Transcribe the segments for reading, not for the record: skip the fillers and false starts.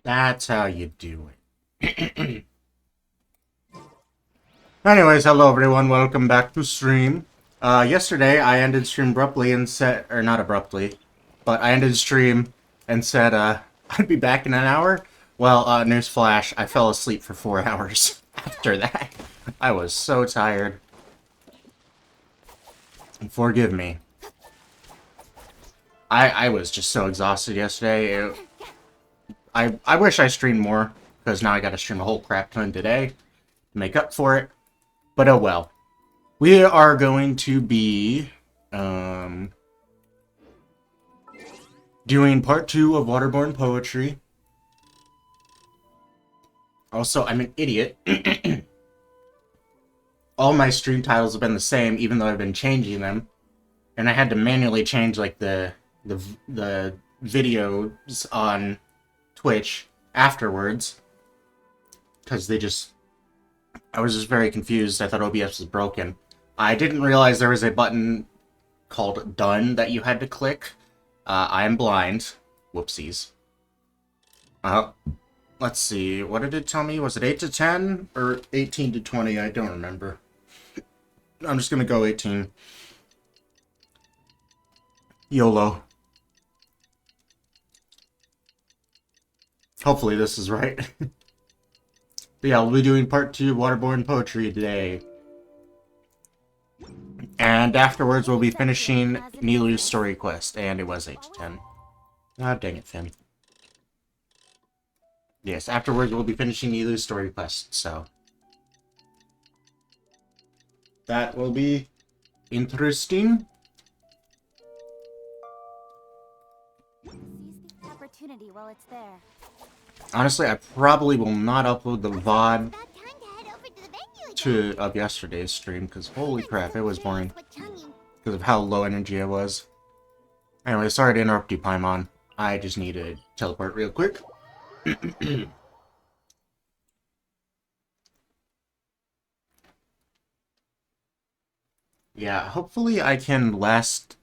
That's how you do it. Anyways, hello everyone, welcome back to stream. Yesterday I ended stream abruptly and said, or not abruptly, but I ended stream and said, I'd be back in an hour. Well, newsflash, I fell asleep for 4 hours after that. I was so tired. Forgive me. I was just so exhausted yesterday. I wish I streamed more, because now I gotta stream a whole crap ton today to make up for it. But oh well. We are going to be doing part 2 of Waterborne poetry. Also, I'm an idiot. All my stream titles have been the same, even though I've been changing them. And I had to manually change like the videos on Twitch afterwards. Because I was just very confused. I thought OBS was broken. I didn't realize there was a button called Done that you had to click. I am blind. Whoopsies. Let's see. What did it tell me? Was it 8 to 10 or 18 to 20? I don't remember. I'm just gonna go 18. YOLO. Hopefully this is right. But yeah, we'll be doing part 2 of Waterborne poetry today. And afterwards we'll be finishing Nilu's story quest. And it was 8 to 10. Ah, dang it, Finn. Yes, afterwards we'll be finishing Nilu's story quest, so that will be interesting. Seize the opportunity while it's there. Honestly, I probably will not upload the VOD of yesterday's stream, because holy crap, it was boring. Because of how low energy I was. Anyway, sorry to interrupt you, Paimon. I just need to teleport real quick. Yeah, hopefully I can last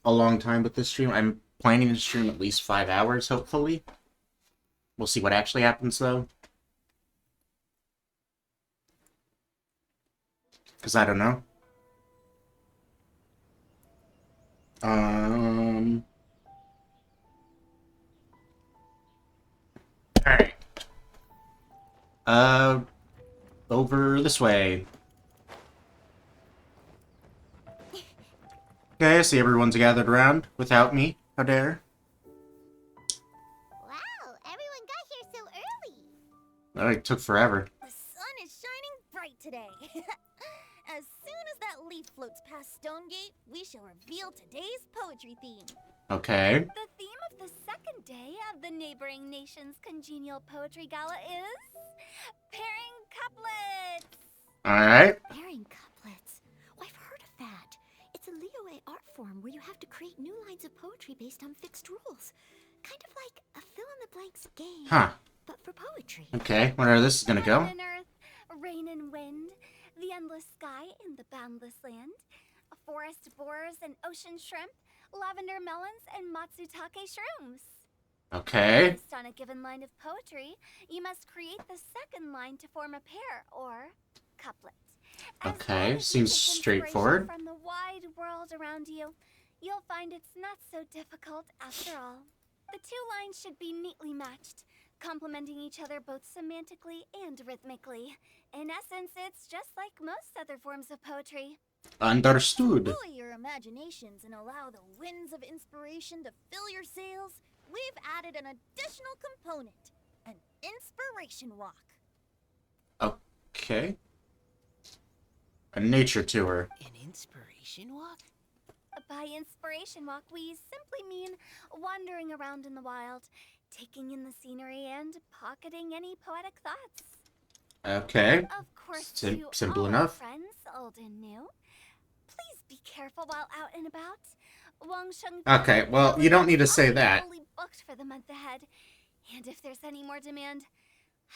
a long time with this stream. I'm planning to stream at least 5 hours, hopefully. We'll see what actually happens, though. Because I don't know. Alright. Over this way. Okay, I see everyone's gathered around without me. How dare. Wow, everyone got here so early. That took forever. The sun is shining bright today. As soon as that leaf floats past Stonegate, we shall reveal today's poetry theme. Okay. The theme of the second day of the neighboring nation's congenial poetry gala is pairing couplets. Alright. Pairing couplets? Oh, I've heard of that. It's a Liyue art form where you have to create new lines of poetry based on fixed rules. Kind of like a fill-in-the-blanks game. Huh. But for poetry. Okay, where this is gonna go? Heaven and earth, rain and wind, the endless sky in the boundless land, forest borers and ocean shrimp, lavender melons and matsutake shrooms. Okay. Based on a given line of poetry, you must create the second line to form a pair, or couplet. As Okay, long as you seems take straightforward. inspiration from the wide world around you, you'll find it's not so difficult after all. The two lines should be neatly matched, complementing each other both semantically and rhythmically. In essence, it's just like most other forms of poetry. Understood. Fuel your imaginations and allow the winds of inspiration to fill your sails. We've added an additional component, an inspiration walk. Okay. A nature tour. An inspiration walk? By inspiration walk, we simply mean wandering around in the wild, taking in the scenery and pocketing any poetic thoughts. Okay. Of course, Simple to all enough. friends, old and new, please be careful while out and about. Okay, well, you don't need to say that. Fully booked for the month ahead, and if there's any more demand,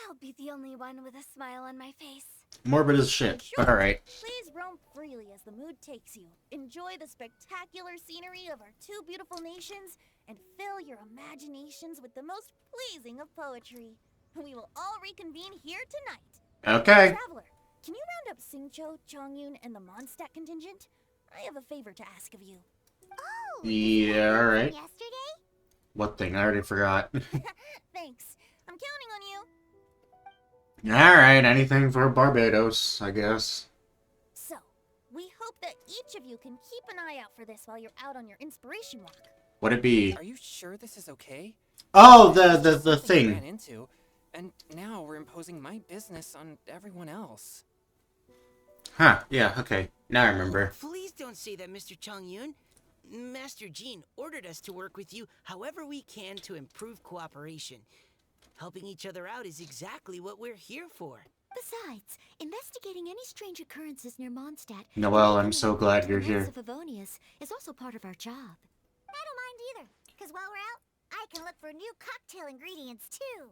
I'll be the only one with a smile on my face. Morbid as shit, but alright. Please roam freely as the mood takes you. Enjoy the spectacular scenery of our two beautiful nations and fill your imaginations with the most pleasing of poetry. We will all reconvene here tonight. Okay. Traveler, can you round up Singcho, Chongyun, and the Mondstadt contingent? I have a favor to ask of you. Oh, Yeah, alright. yesterday? What thing? I already forgot. Thanks. I'm counting on you. Alright, anything for Barbados, I guess. So, we hope that each of you can keep an eye out for this while you're out on your inspiration walk. Would it be... Are you sure this is okay? Oh, This the is something we thing. ran into, and now we're imposing my business on everyone else. Huh, yeah, okay. Now I remember. Please don't say that, Mr. Chongyun. Master Jean ordered us to work with you however we can to improve cooperation. Helping each other out is exactly what we're here for. Besides, investigating any strange occurrences near Mondstadt... Noelle, I'm so glad you're here. ...of Favonius is also part of our job. I don't mind either, because while we're out, I can look for new cocktail ingredients too.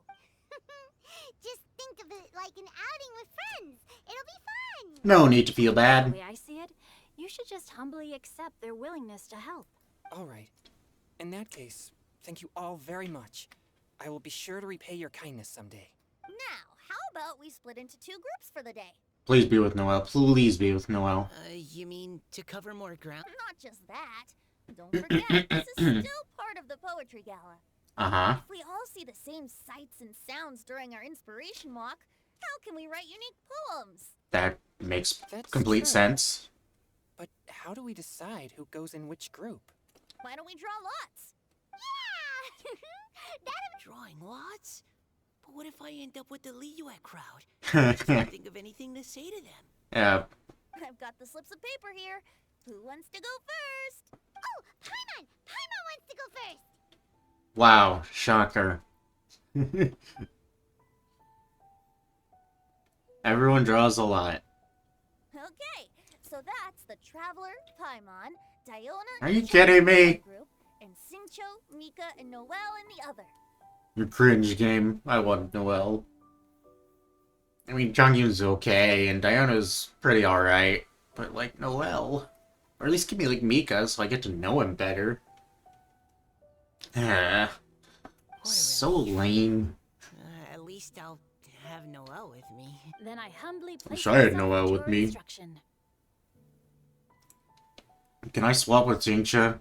Just think of it like an outing with friends. It'll be fun. No need to feel The bad. way I see it, you should just humbly accept their willingness to help. All right. In that case, thank you all very much. I will be sure to repay your kindness someday. Now, how about we split into 2 groups for the day? Please be with Noelle. Please be with Noelle. You mean to cover more ground? Not just that. Don't forget, this is still part of the Poetry Gala. Uh-huh. If we all see the same sights and sounds during our inspiration walk, how can we write unique poems? That makes That's complete true. sense. But how do we decide who goes in which group? Why don't we draw lots? Yeah! Drawing lots? But what if I end up with the Liyue crowd? I can't think of anything to say to them. Yeah. I've got the slips of paper here. Who wants to go first? Oh, Paimon! Paimon wants to go first! Wow, shocker. Everyone draws a lot. Okay, so that's the Traveler, Paimon, Diona, Are you and kidding me? Chongyun in one group, and Singcho, Mika, and Noelle in the other. Your cringe game. I want Noelle. I mean, Chongyun's okay, and Diana's pretty alright. But, like, Noelle. Or at least give me, like, Mika, so I get to know him better. Ah. So lame. At least I'll have Noelle with me. Then I humbly place wish I had myself Noelle at with your me. instruction. Can I swap with Xingqia?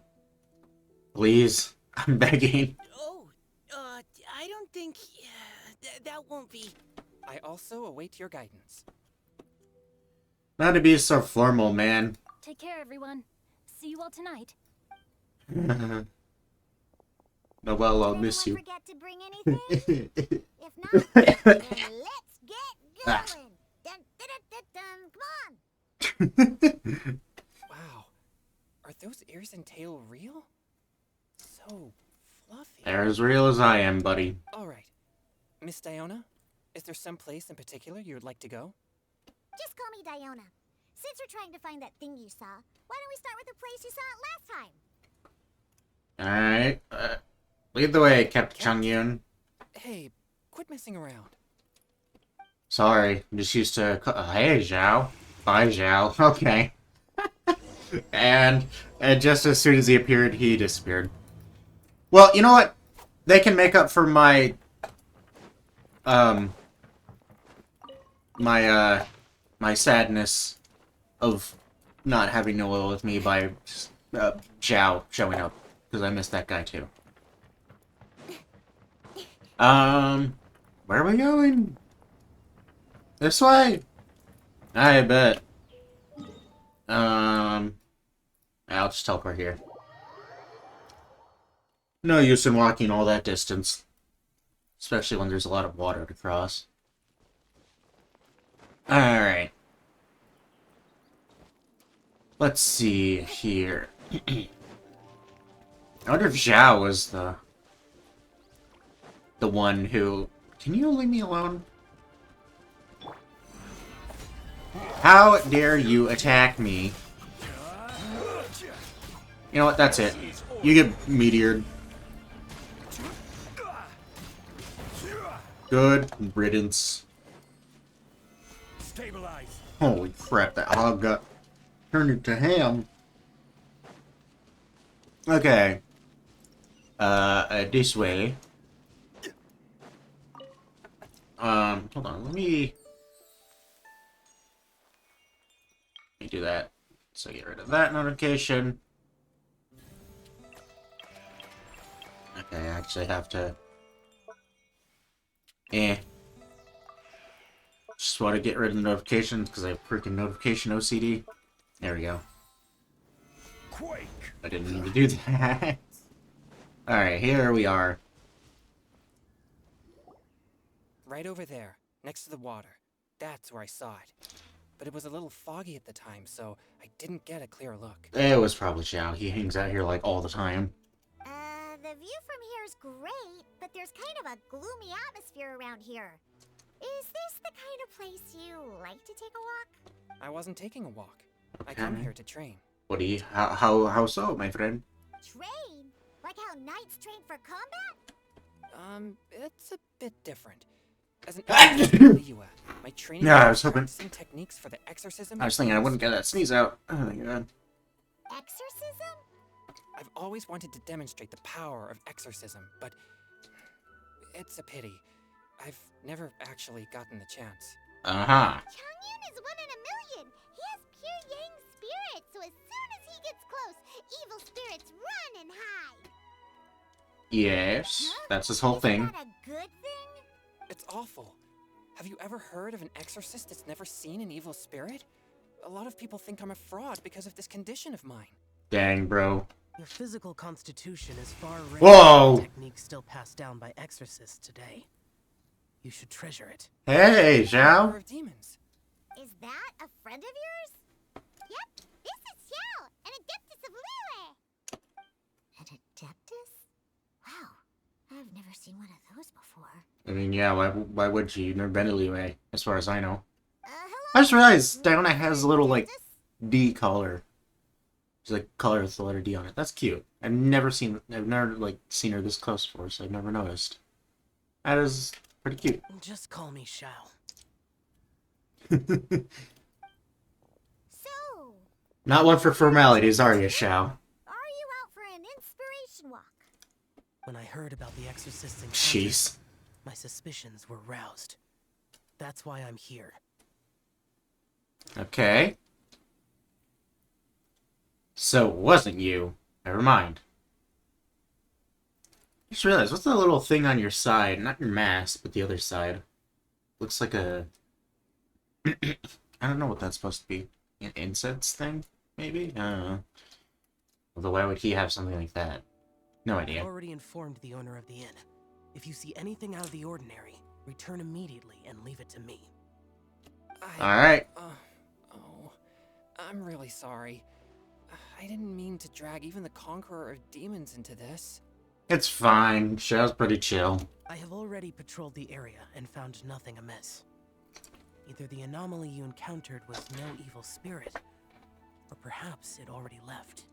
Please? I'm begging. Oh, I don't think... that won't be... I also await your guidance. Not to be so formal, man. Take care, everyone. See you all tonight. Noelle, I'll Did miss you. anyone forget to bring anything? If not, then let's get Ah. going. Dun, dun, dun, dun, dun. Come on. Wow. Are those ears and tail real? So fluffy. They're as real as I am, buddy. All right. Miss Diona, is there some place in particular you would like to go? Just call me Diona. Since we're trying to find that thing you saw, why don't we start with the place you saw it last time? Alright. Lead the way, Captain Chongyun. Hey, quit messing around. Sorry, I'm just used to... hey, Zhao. Bye, Zhao. Okay. and just as soon as he appeared, he disappeared. Well, you know what? They can make up for my... my sadness of not having Noelle with me by Zhao showing up. Because I missed that guy, too. Where are we going? This way? I bet. I'll just teleport here. No use in walking all that distance. Especially when there's a lot of water to cross. Alright. Let's see here. I wonder if Zhao was the one who... Can you leave me alone? How dare you attack me? You know what? That's it. You get meteored. Good riddance. Stabilize. Holy crap, that hog got turned into ham. Okay. this way. Hold on, let me do that. So get rid of that notification. Okay, I actually have to... Just want to get rid of the notifications because I have freaking notification OCD. There we go. Quake. I didn't mean to do that. Alright, here we are. Right over there, next to the water. That's where I saw it. But it was a little foggy at the time, so I didn't get a clear look. It was probably Xiao. He hangs out here like all the time. The view from here is great, but there's kind of a gloomy atmosphere around here. Is this the kind of place you like to take a walk? I wasn't taking a walk. I come here to train. What do you... How so, my friend? Train? Like how knights train for combat? It's a bit different. As an exorcist in Liyue, my training Yeah, I was hoping... practicing techniques for the exorcism. I was thinking I wouldn't get that sneeze out. Oh my god. Exorcism? I've always wanted to demonstrate the power of exorcism, but it's a pity. I've never actually gotten the chance. Uh-huh. Changyun is 1 in a million. He has pure yang spirit, so as soon as he gets close, evil spirits run and hide. Yes, Huh? that's his whole Is thing. that a good thing? It's awful. Have you ever heard of an exorcist that's never seen an evil spirit? A lot of people think I'm a fraud because of this condition of mine. Dang, bro. Your physical constitution is far richer Whoa! than techniques still passed down by exorcists today. You should treasure it. Hey, Power Xiao. of demons. Is that a friend of yours? Yep, this is Xiao, an Adeptus of Liyue. An Adeptus? Wow, I've never seen one of those before. I mean, yeah, why would you? You've never been to Liyue, as far as I know. Hello? I just realized Diana has a little, like, Adeptus? D color. It's like color with the letter D on it. That's cute. I've never, like, seen her this close before, so I've never noticed. That is pretty cute. Just call me Shao. So, Not one for formalities, are you, Xiao? are you out for an inspiration walk? When I heard about the exorcist's encounter, Jeez. my suspicions were roused. That's why I'm here. Okay. So it wasn't you. Never mind. I just realized, what's that little thing on your side? Not your mask, but the other side. Looks like a... I don't know what that's supposed to be. An incense thing? Maybe? I don't know. Although why would he have something like that? No I idea. already informed the owner of the inn. If you see anything out of the ordinary, return immediately and leave it to me. Alright. I'm really sorry. I didn't mean to drag even the Conqueror of Demons into this. It's fine. Xiao's pretty chill. I have already patrolled the area and found nothing amiss. Either the anomaly you encountered was no evil spirit, or perhaps it already left.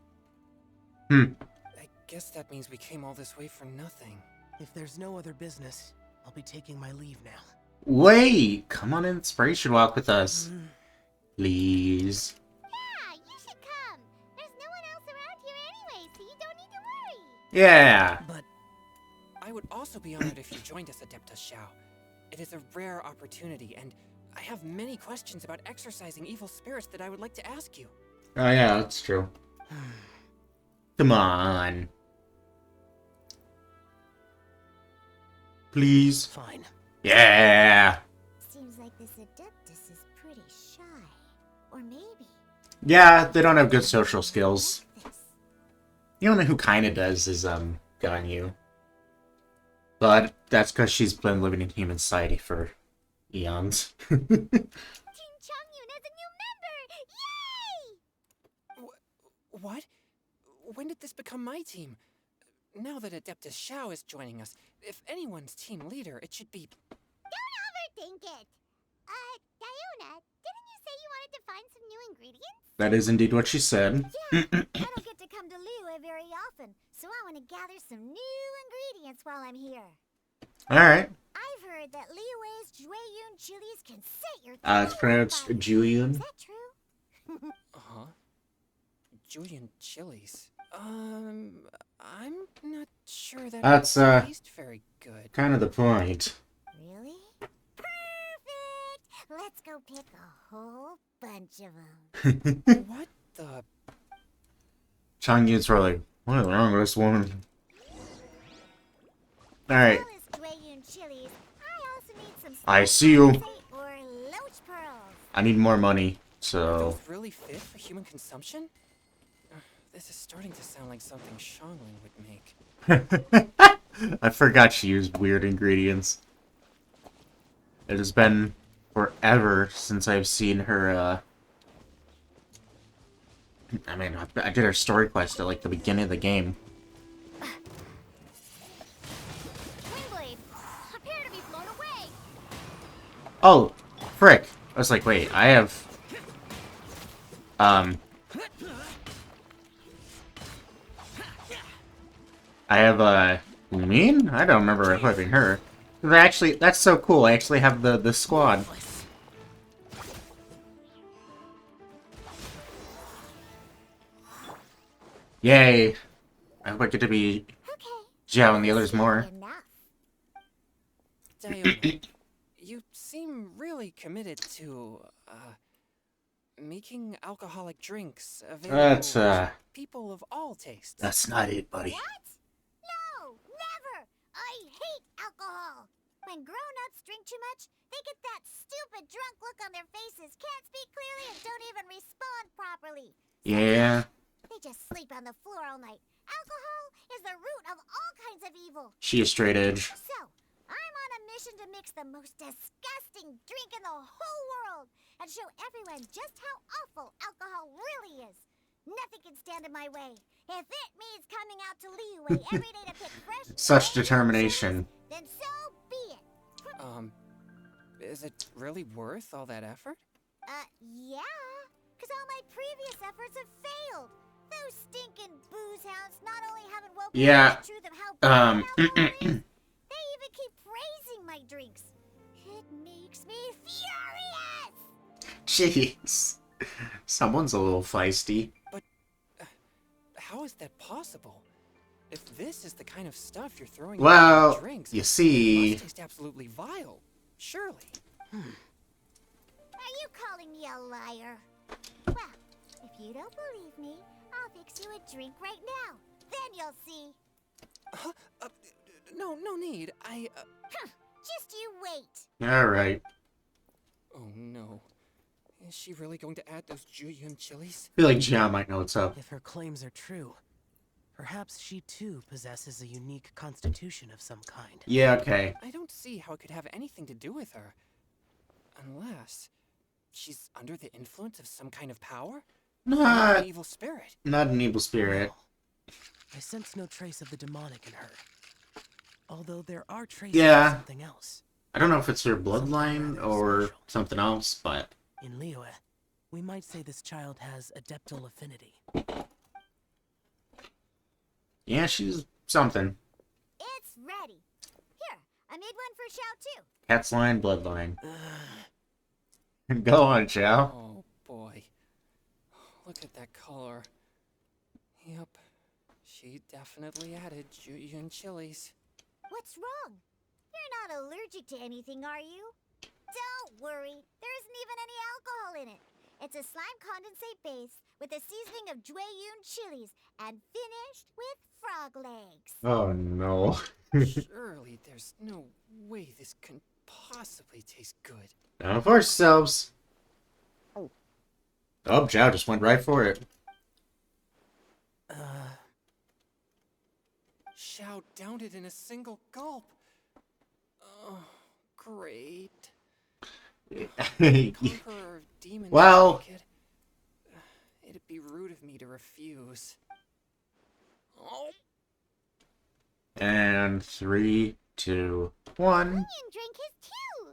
I guess that means we came all this way for nothing. If there's no other business, I'll be taking my leave now. Wait! Come on inspiration walk with us. Please. Yeah, you should come. There's no one else around here anyway, so you don't need to worry. Yeah! But I would also be honored if you joined us, Adeptus Xiao. It is a rare opportunity, and I have many questions about exorcising evil spirits that I would like to ask you. Oh yeah, that's true. Come on. Please. fine. Yeah! Seems like this Adeptus is pretty shy. Or maybe... Yeah, they don't have good social skills. like this. The only who kinda does is, Ganyu. But that's because she's been living in human society for eons. Team Changyun has a new member! Yay! What? When did this become my team? Now that Adeptus Xiao is joining us, if anyone's team leader, it should be... Don't overthink it! Diona, didn't you say you wanted to find some new ingredients? That is indeed what she said. Yeah, I don't get to come to Liyue very often, so I want to gather some new ingredients while I'm here. Alright. I've heard that Liyue's Jueyun chilies can set your It's throat pronounced on fire. Julian. Is that true? Uh-huh. Julian chilies. I'm not sure that That's, it tastes very good. kind of the point. Really? Perfect! Let's go pick a whole bunch of them. What the? Changyun's probably, what is wrong with this woman? Alright, As well as Dwayun chilies, I also need some I see you. condensate or loach pearls. I need more money, Are so... those really fit for human consumption? This is starting to sound like something Shangling would make. I forgot she used weird ingredients. It has been forever since I've seen her, I mean, I did her story quest at, like, the beginning of the game. Wingblade, prepare to be blown away. Oh, frick. I was like, wait, I have... I have, you mean? I don't remember equipping her. Actually, that's so cool. I actually have the squad. Yay. I hope I get to be Okay. Zhao and the others more. Enough. Dione, you seem really committed to, making alcoholic drinks available That's, to people of all tastes. That's not it, buddy. What? No, never! I hate alcohol! When grown-ups drink too much, they get that stupid drunk look on their faces, can't speak clearly, and don't even respond properly. Yeah. They just sleep on the floor all night. Alcohol is the root of all kinds of evil. She is straight edge. So, I'm on a mission to mix the most disgusting drink in the whole world and show everyone just how awful alcohol really is. Nothing can stand in my way. If it means coming out to Liyue every day to pick fresh Such berries, determination. then so be it. Is it really worth all that effort? Yeah. Because all my previous efforts have failed. Those stinking booze hounds not only haven't woken Yeah, up to the truth of how bad alcohol is, they even keep praising my drinks. It makes me furious! Jeez. Someone's a little feisty. But how is that possible? If this is the kind of stuff you're throwing Well, in drinks, you it see... must taste absolutely vile. Surely. Are you calling me a liar? Well, if you don't believe me, I'll fix you a drink right now. Then you'll see. No need. Just you wait. Alright. Oh no. Is she really going to add those Jueyun chilies? I feel like Zhao might know what's up. If her claims are true, perhaps she too possesses a unique constitution of some kind. Yeah, okay. I don't see how it could have anything to do with her. Unless she's under the influence of some kind of power? An Not, evil spirit. not an evil spirit. No. I sense no trace of the demonic in her. Although there are traces Yeah. of something else. I don't know if it's her bloodline or something else, but... In Liyue, we might say this child has adeptal affinity. Yeah, she's something. It's ready. Here, I made one for Xiao too. Cat's line, bloodline. Go on, Zhao. Oh boy. Look at that color. Yep. She definitely added Jueyun chilies. What's wrong? You're not allergic to anything, are you? Don't worry, there isn't even any alcohol in it. It's a slime condensate base with a seasoning of Dwayun chilies and finished with frog legs. Oh, no. Surely there's no way this can possibly taste good. Don't force yourselves. Oh, Zhao just went right for it. Xiao downed it in a single gulp. Oh, great. Conqueror of demons. Well- Wicked. It'd be rude of me to refuse. Oh. And 3, 2, 1. Onion drink his too.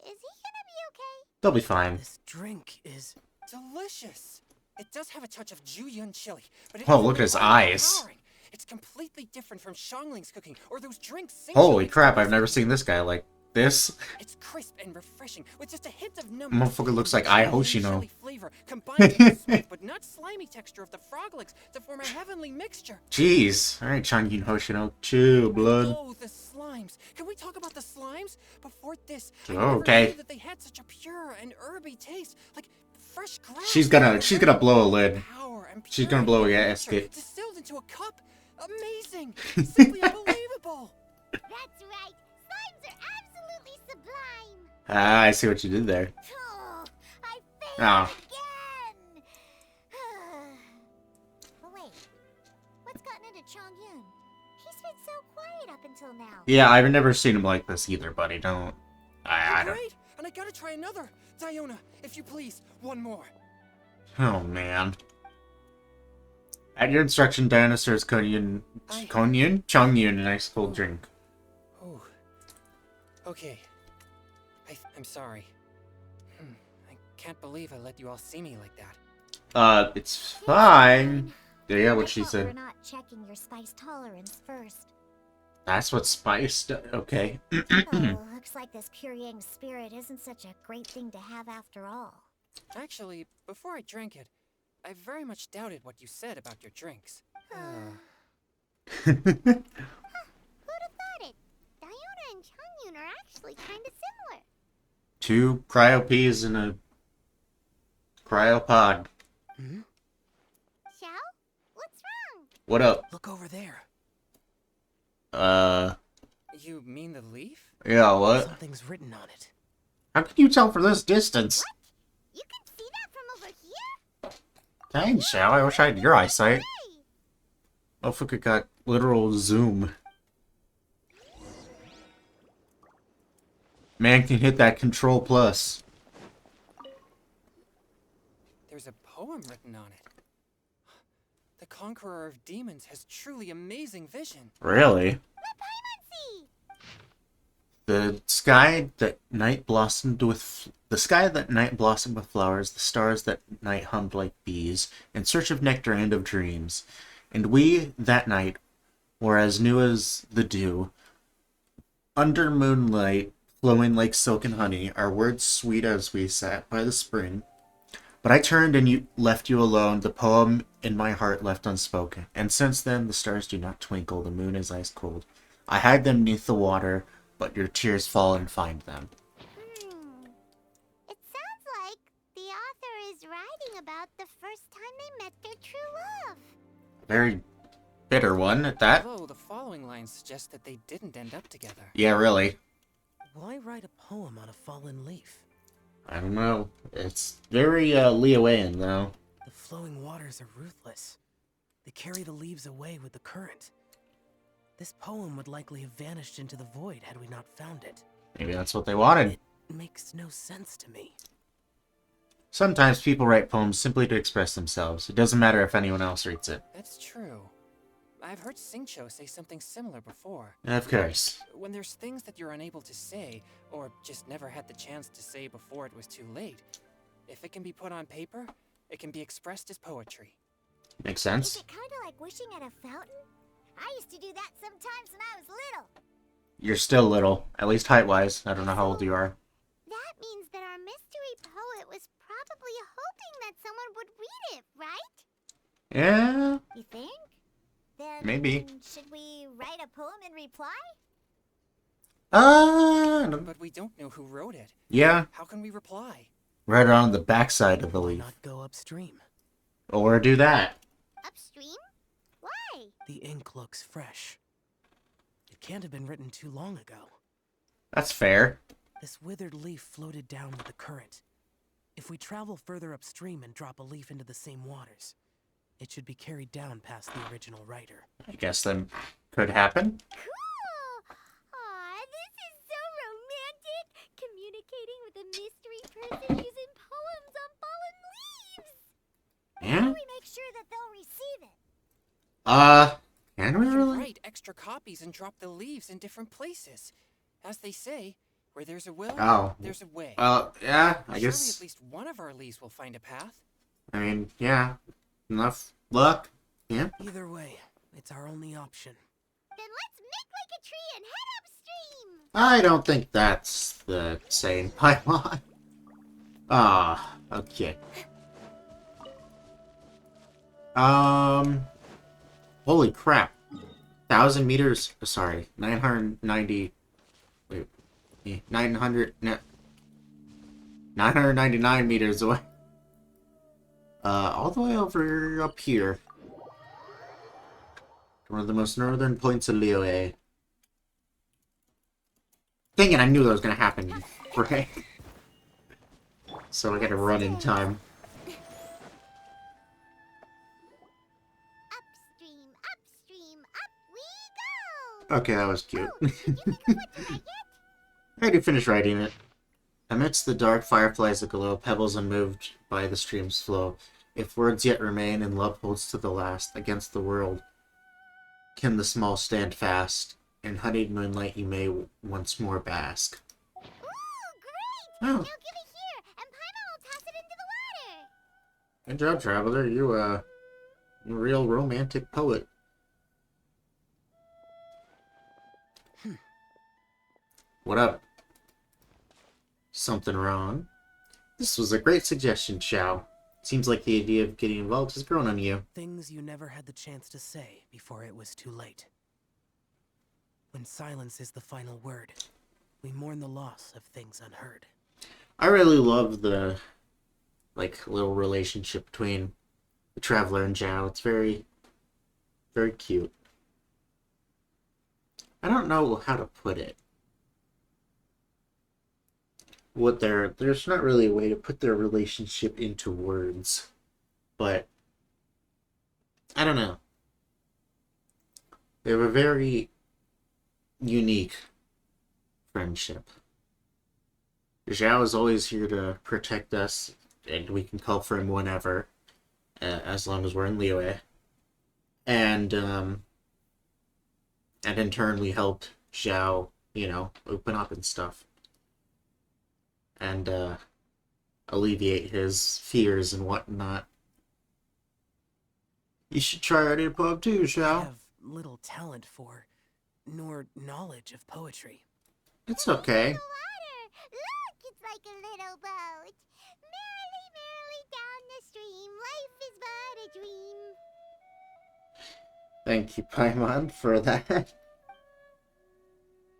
Is he gonna be okay? They'll be fine. This drink is... Delicious. It does have a touch of Jueyun chili, but Oh, it's look at his overpowering. eyes. It's completely different from Shangling's cooking or those drinks. Sing Holy makes crap, the I've never recipe. seen this guy, like, This It's crisp and refreshing, with just a hint of numbness. motherfucker looks like I Chili Hoshino. flavor combined with the smooth but not slimy texture of the frog legs to form a heavenly mixture. Jeez. Alright, Changyun Hoshino. Chill, blood. Oh, the slimes! Can we talk about the slimes? Before this, I Oh, never okay. knew that they had such a pure and herby taste, like fresh grass. She's gonna blow a lid. Power and She's gonna blow a gasket. distilled into a cup. Amazing! Simply unbelievable! That's right. Slimes are absolutely sublime. Ah, I see what you did there. Oh, I failed Ah. again. But wait, what's gotten into Chongyun? He's been so quiet up until now. Yeah, I've never seen him like this either, buddy. Don't. I don't. Great! And I gotta try another. Diona, if you please, one more. Oh, man. At your instruction, Diana serves Chongyun a nice cold drink. Oh. Okay. I'm sorry. I can't believe I let you all see me like that. It's fine. Yeah, I what she thought said. We're not checking your spice tolerance first. That's what spiced. Okay. Oh, looks like this Kyriang spirit isn't such a great thing to have after all. Actually, before I drank it, I very much doubted what you said about your drinks. Who'd have thought it? Diona and Chongyun are actually kind of similar. 2 cryo peas in a cryopod. Xiao? What's wrong? What up? Look over there. You mean the leaf? Yeah, what? Something's written on it. How can you tell from this distance? You can see that from over here? Dang, Shao, I wish I had your eyesight. Hey! Motherfucker got literal zoom. Man can hit that control plus. There's a poem written on it. The conqueror of demons has truly amazing vision. Really? See? The sky that night blossomed with flowers, the stars that night hummed like bees, in search of nectar and of dreams. And we, that night, were as new as the dew, under moonlight, flowing like silk and honey, our words sweet as we sat by the spring. But I turned and you left you alone, the poem in my heart left unspoken. And since then, the stars do not twinkle, the moon is ice cold. I hide them neath the water, but your tears fall and find them. It sounds like the author is writing about the first time they met their true love. Very bitter one at that. Although the following lines suggest that they didn't end up together. Yeah, really. Why write a poem on a fallen leaf? I don't know. It's very Leoian, though. The flowing waters are ruthless. They carry the leaves away with the current. This poem would likely have vanished into the void had we not found it. Maybe that's what they wanted. It makes no sense to me. Sometimes people write poems simply to express themselves. It doesn't matter if anyone else reads it. That's true. I've heard Singcho say something similar before. Of course. When there's things that you're unable to say, or just never had the chance to say before it was too late, if it can be put on paper, it can be expressed as poetry. Makes Is sense. it kind of like wishing at a fountain? I used to do that sometimes when I was little. You're still little, at least height-wise. I don't know how old you are. That means that our mystery poet was probably hoping that someone would read it, right? Yeah, You think? Then maybe. should we write a poem in reply? But we don't know who wrote it. Yeah, How can we reply? right on the backside of the Why leaf. not go upstream? Or do that. Upstream? Why? The ink looks fresh. It can't have been written too long ago. That's fair. This withered leaf floated down with the current. If we travel further upstream and drop a leaf into the same waters, it should be carried down past the original writer. I guess that could happen. Cool! Aw, this is so romantic! Communicating with a mystery person using poems on fallen leaves! How Yeah? do we make sure that they'll receive it? Can we We can really? write extra copies and drop the leaves in different places. As they say, where there's a will, Oh. there's a way. Yeah, I Surely guess. at least one of our leaves will find a path. I mean, yeah. Enough luck. Yeah. Either way, it's our only option. Then let's make like a tree and head upstream! I don't think that's the same Paimon. Ah, okay. Holy crap. 1,000 meters, sorry, 990, wait, 900, 999 meters away. All the way over up here. One of the most northern points of Liyue. Dang it, I knew that was gonna happen, right? So I gotta run in time. Upstream, upstream, up we go! Okay, that was cute. Did you pick up what you read yet? I already finished writing it. Amidst the dark fireflies aglow, pebbles unmoved by the stream's flow. If words yet remain and love holds to the last, against the world can the small stand fast. In honeyed moonlight you may once more bask. Ooh, great! Oh. Now give it here, and Paimon will toss it into the water! Good job, Traveler. You're a real romantic poet. What up? Something wrong? This was a great suggestion, Xiao. Seems like the idea of getting involved has grown on you. Things you never had the chance to say before it was too late. When silence is the final word, we mourn the loss of things unheard. I really love the, little relationship between the Traveler and Zhao. It's very, very cute. I don't know how to put it. There's not really a way to put their relationship into words. But, I don't know. They have a very unique friendship. Zhao is always here to protect us, and we can call for him whenever, as long as we're in Liyue. And in turn we helped Zhao, open up and stuff. And, alleviate his fears and whatnot. You should try writing a poem too, I Xiao. have little talent for, nor knowledge of poetry. It's okay. The water! Look, it's like a little boat. Merrily, merrily down the stream, life is but a dream. Thank you, Paimon, for that.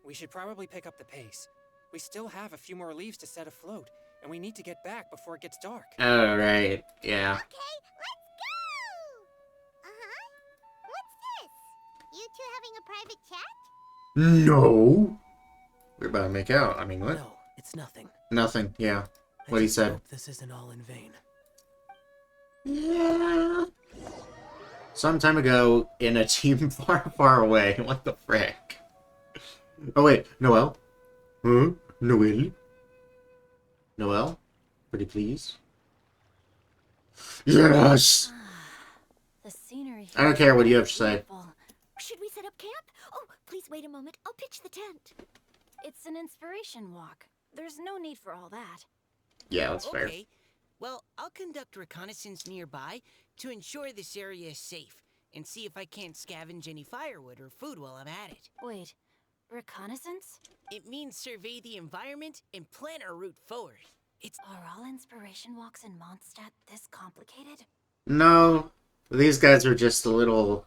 We should probably pick up the pace. We still have a few more leaves to set afloat, and we need to get back before it gets dark. Alright, yeah. Okay, let's go! Uh-huh. What's this? You two having a private chat? No! We're about to make out. I mean, what? No, it's nothing. Nothing, yeah. I What he just said. hope this isn't all in vain. Yeah. Some time ago, in a team far, far away. What the frick? Oh, wait. Noelle? Huh? Noelle? Noelle? Pretty please? Yes! The scenery I don't care what you have to say. beautiful. Should we set up camp? Oh, please wait a moment. I'll pitch the tent. It's an inspiration walk. There's no need for all that. Yeah, that's fair. Okay. Well, I'll conduct reconnaissance nearby to ensure this area is safe and see if I can't scavenge any firewood or food while I'm at it. Wait, reconnaissance? It means survey the environment and plan our route forward. Are all inspiration walks in Mondstadt this complicated? No, these guys are just a little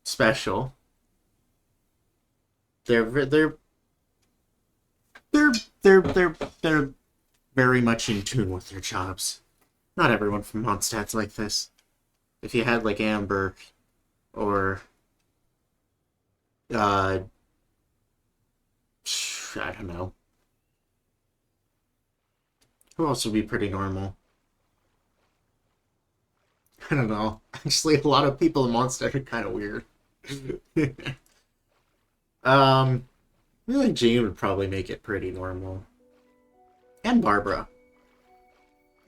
special. They're very much in tune with their jobs. Not everyone from Mondstadt's like this. If you had like Amber or I don't know. Who else would be pretty normal? I don't know. Actually, a lot of people in Mondstadt are kind of weird. I feel like Jean would probably make it pretty normal. And Barbara.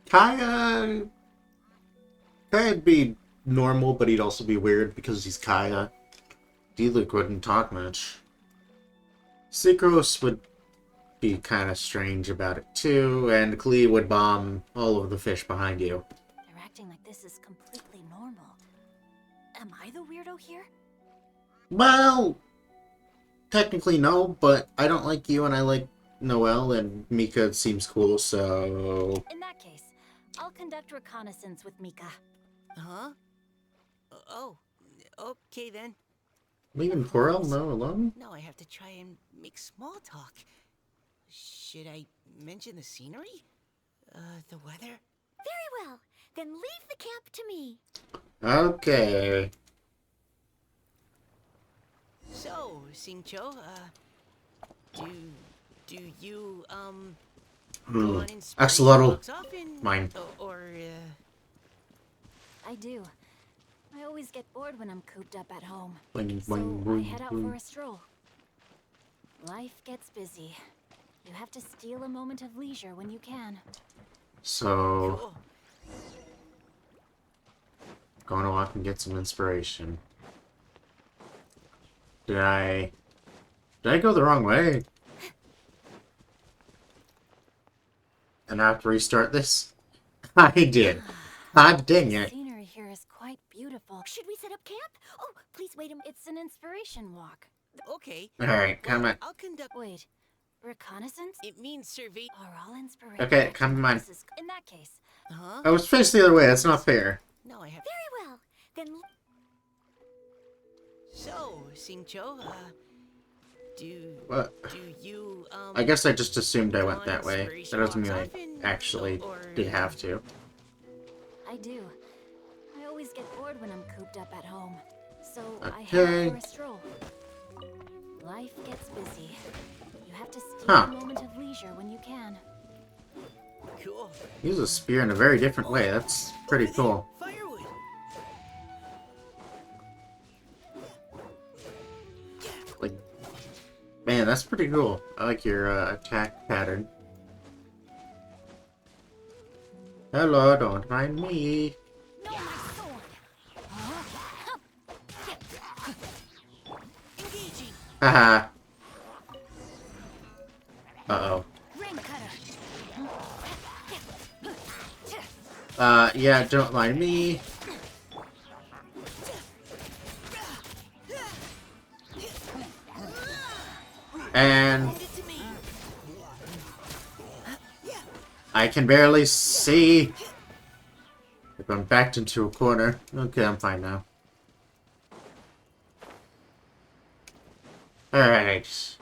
Kaya'd be normal, but he'd also be weird because he's Kaya. D-Luke wouldn't talk much. Sikros would be kind of strange about it too, and Klee would bomb all of the fish behind you. They're acting like this is completely normal. Am I the weirdo here? Well, technically no, but I don't like you and I like Noelle, and Mika seems cool, so... In that case, I'll conduct reconnaissance with Mika. Huh? Oh, okay then. Leaving poor Elmo alone? Now I have to try and make small talk. Should I mention the scenery? The weather? Very well. Then leave the camp to me. Okay. So, Singcho, do you, go on inspiration Axolotl. walks often? Mine. Or, I do. I always get bored when I'm cooped up at home. Boing, So boing, I boing, head out boing. for a stroll. Life gets busy. You have to steal a moment of leisure when you can. So, cool. going to walk and get some inspiration. Did I go the wrong way? And I have to restart this? I did. Ah, dang The it. scenery here is quite beautiful. Should we set up camp? Oh, please wait a minute. It's an inspiration walk. Okay. Alright, come on. I'll conduct. Wait, reconnaissance? It means survey. Are all inspiration? Okay, come on. In that case, Huh? I was faced the other way, that's not fair. No, I have. Very well. Then So, Singcho, What? do you, I guess I just assumed I go went on that way. That inspiration doesn't mean I walks often? actually Or, did have to. I do. I always get bored when I'm cooped up at home. So I Okay. head out for a stroll. Life gets busy. You have to steal Huh. a moment of leisure when you can. Cool. Use a spear in a very different way. That's pretty Over there, cool. Firewood. Like, man, that's pretty cool. I like your attack pattern. Hello, don't mind me. no, my sword. Engaging. Haha. Uh-oh. Ring cutter. Yeah, don't mind me. And Hand it to me. I can barely see. If I'm backed into a corner. Okay, I'm fine now. Alright.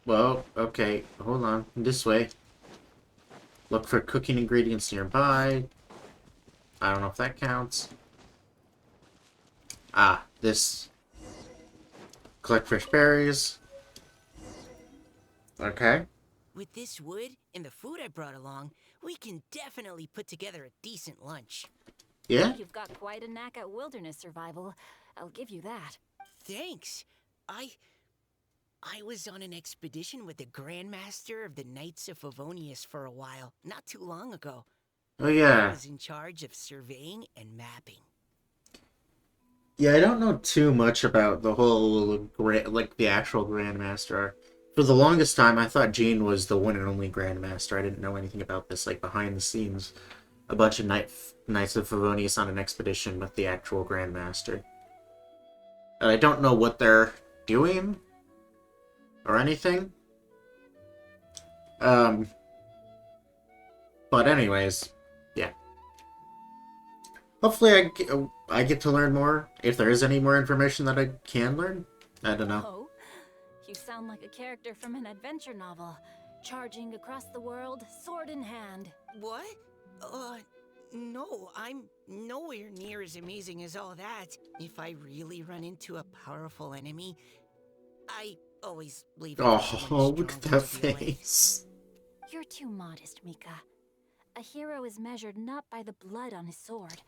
Well, okay. Hold on. This way. Look for cooking ingredients nearby. I don't know if that counts. Ah, this. Collect fresh berries. Okay. With this wood and the food I brought along, we can definitely put together a decent lunch. Yeah? You've got quite a knack at wilderness survival. I'll give you that. Thanks. I was on an expedition with the Grandmaster of the Knights of Favonius for a while, not too long ago. Oh, I yeah. was in charge of surveying and mapping. Yeah, I don't know too much about the whole, like, the actual Grandmaster. For the longest time, I thought Jean was the one and only Grandmaster. I didn't know anything about this, like, behind the scenes. A bunch of Knights of Favonius on an expedition with the actual Grandmaster. And I don't know what they're doing. Or anything. But anyways, yeah. Hopefully I get to learn more, if there is any more information that I can learn. I don't know. Oh, you sound like a character from an adventure novel, charging across the world, sword in hand. What? No, I'm nowhere near as amazing as all that. If I really run into a powerful enemy, I always leave it for someone Oh, look at stronger that to deal with. face. You're too modest, Mika. A hero is measured not by the blood on his sword,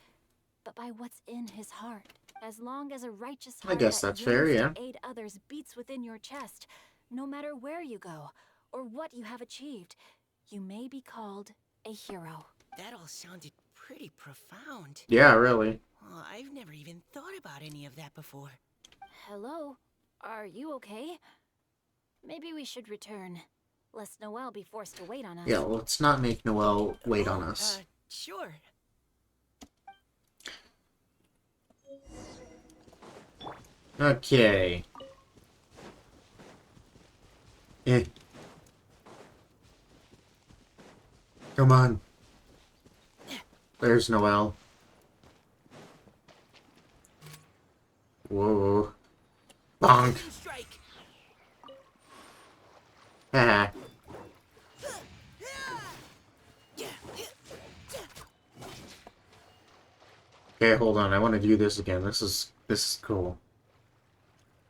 but by what's in his heart. As long as a righteous I heart guess that that's fair, yearns yeah. to aid others beats within your chest, no matter where you go or what you have achieved, you may be called a hero. That all sounded pretty profound. Yeah, really. I've never even thought about any of that before. Hello? Are you okay? Maybe we should return, lest Noelle be forced to wait on us. Yeah, let's not make Noelle wait on us. Sure. Okay. Eh. Come on. There's Noelle. Whoa. Bonk. Strike. Haha. Okay, hold on. I want to do this again. This is cool.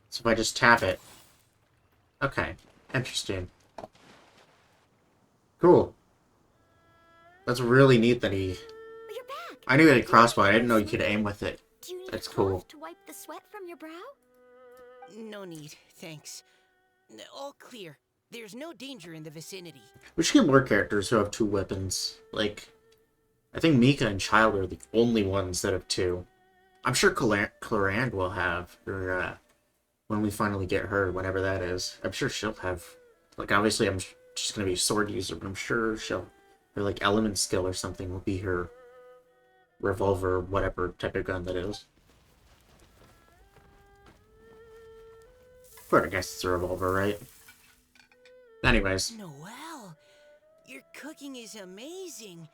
So if I just tap it. Okay. Interesting. Cool. That's really neat that he... You're back. I knew he had a crossbow. I didn't know you could aim with it. Do you need That's a cool. cloth to wipe the sweat from your brow? No need, thanks. All clear. There's no danger in the vicinity. We should get more characters who have 2 weapons. Like, I think Mika and Child are the only ones that have 2. I'm sure Clarand will have, or when we finally get her, whenever that is. I'm sure she'll have, like, obviously I'm just gonna be a sword user, but I'm sure she'll, her, like, element skill or something will be her revolver, whatever type of gun that is. But I guess it's a revolver, right? Anyways. Noelle, your cooking is amazing.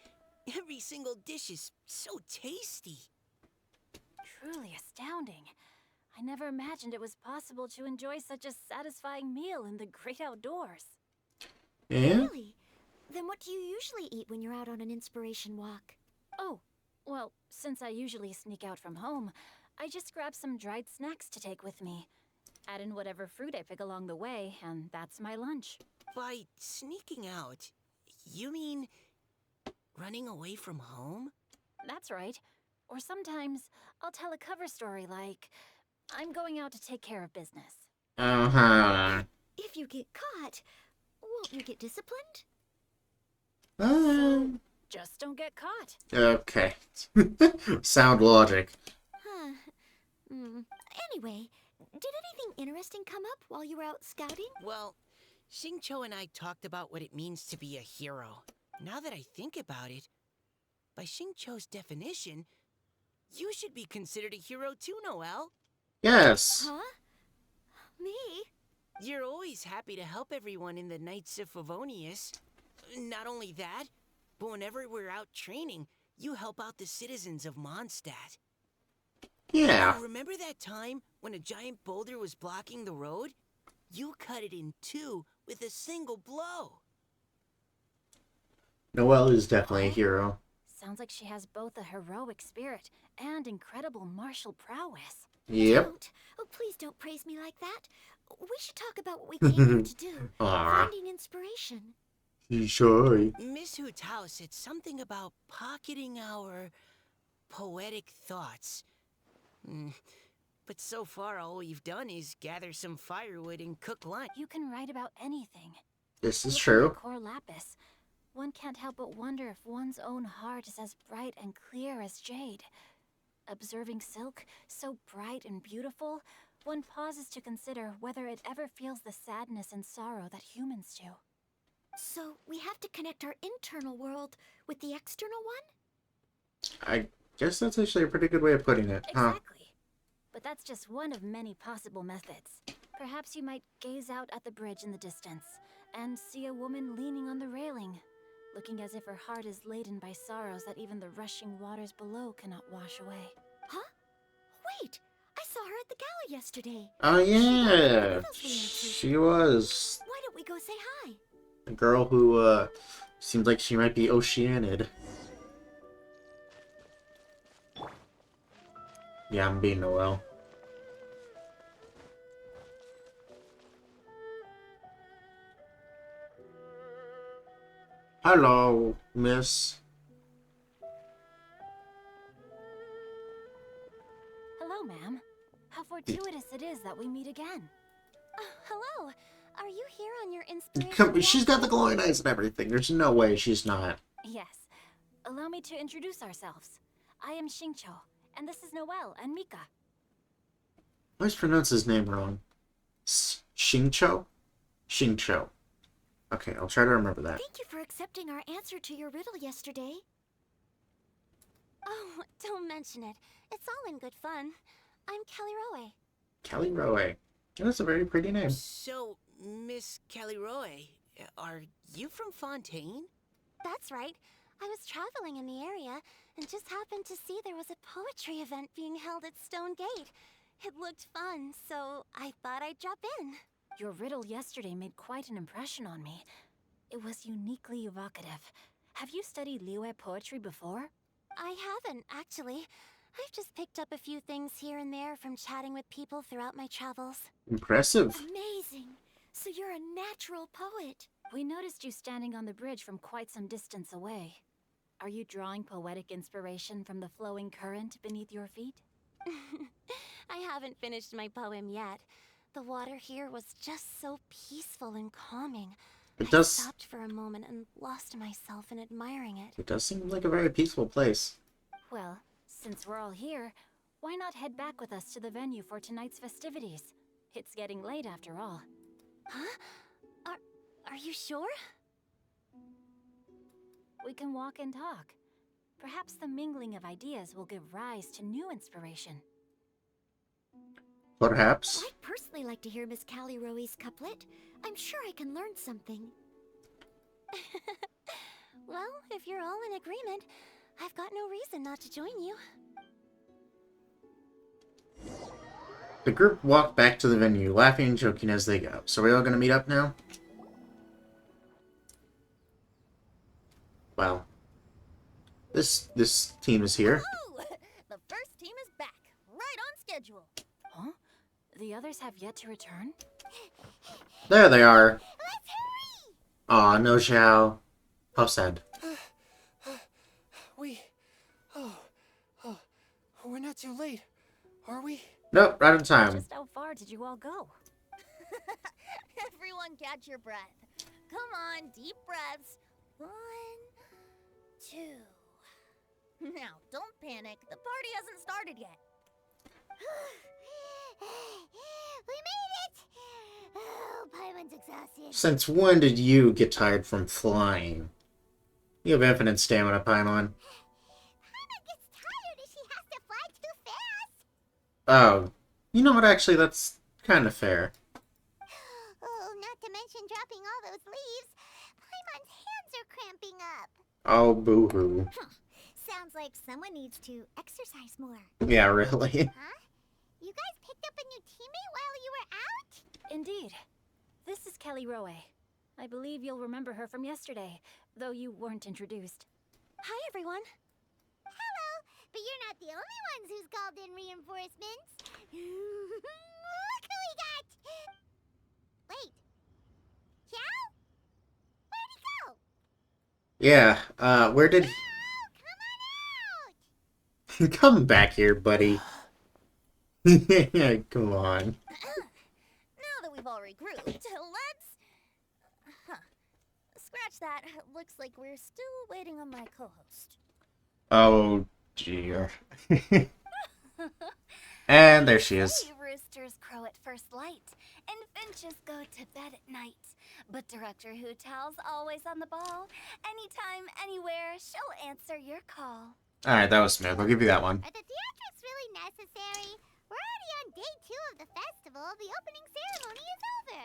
Every single dish is so tasty. Truly astounding. I never imagined it was possible to enjoy such a satisfying meal in the great outdoors. Yeah? Really? Then what do you usually eat when you're out on an inspiration walk? Oh, well, since I usually sneak out from home, I just grab some dried snacks to take with me. Add in whatever fruit I pick along the way, and that's my lunch. By sneaking out, you mean running away from home? That's right. Or sometimes I'll tell a cover story like, I'm going out to take care of business. Uh-huh. If you get caught, won't you get disciplined? Just don't get caught. Okay. Sound logic. Huh. Anyway, did anything interesting come up while you were out scouting? Well, Xingqiu and I talked about what it means to be a hero. Now that I think about it, by Xingqiu's definition, you should be considered a hero too, Noelle. Yes. Huh? Me? You're always happy to help everyone in the Knights of Favonius. Not only that, but whenever we're out training, you help out the citizens of Mondstadt. Yeah. Remember that time when a giant boulder was blocking the road? You cut it in 2 with a single blow. Noelle is definitely a hero. Sounds like she has both a heroic spirit and incredible martial prowess. Yep. Don't. Oh, please don't praise me like that. We should talk about what we came here to do. Aw. Finding inspiration. Sure. Miss Hu Tao said something about pocketing our poetic thoughts. But so far, all we've done is gather some firewood and cook lunch. You can write about anything. This is Look at true. the core lapis. One can't help but wonder if one's own heart is as bright and clear as jade. Observing silk, so bright and beautiful, one pauses to consider whether it ever feels the sadness and sorrow that humans do. So we have to connect our internal world with the external one? I guess that's actually a pretty good way of putting it, huh? Exactly. But that's just one of many possible methods. Perhaps you might gaze out at the bridge in the distance and see a woman leaning on the railing, looking as if her heart is laden by sorrows that even the rushing waters below cannot wash away. Huh? Wait! I saw her at the gala yesterday. Oh yeah, What else we answered? she was Why don't we go say hi? a girl who seems like she might be Oceanid. Yeah, I'm being Noelle. Hello, miss. Hello, ma'am. How fortuitous it is that we meet again. Hello. Are you here on your inspiration? She's got the glowing eyes and everything. There's no way she's not. Yes. Allow me to introduce ourselves. I am Xingqiu, and this is Noelle and Mika. I always pronounce his name wrong. Xingqiu? Xingqiu. Okay, I'll try to remember that. Thank you for accepting our answer to your riddle yesterday. Oh, don't mention it. It's all in good fun. I'm Kelly Rowe. Kelly Rowe. That's a very pretty name. So, Miss Caliroy, are you from Fontaine? That's right. I was traveling in the area and just happened to see there was a poetry event being held at Stone Gate. It looked fun, so I thought I'd drop in. Your riddle yesterday made quite an impression on me. It was uniquely evocative. Have you studied Liyue poetry before? I haven't, actually. I've just picked up a few things here and there from chatting with people throughout my travels. Impressive. Amazing! So you're a natural poet. We noticed you standing on the bridge from quite some distance away. Are you drawing poetic inspiration from the flowing current beneath your feet? I haven't finished my poem yet. The water here was just so peaceful and calming. It I does. stopped for a moment and lost myself in admiring it. It does seem like a very peaceful place. Well, since we're all here, why not head back with us to the venue for tonight's festivities? It's getting late after all. Huh? Are you sure? We can walk and talk. Perhaps the mingling of ideas will give rise to new inspiration. Perhaps. I'd personally like to hear Miss Caliroy's couplet. I'm sure I can learn something. Well, if you're all in agreement, I've got no reason not to join you. The group walk back to the venue, laughing and joking as they go. So we're all gonna meet up now? Wow. This team is here. Oh, the first team is back, right on schedule. Huh? The others have yet to return? There they are. Let's hurry! Aw, no Xiao. How sad. We're not too late, are we? Nope, right on time. Just how far did you all go? Everyone catch your breath. Come on, deep breaths. 1, 2. Now, don't panic. The party hasn't started yet. We made it! Oh, Paimon's exhausted. Since when did you get tired from flying? You have infinite stamina, Paimon. Paimon gets tired if she has to fly too fast. Oh, you know what? Actually, that's kind of fair. Oh, not to mention dropping all those leaves. Paimon's hands are cramping up. Oh, boo-hoo. Sounds like someone needs to exercise more. Yeah, really. Huh? You guys picked up a new teammate while you were out? Indeed. This is Kelly Roe. I believe you'll remember her from yesterday, though you weren't introduced. Hi, everyone. Hello, but you're not the only ones who's called in reinforcements. Look who we got! Wait. Xiao? Where'd he go? Yeah, where did... Xiao, come on out! Come back here, buddy. Come on. Now that we've all regrouped, let's... Scratch that. Looks like we're still waiting on my co-host. Oh, dear. And there she is. Hey, roosters crow at first light, and finches go to bed at night. But Director Hu Tao's always on the ball. Anytime, anywhere, she'll answer your call. Alright, that was smooth. I'll give you that one. Are the theatrics really necessary? We're already on day 2 of the festival. The opening ceremony is over.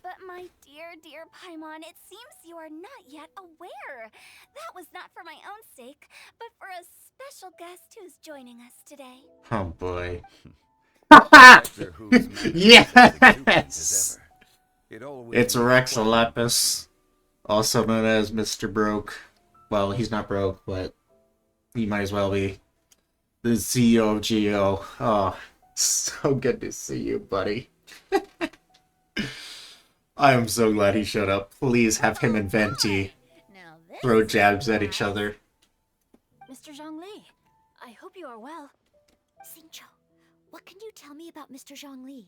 But my dear, dear Paimon, it seems you are not yet aware. That was not for my own sake, but for a special guest who's joining us today. Oh, boy. Doctor Who's magic Yes! is as exuberant as ever. It always It's makes Rex one- Alepis, also known as Mr. Broke. Well, he's not broke, but he might as well be. The CEO of Geo. Oh, so good to see you, buddy. I am so glad he showed up. Please have him and Venti Now this throw is jabs at nice. each other. Mr. Zhongli, I hope you are well. Xingqiu, what can you tell me about Mr. Zhongli?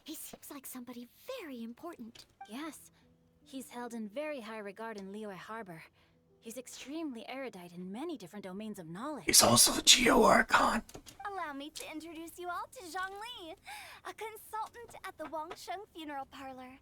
He seems like somebody very important. Yes, he's held in very high regard in Liyue Harbor. He's extremely erudite in many different domains of knowledge. He's also the Geo Archon. Allow me to introduce you all to Zhang Li, a consultant at the Wangsheng Funeral Parlor.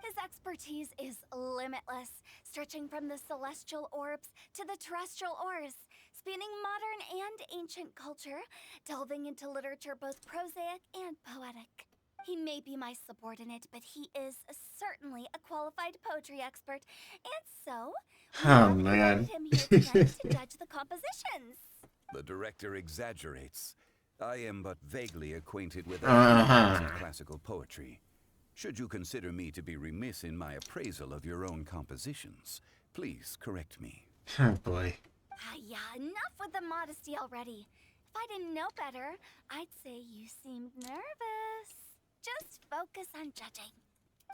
His expertise is limitless, stretching from the celestial orbs to the terrestrial ores, spanning modern and ancient culture, delving into literature both prosaic and poetic. He may be my subordinate, but he is certainly a qualified poetry expert, and so we Oh, have man. invited him here tonight to judge the compositions. The director exaggerates. I am but vaguely acquainted with classical poetry. Should you consider me to be remiss in my appraisal of your own compositions, please correct me. Oh, boy. Yeah, enough with the modesty already. If I didn't know better, I'd say you seemed nervous. Just focus on judging.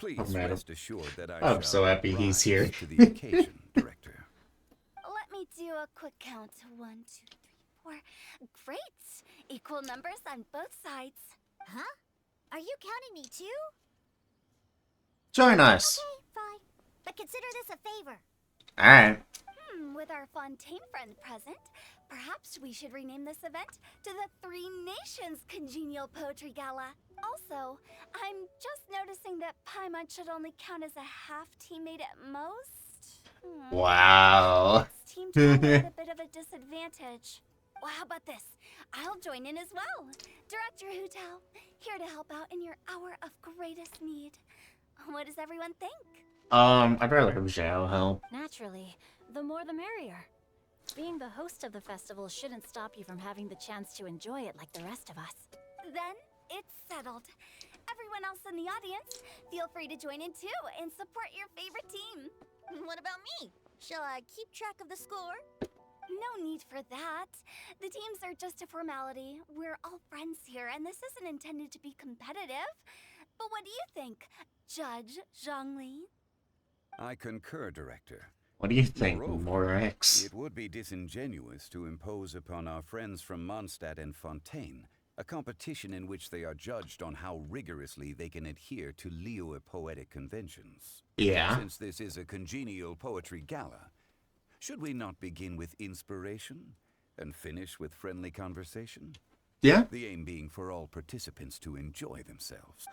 Please madam. rest assured that I I'm shall so happy he's rise here. to the occasion, director. Let me do a quick count. 1, 2, 3, 4. Great! Equal numbers on both sides. Huh? Are you counting me too? Join us. Okay, fine. But consider this a favor. Alright. With our Fontaine friend present, perhaps we should rename this event to the Three Nations Congenial Poetry Gala. Also, I'm just noticing that Paimon should only count as a half teammate at most. Wow. It's team time at a bit of a disadvantage. Well, how about this? I'll join in as well. Director Hu Tao, here to help out in your hour of greatest need. What does everyone think? I'd rather have Zhao help. Naturally, the more the merrier. Being the host of the festival shouldn't stop you from having the chance to enjoy it like the rest of us. Then it's settled. Everyone else in the audience, feel free to join in too and support your favorite team. What about me? Shall I keep track of the score? No need for that. The teams are just a formality. We're all friends here, and this isn't intended to be competitive. But what do you think, Judge Zhongli? I concur, director. What do you think, Moreover, Morex? it would be disingenuous to impose upon our friends from Mondstadt and Fontaine a competition in which they are judged on how rigorously they can adhere to Liyue poetic conventions. Yeah. Since this is a congenial poetry gala, should we not begin with inspiration and finish with friendly conversation? Yeah? The aim being for all participants to enjoy themselves.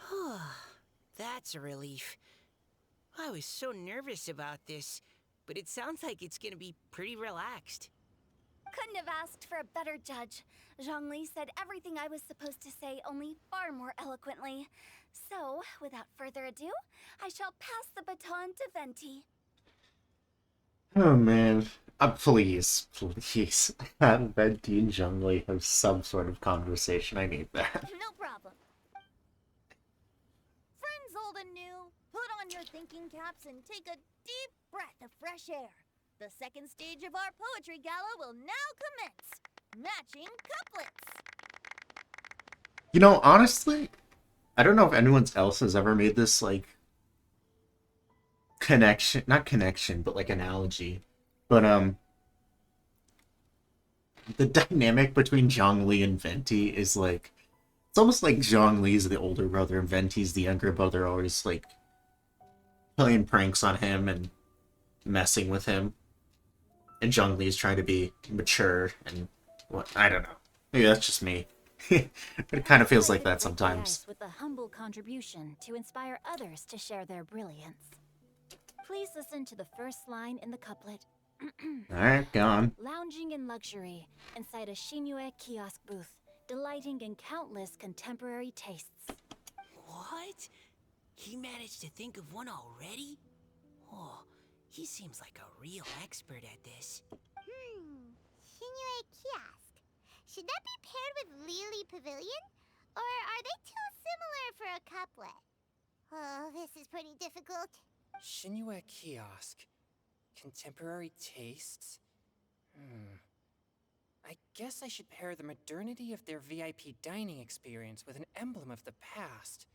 That's a relief. I was so nervous about this, but it sounds like it's gonna be pretty relaxed. Couldn't have asked for a better judge. Zhongli said everything I was supposed to say, only far more eloquently. So, without further ado, I shall pass the baton to Venti. Oh, man. Please. Have Venti and Zhongli have some sort of conversation. I need that. No problem. Friends old and new, put on your thinking caps and take a deep breath of fresh air. The second stage of our poetry gala will now commence. Matching couplets. You know, honestly, I don't know if anyone else has ever made this, like, connection, not connection, but like analogy. But, the dynamic between Zhongli and Venti is like, it's almost like Zhongli is the older brother and Venti's the younger brother, always like playing pranks on him and messing with him. And Zhongli is trying to be mature and what, I don't know. Maybe that's just me. But it kind of feels like that sometimes. With a humble contribution to inspire others to share their brilliance. Please listen to the first line in the couplet. Alright, go on. Lounging in luxury inside a Shinue kiosk booth, delighting in countless contemporary tastes. What? He managed to think of one already? Oh, he seems like a real expert at this. Shinue Kiosk. Should that be paired with Lily Pavilion? Or are they too similar for a couplet? Oh, this is pretty difficult. Shinue Kiosk. Contemporary tastes? I guess I should pair the modernity of their VIP dining experience with an emblem of the past.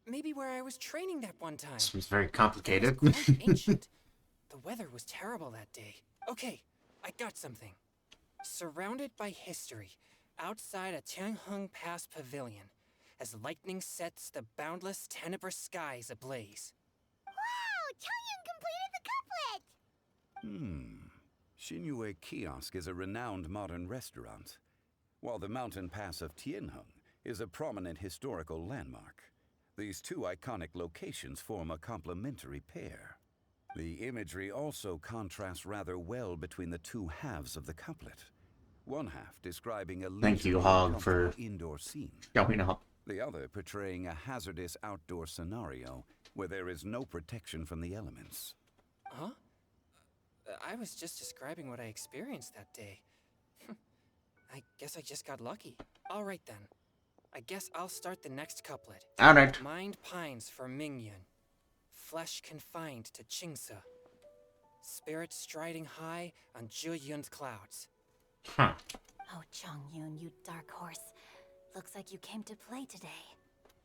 Maybe where I was training that one time. This was very complicated. It was quite ancient. The weather was terrible that day. Okay, I got something. Surrounded by history, outside a Tianheng Pass pavilion, as lightning sets the boundless tenebrous skies ablaze. Wow! Chaoyun completed the couplet! Shinue Kiosk is a renowned modern restaurant, while the mountain pass of Tianheng is a prominent historical landmark. These two iconic locations form a complementary pair. The imagery also contrasts rather well between the two halves of the couplet. One half describing a Thank you, Hog, for indoor scene. showing up. The other portraying a hazardous outdoor scenario where there is no protection from the elements. Huh? I was just describing what I experienced that day. I guess I just got lucky. All right then. I guess I'll start the next couplet. Alright. Mind pines for Mingyun. Flesh confined to Qingse. Spirit striding high on Zheyun's clouds. Huh. Oh, Chongyun, you dark horse. Looks like you came to play today.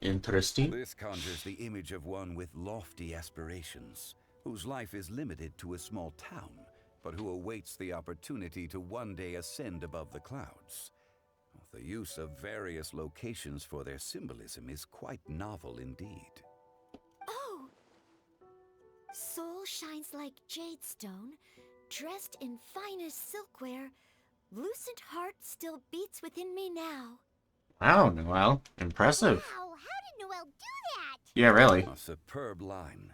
Interesting. This conjures the image of one with lofty aspirations, whose life is limited to a small town, but who awaits the opportunity to one day ascend above the clouds. The use of various locations for their symbolism is quite novel indeed. Oh! Soul shines like jadestone, dressed in finest silkwear. Lucent heart still beats within me now. Wow, Noelle. Impressive. Wow, how did Noelle do that? Yeah, really. A superb line.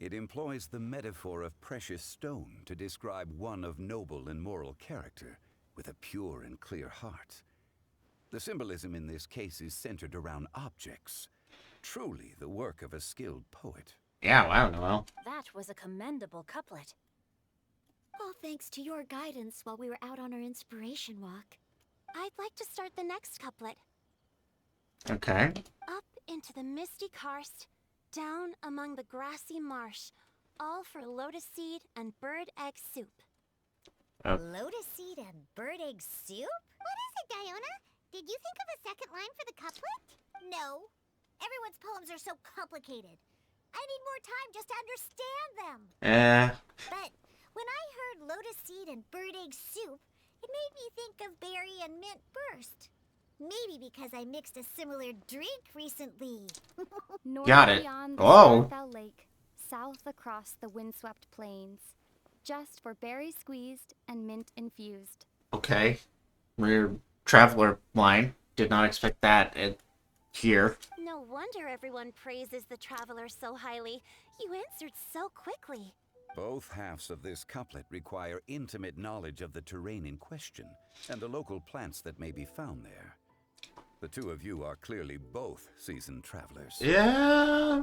It employs the metaphor of precious stone to describe one of noble and moral character, with a pure and clear heart. The symbolism in this case is centered around objects. Truly the work of a skilled poet. Yeah, wow, Noelle. That was a commendable couplet. All thanks to your guidance while we were out on our inspiration walk. I'd like to start the next couplet. Okay. Up into the misty karst, down among the grassy marsh, all for lotus seed and bird egg soup. Lotus seed and bird egg soup? What is it, Diona? Did you think of a second line for the couplet? No. Everyone's poems are so complicated. I need more time just to understand them. But when I heard lotus seed and bird egg soup, it made me think of berry and mint burst. Maybe because I mixed a similar drink recently. North Got it. beyond the Oh. Starfell Lake, south across the windswept plains. Just for berry squeezed and mint infused. Okay. Weird traveler line. Did not expect that here. No wonder everyone praises the traveler so highly. You answered so quickly. Both halves of this couplet require intimate knowledge of the terrain in question and the local plants that may be found there. The two of you are clearly both seasoned travelers. Yeah.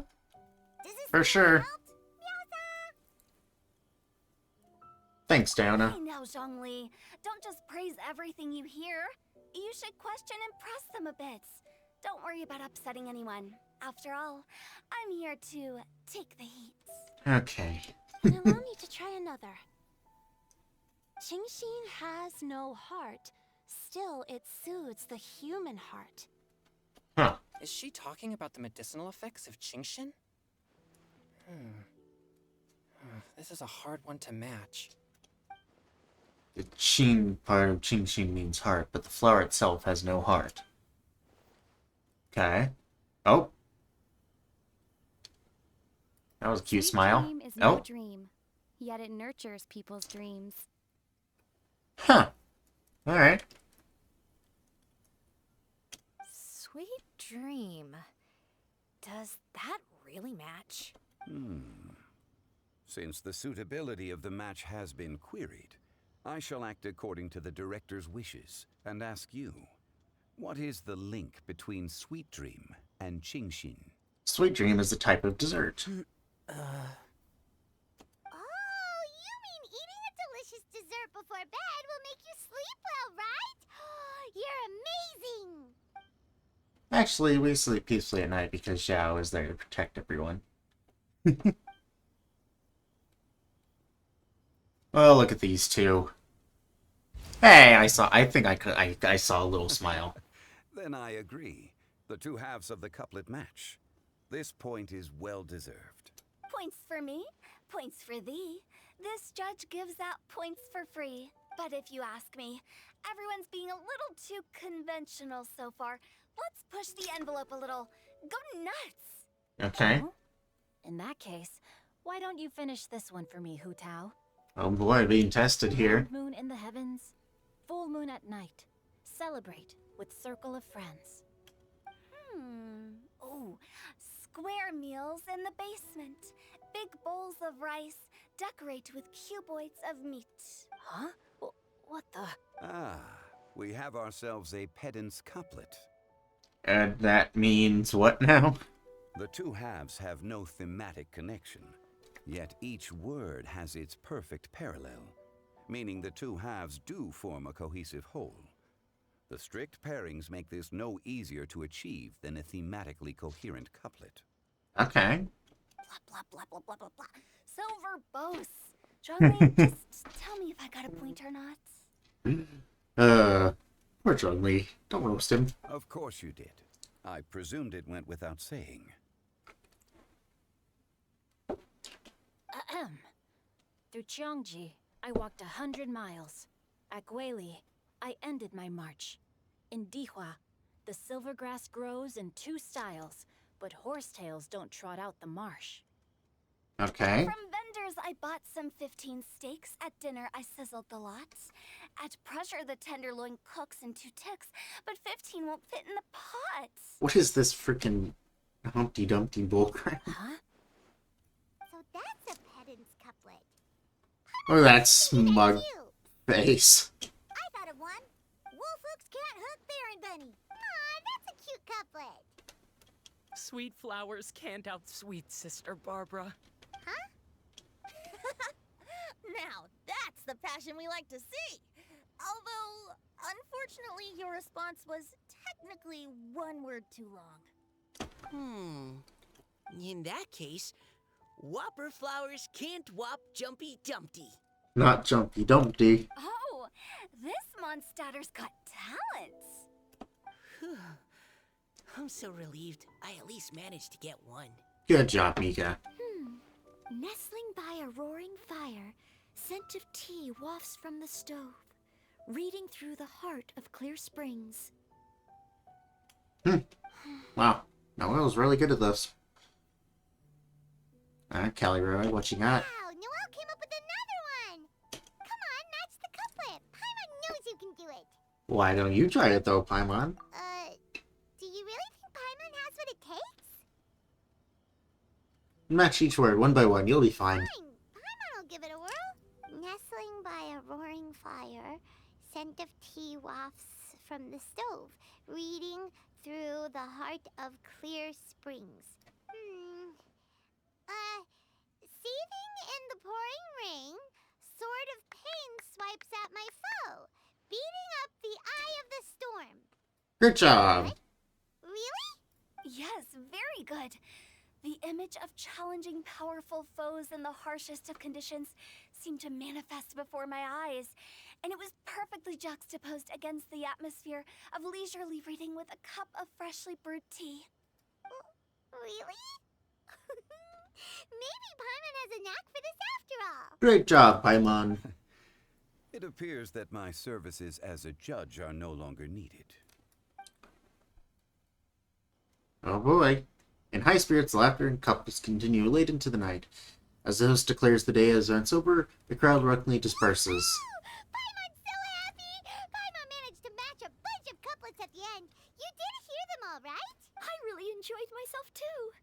Does this For sure. help? Meowsa! Thanks, Diona. Hey now, Zhongli. Don't just praise everything you hear. You should question and press them a bit. Don't worry about upsetting anyone. After all, I'm here to take the heat. Okay. And allow me to try another. Qingxin has no heart. Still, it soothes the human heart. Huh. Is she talking about the medicinal effects of Qingxin? This is a hard one to match. The Qing part of Qingxin means heart, but the flower itself has no heart. Okay. Oh. That was a cute Sweet smile. dream is no Oh. dream, yet it nurtures people's dreams. Huh. Alright. Sweet dream. Does that really match? Since the suitability of the match has been queried, I shall act according to the director's wishes and ask you, what is the link between Sweet Dream and Qingxin? Sweet dream is a type of dessert. Oh, you mean eating a delicious dessert before bed will make you sleep well, right? You're amazing! Actually, we sleep peacefully at night because Zhao is there to protect everyone. Oh, look at these two. Hey, I saw a little smile. Then I agree. The two halves of the couplet match. This point is well deserved. Points for me, points for thee. This judge gives out points for free. But if you ask me, everyone's being a little too conventional so far. Let's push the envelope a little. Go nuts! Okay. In that case, why don't you finish this one for me, Hu Tao? Oh boy, being tested here. Round moon in the heavens, full moon at night. Celebrate with circle of friends. Oh, square meals in the basement. Big bowls of rice. Decorate with cuboids of meat. Huh? What the? Ah, we have ourselves a pedant's couplet. And that means what now? The two halves have no thematic connection, yet each word has its perfect parallel, meaning the two halves do form a cohesive whole. The strict pairings make this no easier to achieve than a thematically coherent couplet. Okay. Blah, blah, blah, blah, blah, blah, blah. So verbose. Zhongli, just tell me if I got a point or not. Poor Zhongli. Don't roast him. Of course you did. I presumed it went without saying. Ahem. Through Cheongji, I walked 100 miles. At Guili, I ended my march. In Dihua, the silver grass grows in 2 styles, but horsetails don't trot out the marsh. Okay. From vendors, I bought some 15 steaks. At dinner, I sizzled the lots. At pressure, the tenderloin cooks in 2 ticks, but 15 won't fit in the pots. What is this freaking Humpty Dumpty bullcrap? Huh? So that's a pedant's couplet. Oh, that smug Cute. face. I thought of one. Wolf hooks can't hook Baron Bunny. Aw, that's a cute couplet. Sweet flowers can't outsweet Sister Barbara. Now, that's the passion we like to see. Although, unfortunately, your response was technically 1 word too long. In that case, Whopper flowers can't whop Jumpy Dumpty. Not Jumpy Dumpty. Oh, this monster's got talents. Whew. I'm so relieved I at least managed to get one. Good job, Mika. Nestling by a roaring fire, scent of tea wafts from the stove, reading through the heart of Clear Springs. Wow. Noelle's really good at this. Alright, Callie Roy, what you got? Wow, Noelle came up with another one. Come on, match the couplet. Paimon knows you can do it. Why don't you try it though, Paimon? Do you really think Paimon has what it takes? Match each word one by one, you'll be fine. Fine, Paimon will give it a whirl. Nestling by a roaring fire, scent of tea wafts from the stove, reading through the heart of Clear Springs. Seething in the pouring rain, sword of pain swipes at my foe, beating up the eye of the storm. Good job. Really? Yes, very good. The image of challenging powerful foes in the harshest of conditions seemed to manifest before my eyes, and it was perfectly juxtaposed against the atmosphere of leisurely reading with a cup of freshly brewed tea. Really? Maybe Paimon has a knack for this after all. Great job, Paimon. It appears that my services as a judge are no longer needed. Oh boy. In high spirits, laughter and couples continue late into the night. As the host declares the day as sober, the crowd reluctantly disperses. Paimon's so happy! Paimon managed to match a bunch of couplets at the end. You did hear them all, right? I really enjoyed myself too.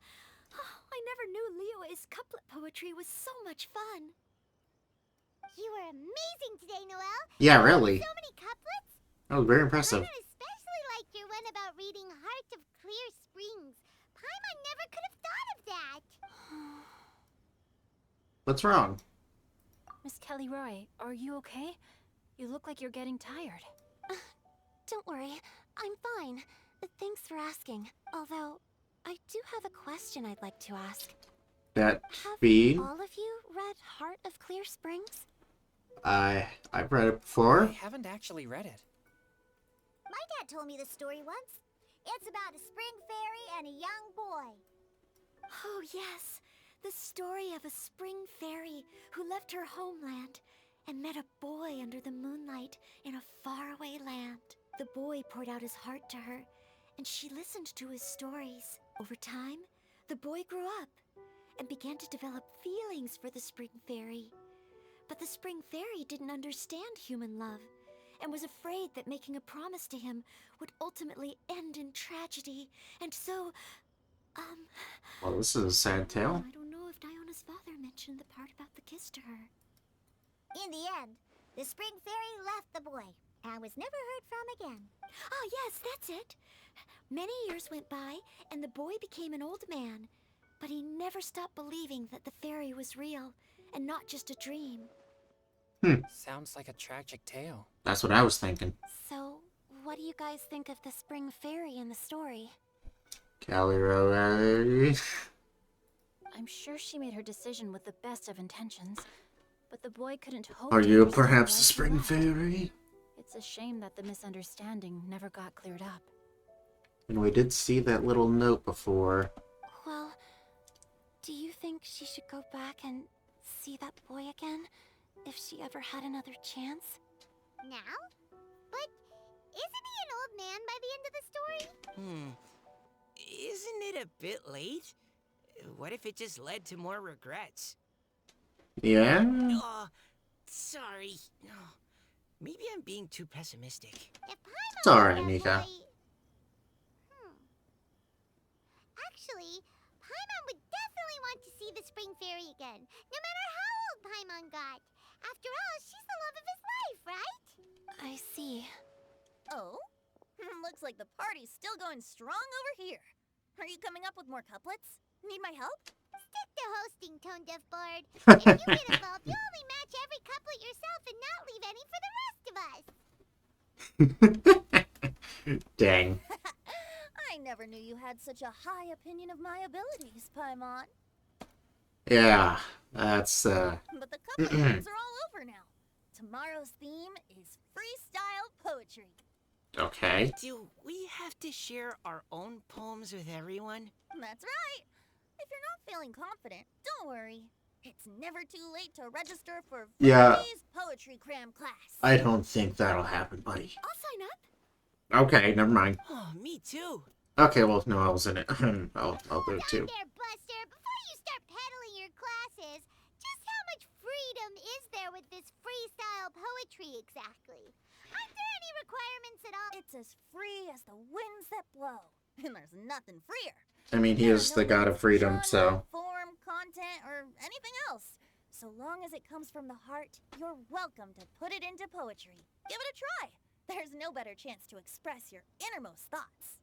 Oh, I never knew Liyue's couplet poetry was so much fun. You were amazing today, Noelle. Yeah, really. So many couplets. That was very impressive. Paimon especially liked your one about reading Heart of Clear Springs. Paimon never could have thought of that. What's wrong? Miss Kelly Roy, are you okay? You look like you're getting tired. Don't worry, I'm fine. Thanks for asking. Although, I do have a question I'd like to ask. That Have being, all of you read Heart of Clear Springs? I've read it before. I haven't actually read it. My dad told me the story once. It's about a spring fairy and a young boy. Oh, yes. The story of a spring fairy who left her homeland and met a boy under the moonlight in a faraway land. The boy poured out his heart to her, and she listened to his stories. Over time, the boy grew up and began to develop feelings for the spring fairy. But the spring fairy didn't understand human love and was afraid that making a promise to him would ultimately end in tragedy. And so, Well, this is a sad tale. I don't know if Diona's father mentioned the part about the kiss to her. In the end, the spring fairy left the boy and was never heard from again. Ah, yes, that's it. Many years went by, and the boy became an old man. But he never stopped believing that the fairy was real, and not just a dream. Sounds like a tragic tale. That's what I was thinking. So, what do you guys think of the spring fairy in the story? Callie. I'm sure she made her decision with the best of intentions, but the boy couldn't hope Are to you understand perhaps why the she spring left. fairy? It's a shame that the misunderstanding never got cleared up. And we did see that little note before. Well, do you think she should go back and see that boy again? If she ever had another chance? Now? But isn't he an old man by the end of the story? Isn't it a bit late? What if it just led to more regrets? Yeah? Oh, sorry. No. Maybe I'm being too pessimistic. If Paimon It's alright, was that Mika. boy- Actually, Paimon would definitely want to see the spring fairy again, no matter how old Paimon got. After all, she's the love of his life, right? I see. Oh? Looks like the party's still going strong over here. Are you coming up with more couplets? Need my help? Stick to hosting, Tone Deaf Bard. If you get involved, you only match every couplet yourself and not leave any for the rest of us. Dang. I never knew you had such a high opinion of my abilities, Paimon. Yeah, that's, But the couplet games are all over now. Tomorrow's theme is freestyle poetry. okay. Do we have to share our own poems with everyone? That's right. If you're not feeling confident, don't worry. It's never too late to register for Yeah. VOD's poetry cram class. I don't think that'll happen, buddy. I'll sign up. Okay, never mind. Oh, me too. Okay, well, no, I was in it. I'll do it too. Hold on there, Buster. Before you start peddling your classes, just how much freedom is there with this freestyle poetry exactly? Aren't there any requirements at all? It's as free as the winds that blow. And there's nothing freer. I mean, he There is are the no god of limits to freedom, genre, so... form, content, or anything else. So long as it comes from the heart, you're welcome to put it into poetry. Give it a try. There's no better chance to express your innermost thoughts.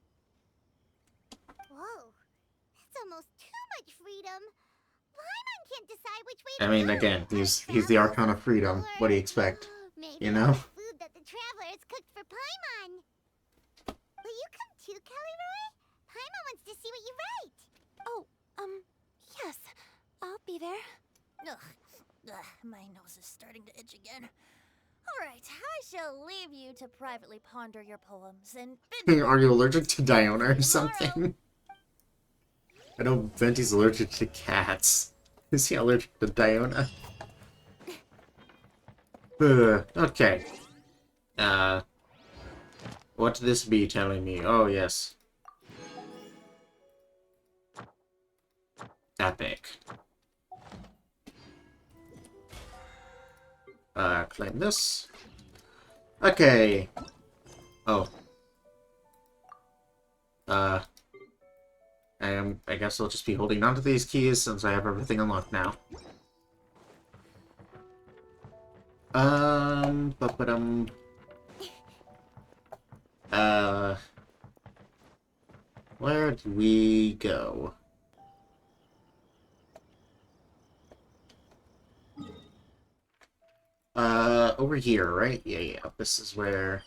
Whoa, that's almost too much freedom. Paimon can't decide which way I to mean, go. again, he's the Archon of Freedom. What do you expect? Maybe You know? the food that the travelers cooked for Paimon. Will you come too, Kelly Roy? Paimon wants to see what you write. Oh, yes. I'll be there. Ugh, my nose is starting to itch again. All right, I shall leave you to privately ponder your poems and bid Are you allergic to Diona or Tomorrow. something? I know Venti's allergic to cats. Is he allergic to Diona? Okay. What's this be telling me? Oh, yes. Epic. Claim this. Okay. Oh. I guess I'll just be holding on to these keys since I have everything unlocked now. Ba-ba-dum. Where do we go? Over here, right? Yeah, this is where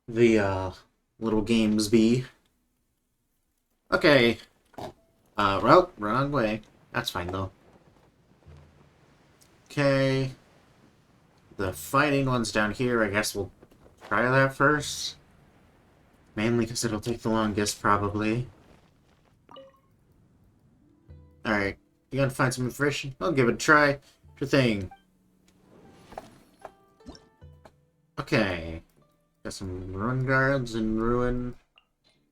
the, little games be. Okay. Well, wrong way. That's fine, though. Okay. The fighting one's down here. I guess we'll try that first. Mainly because it'll take the longest, probably. Alright. You gotta find some information? I'll give it a try. Sure thing. Okay. Got some ruin guards and ruin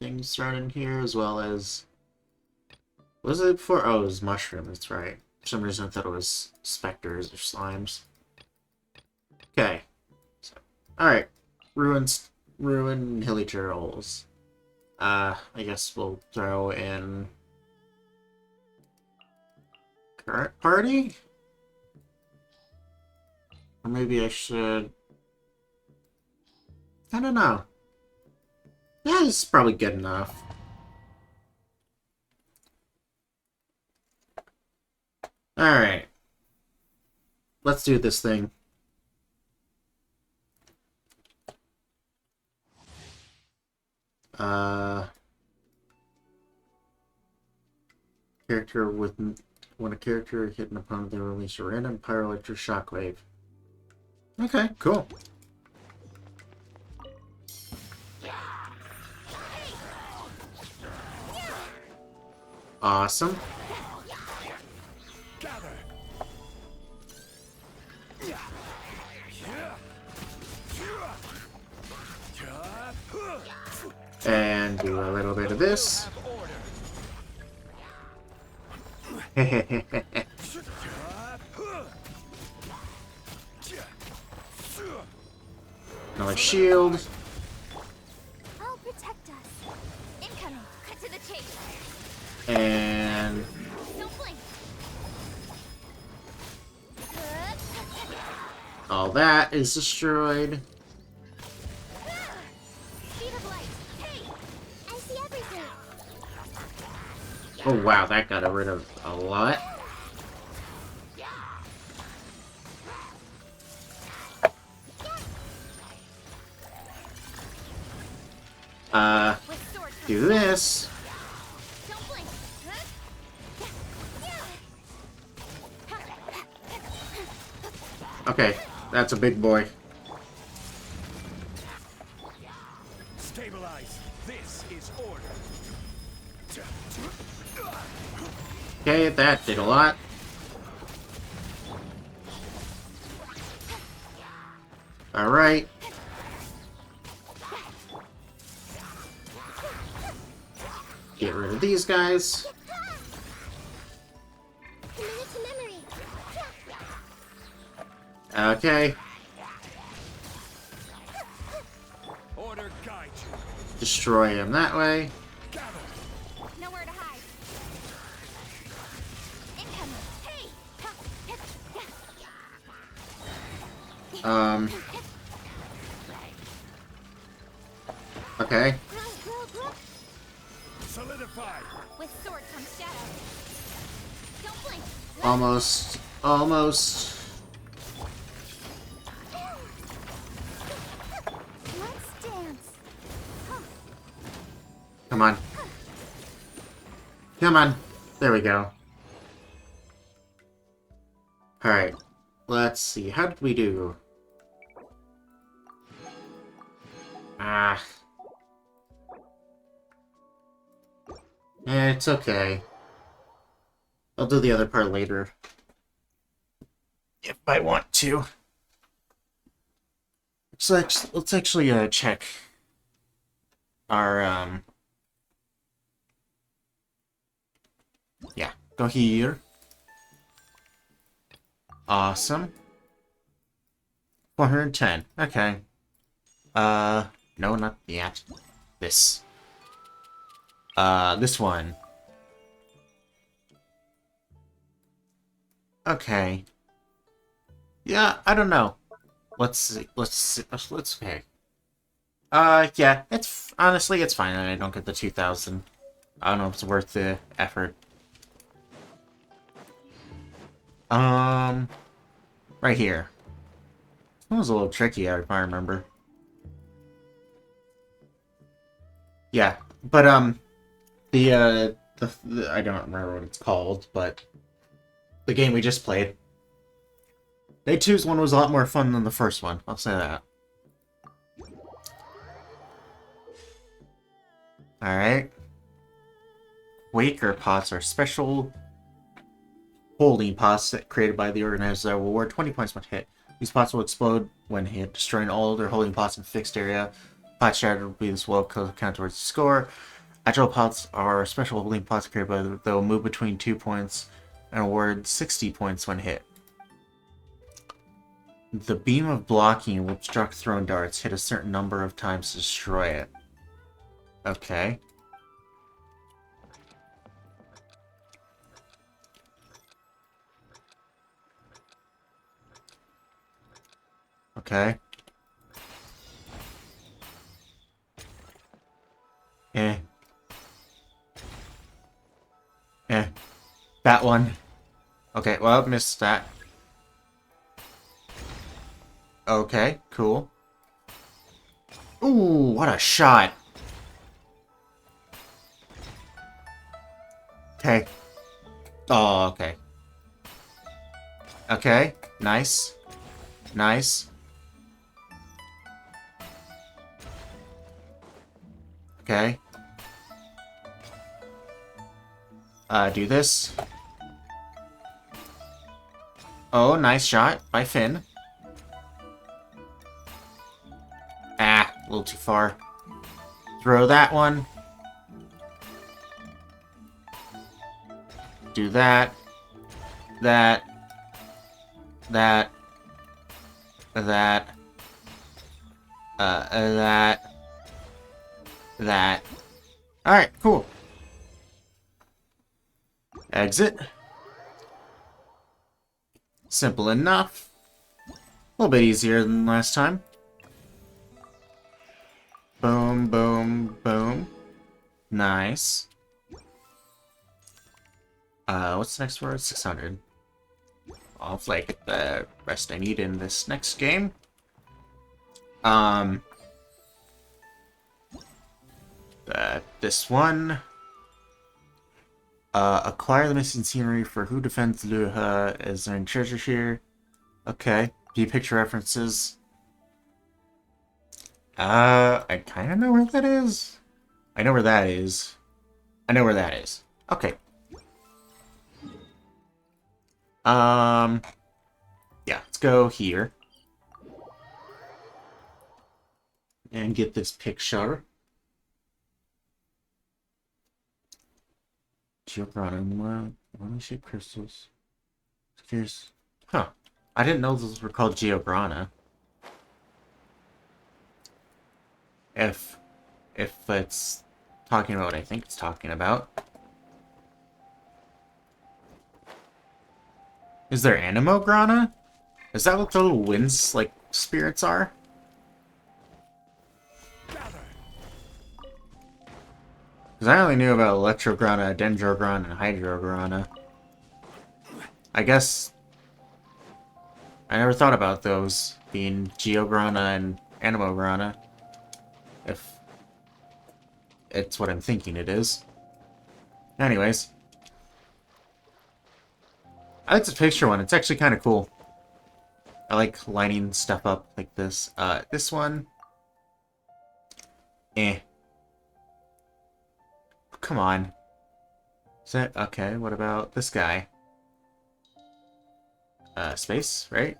things thrown in here, as well as... What was it before? Oh, it was mushroom, that's right. For some reason I thought it was specters or slimes. Okay. So, alright. Ruin hilly turtles. I guess we'll throw in... Current party? Or maybe I should... I don't know. Yeah, it's probably good enough. Alright. Let's do this thing. Character with... When a character hit an opponent, they release a random pyroelectric shockwave. Okay, cool. Awesome. And do a little bit of this. Another shield. I'll protect us. Incoming. Cut to the chase. And Don't blink. all that is destroyed. Speed of light. Hey, I see everything. Oh wow, that got rid of a lot. Do this. Don't blink. Okay, that's a big boy. Stabilize. This is order. Okay, that did a lot. Alright. Get rid of these guys. Commit to memory. Okay. Order guide you. Destroy him that way. Nowhere to hide. Incoming. Hey. Okay. Solidify. With sword comes shadow. Don't blink. Almost. Almost. Let's dance. Come on. Come on. There we go. Alright. Let's see. How did we do? Ah. It's okay. I'll do the other part later. If I want to. So let's actually check our yeah, go here. Awesome. 410. Okay. No, not yet. This. This one. Okay. Yeah, I don't know. Let's see. Let's pay. Yeah, honestly, it's fine that I don't get the 2,000. I don't know if it's worth the effort. Right here. That was a little tricky, if I remember. Yeah, but, the I don't remember what it's called, but the game we just played. Day 2's one was a lot more fun than the first one, I'll say that. Alright. Quaker pots are special holding pots created by the organizer that will award 20 points when hit. These pots will explode when hit, destroying all other holding pots in a fixed area. Pot shattered will be as well count towards the score. Agile pots are special holding pots created by that will move between 2 points and award 60 points when hit. The beam of blocking will obstruct thrown darts. Hit a certain number of times to destroy it. Okay. Okay. That one. Okay, well, missed that. Okay, cool. Ooh, what a shot. Okay. Oh, okay. Okay, nice. Nice. Okay. Do this. Oh, nice shot by Finn. Ah, a little too far. Throw that one. Do that. That. That. That. That. That. Alright, cool. Exit. Simple enough. A little bit easier than last time. Boom, boom, boom. Nice. What's the next word? 600. Hopefully I get the rest I need in this next game. This one. Acquire the missing scenery for Who Defends Luha. Is there any treasure here? Okay. View picture references. I kind of know where that is. I know where that is. I know where that is. Okay. Yeah, let's go here. And get this picture. Geobrana, shaped crystals. Here's, huh. I didn't know those were called Geobrana. If it's talking about what I think it's talking about. Is there Animograna? Is that what the little winds, like, spirits are? Because I only knew about Electrograna, Dendrograna, and Hydrograna. I guess I never thought about those being Geograna and Animograna. If it's what I'm thinking it is. Anyways. I like this picture one. It's actually kind of cool. I like lining stuff up like this. This one. Eh. Come on. Is that okay? What about this guy? Space, right?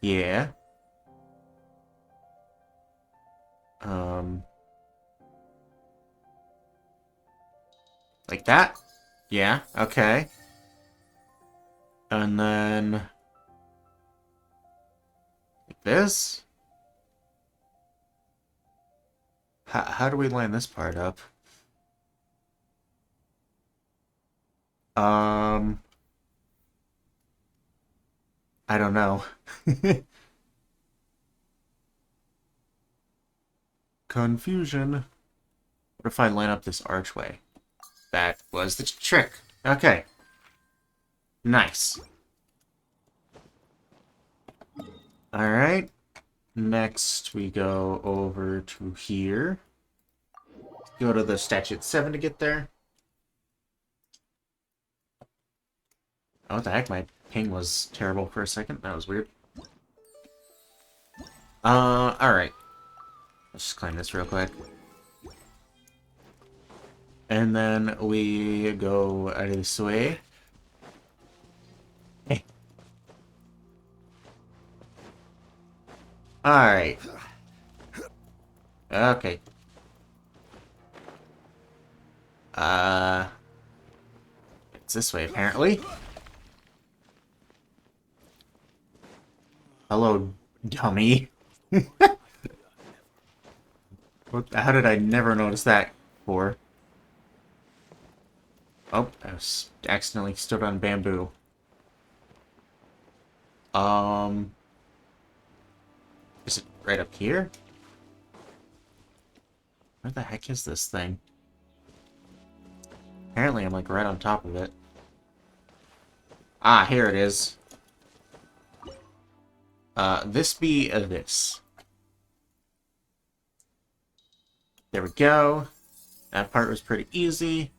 Yeah. Like that? Yeah, okay. And then like this? How do we line this part up? I don't know. Confusion. What if I line up this archway? That was the trick. Okay. Nice. Alright. Next, we go over to here. Go to the Statute 7 to get there. Oh, what the heck? My ping was terrible for a second. That was weird. Alright. Let's just climb this real quick. And then we go this way. Hey. Alright. Okay. It's this way, apparently. Hello, dummy. How did I never notice that before? Oh, I was accidentally stood on bamboo. Is it right up here? Where the heck is this thing? Apparently I'm like right on top of it. Ah, here it is. This be this. There we go. That part was pretty easy.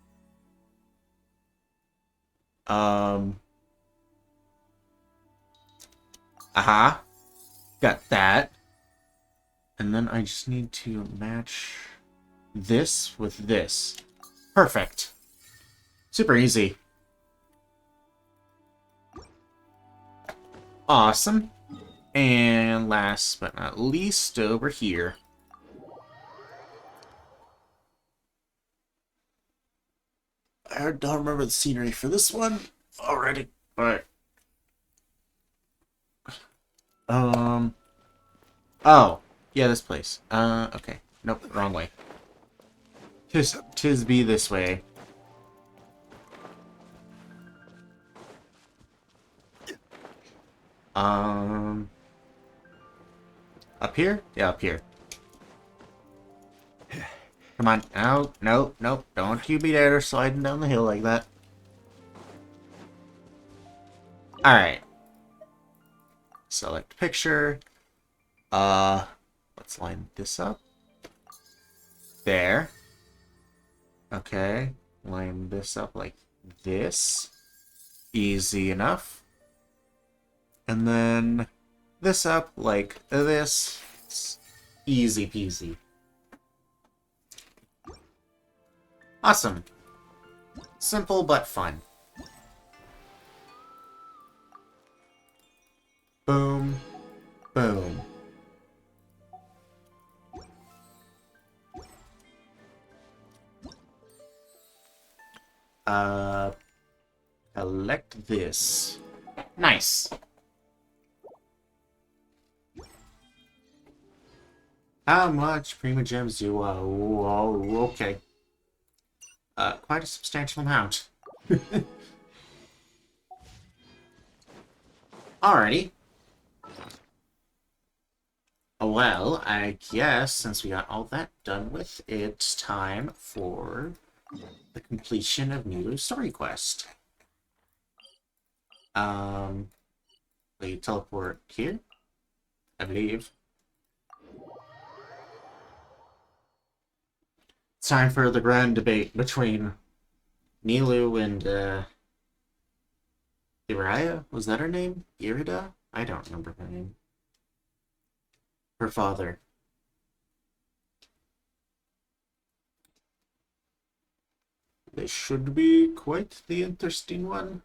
Aha. Got that. And then I just need to match this with this. Perfect. Super easy. Awesome. And last but not least, over here. I don't remember the scenery for this one already, but... Oh. Yeah, this place. Okay. Nope, wrong way. Tis be this way. Up here? Yeah, up here. Come on. No, no, no. Don't you be there sliding down the hill like that. Alright. Select picture. Let's line this up. There. Okay. Line this up like this. Easy enough. And then this up like this. It's easy peasy. Awesome. Simple but fun. Boom. Boom. Collect this. Nice. How much Prima Gems do okay. Quite a substantial amount. Alrighty. Well, I guess since we got all that done with, it's time for the completion of Milu's story quest. We teleport here, I believe. It's time for the grand debate between Nilu and, Iraya? Was that her name? Irida? I don't remember her name. Her father. This should be quite the interesting one.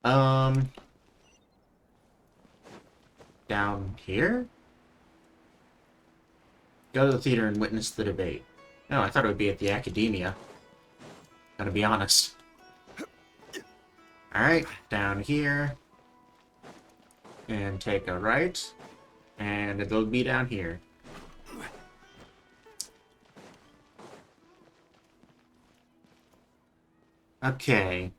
Down here? Go to the theater and witness the debate. No, I thought it would be at the Academia. Gotta be honest. Alright, down here. And take a right. And it'll be down here. Okay.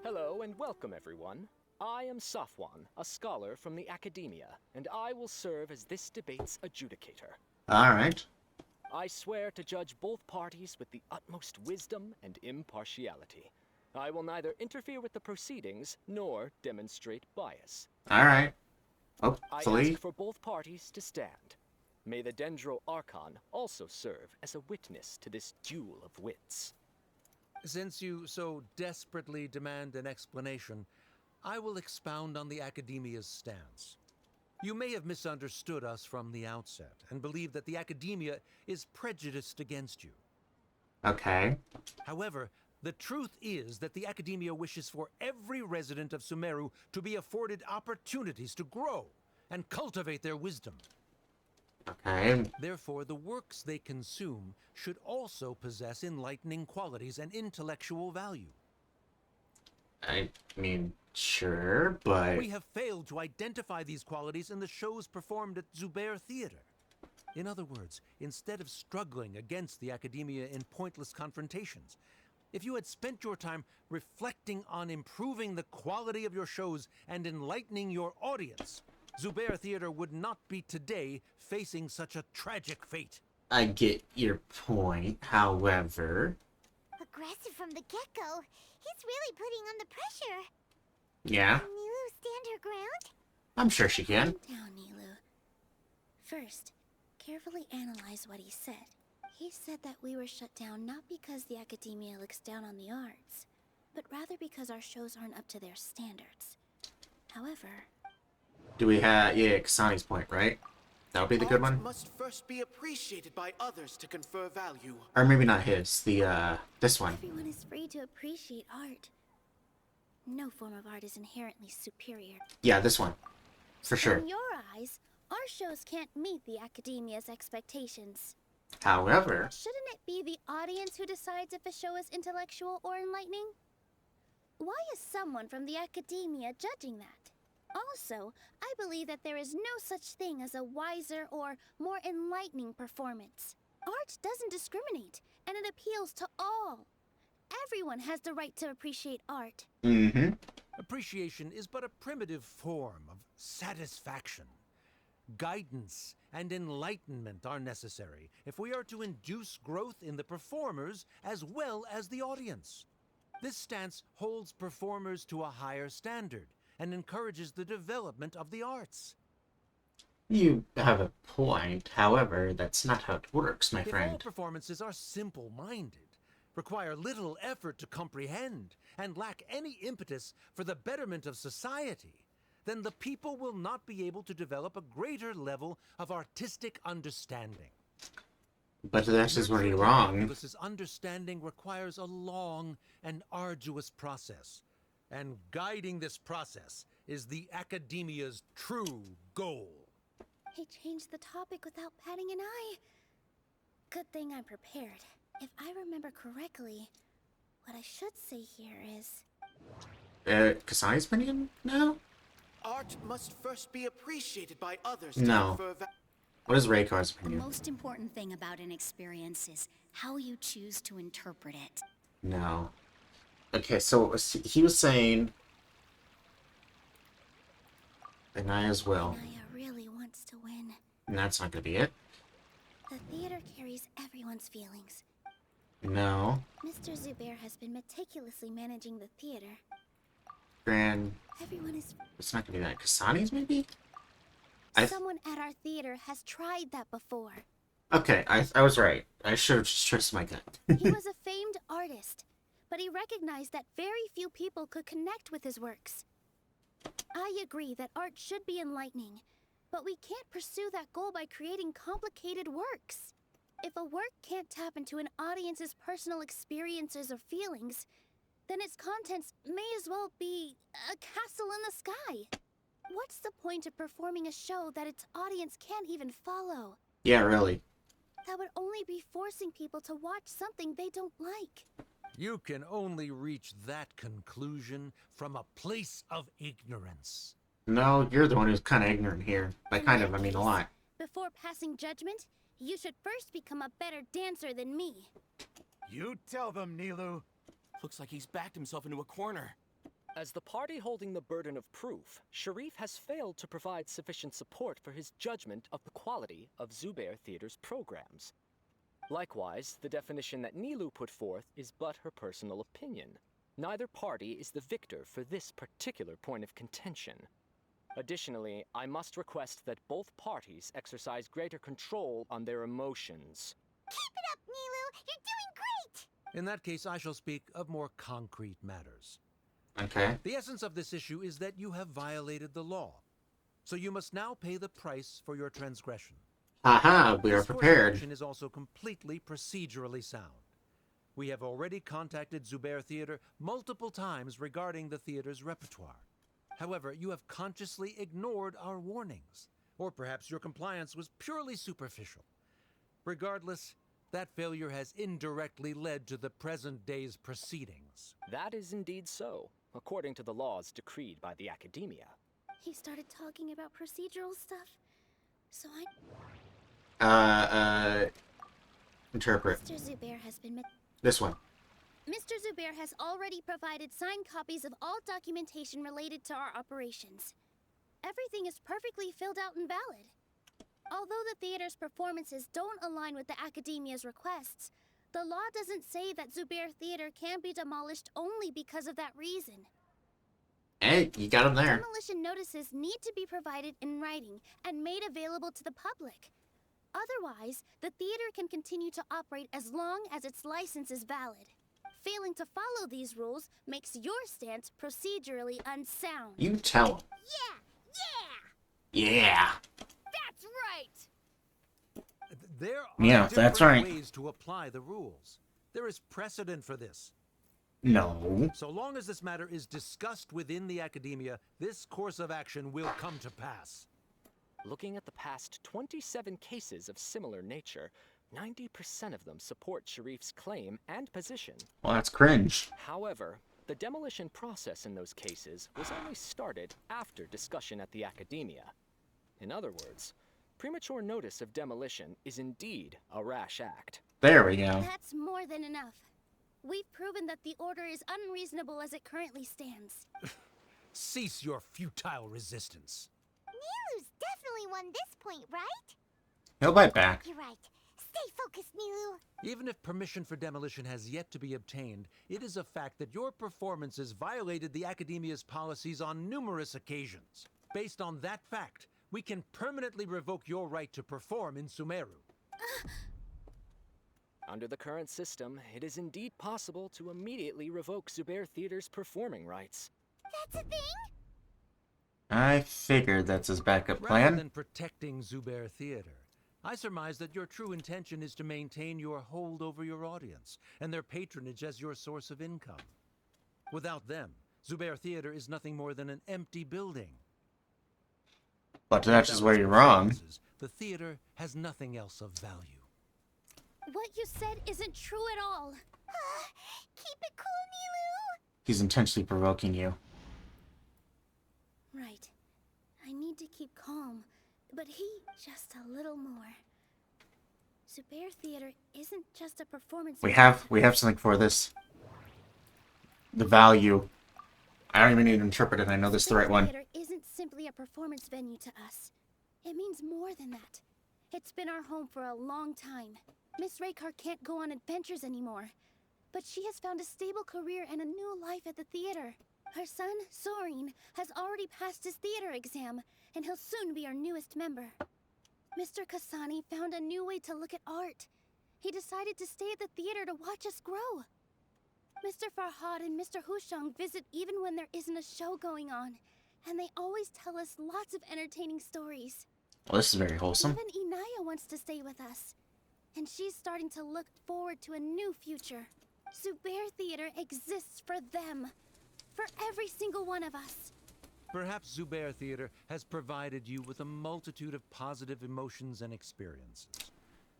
Hello and welcome everyone. I am Safwan, a scholar from the Academia, and I will serve as this debate's adjudicator. Alright. I swear to judge both parties with the utmost wisdom and impartiality. I will neither interfere with the proceedings nor demonstrate bias. Alright. I Hopefully. ask for both parties to stand. May the Dendro Archon also serve as a witness to this duel of wits. Since you so desperately demand an explanation, I will expound on the Academia's stance. You may have misunderstood us from the outset and believe that the Academia is prejudiced against you. Okay. However, the truth is that the Academia wishes for every resident of Sumeru to be afforded opportunities to grow and cultivate their wisdom. Okay. Therefore, the works they consume should also possess enlightening qualities and intellectual value. I mean, sure, but... We have failed to identify these qualities in the shows performed at Zubair Theater. In other words, instead of struggling against the Academia in pointless confrontations, if you had spent your time reflecting on improving the quality of your shows and enlightening your audience, Zubair Theater would not be today facing such a tragic fate. I get your point. However, Aggressive from the get-go. He's really putting on the pressure. yeah, Can Nilu stand her ground? I'm sure she can. Calm down, Nilu. First, carefully analyze what he said. He said that we were shut down not because the academia looks down on the arts, but rather because our shows aren't up to their standards. However... Do we have... Yeah, Kasani's point, right? That would be the good one? Must first be appreciated by others to confer value. Or maybe not his. This one. Everyone is free to appreciate art. No form of art is inherently superior. Yeah, this one. For sure. In your eyes, our shows can't meet the academia's expectations. However... Shouldn't it be the audience who decides if a show is intellectual or enlightening? Why is someone from the academia judging that? Also, I believe that there is no such thing as a wiser or more enlightening performance. Art doesn't discriminate, and it appeals to all. Everyone has the right to appreciate art. Mm-hmm. Appreciation is but a primitive form of satisfaction. Guidance and enlightenment are necessary if we are to induce growth in the performers as well as the audience. This stance holds performers to a higher standard and encourages the development of the arts. You have a point. However, that's not how it works, my If all friend. performances are simple-minded, require little effort to comprehend, and lack any impetus for the betterment of society, then the people will not be able to develop a greater level of artistic understanding. But this is where you're wrong. This understanding requires a long and arduous process, and guiding this process is the academia's true goal. He changed the topic without batting an eye. Good thing I'm prepared. If I remember correctly, what I should say here is... Kasani's opinion? No? Art must first be appreciated by others No. to confer value. What is Raykar's The opinion? most important thing about an experience is how you choose to interpret it. No. Okay, so he was saying... And I as well. Naya really wants to win. And that's not gonna be it. The theater carries everyone's feelings. No. Mr. Zubair has been meticulously managing the theater. Grand... Everyone is... It's not gonna be that. Kasani's, maybe? Someone at our theater has tried that before. Okay, I was right. I should have just trusted my gut. He was a famed artist, but he recognized that very few people could connect with his works. I agree that art should be enlightening, but we can't pursue that goal by creating complicated works. If a work can't tap into an audience's personal experiences or feelings, then its contents may as well be a castle in the sky. What's the point of performing a show that its audience can't even follow? Yeah, really. That would only be forcing people to watch something they don't like. You can only reach that conclusion from a place of ignorance. No, you're the one who's kind of ignorant here. By kind of, I mean a lot. Before passing judgment, you should first become a better dancer than me. You tell them, Nilu. Looks like he's backed himself into a corner. As the party holding the burden of proof, Sharif has failed to provide sufficient support for his judgment of the quality of Zubair Theater's programs. Likewise, the definition that Nilu put forth is but her personal opinion. Neither party is the victor for this particular point of contention. Additionally, I must request that both parties exercise greater control on their emotions. Keep it up, Nilu! You're doing great! In that case, I shall speak of more concrete matters. Okay. The essence of this issue is that you have violated the law. So you must now pay the price for your transgression. Haha, we are This course of prepared. action is also completely procedurally sound. We have already contacted Zubair Theater multiple times regarding the theater's repertoire. However, you have consciously ignored our warnings, or perhaps your compliance was purely superficial. Regardless, that failure has indirectly led to the present day's proceedings. That is indeed so, according to the laws decreed by the academia. He started talking about procedural stuff, so Interpret. Mr. Zubair has been... This one. Mr. Zubair has already provided signed copies of all documentation related to our operations. Everything is perfectly filled out and valid. Although the theater's performances don't align with the Academia's requests, the law doesn't say that Zubair Theater can be demolished only because of that reason. Hey, you got him there. Demolition notices need to be provided in writing and made available to the public. Otherwise, the theater can continue to operate as long as its license is valid. Failing to follow these rules makes your stance procedurally unsound. You tell him. Yeah! Yeah. That's right! There are Yeah, different that's right. ways to apply the rules. There is precedent for this. No. So long as this matter is discussed within the Academia, this course of action will come to pass. Looking at the past 27 cases of similar nature, 90% of them support Sharif's claim and position. Well, that's cringe. However, the demolition process in those cases was only started after discussion at the Academia. In other words, premature notice of demolition is indeed a rash act. There we go. That's more than enough. We've proven that the order is unreasonable as it currently stands. Cease your futile resistance. Nilu's definitely won this point, right? He'll bite back. You're right. Stay focused, Nilu. Even if permission for demolition has yet to be obtained, it is a fact that your performances violated the Academia's policies on numerous occasions. Based on that fact, we can permanently revoke your right to perform in Sumeru. Under the current system, it is indeed possible to immediately revoke Zubair Theater's performing rights. That's a thing? I figured that's his backup Rather plan. than protecting Zubair Theater, I surmise that your true intention is to maintain your hold over your audience and their patronage as your source of income. Without them, Zubair Theater is nothing more than an empty building. But that's just Without where its you're wrong. performances, the theater has nothing else of value. What you said isn't true at all. Keep it cool, Nilu. He's intentionally provoking you. Right. I need to keep calm, but he just a little more. Zubair Theater isn't just a performance. We have something for this. The value. I don't even need to interpret it. I know this is the right one. Theater isn't simply a performance venue to us. It means more than that. It's been our home for a long time. Miss Raykar can't go on adventures anymore, but she has found a stable career and a new life at the theater. Her son, Soren, has already passed his theater exam, and he'll soon be our newest member. Mr. Kasani found a new way to look at art. He decided to stay at the theater to watch us grow. Mr. Farhad and Mr. Hushang visit even when there isn't a show going on, and they always tell us lots of entertaining stories. Well, this is very wholesome. Even Inaya wants to stay with us, and she's starting to look forward to a new future. Zubair Theater exists for them, for every single one of us. Perhaps Zubair Theater has provided you with a multitude of positive emotions and experiences.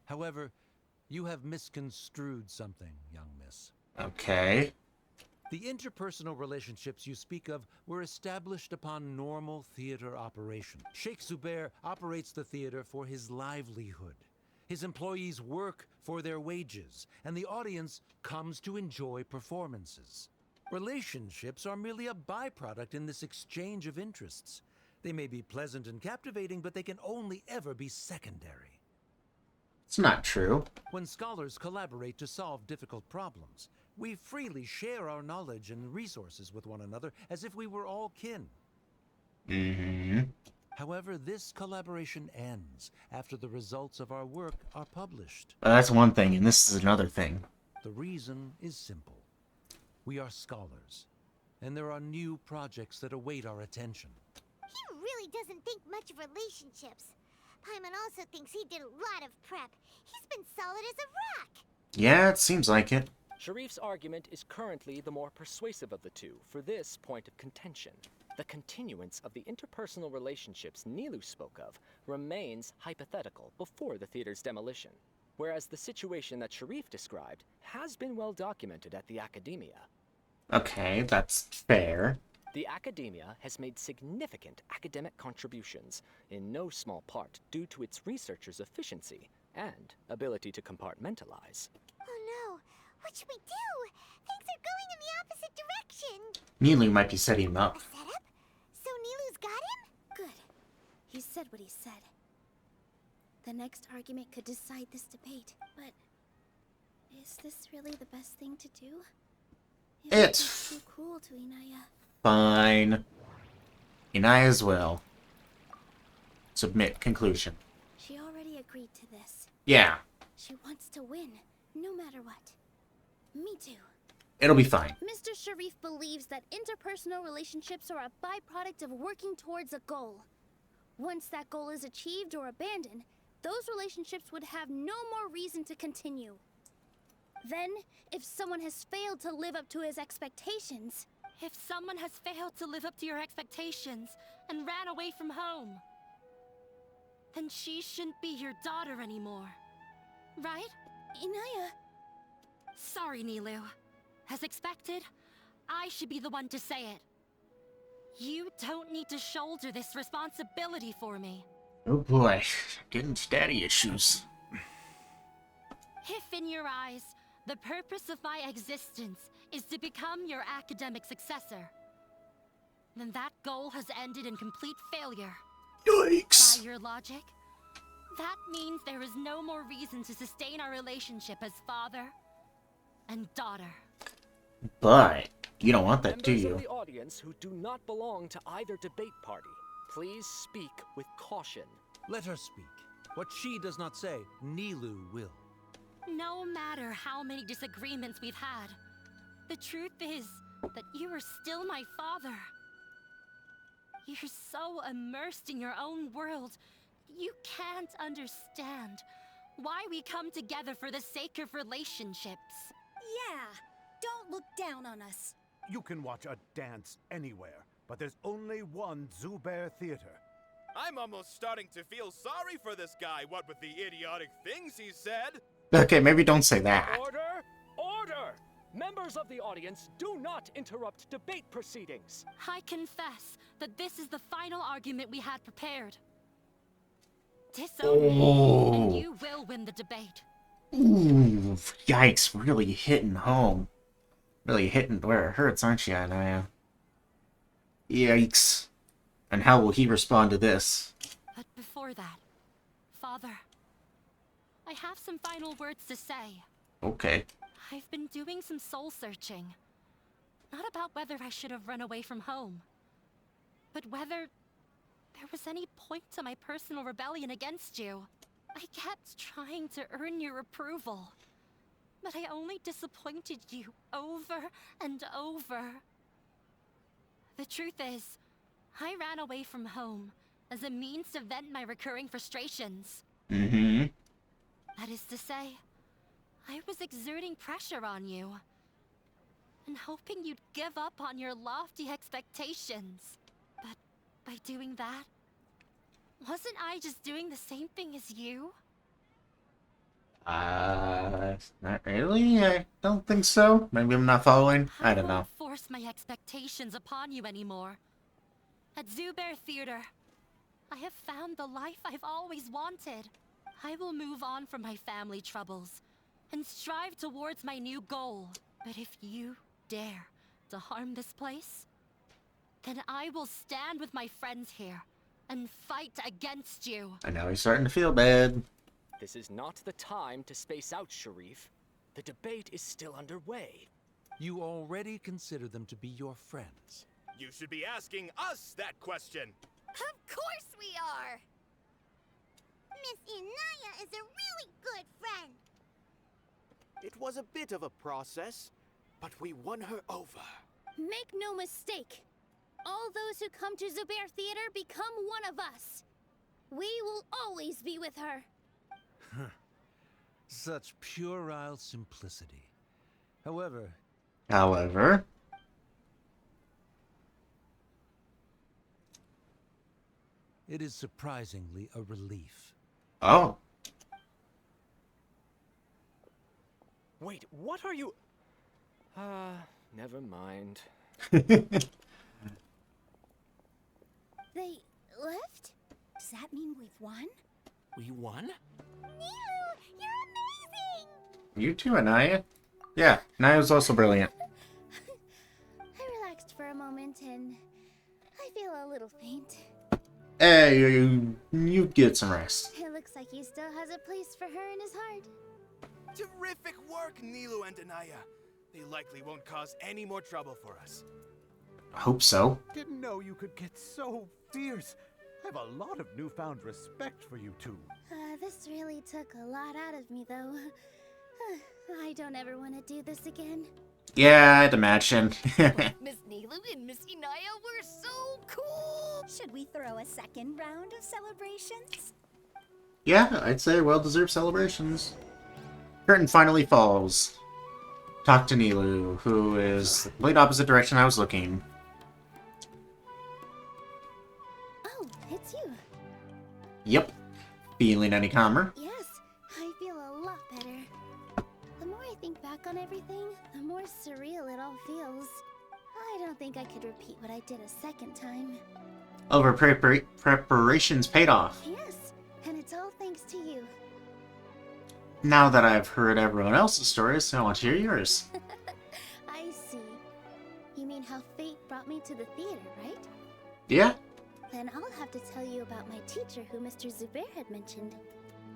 However, you have misconstrued something, young miss. Okay. The interpersonal relationships you speak of were established upon normal theater operation. Sheikh Zubair operates the theater for his livelihood. His employees work for their wages, and the audience comes to enjoy performances. Relationships are merely a byproduct in this exchange of interests. They may be pleasant and captivating, but they can only ever be secondary. It's not true. When scholars collaborate to solve difficult problems, we freely share our knowledge and resources with one another as if we were all kin. Mm-hmm. However, this collaboration ends after the results of our work are published. But that's one thing, and this is another thing. The reason is simple. We are scholars, and there are new projects that await our attention. He really doesn't think much of relationships. Paimon also thinks he did a lot of prep. He's been solid as a rock. Yeah, it seems like it. Sharif's argument is currently the more persuasive of the two for this point of contention. The continuance of the interpersonal relationships Nilu spoke of remains hypothetical before the theater's demolition, whereas the situation that Sharif described has been well documented at the Academia. Okay, that's fair. The Academia has made significant academic contributions, in no small part due to its researchers' efficiency and ability to compartmentalize. Oh no, what should we do? Things are going in the opposite direction. Nilu might be setting him up. A setup? So Nilu's got him? Good. He said what he said. the next argument could decide this debate, but is this really the best thing to do? It's too cruel to Inaya. fine. Inaya as well. Submit conclusion. She already agreed to this. Yeah, She wants to win, no matter what. Me too. it'll be fine. Mr. Sharif believes that interpersonal relationships are a byproduct of working towards a goal. Once that goal is achieved or abandoned, those relationships would have no more reason to continue. Then, if someone has failed to live up to his expectations... If someone has failed to live up to your expectations and ran away from home, then she shouldn't be your daughter anymore. Right? Inaya... Sorry, Nilu. As expected, I should be the one to say it. You don't need to shoulder this responsibility for me. Oh boy, getting daddy issues. If in your eyes, the purpose of my existence is to become your academic successor, then that goal has ended in complete failure. Yikes! By your logic, that means there is no more reason to sustain our relationship as father and daughter. But you don't want that, do Members you? of the audience who do not belong to either debate party, please speak with caution. Let her speak. What she does not say, Nilu will. No matter how many disagreements we've had, the truth is that you are still my father. You're so immersed in your own world, you can't understand why we come together for the sake of relationships. Yeah, don't look down on us. You can watch a dance anywhere, but there's only one Zubair Theater. I'm almost starting to feel sorry for this guy, what with the idiotic things he said. Okay, maybe don't say that. Order! Order! Members of the audience, do not interrupt debate proceedings. I confess that this is the final argument we had prepared. Disown me, and you will win the debate. Ooh, yikes, really hitting home. Really hitting where it hurts, aren't you, Anaya? Yikes. And how will he respond to this? But before that, Father, I have some final words to say. Okay. I've been doing some soul searching. Not about whether I should have run away from home, but whether there was any point to my personal rebellion against you. I kept trying to earn your approval, but I only disappointed you over and over. The truth is, I ran away from home as a means to vent my recurring frustrations. Mm-hmm. That is to say, I was exerting pressure on you, and hoping you'd give up on your lofty expectations. But by doing that, wasn't I just doing the same thing as you? Not really. I don't think so. Maybe I'm not following. I don't know. won't force my expectations upon you anymore. At Zubair Theater, I have found the life I've always wanted. I will move on from my family troubles and strive towards my new goal. But if you dare to harm this place, then I will stand with my friends here and fight against you. I know he's starting to feel bad. This is not the time to space out, Sharif. The debate is still underway. You already consider them to be your friends. You should be asking us that question. Of course we are! Miss Inaya is a really good friend. It was a bit of a process, but we won her over. Make no mistake. All those who come to Zubair Theater become one of us. We will always be with her. Such puerile simplicity. However, it is surprisingly a relief. Oh. Wait, what are you... never mind. They left? Does that mean we've won? We won? Nilu, you're amazing! You too, Anaya. Yeah, Anaya's also brilliant. I relaxed for a moment and I feel a little faint. Hey, you get some rest. It Looks like he still has a place for her in his heart. Terrific work, Nilu and Anaya. They likely won't cause any more trouble for us. I hope so. Didn't know you could get so fierce. I have a lot of newfound respect for you two. This really took a lot out of me, though. I don't ever want to do this again. Yeah, I'd imagine. Miss Nilu and Miss Inaya were so cool! Should we throw a second round of celebrations? Yeah, I'd say well-deserved celebrations. Curtain finally falls. Talk to Nilu, who is the complete opposite direction I was looking. Oh, it's you. Yep. Feeling any calmer? Yes, I feel a lot better. The more I think back on everything, the more surreal it all feels. I don't think I could repeat what I did a second time. Over preparations paid off. Yes, and it's all thanks to you. Now that I've heard everyone else's stories, I want to hear yours. I see. You mean how fate brought me to the theater, right? Yeah? Then I'll have to tell you about my teacher who Mr. Zubair had mentioned.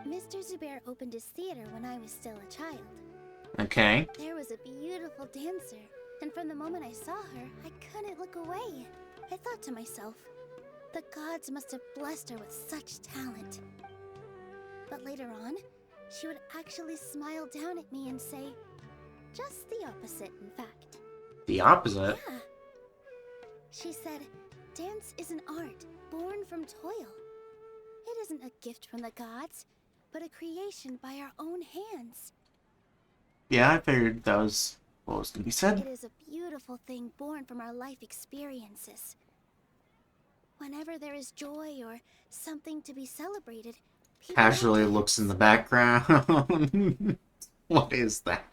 Mr. Zubair opened his theater when I was still a child. Okay. There was a beautiful dancer, and from the moment I saw her, I couldn't look away. I thought to myself, the gods must have blessed her with such talent. But later on, she would actually smile down at me and say, just the opposite, in fact. The opposite? Yeah. She said, dance is an art born from toil. It isn't a gift from the gods, but a creation by our own hands. Yeah, I figured that was what was going to be said. It is a beautiful thing born from our life experiences. Whenever there is joy or something to be celebrated, people Casually looks in the background. What is that?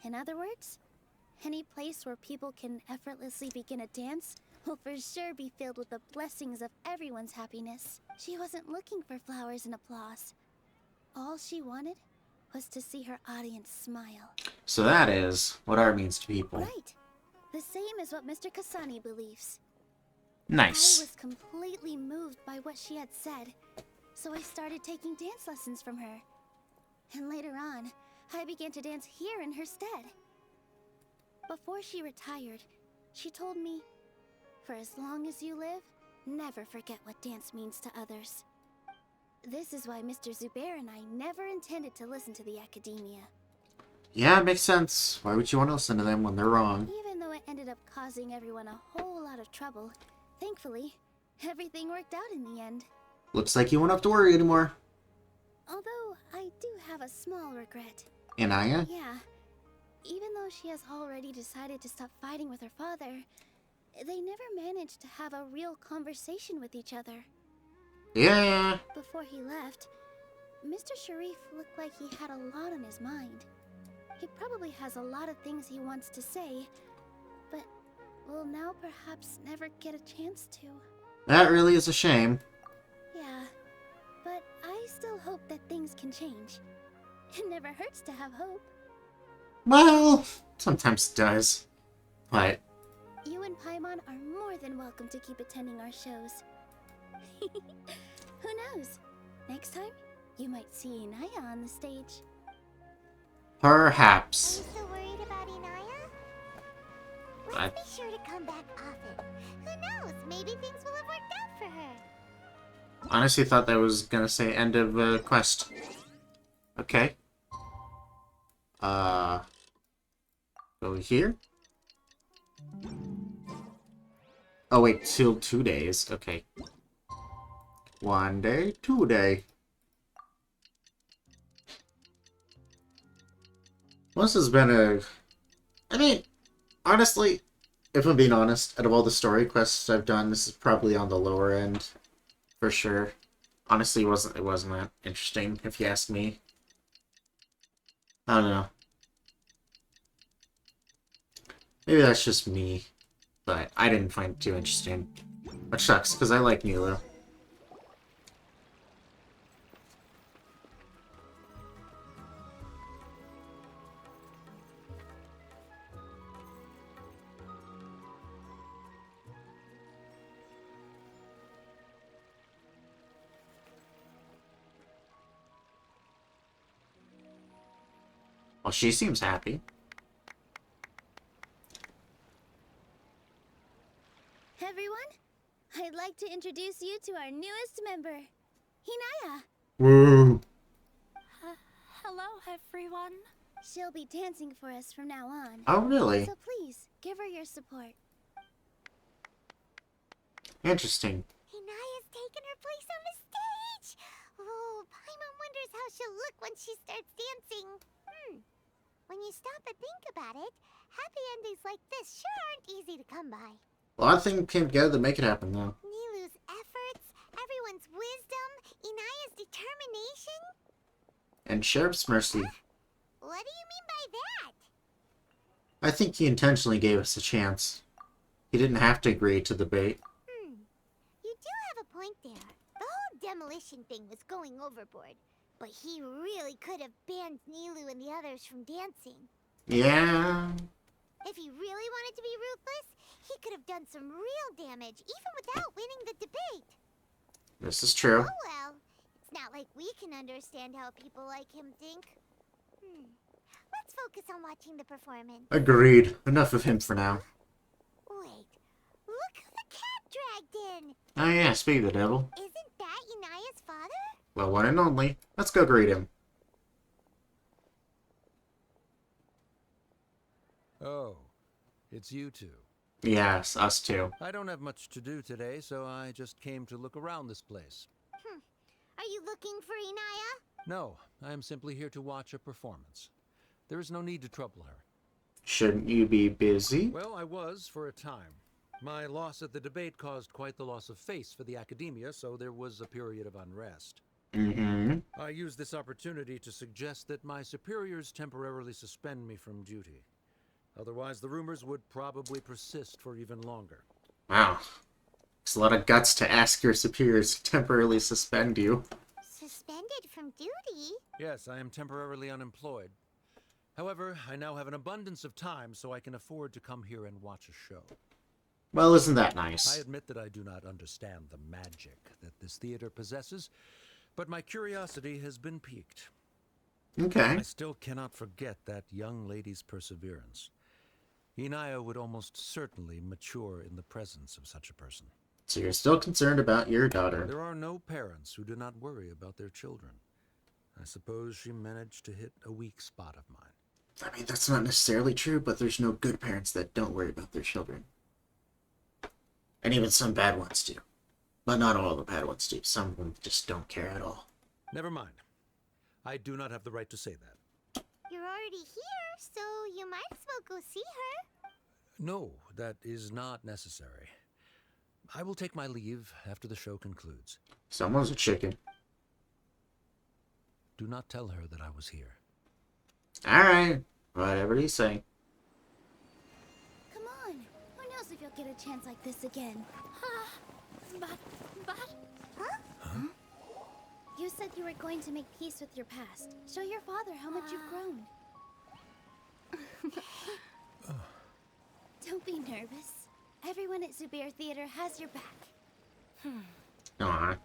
In other words, any place where people can effortlessly begin a dance will for sure be filled with the blessings of everyone's happiness. She wasn't looking for flowers and applause. All she wanted was to see her audience smile. So that is what art means to people. Right. The same as what Mr. Kasani believes. Nice. I was completely moved by what she had said, so I started taking dance lessons from her. And later on, I began to dance here in her stead. Before she retired, she told me, for as long as you live, never forget what dance means to others. This is why Mr. Zubair and I never intended to listen to the academia. Yeah, it makes sense. Why would you want to listen to them when they're wrong? Even though it ended up causing everyone a whole lot of trouble, thankfully, everything worked out in the end. Looks like you won't have to worry anymore. Although, I do have a small regret. Inaya? Yeah. Even though she has already decided to stop fighting with her father, they never managed to have a real conversation with each other. Yeah. Before he left, Mr. Sharif looked like he had a lot on his mind. He probably has a lot of things he wants to say, but will now perhaps never get a chance to. That really is a shame. Yeah, but I still hope that things can change. It never hurts to have hope. Well, sometimes it does. But You and Paimon are more than welcome to keep attending our shows. Who knows? Next time, you might see Inaya on the stage. perhaps. Are you still worried about Inaya? Let's be sure to come back often. Who knows? Maybe things will have worked out for her. Honestly thought that was gonna say end of quest. Okay. Go here. Oh wait, till 2 days. Okay. 1 day, 2 day. Well, this has been I mean, honestly, if I'm being honest, out of all the story quests I've done, this is probably on the lower end. For sure. Honestly, it wasn't that interesting, if you ask me. I don't know. Maybe that's just me, but I didn't find it too interesting. Which sucks, because I like Nilu. Well, she seems happy. Everyone, I'd like to introduce you to our newest member, Hinaya. Woo! Hello, everyone. She'll be dancing for us from now on. Oh, really? So please, give her your support. Interesting. Hinaya's taken her place on the stage! Oh, Paimon wonders how she'll look when she starts dancing. When you stop and think about it, happy endings like this sure aren't easy to come by. A lot of things came together to make it happen, though. Nilu's efforts, everyone's wisdom, Inaya's determination. And Sheriff's mercy. What do you mean by that? I think he intentionally gave us a chance. He didn't have to agree to the bait. You do have a point there. The whole demolition thing was going overboard. But he really could have banned Nilu and the others from dancing. Yeah. If he really wanted to be ruthless, he could have done some real damage, even without winning the debate. This is true. Oh well, it's not like we can understand how people like him think. Let's focus on watching the performance. Agreed. Enough of him for now. Wait, look who the cat dragged in! Oh yeah, speak of the devil. Isn't that Inaya's father? Well, one and only. Let's go greet him. Oh, it's you two. Yes, us too. I don't have much to do today, so I just came to look around this place. Are you looking for Inaya? No, I am simply here to watch a performance. There is no need to trouble her. Shouldn't you be busy? Well, I was for a time. My loss at the debate caused quite the loss of face for the academia, so there was a period of unrest. I used this opportunity to suggest that my superiors temporarily suspend me from duty. Otherwise, the rumors would probably persist for even longer. Wow. It's a lot of guts to ask your superiors to temporarily suspend you. Suspended from duty? Yes, I am temporarily unemployed. However, I now have an abundance of time, so I can afford to come here and watch a show. Well, isn't that nice? I admit that I do not understand the magic that this theater possesses, but my curiosity has been piqued. Okay. I still cannot forget that young lady's perseverance. Inaya would almost certainly mature in the presence of such a person. So you're still concerned about your daughter. There are no parents who do not worry about their children. I suppose she managed to hit a weak spot of mine. I mean, that's not necessarily true, but there's no good parents that don't worry about their children. And even some bad ones do. But not all the bad ones do. Some of them just don't care at all. Never mind. I do not have the right to say that. You're already here, so you might as well go see her. No, that is not necessary. I will take my leave after the show concludes. Someone's a chicken. Do not tell her that I was here. Alright. Whatever you say. Come on. Who knows if you'll get a chance like this again? But... Huh? You said you were going to make peace with your past. Show your father how much you've grown. Don't be nervous. Everyone at Zubair Theater has your back. Aww.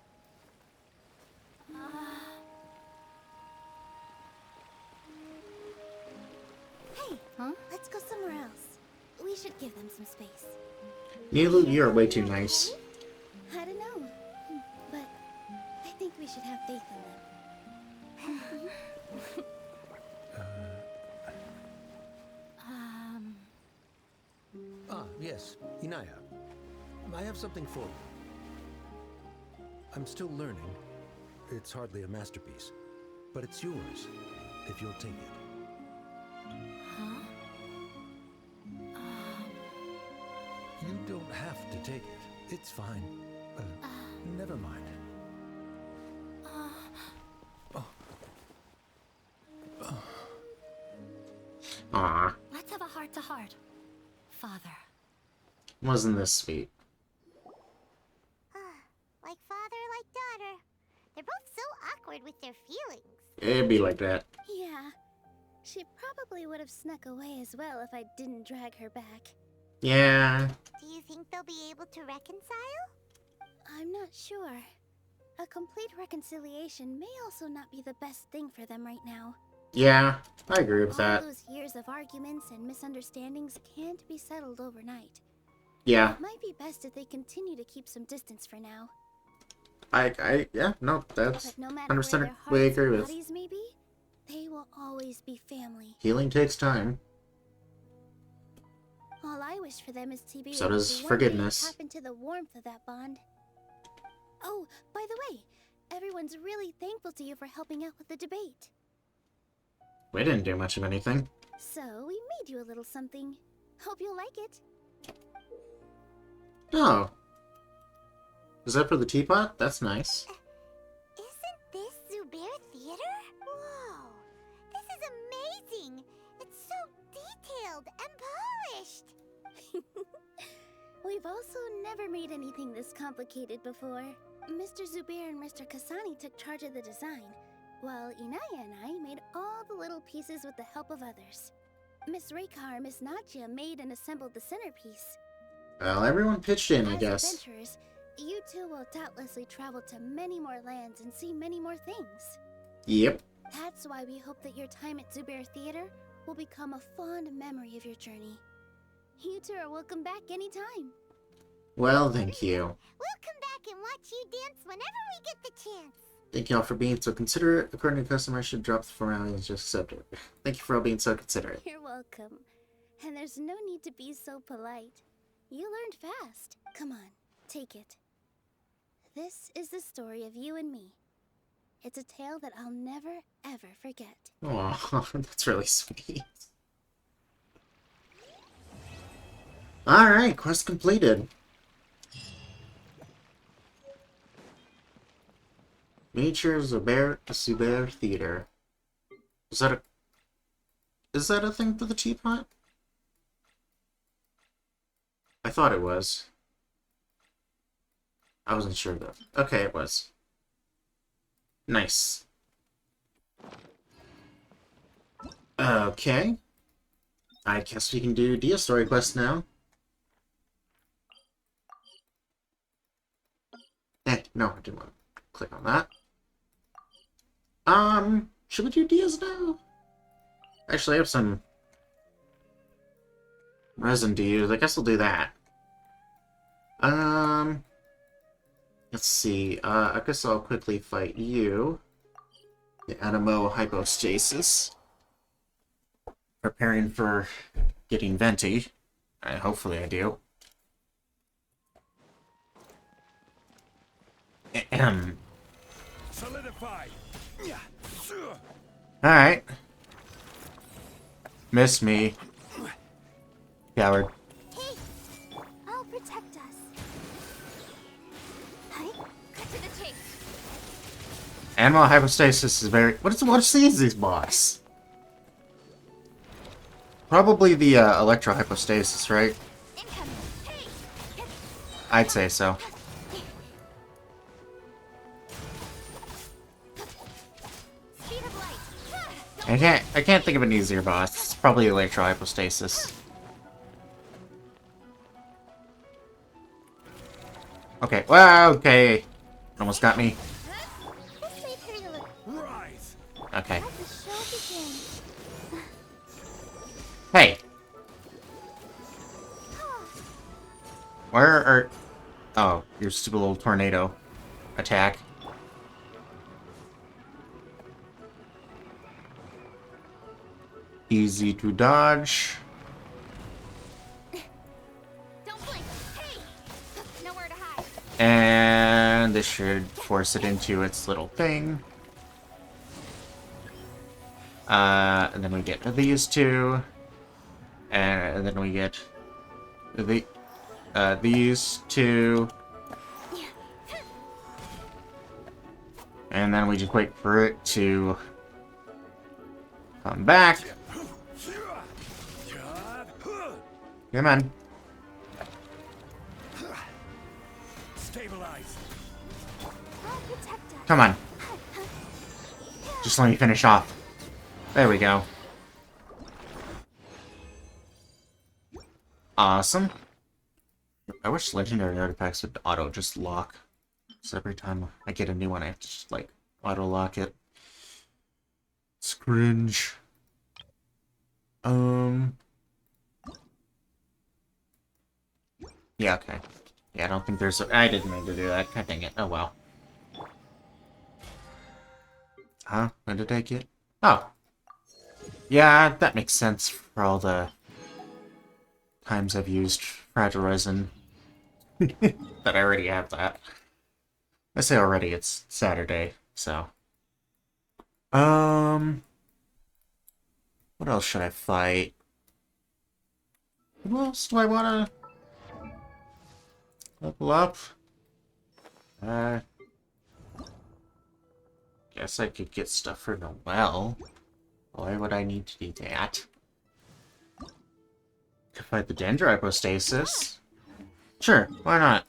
Hey, let's go somewhere else. We should give them some space. Nilu, you're way too nice. I don't know, but I think we should have faith in them. Yes, Inaya. I have something for you. I'm still learning. It's hardly a masterpiece, but it's yours, if you'll take it. You don't have to take it. It's fine. Never mind. Aww. Let's have a heart-to-heart. Father. Wasn't this sweet? Like father, like daughter. They're both so awkward with their feelings. It'd be like that. Yeah. She probably would have snuck away as well if I didn't drag her back. Yeah. Do you think they'll be able to reconcile? I'm not sure. A complete reconciliation may also not be the best thing for them right now. Yeah, I agree with that. All those years of arguments and misunderstandings can't be settled overnight. Yeah. It might be best if they continue to keep some distance for now. Yeah, no, that's But no matter where 100% their we hearts agree and with. bodies may be, they will always be family. Healing takes time. All I wish for them is to be So able does to one forgiveness. day tap into the warmth of that bond. Oh, by the way, everyone's really thankful to you for helping out with the debate. We didn't do much of anything. So, we made you a little something. Hope you'll like it. Oh. Is that for the teapot? That's nice. Isn't this Zubair Theater? Whoa! This is amazing! It's so detailed and polished! We've also never made anything this complicated before. Mr. Zubair and Mr. Kasani took charge of the design, while Inaya and I made all the little pieces with the help of others. Miss Reikar and Miss Nadia made and assembled the centerpiece. Well, everyone pitched in, I As guess. adventurers, you two will doubtlessly travel to many more lands and see many more things. Yep. That's why we hope that your time at Zubair Theater will become a fond memory of your journey. You two are welcome back anytime. Well, thank you. We'll come back and watch you dance whenever we get the chance. Thank you all for being so considerate. According to custom, I should drop the formality and just accept it. Thank you for all being so considerate. You're welcome. And there's no need to be so polite. You learned fast. Come on, take it. This is the story of you and me. It's a tale that I'll never, ever forget. Aw, that's really sweet. Alright, quest completed. Miniature Zubair Theater. Is that a thing for the teapot? I thought it was. I wasn't sure though. Okay, it was. Nice. Okay. I guess we can do Dia story quest now. No, I didn't want to click on that. Should we do Dia's now? Actually, I have some resin to use. I guess I'll do that. Let's see. I guess I'll quickly fight you. The Animo Hypostasis. Preparing for getting Venti. Hopefully I do. Solidify. Alright. Miss me. Coward. Hey, I'll protect us. Hi, cut to the chase. Animal hypostasis is very... What is these boss? Probably the electro hypostasis, right? I'd say so. I can't think of an easier boss. It's probably electro hypostasis. Okay. Well, okay. Almost got me. Okay. Hey. Where are... Oh, your stupid little tornado attack. Easy to dodge. Don't blink. Hey, nowhere to hide. And this should force it into its little thing. And then we get these two. And then we get these two. And then we just wait for it to come back. Come on. Stabilize. Come on. Just let me finish off. There we go. Awesome. I wish legendary artifacts would auto just lock. So every time I get a new one, I have to just, like, auto lock it. It's cringe. Yeah, okay. Yeah, I don't think there's a... I didn't mean to do that. God dang it. Oh, well. Huh? When did I get... Oh. Yeah, that makes sense for all the times I've used fragile resin. That I already have that. I say already, it's Saturday, so... What else should I fight? Who else do I wanna... level up? Guess I could get stuff for Noelle. Why would I need to do that? To fight the Dendrohypostasis? Sure, why not?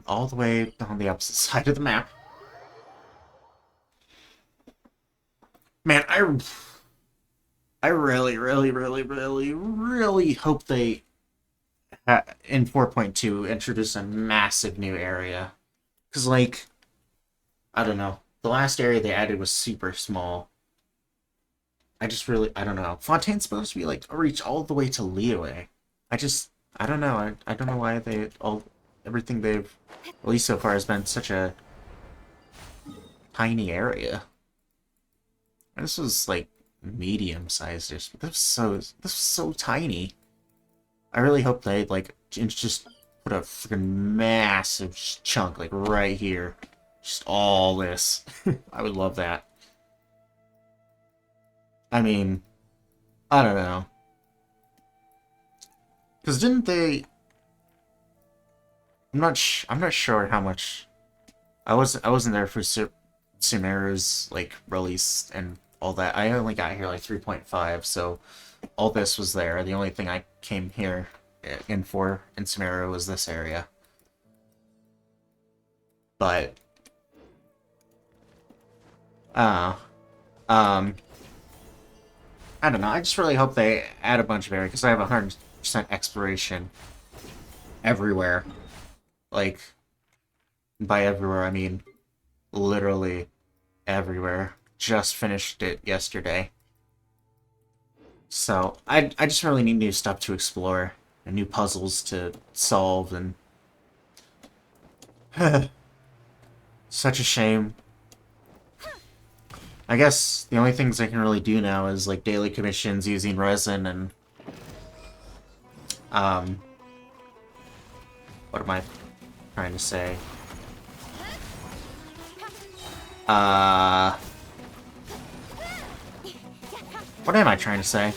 All the way on the opposite side of the map. Man, I really, really, really, really, really hope they, in 4.2, introduce a massive new area. Because, like, I don't know. The last area they added was super small. I don't know. Fontaine's supposed to be, like, reach all the way to Liyue. I don't know. I don't know why everything they've released so far has been such a tiny area. This was, like, medium-sized, but this was so tiny. I really hope they, like, just put a freaking massive chunk, like, right here. Just all this. I would love that. I mean, I don't know. Because didn't they... I'm not sure how much... I wasn't there for Sumeru's, like, release and all that. I only got here, like, 3.5, so all this was there. The only thing I came here in Sumeru was this area. But... I don't know. I just really hope they add a bunch of areas, because I have 100% exploration everywhere. Like, by everywhere, I mean literally everywhere. Just finished it yesterday. So, I just really need new stuff to explore, and new puzzles to solve, and... Such a shame. I guess the only things I can really do now is, like, daily commissions using resin and... What am I trying to say? What am I trying to say?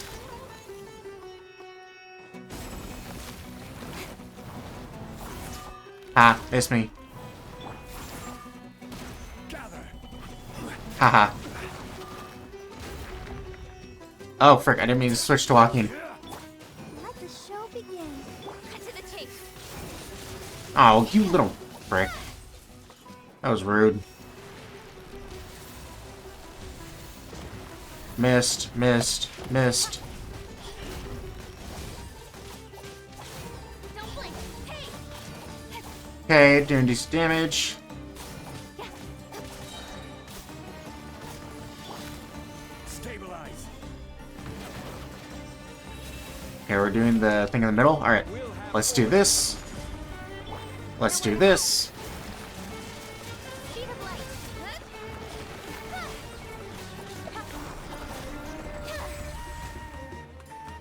Ah, it's me. Haha. Oh, frick, I didn't mean to switch to walking. Let the show begin. Cut to the chase. Oh, you little frick. That was rude. Missed, missed, missed. Okay, doing decent damage. Stabilize. Okay, we're doing the thing in the middle. Alright, let's do this. Let's do this.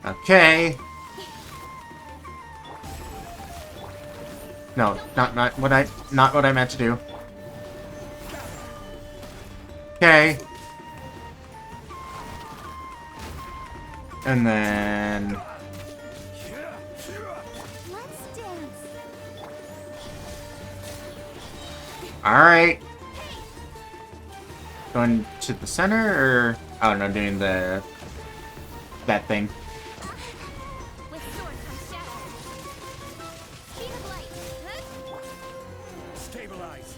Okay. No, not what I meant to do. Okay. And then alright. Going to the center, or... Oh, no, doing that thing. Stabilize.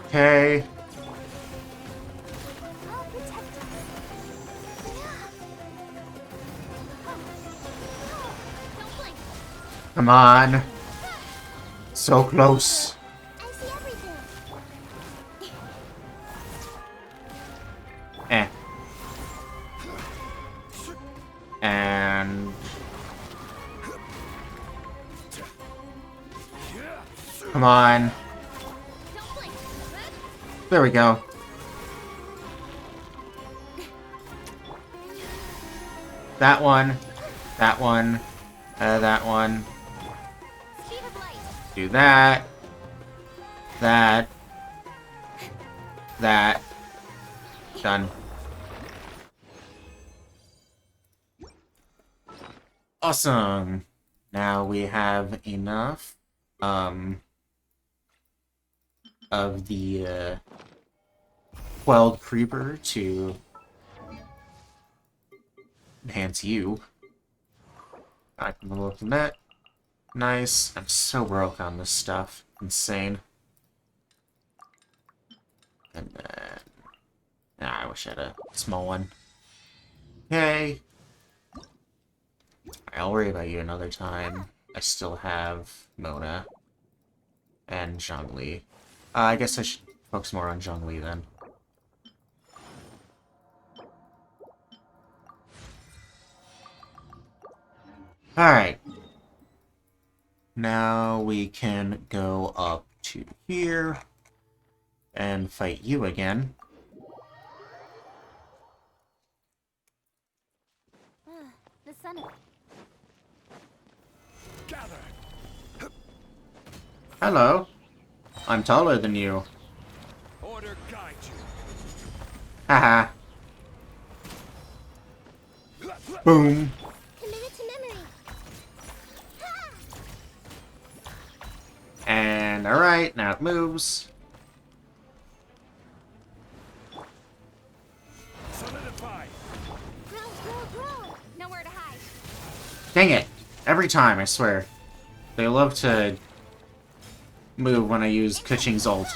Okay. Come on. So close. Eh. And... Come on. There we go. That one. That one. That one. Do that. That. That. Done. Awesome. Now we have enough, of the, Quelled Creeper to enhance you. I can look from that. Nice. I'm so broke on this stuff. Insane. And then... Nah, I wish I had a small one. Okay. I'll worry about you another time. I still have Mona. And Zhongli. I guess I should focus more on Zhongli then. Alright. Now we can go up to here and fight you again. The sun. Hello. I'm taller than you. Order guide you. Haha. Boom. Committed to memory. And alright, now it moves. Solidify. Grow. Nowhere to hide. Dang it. Every time, I swear. They love to move when I use Kuching's ult.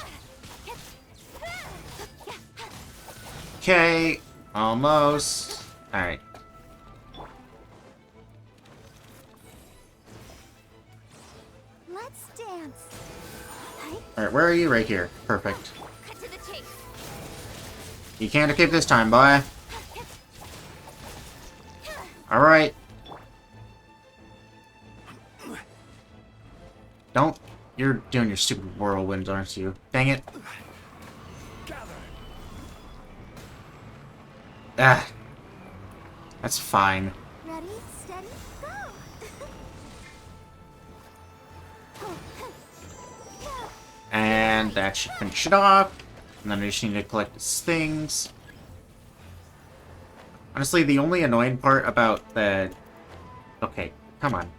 Okay, almost. Alright. Let's dance. Alright, where are you? Right here. Perfect. Cut to the chase. You can't escape this time, boy. Alright. Don't. You're doing your stupid whirlwind, aren't you? Dang it. Ah. That's fine. Ready, steady, go. And that should finish it off. And then I just need to collect his things. Honestly, the only annoying part about the... Okay, come on.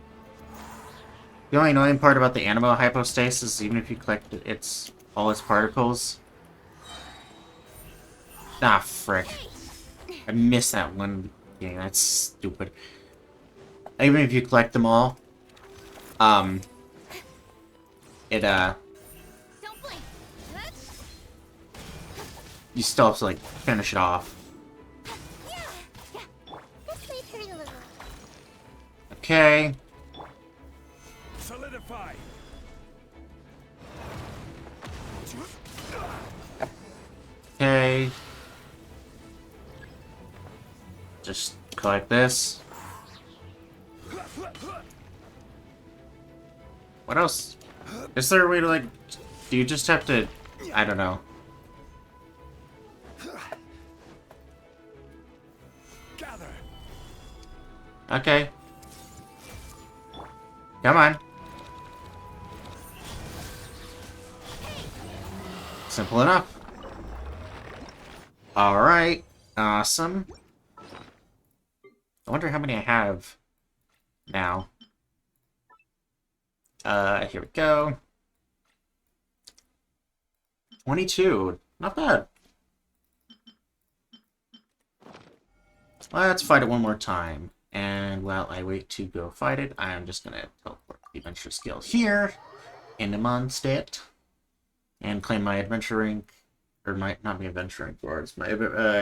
The only annoying part about the Animo hypostasis, even if you collect all its particles... Ah, frick. I missed that one. Yeah, that's stupid. Even if you collect them all, you still have to, like, finish it off. This may hurt a little. Okay. Solidify. Okay. Just collect this. What else? Is there a way to, like... Do you just have to... I don't know. Okay. Come on. Simple enough. Alright. Awesome. I wonder how many I have now. Here we go. 22. Not bad. Let's fight it one more time. And while I wait to go fight it, I'm just gonna teleport the adventure skill here into Mondstadt and claim my adventure rank, or not my adventure rank rewards, my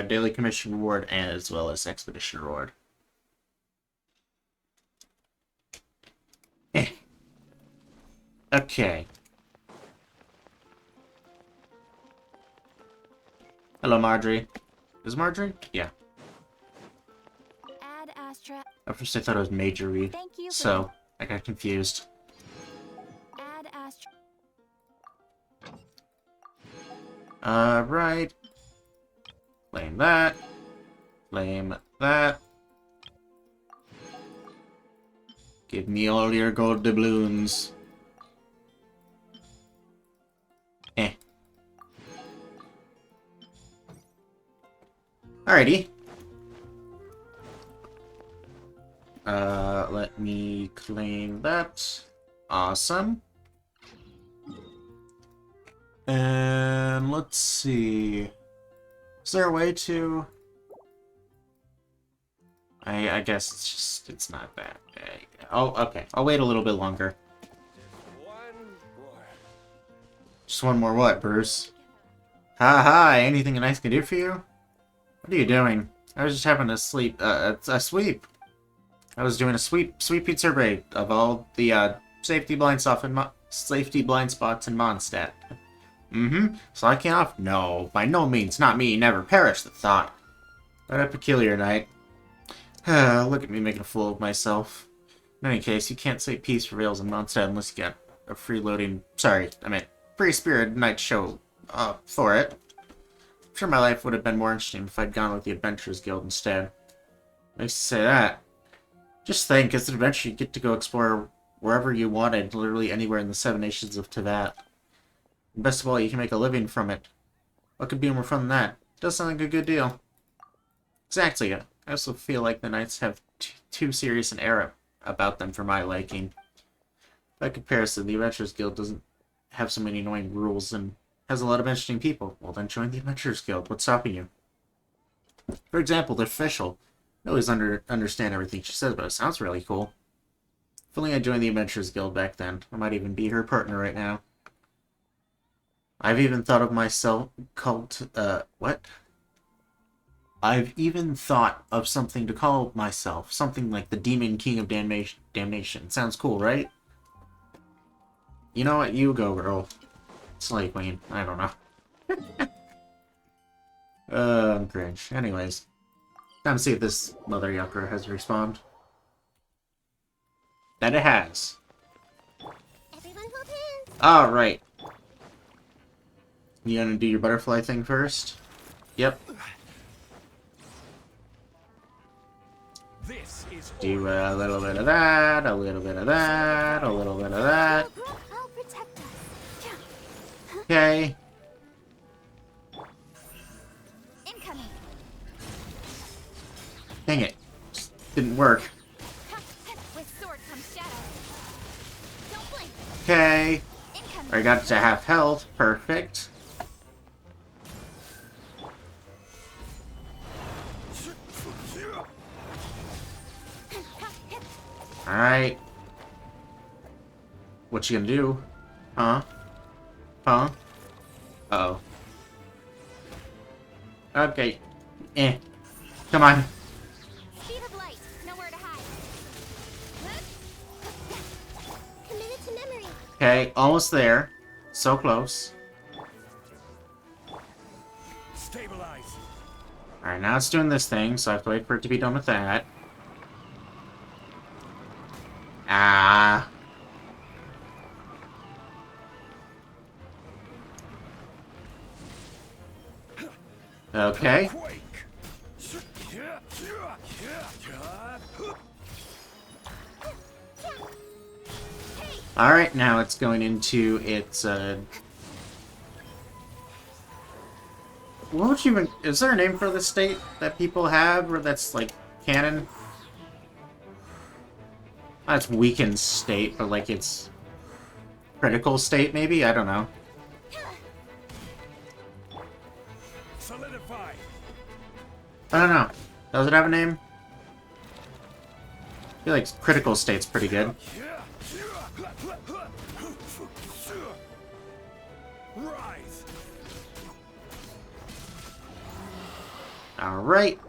daily commission reward as well as expedition reward. Okay, Hello, Marjorie. Is Marjorie? Yeah. Ad Astra. At first I thought it was Majorie, Thank you for so I got confused. Ad Astra. Right. Claim that. Claim that. Give me all your gold doubloons. Eh. Alrighty. Let me claim that. Awesome. And let's see. Is there a way to... I guess it's just, it's not that big. Oh, okay. I'll wait a little bit longer. Just one more what, Bruce? Hi, anything nice can do for you? What are you doing? I was just having a sleep, a sweep. I was doing a sweep survey of all the, safety blind spots in Mondstadt. Slacking off? No, by no means, not me, never perish the thought. What a peculiar night. Look at me making a fool of myself. In any case, you can't say peace prevails in Mondstadt unless you get a freeloading... Sorry, I meant free-spirited night show for it. I'm sure my life would have been more interesting if I'd gone with the Adventurers Guild instead. Makes you say that. Just think, as an adventurer, you get to go explore wherever you wanted, literally anywhere in the 7 nations of Teyvat. And best of all, you can make a living from it. What could be more fun than that? Does sound like a good deal. Exactly. I also feel like the Knights have too serious an air about them for my liking. By comparison, the Adventurers Guild doesn't have so many annoying rules and has a lot of interesting people. Well, then join the Adventurers Guild. What's stopping you? For example, the official. I always understand everything she says, but it sounds really cool. If only I joined the Adventurers Guild back then. I might even be her partner right now. I've even thought of myself called, what? I've even thought of something to call myself. Something like the Demon King of Damnation. Sounds cool, right? You know what? You go, girl. Slay Queen. I don't know. I'm cringe. Anyways. Time to see if this mother yucker has respawned. That it has. Alright. You gonna do your butterfly thing first? Yep. Do a little bit of that, a little bit of that, a little bit of that. Okay. Dang it. Just didn't work. Okay. I got to half health. Perfect. Alright. What you gonna do? Huh? Huh? Uh-oh. Okay. Come on. Speed of light, nowhere to hide. Committed to memory. Okay, almost there. So close. Stabilize. Alright, now it's doing this thing, so I have to wait for it to be done with that. Ah. Okay. Alright, now it's going into its, what would you even... Is there a name for the state that people have, or that's, like, canon? That's weakened state, but, like, it's... critical state, maybe? I don't know. Solidify. I don't know. Does it have a name? I feel like critical state's pretty good. Rise. Alright.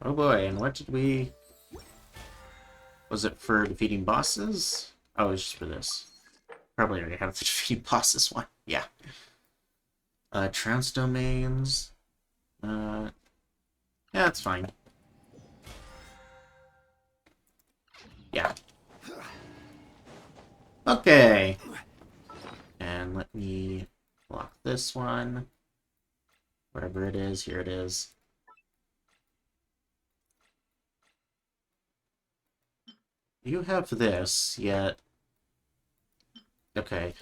Oh boy, and what did we... Was it for defeating bosses? Oh, it was just for this. Probably already have the defeating bosses one. Yeah. Trans domains. Yeah, it's fine. Yeah. Okay. And let me lock this one. Whatever it is, here it is. You have this, yet... Okay.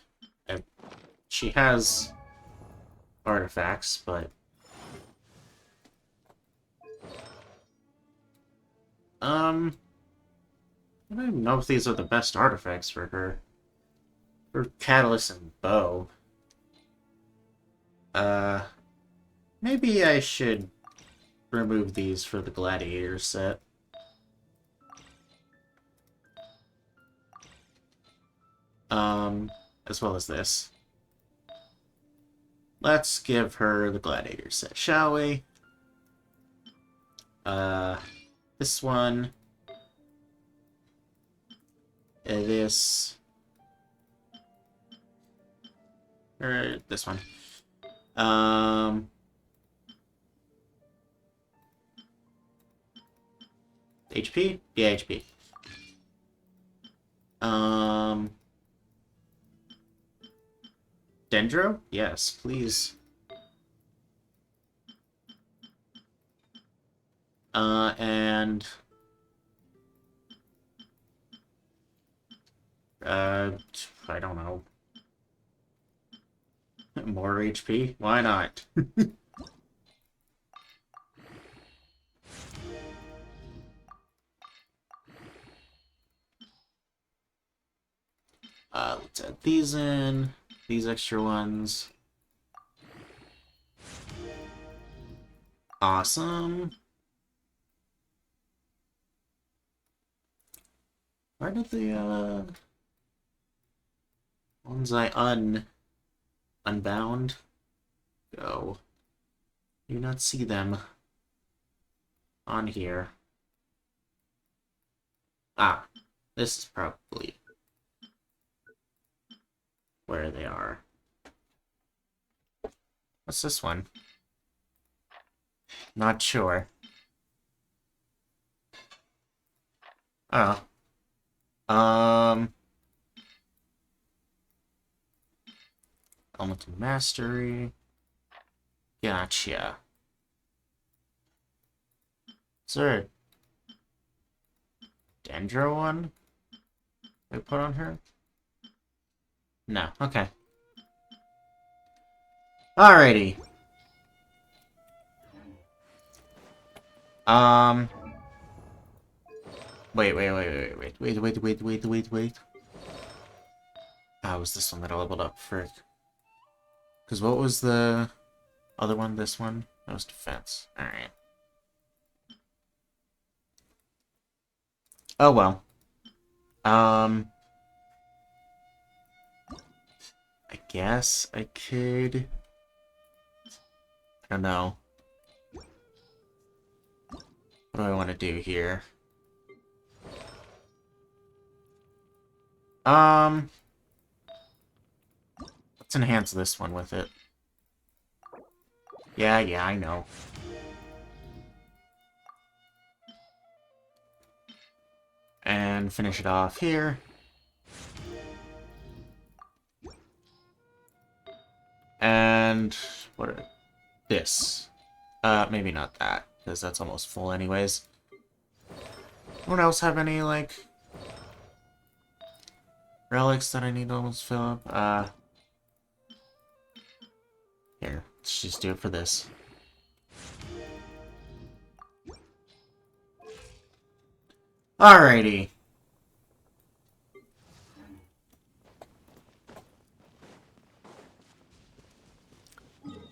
She has artifacts, but... I don't even know if these are the best artifacts for her. For Catalyst and Bow. Maybe I should remove these for the Gladiator set. As well as this. Let's give her the Gladiator set, shall we? This one. This. Or this one. HP? Yeah, HP. Dendro? Yes, please. And... I don't know. More HP? Why not? Let's add these in. These extra ones. Awesome. Where did the, ones I unbound go? Do not see them on here. Ah, this is probably where they are. What's this one? Not sure. Oh. Elemental Mastery. Gotcha. Is there a Dendro one they put on her? No, okay. Alrighty. Wait. Ah, it was this one that I leveled up, frick. Because what was the other one, this one? That was defense. Alright. Oh well. I guess I could... I don't know. What do I want to do here? Let's enhance this one with it. Yeah, I know. And finish it off here. And what? This. Maybe not that, because that's almost full anyways. Anyone else have any, like, relics that I need to almost fill up? Here, let's just do it for this. Alrighty.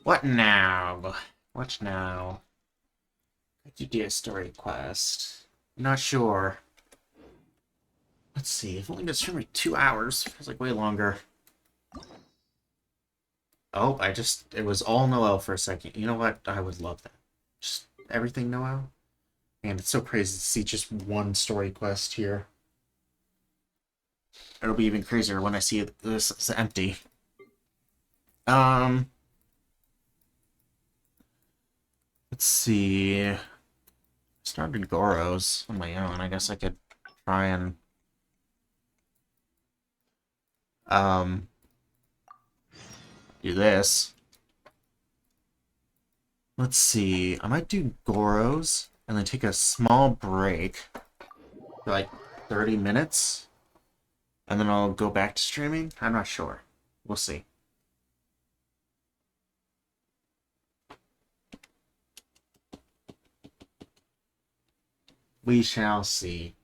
What now? What now? I could do a story quest. I'm not sure. Let's see. I've only been streaming 2 hours. Feels like way longer. Oh, it was all Noel for a second. You know what? I would love that. Just everything Noel. Man, it's so crazy to see just one story quest here. It'll be even crazier when I see this is empty. Let's see. Started Goros on my own. I guess I could try and do this. Let's see. I might do Goros and then take a small break for like 30 minutes. And then I'll go back to streaming. I'm not sure. We'll see. We shall see.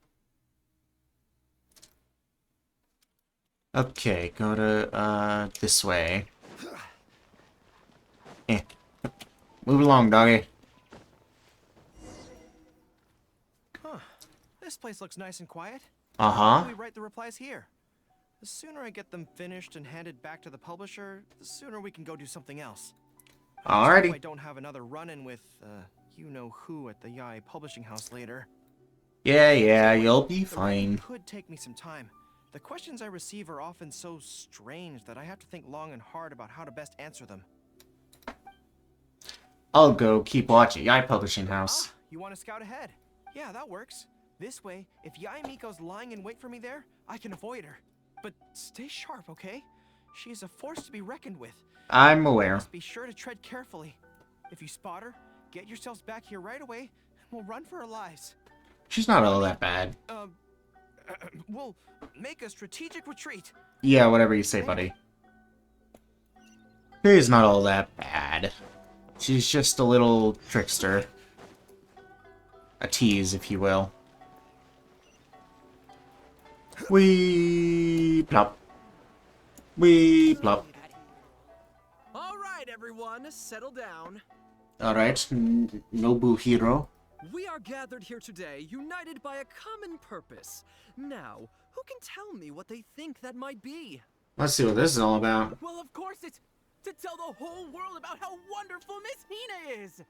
Okay, go to, this way. Move along, doggy. Huh. This place looks nice and quiet. Uh-huh. Why don't we write the replies here? The sooner I get them finished and handed back to the publisher, the sooner we can go do something else. I just hope I don't have another run-in with, you-know-who at the Yae Publishing House later. Yeah, you'll be fine. It could take me some time. The questions I receive are often so strange that I have to think long and hard about how to best answer them. I'll go keep watching Yae Publishing House. You want to scout ahead? Yeah, that works. This way, if Yae Miko's lying in wait for me there, I can avoid her. But stay sharp, okay? She's a force to be reckoned with. I'm aware. Just be sure to tread carefully. If you spot her, get yourselves back here right away, and we'll run for our lives. She's not all that bad. We'll make a strategic retreat. Yeah, whatever you say, buddy. She's not all that bad. She's just a little trickster. A tease, if you will. Wee plop. Wee plop. All right, everyone, settle down. Alright, Nobuhiro. We are gathered here today, united by a common purpose. Now, who can tell me what they think that might be? Let's see what this is all about. Well, of course, it's to tell the whole world about how wonderful Miss Hina is!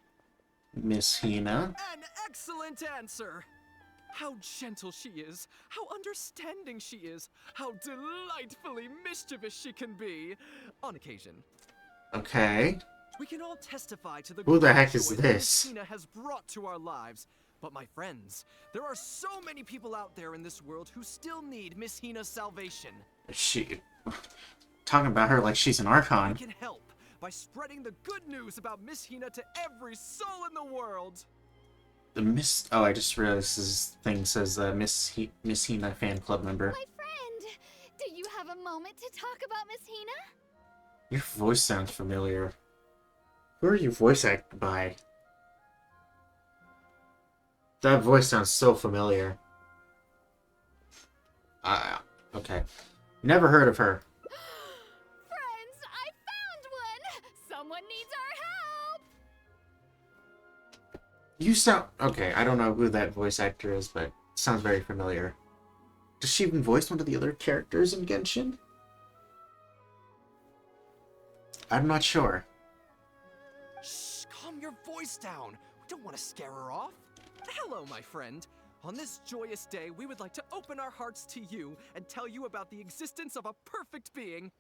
Miss Hina? An excellent answer! How gentle she is, how understanding she is, how delightfully mischievous she can be, on occasion. Okay. We can all testify to the Who the great heck is joy that this? Miss Hina has brought to our lives. But my friends, there are so many people out there in this world who still need Miss Hina's salvation. She... Talking about her like she's an Archon. We can help by spreading the good news about Miss Hina to every soul in the world. The Miss... Oh, I just realized this thing says Miss Hina fan club member. My friend, do you have a moment to talk about Miss Hina? Your voice sounds familiar. Who are you voice acted by? That voice sounds so familiar. Okay. Never heard of her. Friends, I found one! Someone needs our help! You sound... Okay, I don't know who that voice actor is, but it sounds very familiar. Does she even voice one of the other characters in Genshin? I'm not sure. Shh, calm your voice down. We don't want to scare her off. Hello, my friend. On this joyous day, we would like to open our hearts to you and tell you about the existence of a perfect being.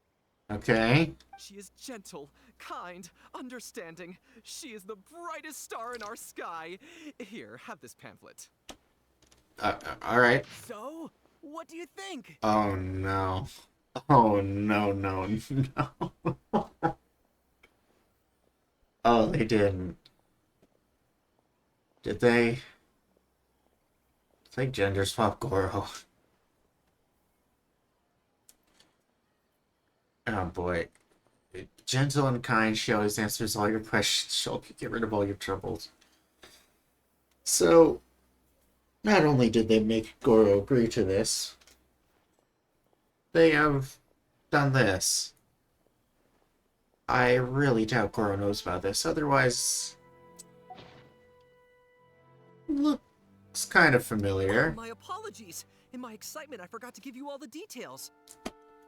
Okay. She is gentle, kind, understanding. She is the brightest star in our sky. Here, have this pamphlet. Alright. So, what do you think? Oh, no. Oh, no. Oh, they didn't. Did they? They gender swap Goro. Oh boy. Gentle and kind, she always answers all your questions. She'll help you get rid of all your troubles. So, not only did they make Goro agree to this, they have done this. I really doubt Goro knows about this, otherwise... Looks kind of familiar. Oh, my apologies. In my excitement, I forgot to give you all the details.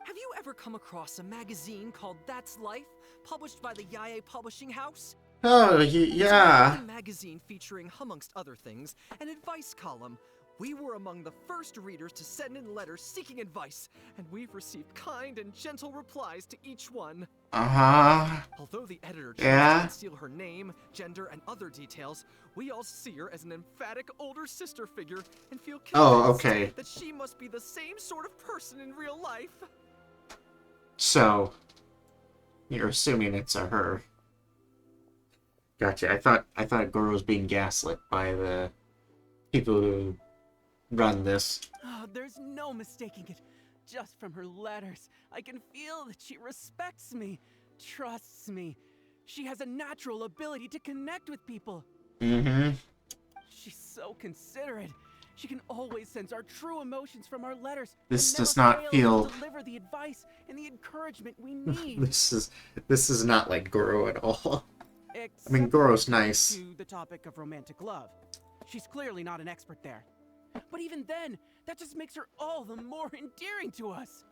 Have you ever come across a magazine called That's Life, published by the Yae Publishing House? Oh, It's yeah. a magazine featuring, amongst other things, an advice column. We were among the first readers to send in letters seeking advice, and we've received kind and gentle replies to each one. Uh-huh. Although the editor chose Yeah. to conceal her name, gender, and other details, we all see her as an emphatic older sister figure and feel convinced Oh, okay. that she must be the same sort of person in real life. So, you're assuming it's a her. Gotcha. I thought Goro was being gaslit by the people who run this. Oh, there's no mistaking it. Just from her letters, I can feel that she respects me, trusts me. She has a natural ability to connect with people. Mm-hmm. She's so considerate. She can always sense our true emotions from our letters. This and does never not fails feel- to deliver the advice and the encouragement we need. This is not like Goro at all. I Except mean, Goro's when it nice. comes to the topic of romantic love. She's clearly not an expert there. But even then, that just makes her all the more endearing to us.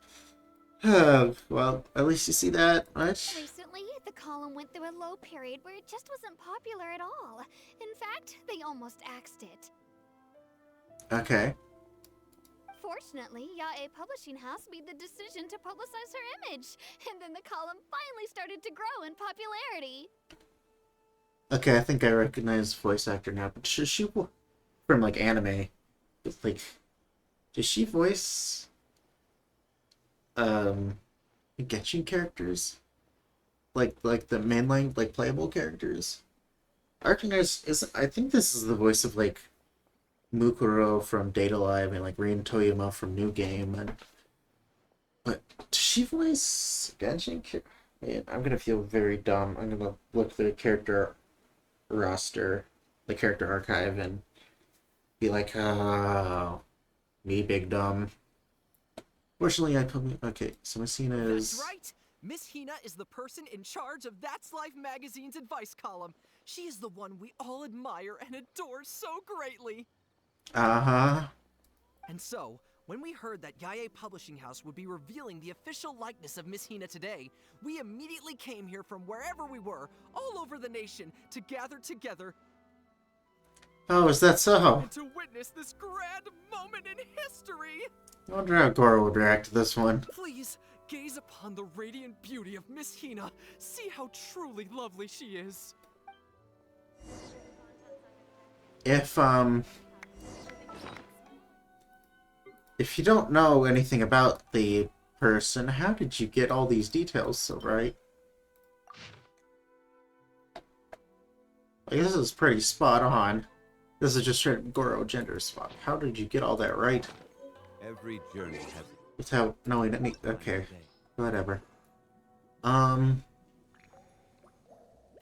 Well, at least you see that, right? Recently, the column went through a low period where it just wasn't popular at all. In fact, they almost axed it. Okay. Fortunately, Yae Publishing House made the decision to publicize her image, and then the column finally started to grow in popularity. Okay, I think I recognize the voice actor now, but she from like anime. It's like, does she voice Genshin characters? Like the mainline like playable characters? I recognize I think this is the voice of like Mukuro from Data Live and like Rin Toyama from New Game, but does she voice Genshin? Man, I'm gonna feel very dumb. I'm gonna look the character roster, the character archive, and be like, oh, me big dumb. Fortunately, okay, so Messina is... That's right! Miss Hina is the person in charge of That's Life magazine's advice column. She is the one we all admire and adore so greatly. Uh-huh. And so, when we heard that Yae Publishing House would be revealing the official likeness of Miss Hina today, we immediately came here from wherever we were, all over the nation, to gather together Oh, is that so? and to witness this grand moment in history. I wonder how Goro would react to this one. Please, gaze upon the radiant beauty of Miss Hina. See how truly lovely she is. If you don't know anything about the person, how did you get all these details so right? Like, this is pretty spot on. This is just straight Goro gender swap. How did you get all that right? Every journey has... Without knowing any... Okay. Whatever. Trying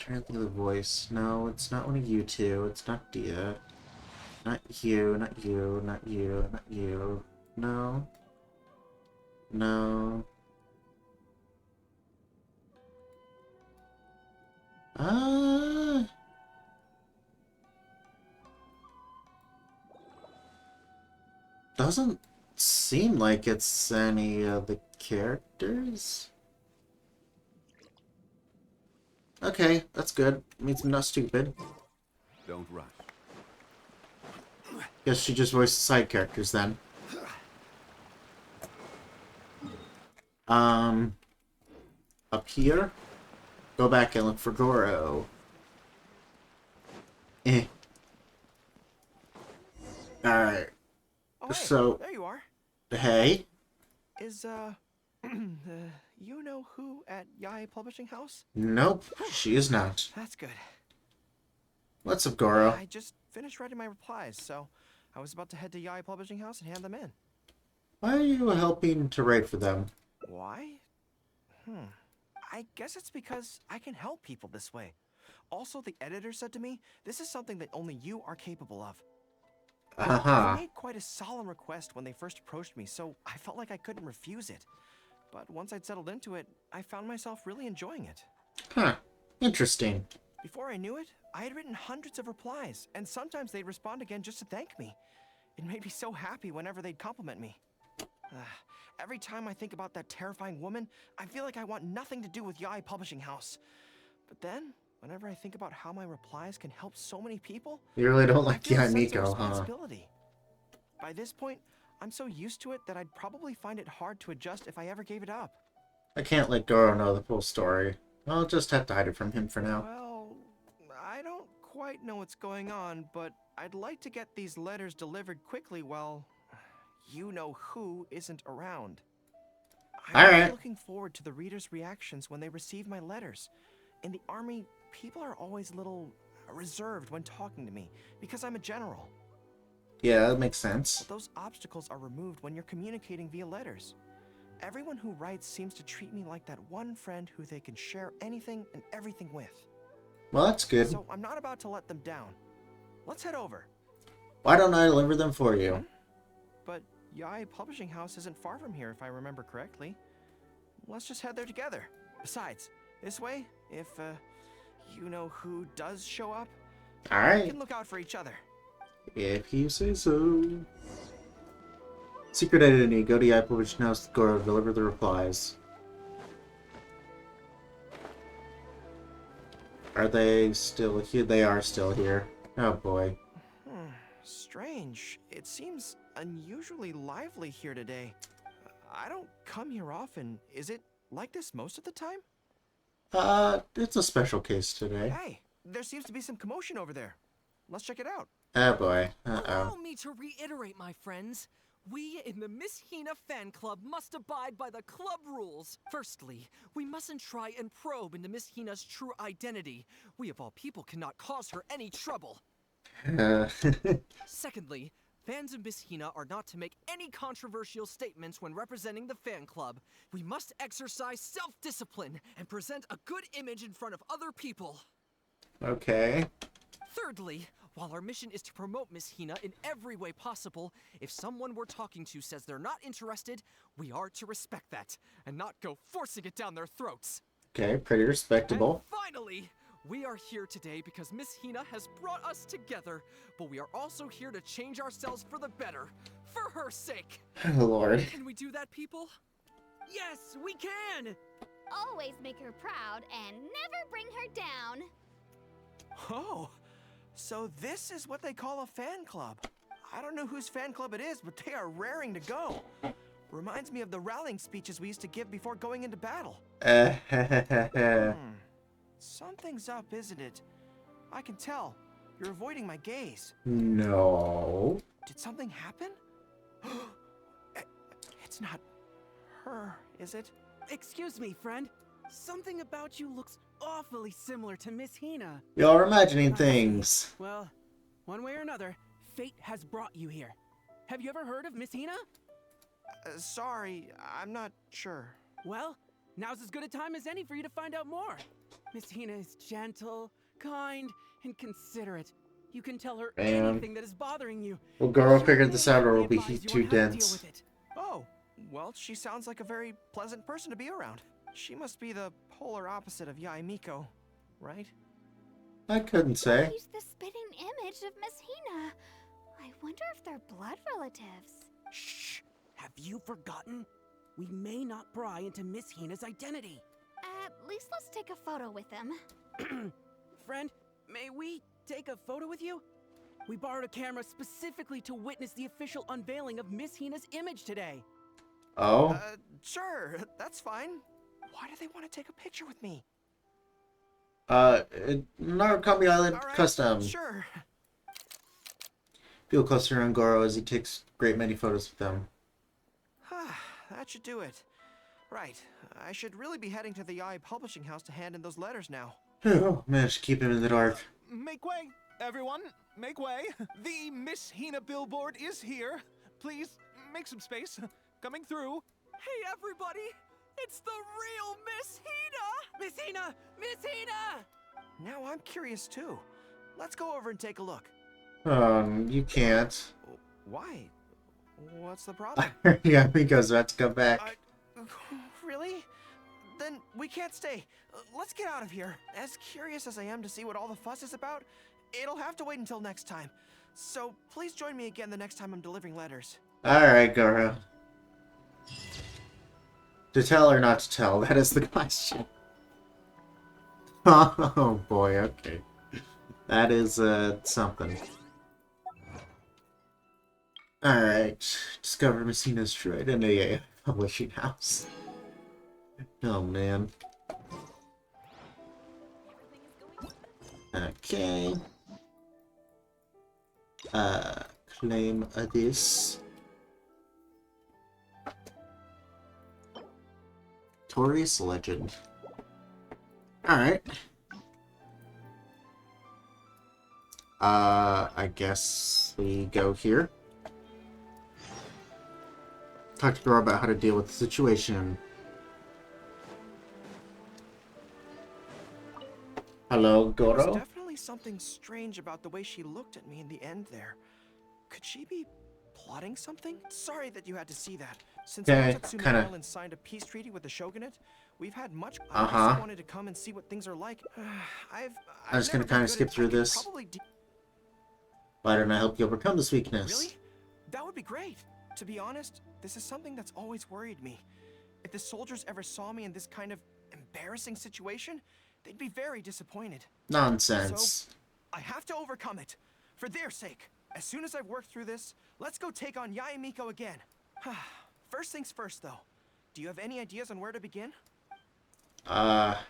to think of the voice. No, it's not one of you two. It's not Dia. Not you, not you, not you, not you. No. No. Doesn't seem like it's any of the characters. Okay, that's good. Means I'm not stupid. Don't rush. Guess she just voiced the side characters then. Up here? Go back and look for Goro. Alright. Oh, hey, So, there you are. hey? Is, you know who at Yae Publishing House? Nope, she is not. That's good. What's up, Goro? I just finished writing my replies, so I was about to head to Yae Publishing House and hand them in. Why are you helping to write for them? Why? I guess it's because I can help people this way. Also, the editor said to me, this is something that only you are capable of. Uh-huh. They made quite a solemn request when they first approached me, so I felt like I couldn't refuse it. But once I'd settled into it, I found myself really enjoying it. Huh. Interesting. Before I knew it, I had written hundreds of replies, and sometimes they'd respond again just to thank me. It made me so happy whenever they'd compliment me. Every time I think about that terrifying woman, I feel like I want nothing to do with Yae Publishing House. But then, whenever I think about how my replies can help so many people, You really don't like I feel a sense of Yamiko, huh? responsibility. by this point, I'm so used to it that I'd probably find it hard to adjust if I ever gave it up. I can't let Goro know the full story. I'll just have to hide it from him for now. Well, I don't quite know what's going on, but I'd like to get these letters delivered quickly while you-know-who isn't around. I'm really looking forward to the readers' reactions when they receive my letters. In the army, people are always a little reserved when talking to me, because I'm a general. Yeah, that makes sense. But those obstacles are removed when you're communicating via letters. Everyone who writes seems to treat me like that one friend who they can share anything and everything with. Well, that's good. So I'm not about to let them down. Let's head over. Why don't I deliver them for you? But Yai Publishing House isn't far from here, if I remember correctly. Let's just head there together. Besides, this way, if you-know-who does show up, Alright. we can look out for each other. If you say so. Secret identity. Go to Yai Publishing House, Goro, deliver the replies. Are they still here? They are still here. Oh boy. Strange. It seems unusually lively here today. I don't come here often. Is it like this most of the time? It's a special case today. Hey, there seems to be some commotion over there. Let's check it out. Oh boy. Allow me to reiterate, my friends. We in the Miss Hina fan club must abide by the club rules. Firstly, we mustn't try and probe into Miss Hina's true identity. We of all people cannot cause her any trouble. Secondly, fans of Miss Hina are not to make any controversial statements when representing the fan club. We must exercise self-discipline and present a good image in front of other people. Okay. Thirdly, while our mission is to promote Miss Hina in every way possible, if someone we're talking to says they're not interested, we are to respect that and not go forcing it down their throats. Okay, pretty respectable. And finally, we are here today because Miss Hina has brought us together, but we are also here to change ourselves for the better, for her sake. Oh, Lord. Can we do that, people? Yes, we can! Always make her proud and never bring her down. Oh, so this is what they call a fan club. I don't know whose fan club it is, but they are raring to go. Reminds me of the rallying speeches we used to give before going into battle. Something's up, isn't it? I can tell. You're avoiding my gaze. No. Did something happen? It's not her, is it? Excuse me, friend. Something about you looks awfully similar to Miss Hina. Y'all are imagining things. Well, one way or another, fate has brought you here. Have you ever heard of Miss Hina? Sorry, I'm not sure. Well, now's as good a time as any for you to find out more. Miss Hina is gentle, kind, and considerate. You can tell her anything that is bothering you. Will Goro figure this out, or will be he too dense? Oh, well, she sounds like a very pleasant person to be around. She must be the polar opposite of Yai Miko, right? I couldn't say. He's the spitting image of Miss Hina. I wonder if they're blood relatives. Shh! Have you forgotten? We may not pry into Miss Hina's identity. At least let's take a photo with them. Friend, may we take a photo with you? We borrowed a camera specifically to witness the official unveiling of Miss Hina's image today. Oh? Sure, that's fine. Why do they want to take a picture with me? Narukami Island Custom. Sure. Feel closer around Goro as he takes great many photos with them. That should do it. Right. I should really be heading to the Yai Publishing House to hand in those letters now. Oh, managed to keep him in the dark. Make way, everyone. Make way. The Miss Hina billboard is here. Please, make some space. Coming through. Hey, everybody! It's the real Miss Hina! Miss Hina! Miss Hina! Now I'm curious too. Let's go over and take a look. You can't. Why? What's the problem? Yeah, Miko's about to come back. Really? Then we can't stay. Let's get out of here. As curious as I am to see what all the fuss is about, it'll have to wait until next time. So please join me again the next time I'm delivering letters. Alright, Goro. To tell or not to tell, that is the question. Oh boy, okay. That is, something. Alright. Discover Messina's true identity. Publishing house. Oh, man. Okay. Claim this. Tori's Legend. Alright. I guess we go here. Talk to Dora about how to deal with the situation. Hello, There was Goro? definitely something strange about the way she looked at me in the end there. Could she be plotting something? Sorry that you had to see that. Since Watatsumi Island signed a peace treaty with the shogunate, we've had much. I just wanted to come and see what things are like. I'm just gonna kind of skip through this. Why don't I help you overcome this weakness? Really? That would be great. To be honest, this is something that's always worried me. If the soldiers ever saw me in this kind of embarrassing situation, they'd be very disappointed. Nonsense. So, I have to overcome it. For their sake. As soon as I've worked through this, let's go take on Yae Miko again. First things first, though. Do you have any ideas on where to begin? Let's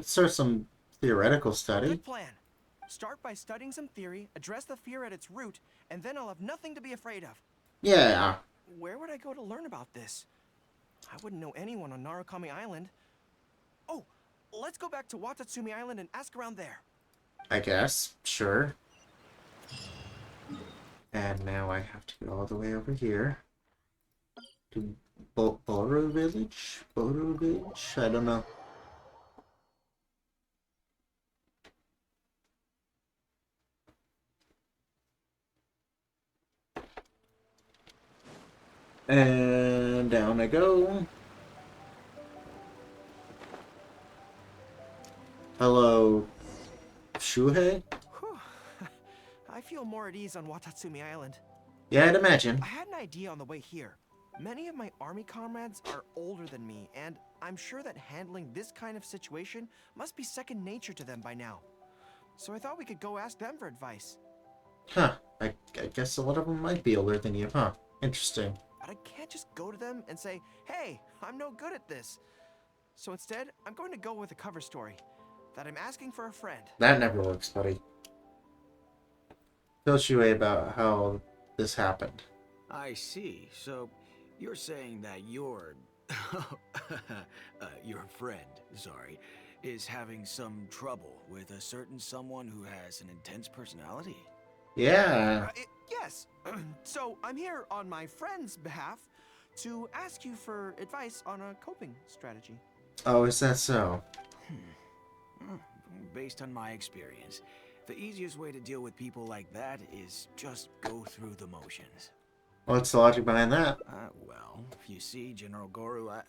start some theoretical study. Good plan. Start by studying some theory, address the fear at its root, and then I'll have nothing to be afraid of. Yeah. Where would I go to learn about this? I wouldn't know anyone on Narukami Island. Oh, let's go back to Watatsumi Island and ask around there. I guess. Sure. And now I have to go all the way over here. To Boro Village? Boro Village? I don't know. And down I go. Hello, Shuhei? I feel more at ease on Watatsumi Island. Yeah, I'd imagine. I had an idea on the way here. Many of my army comrades are older than me, and I'm sure that handling this kind of situation must be second nature to them by now. So I thought we could go ask them for advice. Huh. I guess a lot of them might be older than you, huh? Interesting. But I can't just go to them and say, hey, I'm no good at this. So instead, I'm going to go with a cover story. That I'm asking for a friend. That never works, buddy. Tell Shuhei about how this happened. I see. So, you're saying that your friend, sorry, is having some trouble with a certain someone who has an intense personality? Yeah. Yes. So, I'm here on my friend's behalf to ask you for advice on a coping strategy. Oh, is that so? Based on my experience, the easiest way to deal with people like that is just go through the motions. What's the logic behind that? Well, you see, General Goro,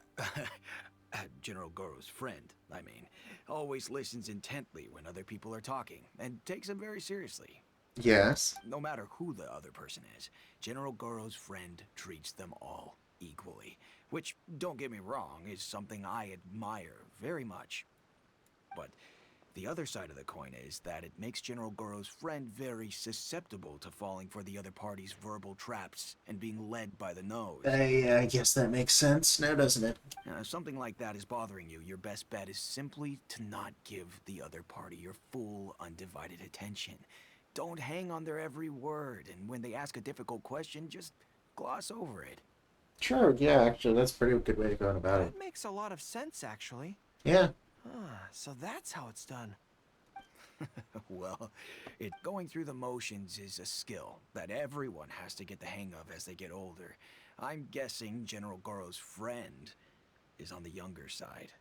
General Goro's friend, I mean, always listens intently when other people are talking, and takes them very seriously. Yes. No matter who the other person is, General Goro's friend treats them all equally, which, don't get me wrong, is something I admire very much. But the other side of the coin is that it makes General Goro's friend very susceptible to falling for the other party's verbal traps and being led by the nose. Yeah, I guess that makes sense now, doesn't it? If something like that is bothering you, your best bet is simply to not give the other party your full, undivided attention. Don't hang on their every word, and when they ask a difficult question, just gloss over it. Sure, yeah, actually, that's a pretty good way to go about it. That makes a lot of sense, actually. Yeah. So that's how it's done. Well, going through the motions is a skill that everyone has to get the hang of as they get older. I'm guessing General Goro's friend is on the younger side.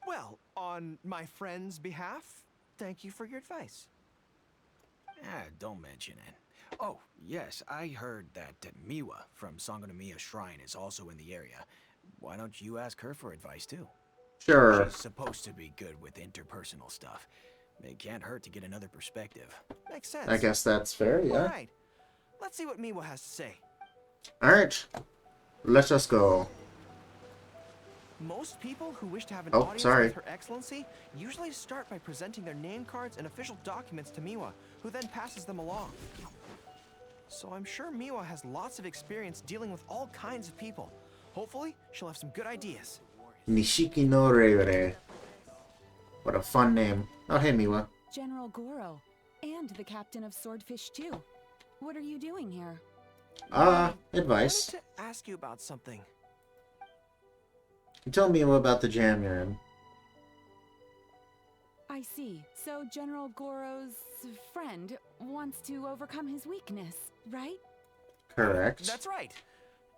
Well, on my friend's behalf, thank you for your advice. Don't mention it. Oh, yes, I heard that Miwa from Sangonomiya Shrine is also in the area. Why don't you ask her for advice, too? Sure. She's supposed to be good with interpersonal stuff. It can't hurt to get another perspective. Makes sense. I guess that's fair, yeah. Alright. Let's see what Miwa has to say. Alright. Let us go. Most people who wish to have an Oh, audience sorry. with Her Excellency usually start by presenting their name cards and official documents to Miwa, who then passes them along. so I'm sure Miwa has lots of experience dealing with all kinds of people. Hopefully, she'll have some good ideas. Nishiki no Reire. What a fun name. Oh, hey, Miwa. General Goro, and the captain of Swordfish too. What are you doing here? Advice. I wanted to ask you about something. Tell Miwa about the jam you're in. I see. So General Goro's friend wants to overcome his weakness, right? Correct. That's right.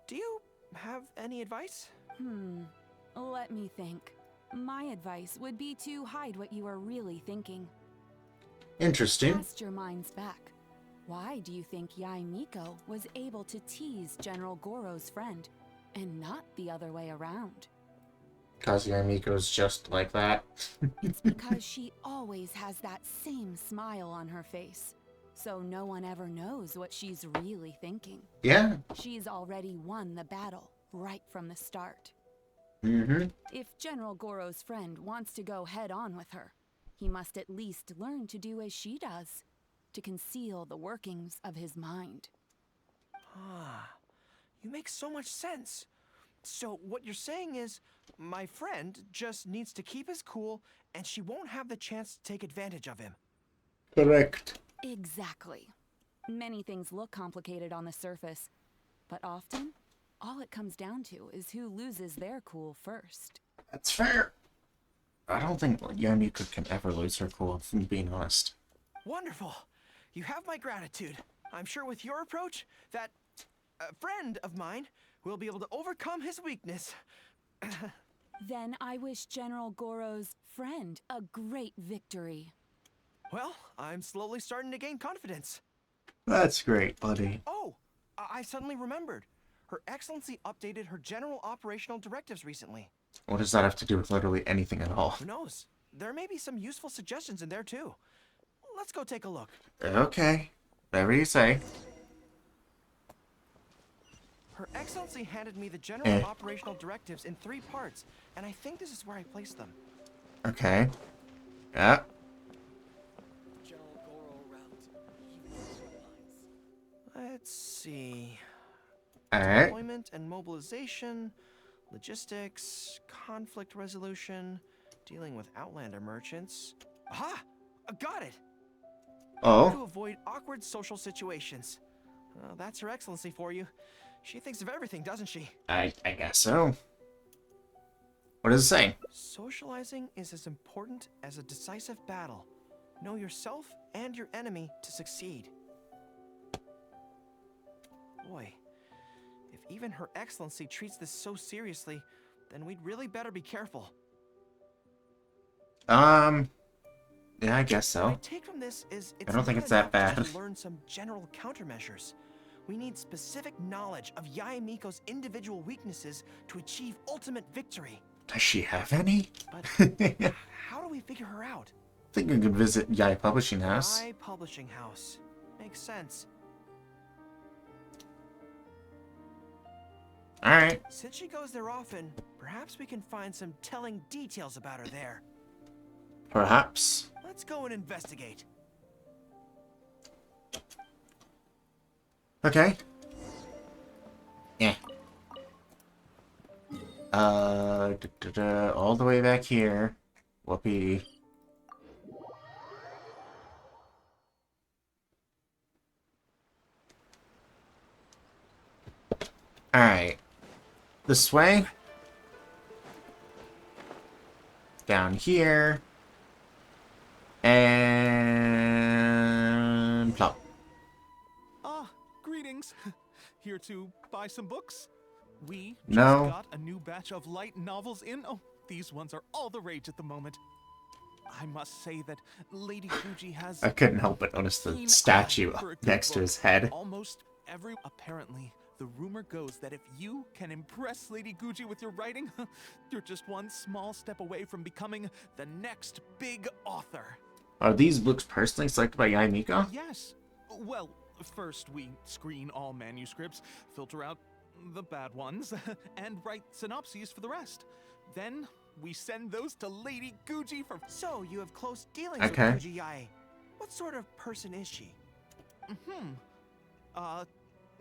Do you have any advice? Let me think. My advice would be to hide what you are really thinking. Interesting. Cast your minds back. Why do you think Yae Miko was able to tease General Goro's friend, and not the other way around? Kazuya Miko's just like that. It's because she always has that same smile on her face, so no one ever knows what she's really thinking. Yeah. She's already won the battle right from the start. If General Goro's friend wants to go head-on with her, he must at least learn to do as she does, to conceal the workings of his mind. You make so much sense. So what you're saying is, my friend just needs to keep his cool, and she won't have the chance to take advantage of him. Correct. Exactly. Many things look complicated on the surface, but often, all it comes down to is who loses their cool first. That's fair. I don't think Yae Miko can ever lose her cool, if I'm being honest. Wonderful. You have my gratitude. I'm sure with your approach, that friend of mine will be able to overcome his weakness. Then I wish General Goro's friend a great victory. Well, I'm slowly starting to gain confidence. That's great, buddy. Oh, I suddenly remembered. Her Excellency updated her general operational directives recently. What does that have to do with literally anything at all? Who knows? There may be some useful suggestions in there too. Let's go take a look. Okay. Whatever you say. Her Excellency handed me the general operational directives in 3 parts, and I think this is where I placed them. Okay. Yeah. Let's see. Alright. Deployment and mobilization, logistics, conflict resolution, dealing with Outlander merchants. Aha! I got it! Oh. To avoid awkward social situations. That's Her Excellency for you. She thinks of everything, doesn't she? I guess so. What does it say? Socializing is as important as a decisive battle. Know yourself and your enemy to succeed. Boy, if even Her Excellency treats this so seriously, then we'd really better be careful. Yeah, I guess so. What I take from this is I don't think it's that not enough bad. just to learn some general countermeasures. We need specific knowledge of Yae Miko's individual weaknesses to achieve ultimate victory. Does she have any? But how do we figure her out? I think we could visit Yae Publishing House. Yae Publishing House. Makes sense. Alright. Since she goes there often, perhaps we can find some telling details about her there. Perhaps. Let's go and investigate. Okay. Yeah. All the way back here. Whoopee. Alright. This way. Down here. And plop. Ah, greetings. Here to buy some books? We just No. got a new batch of light novels in. Oh, these ones are all the rage at the moment. I must say that Lady Guji has... I couldn't help but notice the statue next to his head. Almost every... Apparently, the rumor goes that if you can impress Lady Guji with your writing, you're just one small step away from becoming the next big author. Are these books personally selected by Yae Miko? Yes. Well, first we screen all manuscripts, filter out the bad ones, and write synopses for the rest. Then we send those to Lady Guji for... So, you have close dealings Okay. with Guji Yae. What sort of person is she?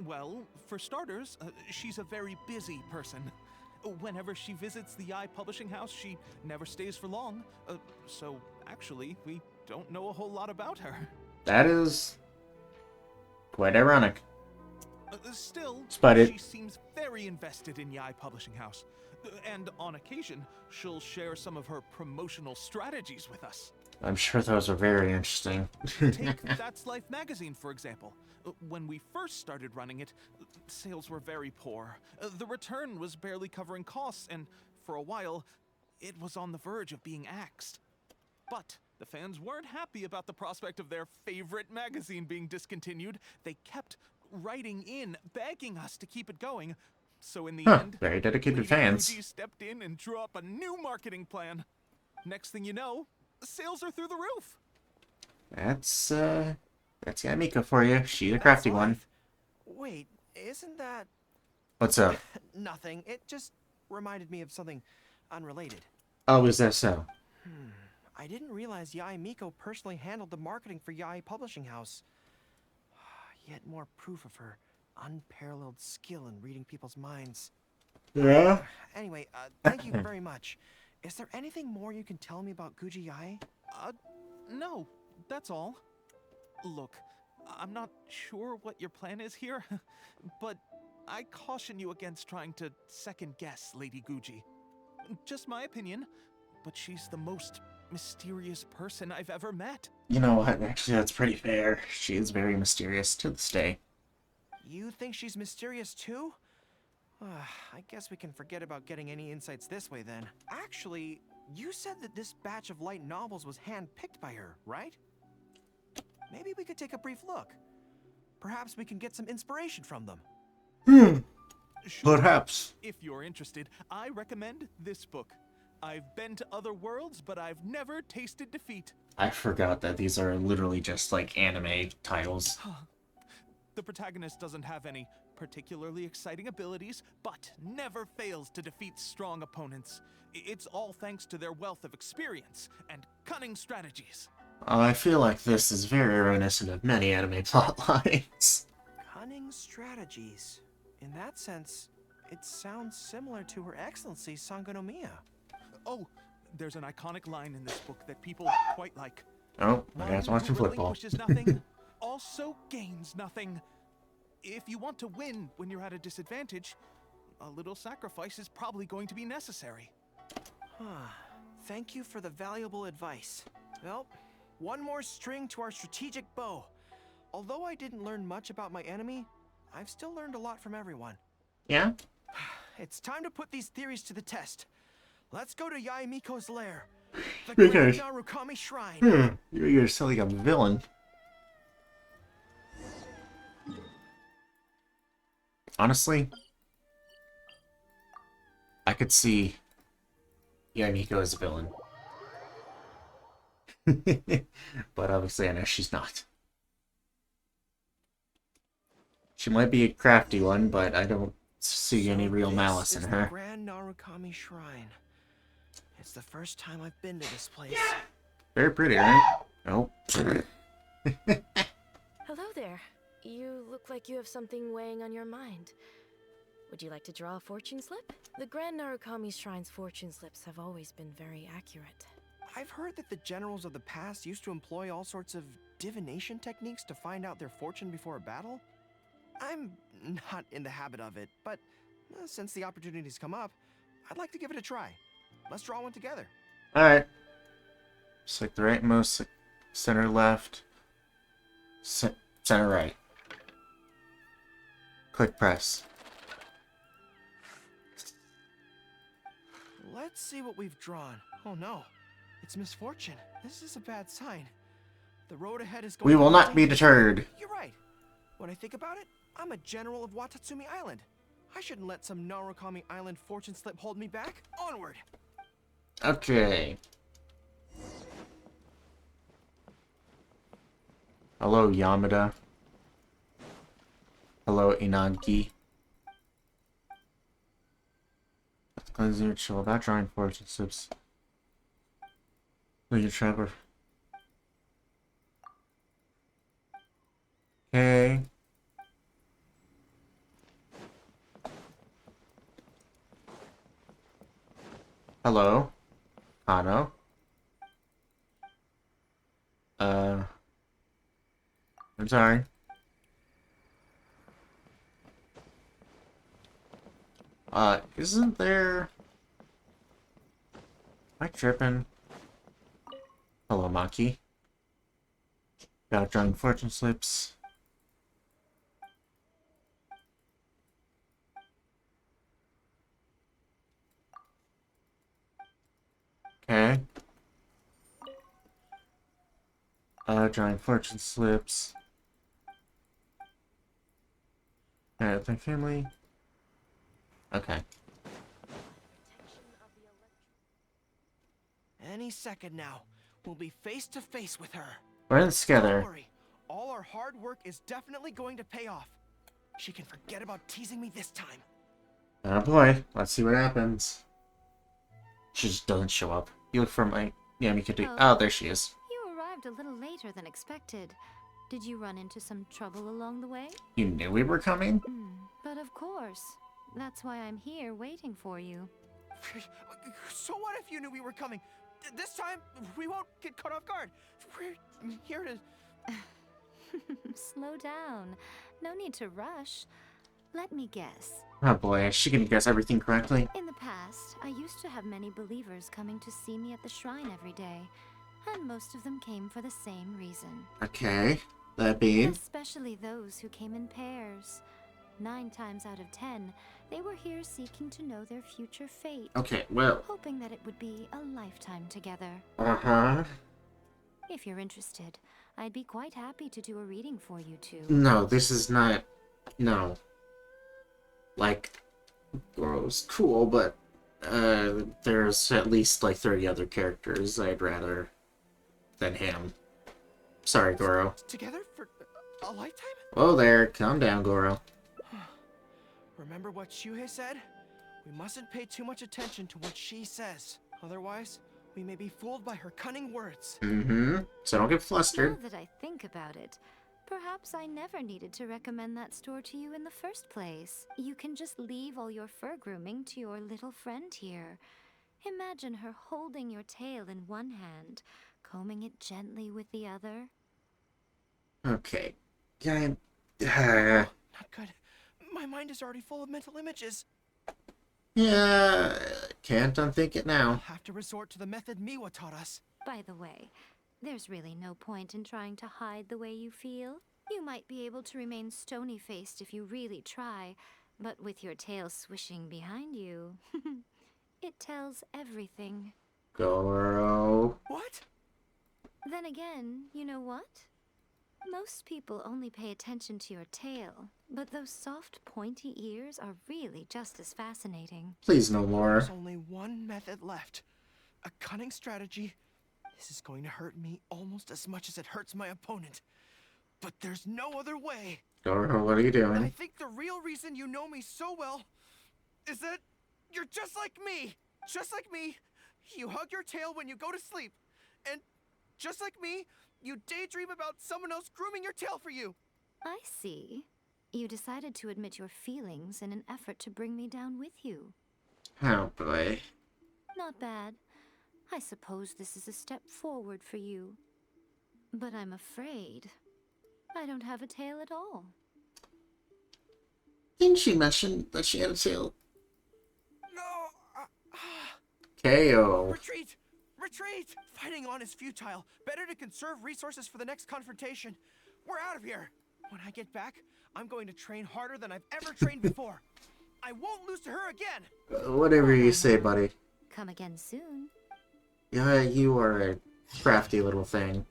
Well, for starters, she's a very busy person. Whenever she visits the Yae Publishing House, she never stays for long. So, actually, we don't know a whole lot about her. That is quite ironic. Still, But she seems very invested in Yae Publishing House. And on occasion, she'll share some of her promotional strategies with us. I'm sure those are very interesting. Take That's Life magazine, for example. When we first started running it, sales were very poor. The return was barely covering costs, and for a while, it was on the verge of being axed. But the fans weren't happy about the prospect of their favorite magazine being discontinued. They kept writing in, begging us to keep it going. So in the end, very dedicated Lady fans. Guji stepped in and drew up a new marketing plan. Next thing you know, sales are through the roof. That's Yamika for you. She's a crafty one. Wait, isn't that... What's up? Nothing. It just reminded me of something unrelated. Oh, is that so? I didn't realize Yae Miko personally handled the marketing for Yae Publishing House. Yet more proof of her unparalleled skill in reading people's minds. Yeah? Anyway, thank you very much. Is there anything more you can tell me about Guji Yae? No, that's all. Look, I'm not sure what your plan is here, but I caution you against trying to second-guess Lady Guji. Just my opinion, but she's the most mysterious person I've ever met. You know what? Actually, that's pretty fair. She is very mysterious to this day. You think she's mysterious too? I guess we can forget about getting any insights this way then. Actually, you said that this batch of light novels was hand-picked by her, right? Maybe we could take a brief look. Perhaps we can get some inspiration from them. Sure. Perhaps. If you're interested, I recommend this book. I've been to other worlds, but I've never tasted defeat. I forgot that these are literally just like anime titles. The protagonist doesn't have any particularly exciting abilities, but never fails to defeat strong opponents. It's all thanks to their wealth of experience and cunning strategies. I feel like this is very reminiscent of many anime plotlines. Cunning strategies. In that sense, it sounds similar to Her Excellency Sangonomiya. Oh, there's an iconic line in this book that people quite like. Oh, I guess watching One who football. relinquishes nothing also gains nothing. If you want to win when you're at a disadvantage, a little sacrifice is probably going to be necessary. Thank you for the valuable advice. Well, one more string to our strategic bow. Although I didn't learn much about my enemy, I've still learned a lot from everyone. Yeah? It's time to put these theories to the test. Let's go to Yae Miko's lair, the Because- Grand Narukami Shrine. You're silly, I'm a villain. Honestly, I could see Yamiko as a villain. But obviously I know she's not. She might be a crafty one, but I don't see any real malice in This is her. the Grand Narukami Shrine. It's the first time I've been to this place. Very pretty, right? Oh. Hello there. You look like you have something weighing on your mind. Would you like to draw a fortune slip? The Grand Narukami Shrine's fortune slips have always been very accurate. I've heard that the generals of the past used to employ all sorts of divination techniques to find out their fortune before a battle. I'm not in the habit of it, but since the opportunity's come up, I'd like to give it a try. Let's draw one together. Alright. Select the rightmost, center left, center right. Click press. Let's see what we've drawn. Oh no, it's misfortune. This is a bad sign. The road ahead is going. We will not be deterred. You're right. When I think about it, I'm a general of Watatsumi Island. I shouldn't let some Narukami Island fortune slip hold me back. Onward! Okay. Hello, Yamada. Hello, Inagi. Let's cleanse your chill without drawing fortune slips. Leave your trapper. Okay. Hello. Kano. I'm sorry. Isn't there... Am I tripping? Hello, Maki. Got drawing fortune slips. Okay. Drawing fortune slips. Alright, my family. Okay. Any second now, we'll be face to face with her. We're in this together. Don't worry, all our hard work is definitely going to pay off. She can forget about teasing me this time. Oh boy, let's see what happens. She just doesn't show up. You look for my... Yeah, you could do... Oh, there she is. You arrived a little later than expected. Did you run into some trouble along the way? You knew we were coming? But of course. That's why I'm here waiting for you. So what if you knew we were coming? This time, we won't get caught off guard. We're here to... Slow down. No need to rush. Let me guess. Oh boy, she can guess everything correctly. In the past, I used to have many believers coming to see me at the shrine every day. And most of them came for the same reason. Okay, that being... Especially those who came in pairs. 9 times out of 10, they were here seeking to know their future fate. Okay, well... Hoping that it would be a lifetime together. Uh-huh. If you're interested, I'd be quite happy to do a reading for you two. No, this is not... No. Like, Goro's cool, but there's at least like 30 other characters I'd rather than him. Sorry, Goro. Together for a lifetime? Whoa there, calm down, Goro. Remember what Shuhei said? We mustn't pay too much attention to what she says. Otherwise, we may be fooled by her cunning words. Mm-hmm. So don't get flustered. Now that I think about it, perhaps I never needed to recommend that store to you in the first place. You can just leave all your fur grooming to your little friend here. Imagine her holding your tail in one hand, combing it gently with the other. Okay. Yeah. Not good. My mind is already full of mental images. Yeah, can't unthink it now. I'll have to resort to the method Miwa taught us. By the way, there's really no point in trying to hide the way you feel. You might be able to remain stony-faced if you really try, but with your tail swishing behind you, it tells everything. Goro. What? Then again, you know what? Most people only pay attention to your tail, but those soft, pointy ears are really just as fascinating. Please no more. There's only one method left. A cunning strategy. This is going to hurt me almost as much as it hurts my opponent. But there's no other way. Goro, what are you doing? I think the real reason you know me so well is that you're just like me. Just like me, you hug your tail when you go to sleep. And just like me, you daydream about someone else grooming your tail for you. I see. You decided to admit your feelings in an effort to bring me down with you. Oh boy. Not bad. I suppose this is a step forward for you. But I'm afraid I don't have a tail at all. Didn't she mention that she had a tail? No. KO. Retreat! Retreat! Fighting on is futile. Better to conserve resources for the next confrontation. We're out of here. When I get back, I'm going to train harder than I've ever trained before. I won't lose to her again. Whatever you say, buddy. Come again soon. Yeah, you are a crafty little thing.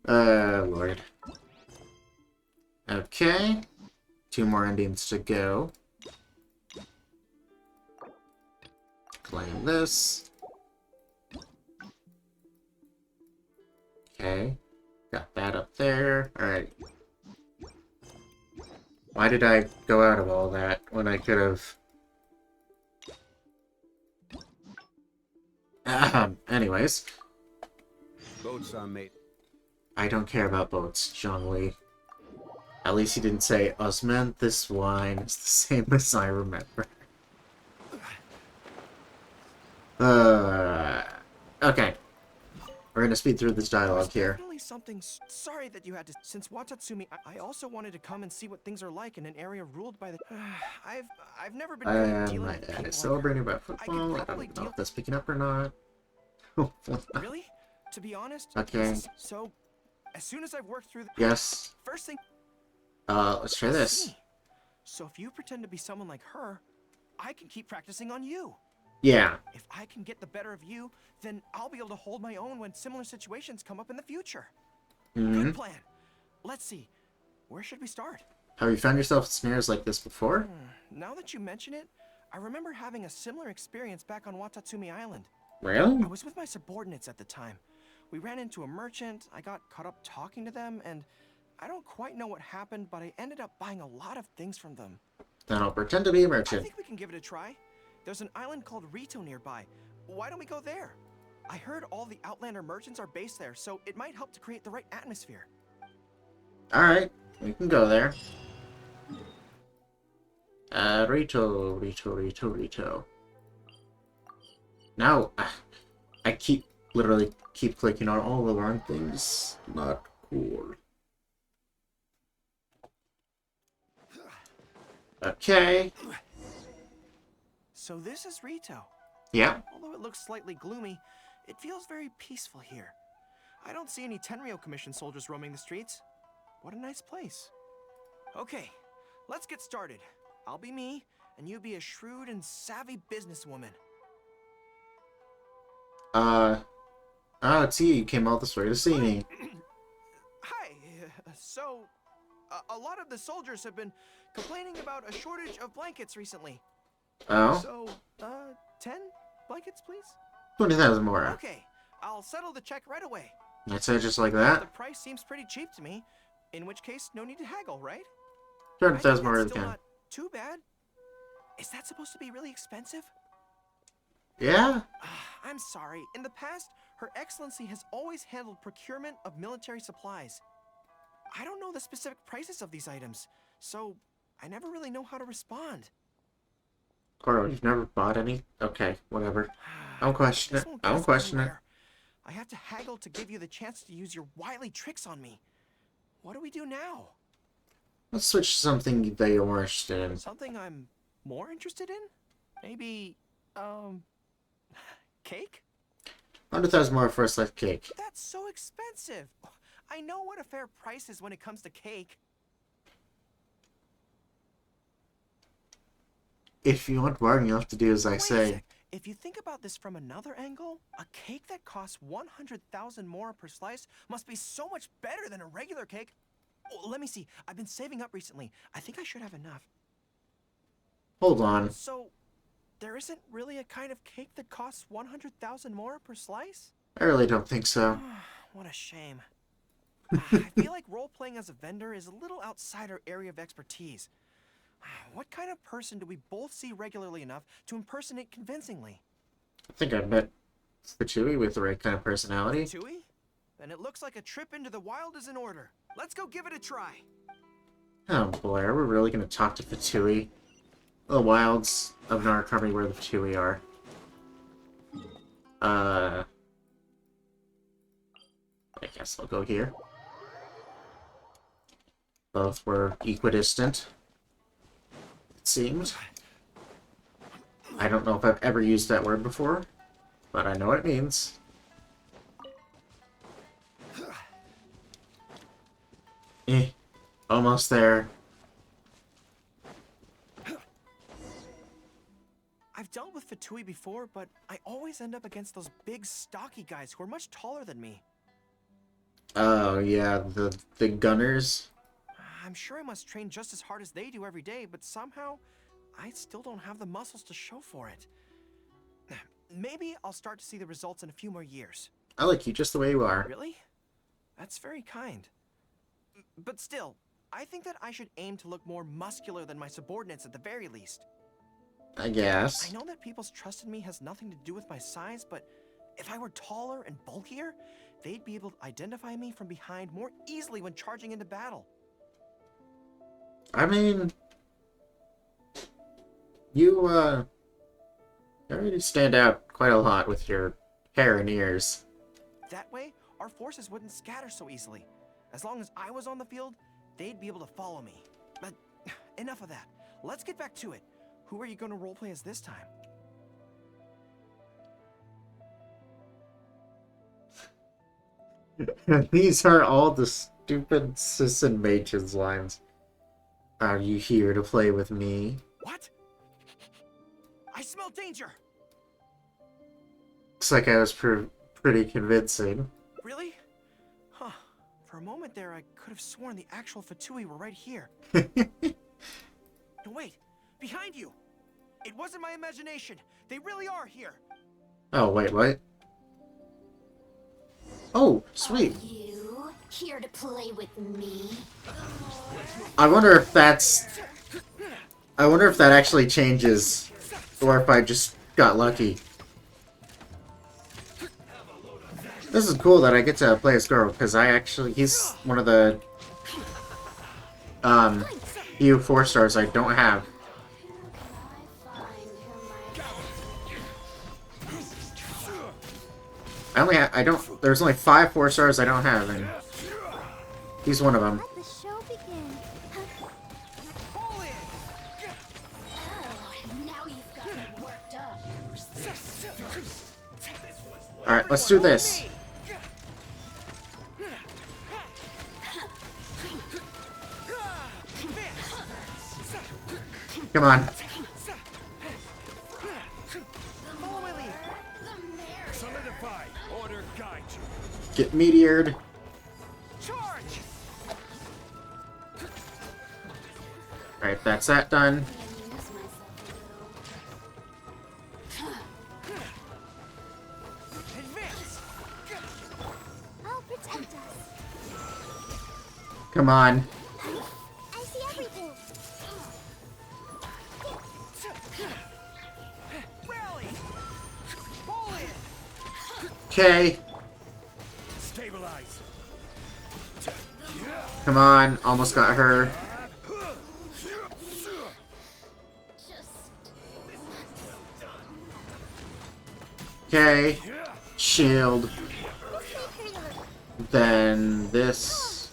Lord. Okay. 2 more endings to go. Claim this. Okay. Got that up there. Alright. Why did I go out of all that when I could have... Anyways. Boats on, mate. I don't care about boats, Zhongli. At least he didn't say, Osman, this wine is the same as I remember. Okay. We're gonna speed through this dialogue here. Definitely something. Sorry that you had to. Since Watatsumi, I also wanted to come and see what things are like in an area ruled by the. I've never been good at dealing with people Celebrating like her. about football. I don't know if that's picking up or not. Really? To be honest. Okay. So, as soon as I've worked through. Yes. First thing. Let's try this. So if you pretend to be someone like her, I can keep practicing on you. Yeah. If I can get the better of you, then I'll be able to hold my own when similar situations come up in the future. Good plan. Let's see. Where should we start? Have you found yourself in snares like this before? Now that you mention it, I remember having a similar experience back on Watatsumi Island. Really? I was with my subordinates at the time. We ran into a merchant, I got caught up talking to them, and I don't quite know what happened, but I ended up buying a lot of things from them. Then I'll pretend to be a I merchant. think we can give it a try. There's an island called Rito nearby. Why don't we go there? I heard all the Outlander merchants are based there, so it might help to create the right atmosphere. Alright, we can go there. Rito. Now, I literally keep clicking on all the wrong things. Not cool. Okay. So this is Rito. Yeah. Although it looks slightly gloomy, it feels very peaceful here. I don't see any Tenryo Commission soldiers roaming the streets. What a nice place. Okay, let's get started. I'll be me, and you be a shrewd and savvy businesswoman. It's you came all this way to see me. Hi. So, a lot of the soldiers have been complaining about a shortage of blankets recently. Oh? So, 10 blankets, please? 20,000 more. Okay, I'll settle the check right away. That's it, just like that? The price seems pretty cheap to me, in which case, no need to haggle, right? 200,000 more That's again. still not too bad. Is that supposed to be really expensive? Yeah? I'm sorry. In the past, Her Excellency has always handled procurement of military supplies. I don't know the specific prices of these items, so I never really know how to respond. Coro, you've never bought any? Okay, whatever. I don't question it. I don't question it. I have to haggle to give you the chance to use your wily tricks on me. What do we do now? Let's switch to something that you're more interested in. Something I'm more interested in? Maybe, cake? 100,000 more for a slice cake. That's so expensive. I know what a fair price is when it comes to cake. If you want bargain, you have to do as I say. If you think about this from another angle, a cake that costs 100,000 more per slice must be so much better than a regular cake. Oh, let me see. I've been saving up recently. I think I should have enough. Hold on. So, there isn't really a kind of cake that costs 100,000 more per slice? I really don't think so. What a shame. I feel like role-playing as a vendor is a little outside our area of expertise. What kind of person do we both see regularly enough to impersonate convincingly? I think I met Fatui with the right kind of personality. Fatui? Then it looks like a trip into the wild is in order. Let's go give it a try. Oh boy, are we really going to talk to Fatui? The wilds of Narukami where the Fatui are. I guess I'll go here. Both were equidistant. It seems. I don't know if I've ever used that word before, but I know what it means. Almost there. I've dealt with Fatui before, but I always end up against those big, stocky guys who are much taller than me. Oh, yeah, the gunners. I'm sure I must train just as hard as they do every day, but somehow, I still don't have the muscles to show for it. Maybe I'll start to see the results in a few more years. I like you just the way you are. Really? That's very kind. But still, I think that I should aim to look more muscular than my subordinates at the very least. I guess. I know that people's trust in me has nothing to do with my size, but if I were taller and bulkier, they'd be able to identify me from behind more easily when charging into battle. I mean, you already stand out quite a lot with your hair and ears. That way, our forces wouldn't scatter so easily. As long as I was on the field, they'd be able to follow me. But enough of that. Let's get back to it. Who are you going to roleplay as this time? These are all the stupid sis and mages lines. Are you here to play with me? What? I smell danger! Looks like I was pretty convincing. Really? Huh. For a moment there, I could have sworn the actual Fatui were right here. No, wait. Behind you! It wasn't my imagination. They really are here. Oh, wait, what? Oh, sweet. Are you here to play with me? I wonder if that's... I wonder if that actually changes. Or if I just got lucky. This is cool that I get to play as Goro, because he's one of the few 4-stars I don't have. There's only 5 4-stars I don't have, and he's one of them. Let the show begin. Alright, let's do this. Come on. Solidify. Order guide you. Get meteored. Alright, that's that done. I'll protect us. Come on. I see everything. Okay. Stabilize. Come on. Almost got her. Okay. Shield. Then this.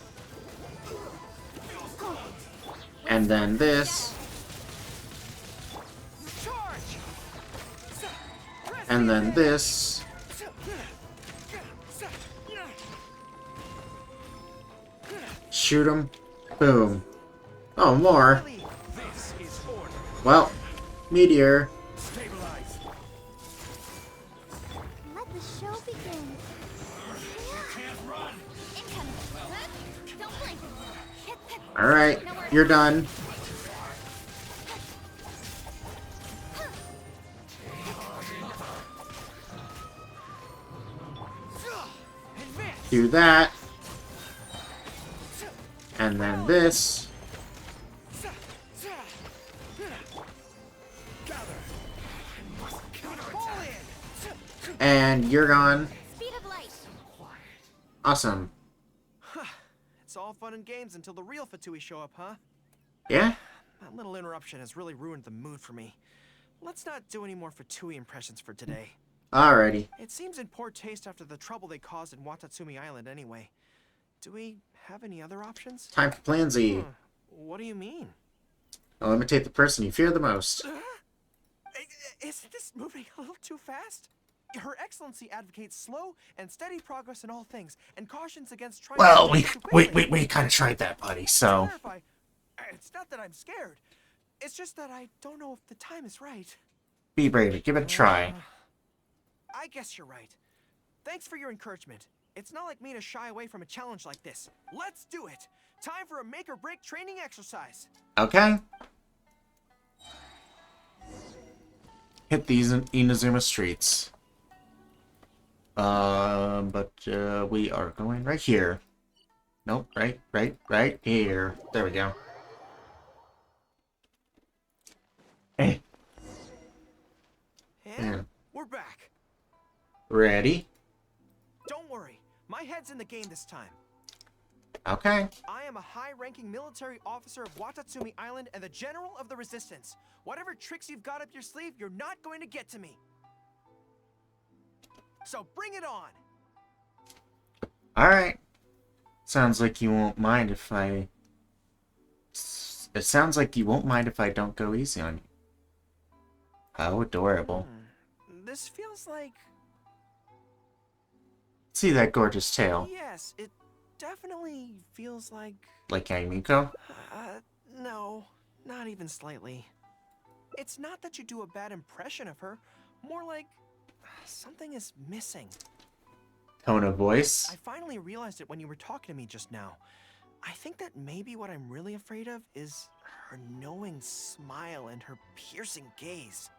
And then this. And then this. Shoot him. Boom. Oh, more. Well, meteor. Let the show begin. Alright, you're done. Do that. And then this. And you're gone. Awesome. It's all fun and games until the real Fatui show up, huh? Yeah? That little interruption has really ruined the mood for me. Let's not do any more Fatui impressions for today. Alrighty. It seems in poor taste after the trouble they caused in Watatsumi Island anyway. Do we have any other options? Time for Plan Z. What do you mean? Eliminate the person you fear the most. Isn't this moving a little too fast? Her Excellency advocates slow and steady progress in all things, and cautions against trying Well, to we kind of tried that, buddy, so... It's not that I'm scared. It's just that I don't know if the time is right. Be brave, give it a try. I guess you're right. Thanks for your encouragement. It's not like me to shy away from a challenge like this. Let's do it! Time for a make-or-break training exercise! Okay. Hit these Inazuma streets. But we are going right here. Nope, right here. There we go. Eh. And we're back. Ready? Don't worry. My head's in the game this time. Okay. I am a high-ranking military officer of Watatsumi Island and the General of the Resistance. Whatever tricks you've got up your sleeve, you're not going to get to me. So bring it on! Alright. Sounds like you won't mind if I... It sounds like you won't mind if I don't go easy on you. How adorable. This feels like... See that gorgeous tail? Yes, it definitely feels like... Like Yamiko? No, not even slightly. It's not that you do a bad impression of her, more like something is missing. Tone of voice? I finally realized it when you were talking to me just now. I think that maybe what I'm really afraid of is her knowing smile and her piercing gaze.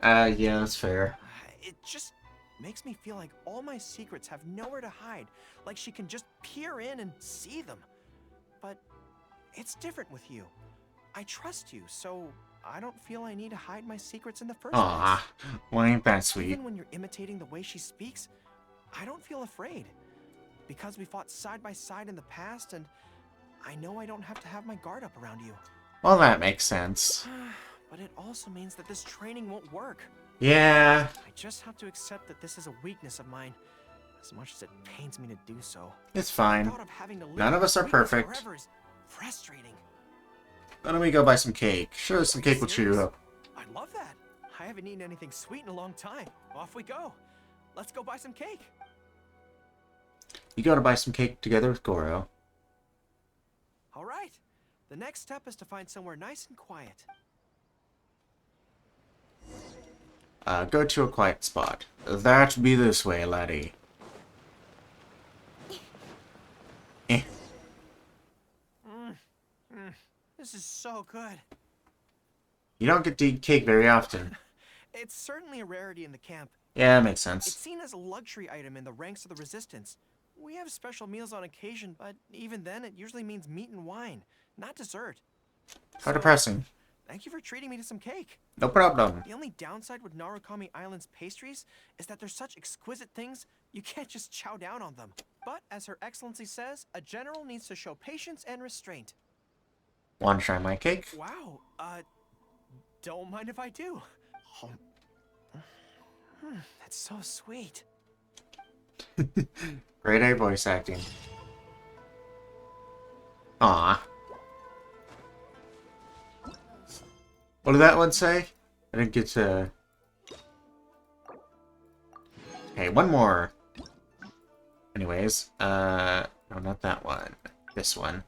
Yeah, that's fair. It just makes me feel like all my secrets have nowhere to hide, like she can just peer in and see them. But it's different with you. I trust you, so I don't feel I need to hide my secrets in the first place. Aw, well, ain't that sweet. Even when you're imitating the way she speaks, I don't feel afraid. Because we fought side by side in the past, and I know I don't have to have my guard up around you. Well, that makes sense. But it also means that this training won't work. Yeah. I just have to accept that this is a weakness of mine, as much as it pains me to do so. It's fine. The thought of having to live None of with us are weakness perfect. forever is frustrating. Why don't we go buy some cake? Sure, some cake will cheer you up. I love that. I haven't eaten anything sweet in a long time. Off we go. Let's go buy some cake. You gotta buy some cake together with Goro. All right. The next step is to find somewhere nice and quiet. Go to a quiet spot. That be this way, laddie. This is so good. You don't get to eat cake very often. It's certainly a rarity in the camp. Yeah, that makes sense. It's seen as a luxury item in the ranks of the Resistance. We have special meals on occasion, but even then it usually means meat and wine, not dessert. How depressing. Thank you for treating me to some cake. No problem. The only downside with Narukami Island's pastries is that they're such exquisite things, you can't just chow down on them. But as Her Excellency says, a general needs to show patience and restraint. Want to try my cake? Wow, don't mind if I do. That's so sweet. Grade A voice acting. Aw. What did that one say? I didn't get to... Okay, one more. Anyways, no, not that one. This one.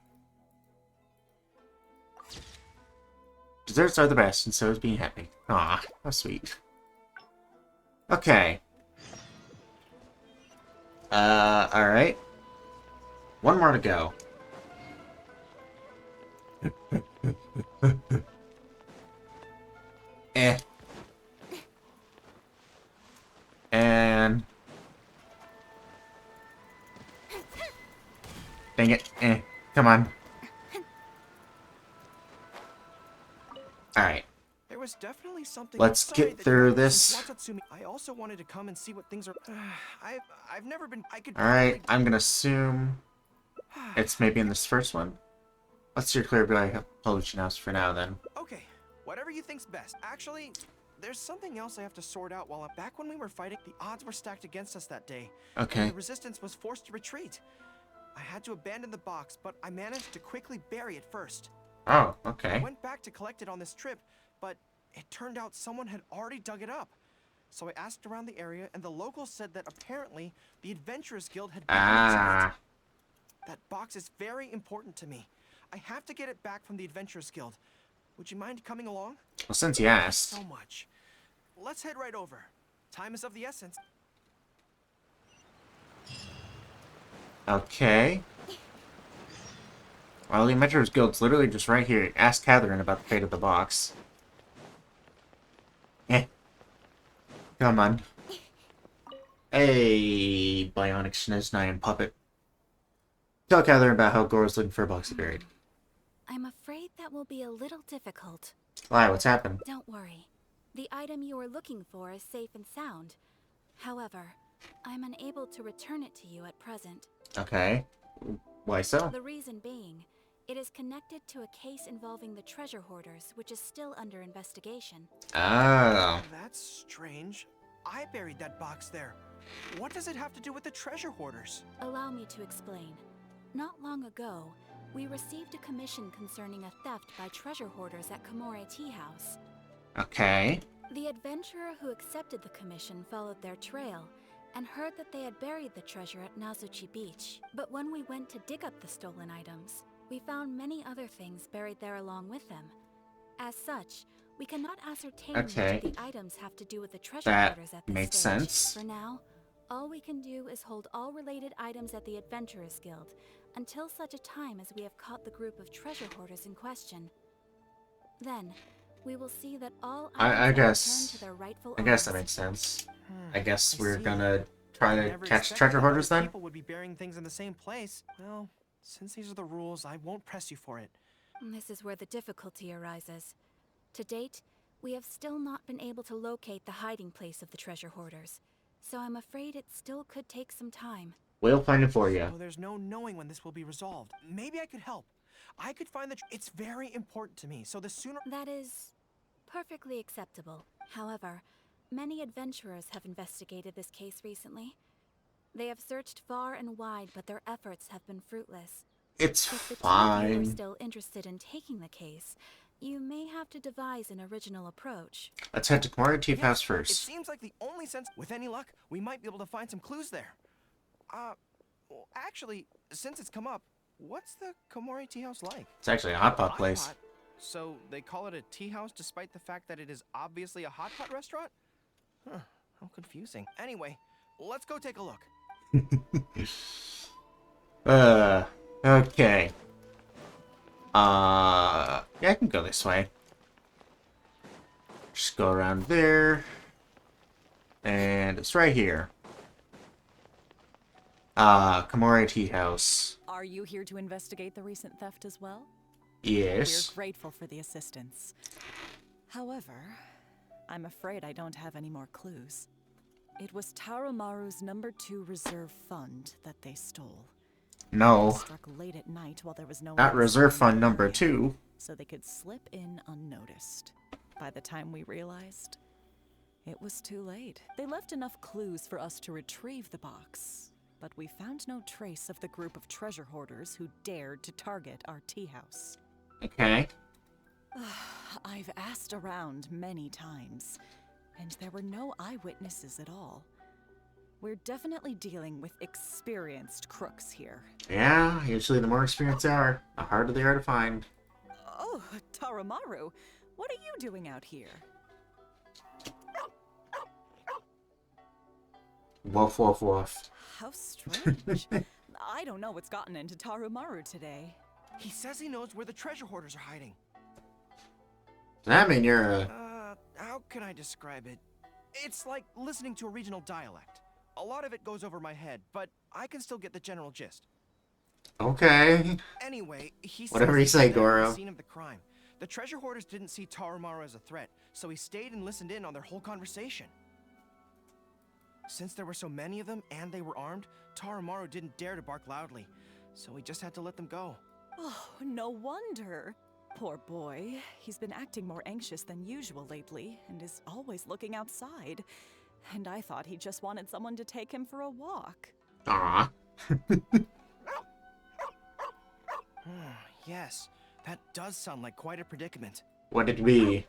Desserts are the best, and so is being happy. Aw, how sweet. Okay. Alright. One more to go. And... Dang it. Come on. Alright. There was definitely something. Let's get through this. I also wanted to come and see what things are. I've never been. I could. Alright, I'm gonna assume it's maybe in this first one. Let's steer clear by publishing house for now then. Okay, whatever you think's best. Actually, there's something else I have to sort out while I'm back when we were fighting. The odds were stacked against us that day. Okay. And the Resistance was forced to retreat. I had to abandon the box, but I managed to quickly bury it first. Oh, okay. I went back to collect it on this trip, but it turned out someone had already dug it up. So I asked around the area, and the locals said that apparently the Adventurers Guild had been inside it. That box is very important to me. I have to get it back from the Adventurers Guild. Would you mind coming along? Well, since you asked. Thank you so much. Let's head right over. Time is of the essence. Okay. Well, the Adventurers Guild's literally just right here. Ask Catherine about the fate of the box. Come on. Hey, Bionic Shiniznayan puppet. Tell Catherine about how Goro's looking for a box buried. I'm afraid that will be a little difficult. Why? What's happened? Don't worry. The item you are looking for is safe and sound. However, I'm unable to return it to you at present. Okay. Why so? The reason being, it is connected to a case involving the treasure hoarders, which is still under investigation. Oh. That's strange. I buried that box there. What does it have to do with the treasure hoarders? Allow me to explain. Not long ago, we received a commission concerning a theft by treasure hoarders at Komore Tea House. Okay. The adventurer who accepted the commission followed their trail and heard that they had buried the treasure at Nazuchi Beach. But when we went to dig up the stolen items, we found many other things buried there along with them. As such, we cannot ascertain Okay. which of the items have to do with the treasure That hoarders at this makes stage. sense. For now, all we can do is hold all related items at the Adventurers Guild until such a time as we have caught the group of treasure hoarders in question. Then, we will see that all items I are returned guess. to their rightful I guess that owners. makes sense. I guess we're see. gonna try to Never catch expected treasure that hoarders many then? People would be burying things in the same place. Well, since these are the rules, I won't press you for it. This is where the difficulty arises. To date, we have still not been able to locate the hiding place of the treasure hoarders, so I'm afraid it still could take some time. We'll find it for you. Well, there's no knowing when this will be resolved. Maybe I could help. I could find the. It's very important to me, so the sooner. That is perfectly acceptable. However, many adventurers have investigated this case recently. They have searched far and wide, but their efforts have been fruitless. It's If the two of you fine. are still interested in taking the case, you may have to devise an original approach. Let's head to Komore Tea House It first. seems like the only sense. With any luck, we might be able to find some clues there. Well, actually, since it's come up, what's the Komore Tea House like? It's actually a hot pot place. Pot? So they call it a tea house despite the fact that it is obviously a hot pot restaurant? Huh, how confusing. Anyway, let's go take a look. Okay. Yeah, I can go this way. Just go around there. And it's right here. Komore Tea House. Are you here to investigate the recent theft as well? Yes. We're grateful for the assistance. However, I'm afraid I don't have any more clues. It was Tarumaru's #2 reserve fund that they stole. No. It struck late at night while there was no Not one reserve else fund in the number area, 2. so they could slip in unnoticed. By the time we realized, it was too late. They left enough clues for us to retrieve the box, but we found no trace of the group of treasure hoarders who dared to target our tea house. Okay. I've asked around many times, and there were no eyewitnesses at all. We're definitely dealing with experienced crooks here. Yeah, usually the more experienced they are, the harder they are to find. Oh, Tarumaru, what are you doing out here? Woof, woof, woof. How strange. I don't know what's gotten into Tarumaru today. He says he knows where the treasure hoarders are hiding. Does that mean you're a... How can I describe it? It's like listening to a regional dialect. A lot of it goes over my head, but I can still get the general gist. Okay. Anyway, he Whatever you says say, he's there at Goro. the scene of the crime. The treasure hoarders didn't see Tarumaru as a threat, so he stayed and listened in on their whole conversation. Since there were so many of them and they were armed, Tarumaru didn't dare to bark loudly, so he just had to let them go. Oh, no wonder. Poor boy. He's been acting more anxious than usual lately, and is always looking outside. And I thought he just wanted someone to take him for a walk. Aw. Yes, that does sound like quite a predicament. What did we...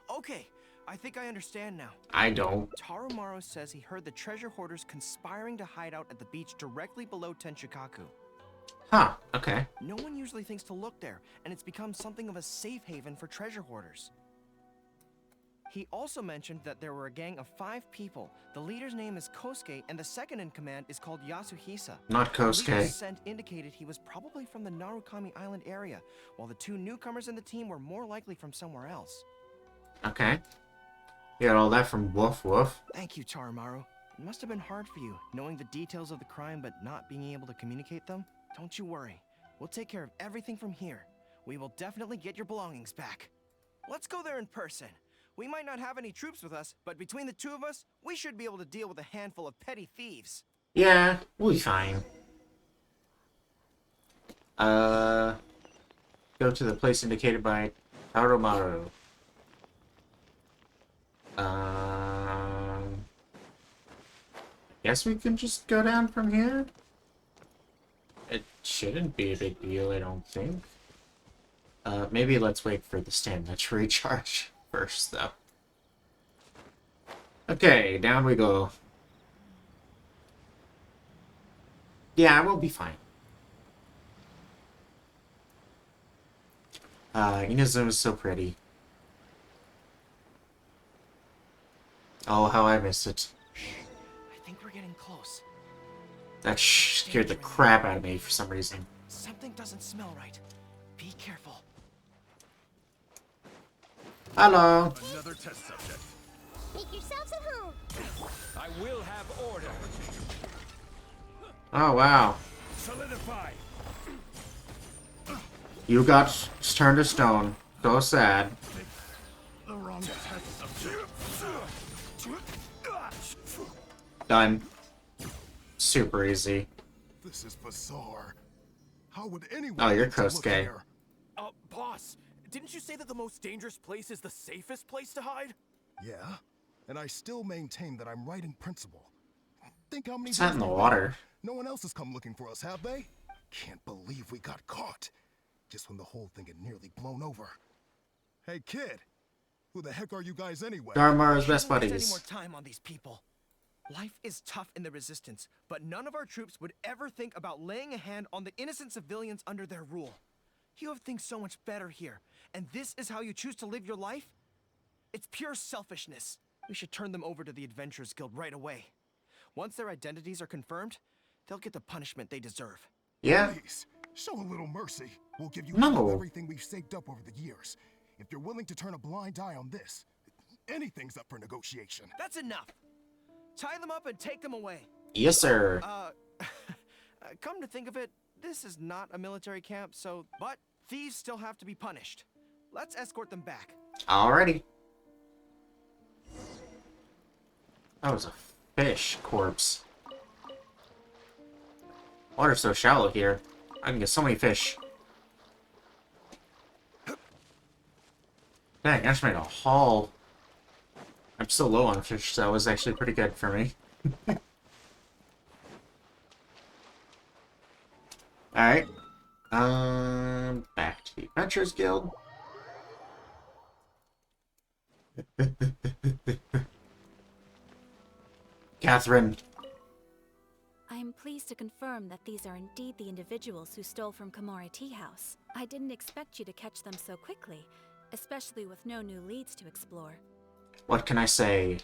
Okay, I think I understand now. I don't. Tarumaru says he heard the treasure hoarders conspiring to hide out at the beach directly below Tenshikaku. Huh, okay. No one usually thinks to look there, and it's become something of a safe haven for treasure hoarders. He also mentioned that there were a gang of 5 people. The leader's name is Kosuke, and the second in command is called Yasuhisa. Not Kosuke. The leader's scent indicated he was probably from the Narukami Island area, while the 2 newcomers in the team were more likely from somewhere else. Okay. You got all that from Woof Woof. Thank you, Tarumaru. It must have been hard for you, knowing the details of the crime but not being able to communicate them. Don't you worry. We'll take care of everything from here. We will definitely get your belongings back. Let's go there in person. We might not have any troops with us, but between the 2 of us, we should be able to deal with a handful of petty thieves. Yeah, we'll be fine. Go to the place indicated by Taromaru. Guess we can just go down from here? It shouldn't be a big deal, I don't think. Maybe let's wait for the stamina to recharge first, though. Okay, down we go. Yeah, we'll be fine. Inazuma is so pretty. Oh, how I miss it. I think we're getting close. That scared the crap out of me for some reason. Something doesn't smell right. Be careful. Hello. Another test subject. Make yourselves at home. I will have order. Oh, wow. Solidify. You got turned to stone. So sad. The wrong test subject. Done. Super easy. This is bizarre. How would anyone Oh, you're want to look Kosuke. here? Boss, didn't you say that the most dangerous place is the safest place to hide? Yeah, and I still maintain that I'm right in principle. Think how many It's not days in the we've been water. here. No one else has come looking for us, have they? Can't believe we got caught. Just when the whole thing had nearly blown over. Hey, kid. Who the heck are you guys anyway? Darmaru's best Shouldn't waste any buddies. more time on these people. Life is tough in the Resistance, but none of our troops would ever think about laying a hand on the innocent civilians under their rule. You have things so much better here, and this is how you choose to live your life? It's pure selfishness. We should turn them over to the Adventurers Guild right away. Once their identities are confirmed, they'll get the punishment they deserve. Yeah. Please, show a little mercy. We'll give you No. all of everything we've saved up over the years. If you're willing to turn a blind eye on this, anything's up for negotiation. That's enough. Tie them up and take them away. Yes, sir. Come to think of it, this is not a military camp, but thieves still have to be punished. Let's escort them back. Alrighty. That was a fish corpse. Water's so shallow here. I can get so many fish. Dang, I just made a haul. I'm still low on fish, so that was actually pretty good for me. Alright. Back to the Adventurers Guild. Catherine. I am pleased to confirm that these are indeed the individuals who stole from Komori Tea House. I didn't expect you to catch them so quickly, especially with no new leads to explore. What can I say?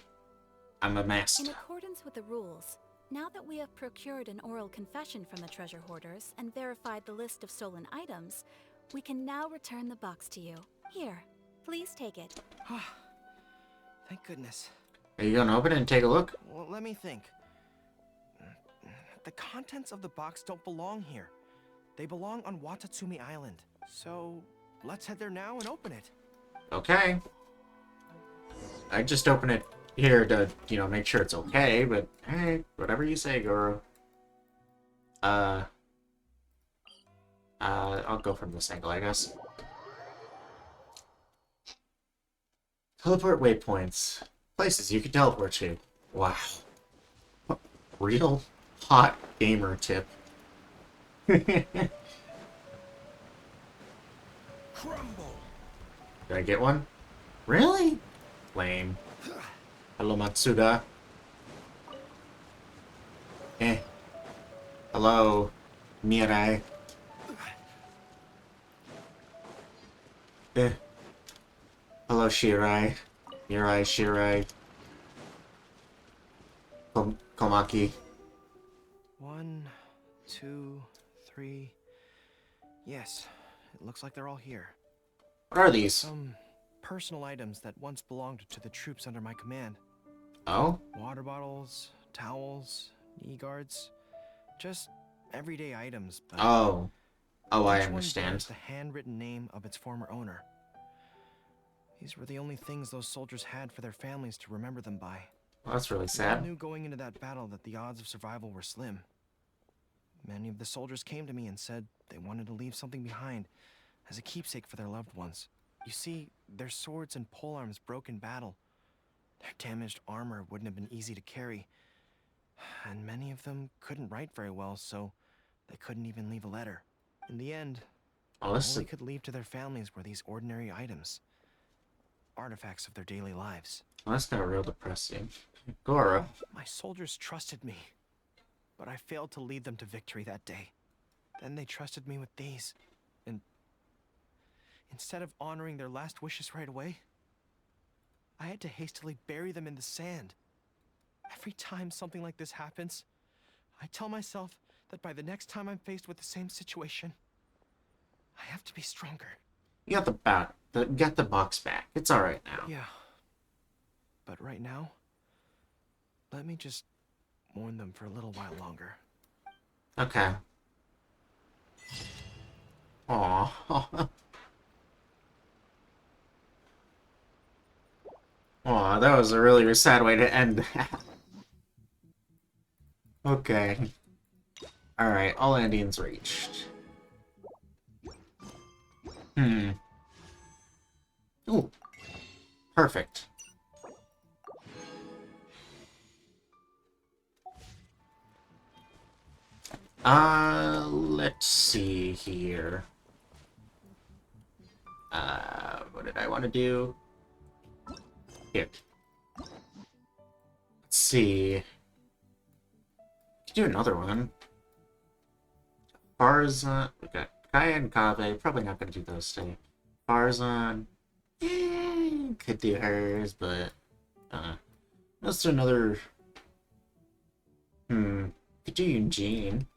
I'm a mess. In accordance with the rules, now that we have procured an oral confession from the treasure hoarders and verified the list of stolen items, we can now return the box to you. Here, please take it. Thank goodness. Are you gonna open it and take a look? Well, let me think. The contents of the box don't belong here. They belong on Watatsumi Island. So, let's head there now and open it. Okay. I just open it here to, make sure it's okay, but hey, whatever you say, Guru. I'll go from this angle, I guess. Teleport waypoints. Places you can teleport to. Wow. Real hot gamer tip. Crumble. Did I get one? Really? Lame. Hello, Matsuda. Hello, Mirai. Hello, Shirai. Mirai, Shirai. Komaki. 1, 2, 3. Yes, it looks like they're all here. What are these? Some personal items that once belonged to the troops under my command. Oh? Water bottles, towels, knee guards. Just everyday items, but Oh, I each one understand. bears the handwritten name of its former owner. These were the only things those soldiers had for their families to remember them by. Well, that's really We all sad. knew going into that battle that the odds of survival were slim. Many of the soldiers came to me and said they wanted to leave something behind as a keepsake for their loved ones. You see, their swords and polearms broke in battle. Their damaged armor wouldn't have been easy to carry. And many of them couldn't write very well, so they couldn't even leave a letter. In the end, all they could leave to their families were these ordinary items. Artifacts of their daily lives. Well, that's not real depressing. Goro. My soldiers trusted me, but I failed to lead them to victory that day. Then they trusted me with these, and instead of honoring their last wishes right away, I had to hastily bury them in the sand. Every time something like this happens, I tell myself that by the next time I'm faced with the same situation, I have to be stronger. You got get the box back. It's alright now. Yeah. But right now, let me just mourn them for a little while longer. Okay. Aww. Aw, that was a really sad way to end that. Okay. Alright, all Indians reached. Ooh. Perfect. Let's see here. What did I want to do? Here. Let's see. Could do another one. Farzan. We got Kaya and Kave. Probably not going to do those today. Farzan. Could do hers, but let's do another. Could do Eugene.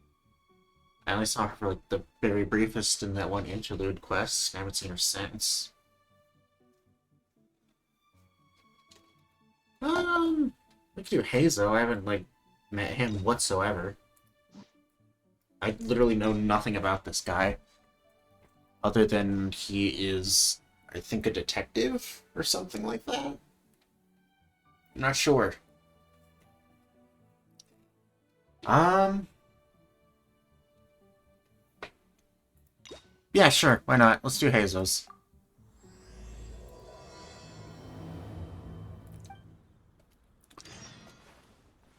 I only saw her for like the very briefest in that one interlude quest. I haven't seen her since. We could do Hazo. I haven't like met him whatsoever. I literally know nothing about this guy. Other than he is, I think, a detective or something like that. I'm not sure. Yeah, sure. Why not? Let's do Hazo's.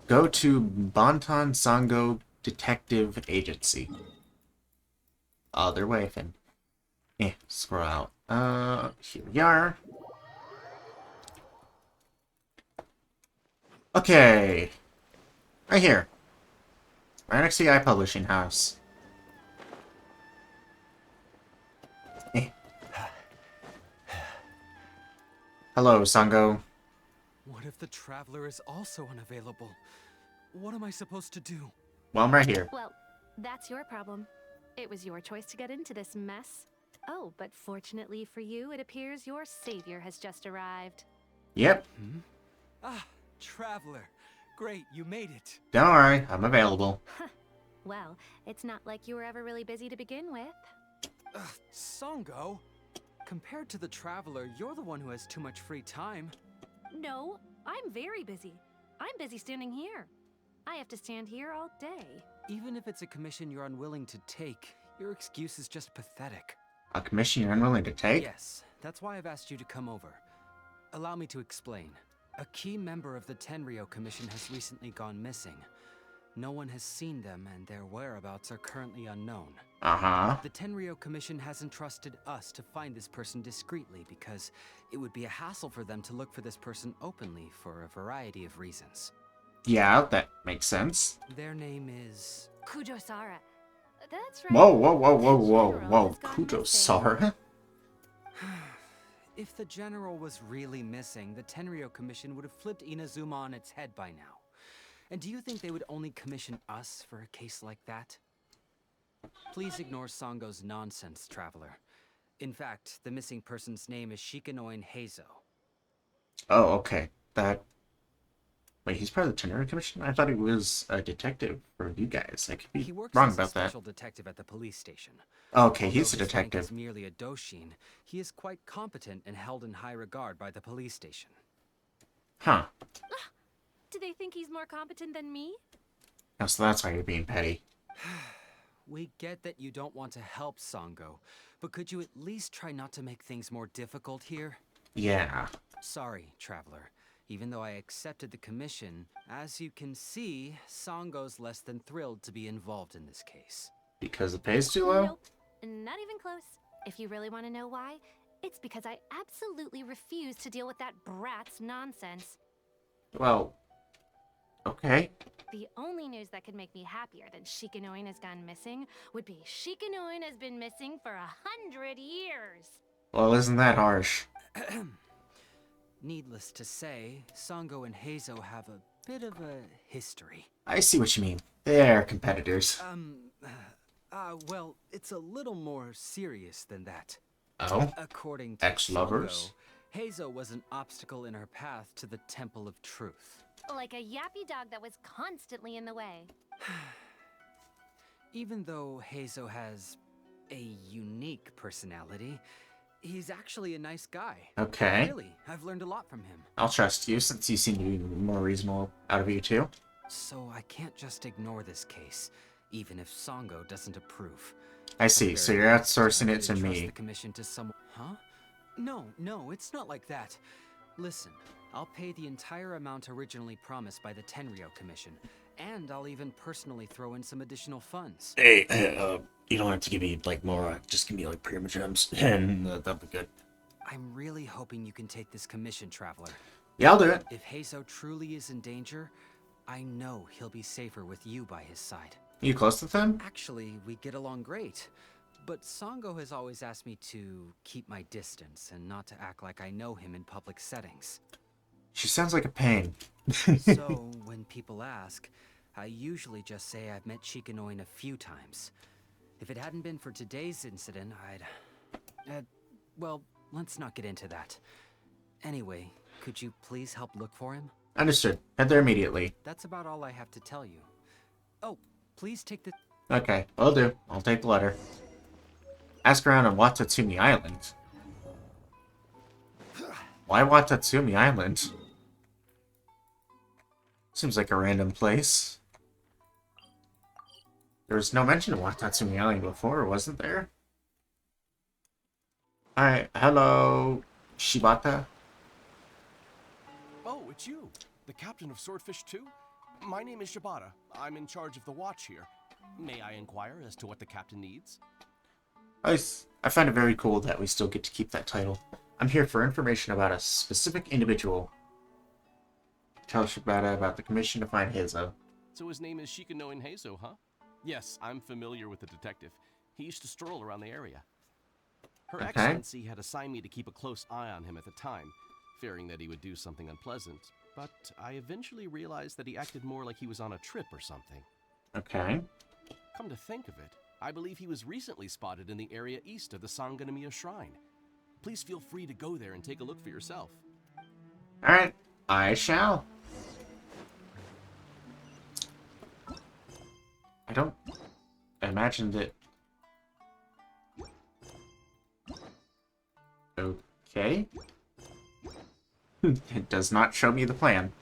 Go to Bantan Sango Detective Agency. Oh, they're waving. Scroll out. Here we are. Okay. Right here. Right next to the iPublishing house. Hello, Sango. What if the Traveler is also unavailable? What am I supposed to do? Well, I'm right here. Well, that's your problem. It was your choice to get into this mess. Oh, but fortunately for you, it appears your savior has just arrived. Yep. Ah, Traveler. Great, you made it. Don't worry, I'm available. Well, it's not like you were ever really busy to begin with. Sango? Compared to the Traveler, you're the one who has too much free time. No, I'm very busy. I'm busy standing here. I have to stand here all day. Even if it's a commission you're unwilling to take, your excuse is just pathetic. A commission you're unwilling to take? Yes, that's why I've asked you to come over. Allow me to explain. A key member of the Tenryou Commission has recently gone missing. No one has seen them, and their whereabouts are currently unknown. Uh-huh. The Tenryou Commission has entrusted us to find this person discreetly because it would be a hassle for them to look for this person openly for a variety of reasons. Yeah, that makes sense. Their name is... Kujosara. That's right. Whoa, Kujosara? If the general was really missing, the Tenryou Commission would have flipped Inazuma on its head by now. And do you think they would only commission us for a case like that? Please ignore Sango's nonsense, Traveler. In fact, the missing person's name is Shikanoin Hazo. Oh, okay. Wait, he's part of the Tenryou Commission? I thought he was a detective for you guys. I could be wrong about that. He works as a special detective at the police station. Okay, he's a Although his rank detective. is merely a doshin, he is quite competent and held in high regard by the police station. Huh. Do they think he's more competent than me? Oh, so that's why you're being petty. We get that you don't want to help Sango, but could you at least try not to make things more difficult here? Yeah. Sorry, Traveler. Even though I accepted the commission, as you can see, Sango's less than thrilled to be involved in this case. Because the pay's too low? Nope, not even close. If you really want to know why, it's because I absolutely refuse to deal with that brat's nonsense. Well, okay. The only news that could make me happier than Shikanoin has gone missing would be Shikanoin has been missing for 100 years. Well, isn't that harsh? Needless to say, Sango and Heizo have a bit of a history. I see what you mean. They're competitors. Well, it's a little more serious than that. Oh? According to Ex-lovers? Sango, Heizo was an obstacle in her path to the Temple of Truth. Like a yappy dog that was constantly in the way. Even though Heizo has a unique personality, he's actually a nice guy. Okay. Really, I've learned a lot from him. I'll trust you since you seem to be more reasonable out of you two. So I can't just ignore this case, even if Sango doesn't approve. I see, so you're outsourcing it to Trust me. the commission to someone. Huh? No, it's not like that. Listen, I'll pay the entire amount originally promised by the Tenryou Commission, and I'll even personally throw in some additional funds. Hey, you don't have to give me, like, more, just give me, like, Prima Gems, and that'll be good. I'm really hoping you can take this commission, Traveler. Yeah, I'll do it. If Heizo truly is in danger, I know he'll be safer with you by his side. You close to them? Actually, we get along great. But Sango has always asked me to keep my distance and not to act like I know him in public settings. She sounds like a pain. So, when people ask, I usually just say I've met Shikanoin a few times. If it hadn't been for today's incident, well, let's not get into that. Anyway, could you please help look for him? Understood. Head there immediately. That's about all I have to tell you. Oh, please take the... Okay, will do. I'll take the letter. Ask around on Watatsumi Island. Why Watatsumi Island? Seems like a random place. There was no mention of Watatsumi Island before, wasn't there? Alright, hello, Shibata. Oh, it's you, the captain of Swordfish 2? My name is Shibata. I'm in charge of the watch here. May I inquire as to what the captain needs? I find it very cool that we still get to keep that title. I'm here for information about a specific individual. Tell Shibata about the commission to find Heizo. So his name is Shikanoin Heizo, huh? Yes, I'm familiar with the detective. He used to stroll around the area. Her Excellency had assigned me to keep a close eye on him at the time, fearing that he would do something unpleasant, but I eventually realized that he acted more like he was on a trip or something. Okay. Come to think of it, I believe he was recently spotted in the area east of the Sangonomiya Shrine. Please feel free to go there and take a look for yourself. Alright, I shall. I don't imagine that... Okay. It does not show me the plan.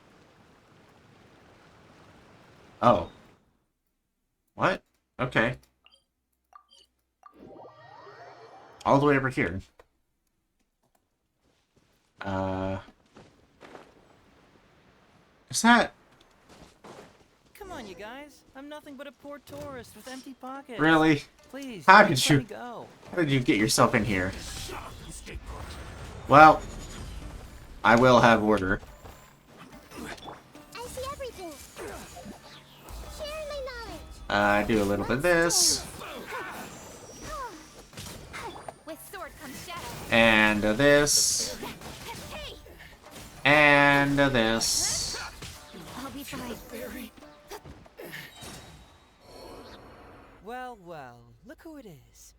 Oh. What? Okay. All the way over here. Is that... Come on, you guys. I'm nothing but a poor tourist with empty pockets. Really? Please, How just did let you... me go. How did you get yourself in here? Well, I will have order. I see everything. Share my knowledge. Do a little bit of this. With sword comes shadow. And this. And this. I'll be fine. Well, well, look who it is.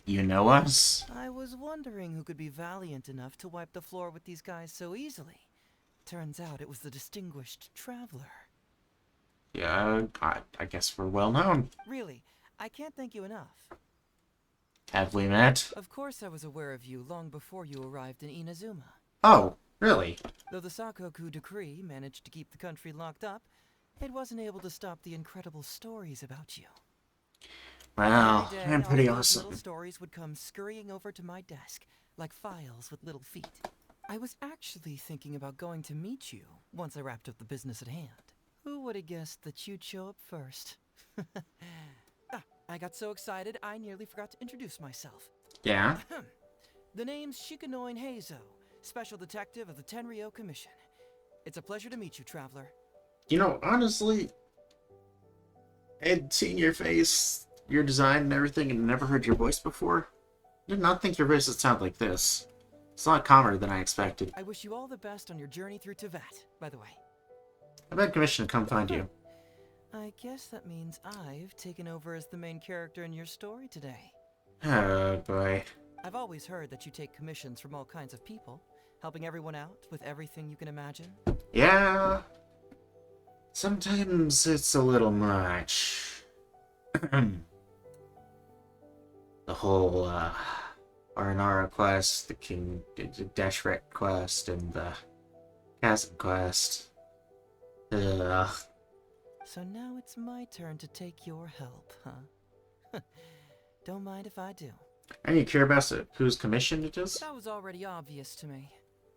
You know us? I was wondering who could be valiant enough to wipe the floor with these guys so easily. Turns out it was the distinguished traveler. Yeah, I guess we're well known. Really, I can't thank you enough. Have we met? Of course I was aware of you long before you arrived in Inazuma. Oh, really? Though the Sakoku decree managed to keep the country locked up, it wasn't able to stop the incredible stories about you. Wow, Every day, I'm all pretty those awesome. little stories would come scurrying over to my desk, like files with little feet. I was actually thinking about going to meet you once I wrapped up the business at hand. Who would have guessed that you'd show up first? I got so excited I nearly forgot to introduce myself. Yeah? The name's Shikanoin Heizo, Special Detective of the Tenryou Commission. It's a pleasure to meet you, Traveler. You know, honestly, I'd seen your face, your design and everything, and never heard your voice before. I did not think your voice would sound like this. It's a lot calmer than I expected. I wish you all the best on your journey through Teyvat, by the way. I've been commissioned to come find you. I guess that means I've taken over as the main character in your story today. Oh, boy. I've always heard that you take commissions from all kinds of people, helping everyone out with everything you can imagine. Yeah. Sometimes it's a little much. The whole, Aranara quest, the Dashret quest, and the Chasm quest. Ugh. So now it's my turn to take your help, huh? Don't mind if I do. And you care about whose commission it is? That was already obvious to me.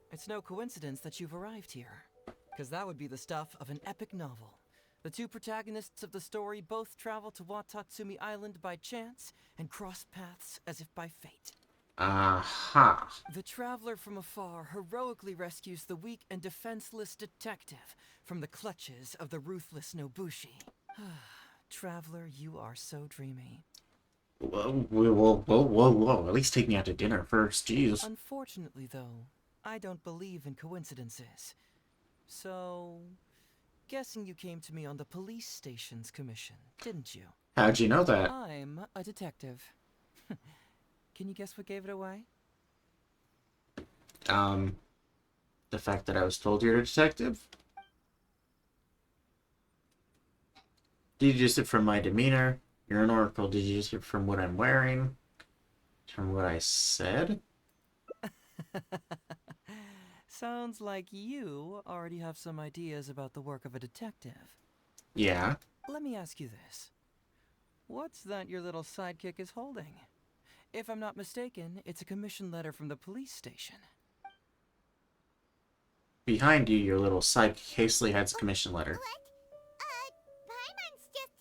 It's no coincidence that you've arrived here, because that would be the stuff of an epic novel. The two protagonists of the story both travel to Watatsumi Island by chance and cross paths as if by fate. Aha. The traveler from afar heroically rescues the weak and defenseless detective from the clutches of the ruthless Nobushi. Traveler, you are so dreamy. Whoa. At least take me out to dinner first, jeez. Unfortunately, though, I don't believe in coincidences. So, guessing you came to me on the police station's commission, didn't you? How'd you know that? I'm a detective. Can you guess what gave it away? The fact that I was told you're a detective? Did you just it from my demeanor? You're an oracle. Did you just it from what I'm wearing? From what I said? Sounds like you already have some ideas about the work of a detective. Yeah. Let me ask you this. What's that your little sidekick is holding? If I'm not mistaken, it's a commission letter from the police station. Behind you, your little sidekick hastily has a commission letter.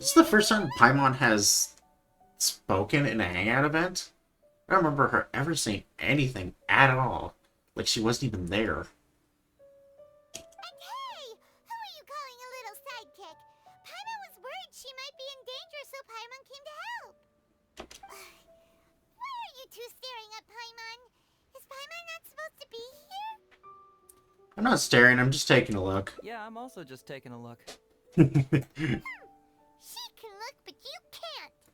This is the first time Paimon has spoken in a hangout event? I don't remember her ever saying anything at all. Like she wasn't even there. And hey! Who are you calling a little sidekick? Paimon was worried she might be in danger, so Paimon came to help. Why are you two staring at Paimon? Is Paimon not supposed to be here? I'm not staring, I'm just taking a look. Yeah, I'm also just taking a look. She can look, but you can't.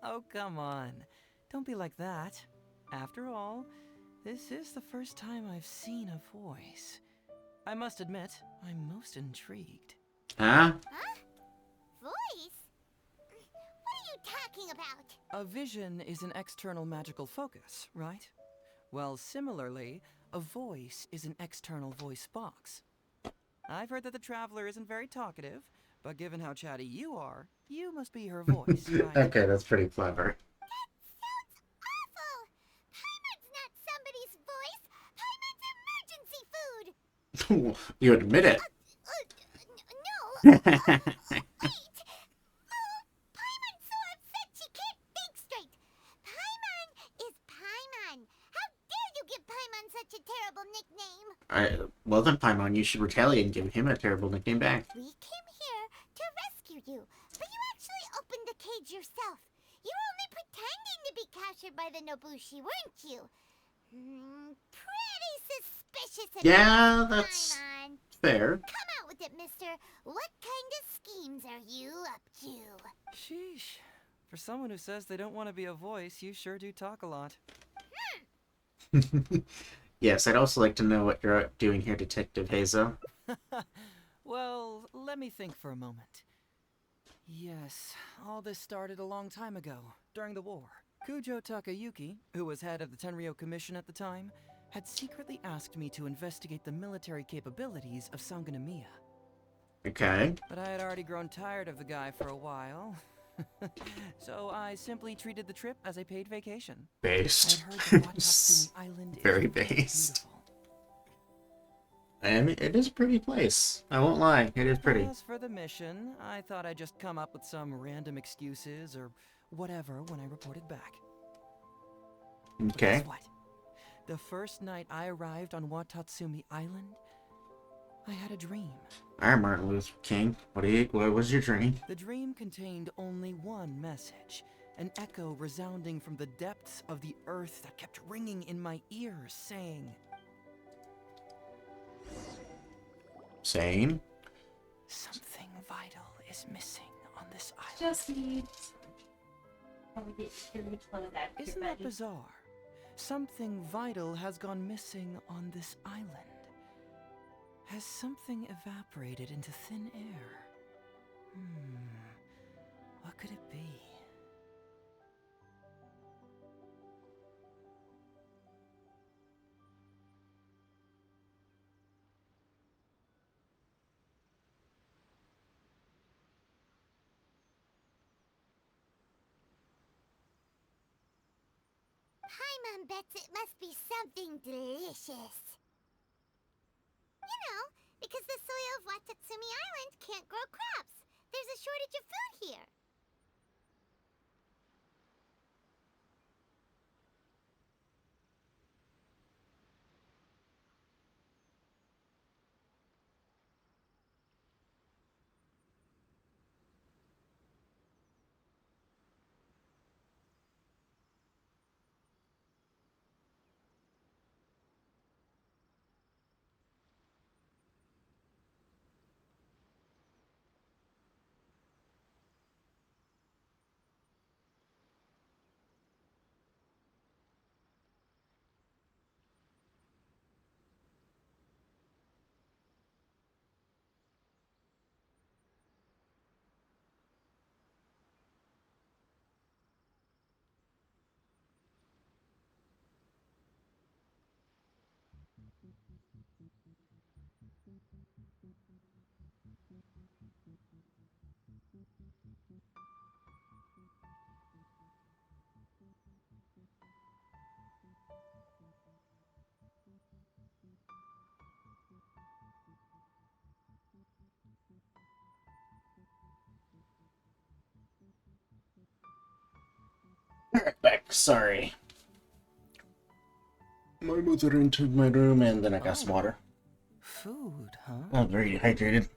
Oh, come on. Don't be like that. After all, this is the first time I've seen a voice. I must admit, I'm most intrigued. Huh? Voice? What are you talking about? A vision is an external magical focus, right? Well, similarly, a voice is an external voice box. I've heard that the Traveler isn't very talkative, but given how chatty you are, you must be her voice, right? Okay, that's pretty clever. Awful! Paimon's not somebody's voice. Paimon's emergency food. You admit it. No. Wait. Paimon's so upset she can't think straight. Paimon is Paimon. How dare you give Paimon such a terrible nickname? Well then, Paimon, you should retaliate and give him a terrible nickname back. We came here to rescue you, but you actually opened the cage yourself. You were only pretending to be captured by the Nobushi, weren't you? Pretty suspicious of Yeah, you, that's Paimon. fair. Come out with it, mister. What kind of schemes are you up to? Sheesh. For someone who says they don't want to be a voice, you sure do talk a lot. Yes, I'd also like to know what you're doing here, Detective Heizo. Well, let me think for a moment. Yes, all this started a long time ago, during the war. Kujo Takayuki, who was head of the Tenryou Commission at the time, had secretly asked me to investigate the military capabilities of Sangonomiya. Okay. But I had already grown tired of the guy for a while, So I simply treated the trip as a paid vacation. Based. I'd heard that Watatsumi Island is Very really based. beautiful. I mean, it is a pretty place. I won't lie, it is pretty. As for the mission, I thought I'd just come up with some random excuses or whatever when I reported back. But Okay. guess what? The first night I arrived on Watatsumi Island, I had a dream. Alright, Martin Luther King. What was your dream? The dream contained only one message, an echo resounding from the depths of the earth that kept ringing in my ears, saying... Saying? Something vital is missing on this island. Just needs... Isn't that bizarre? Something vital has gone missing on this island. Has something evaporated into thin air? What could it be? Paimon bets it must be something delicious. You know, because the soil of Watatsumi Island can't grow crops. There's a shortage of food here. Alright, back. Sorry. My mother entered my room and then I got some water. Food, huh? I'm very dehydrated.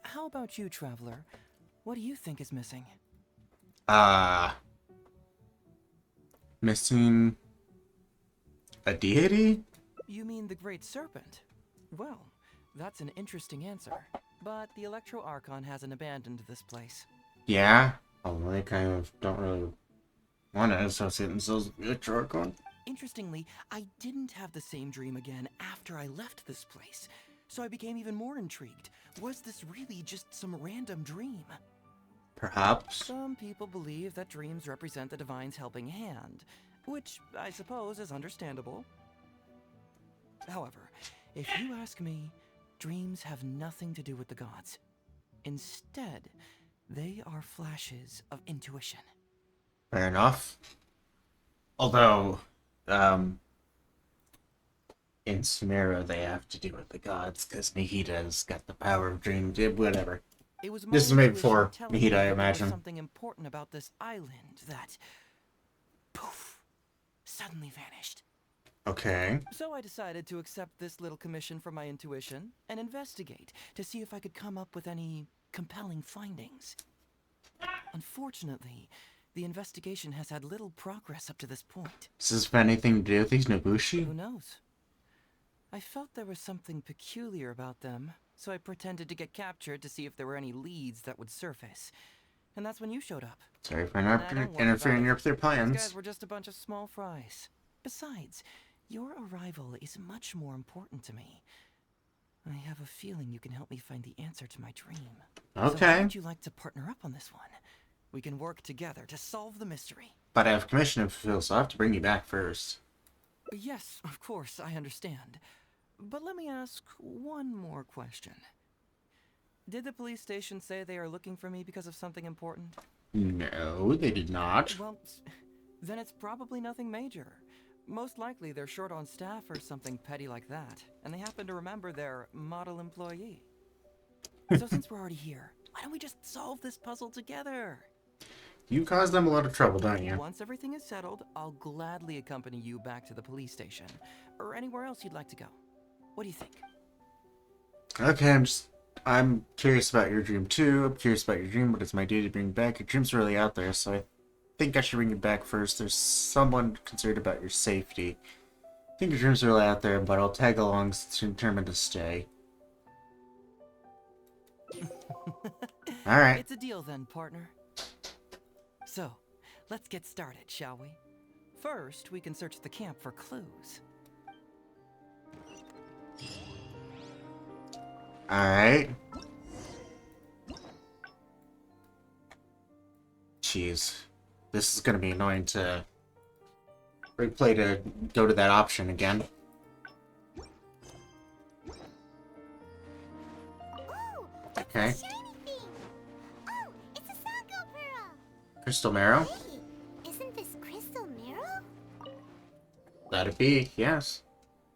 How about you, traveler? What do you think is missing? Missing a deity? You mean the Great Serpent? Well, that's an interesting answer. But the Electro Archon hasn't abandoned this place. Yeah, although they kind of don't really want to associate themselves with the Electro Archon. Interestingly, I didn't have the same dream again after I left this place. So I became even more intrigued. Was this really just some random dream? Perhaps. Some people believe that dreams represent the Divine's helping hand, which I suppose is understandable. However, if you ask me, dreams have nothing to do with the gods. Instead, they are flashes of intuition. Fair enough. Although, in Sumeru they have to do with the gods, because Nihita's got the power of dreams. Whatever. This is made before Nihita, I imagine. Something important about this island that, poof, suddenly vanished. Okay. So I decided to accept this little commission from my intuition and investigate to see if I could come up with any compelling findings. Unfortunately, the investigation has had little progress up to this point. Does this have anything to do with these Nobushi? Who knows? I felt there was something peculiar about them, so I pretended to get captured to see if there were any leads that would surface. And that's when you showed up. Sorry for interfering with their plans. These guys were just a bunch of small fries. Besides, your arrival is much more important to me. I have a feeling you can help me find the answer to my dream. Okay. So how would you like to partner up on this one? We can work together to solve the mystery. But I have a commission to fulfill, so I have to bring you back first. Yes, of course, I understand. But let me ask one more question. Did the police station say they are looking for me because of something important? No, they did not. Well, then it's probably nothing major. Most likely they're short on staff or something petty like that, and they happen to remember their model employee. So since we're already here, why don't we just solve this puzzle together? You cause them a lot of trouble, don't you? Once everything is settled, I'll gladly accompany you back to the police station, or anywhere else you'd like to go. What do you think? Okay, I'm curious about your dream too. I'm curious about your dream. What is my duty to bring back? Your dream's really out there, so I think I should bring you back first. There's someone concerned about your safety. I think your dream's really out there, but I'll tag along since you're determined to stay. Alright. It's a deal then, partner. So, let's get started, shall we? First, we can search the camp for clues. Alright. Jeez. This is gonna be annoying to replay to go to that option again. Okay. Crystal marrow? Hey, isn't this crystal marrow? That'd be, yes.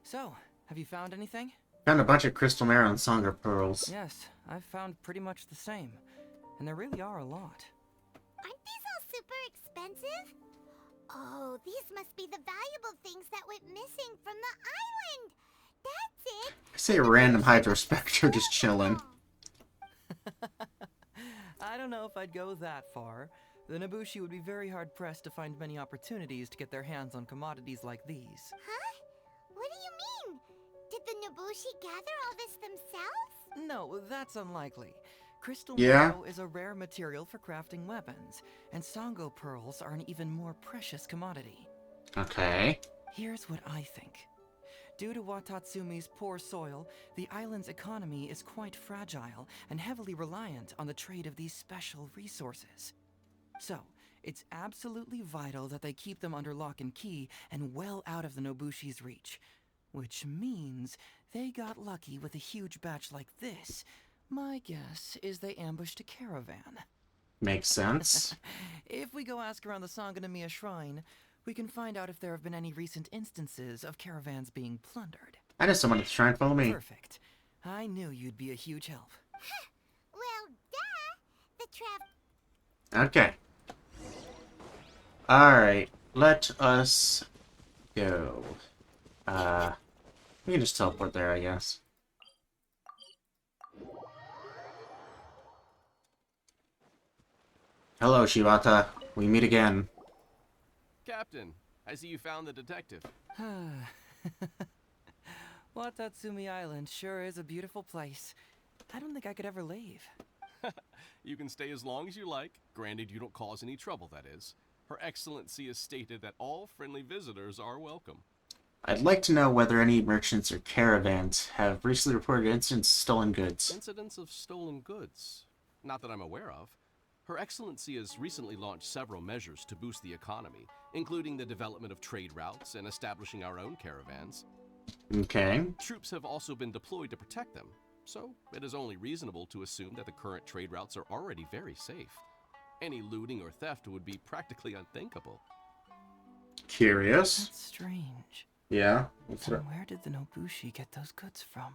So, have you found anything? Found a bunch of crystal marrow and Sangha pearls. Yes, I've found pretty much the same. And there really are a lot. Aren't these all super expensive? Oh, these must be the valuable things that went missing from the island. That's it. I say a random Hydrospectre just chilling. I don't know if I'd go that far. The Nobushi would be very hard-pressed to find many opportunities to get their hands on commodities like these. Huh? What do you mean? Did the Nobushi gather all this themselves? No, that's unlikely. Crystal Yeah. marrow is a rare material for crafting weapons, and Sango pearls are an even more precious commodity. Okay. Here's what I think. Due to Watatsumi's poor soil, the island's economy is quite fragile and heavily reliant on the trade of these special resources. So, it's absolutely vital that they keep them under lock and key and well out of the Nobushi's reach. Which means they got lucky with a huge batch like this. My guess is they ambushed a caravan. Makes sense. If we go ask around the Sanganamiya Shrine, we can find out if there have been any recent instances of caravans being plundered. I know someone at the shrine, follow me. Perfect. I knew you'd be a huge help. Well, duh. The Okay. Alright, let us go. We can just teleport there, I guess. Hello, Shibata. We meet again. Captain, I see you found the detective. Watatsumi Island sure is a beautiful place. I don't think I could ever leave. You can stay as long as you like, granted you don't cause any trouble, that is. Her Excellency has stated that all friendly visitors are welcome. I'd like to know whether any merchants or caravans have recently reported incidents of stolen goods. Incidents of stolen goods? Not that I'm aware of. Her Excellency has recently launched several measures to boost the economy, including the development of trade routes and establishing our own caravans. Okay. Troops have also been deployed to protect them, so it is only reasonable to assume that the current trade routes are already very safe. Any looting or theft would be practically unthinkable. Curious. That's strange. Yeah. Then where did the Nobushi get those goods from?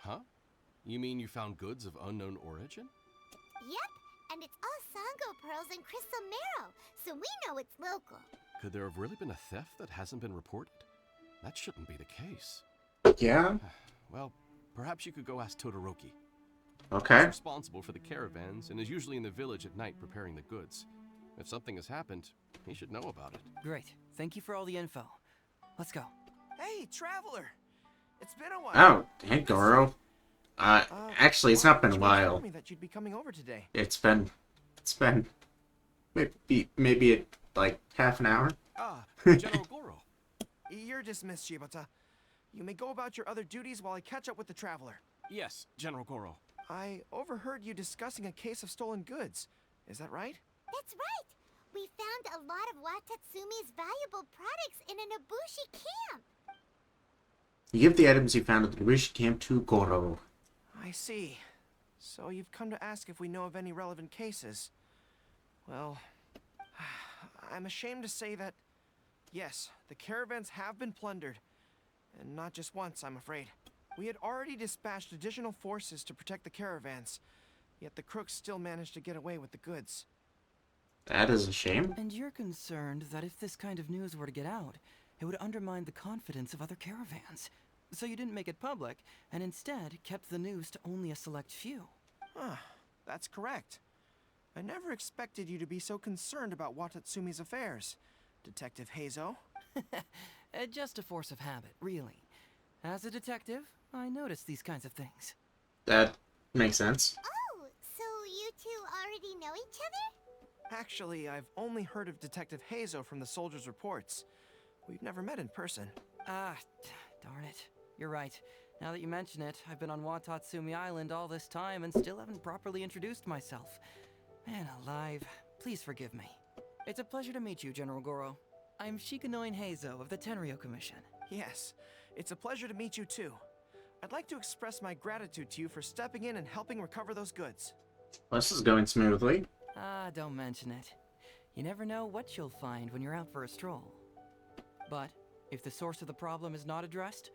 Huh? You mean you found goods of unknown origin? Yep, and it's all Sango pearls and crystal marrow, so we know it's local. Could there have really been a theft that hasn't been reported? That shouldn't be the case. Yeah? Well, perhaps you could go ask Todoroki. Okay. He's responsible for the caravans and is usually in the village at night preparing the goods. If something has happened, he should know about it. Great. Thank you for all the info. Let's go. Hey, traveler! It's been a while. Oh, hey, Goro. Actually, it's not been a while. Told me that you'd be coming over today. It's been maybe like half an hour. General Goro. You're dismissed, Shibata. You may go about your other duties while I catch up with the traveler. Yes, General Goro. I overheard you discussing a case of stolen goods. Is that right? That's right. We found a lot of Watatsumi's valuable products in a Nobushi camp. You give the items you found at the Nobushi camp to Goro. I see. So you've come to ask if we know of any relevant cases. Well, I'm ashamed to say that, yes, the caravans have been plundered. And not just once, I'm afraid. We had already dispatched additional forces to protect the caravans, yet the crooks still managed to get away with the goods. That is a shame. And you're concerned that if this kind of news were to get out, it would undermine the confidence of other caravans. So you didn't make it public, and instead kept the news to only a select few. That's correct. I never expected you to be so concerned about Watatsumi's affairs, Detective Heizo. Just a force of habit, really. As a detective, I notice these kinds of things. That makes sense. Oh, so you two already know each other? Actually, I've only heard of Detective Heizo from the soldiers' reports. We've never met in person. Darn it. You're right. Now that you mention it, I've been on Watatsumi Island all this time and still haven't properly introduced myself. Man alive, please forgive me. It's a pleasure to meet you, General Goro. I'm Shikanoin Heizo of the Tenryo Commission. Yes, it's a pleasure to meet you too. I'd like to express my gratitude to you for stepping in and helping recover those goods. Well, this is going smoothly. Don't mention it. You never know what you'll find when you're out for a stroll. But if the source of the problem is not addressed,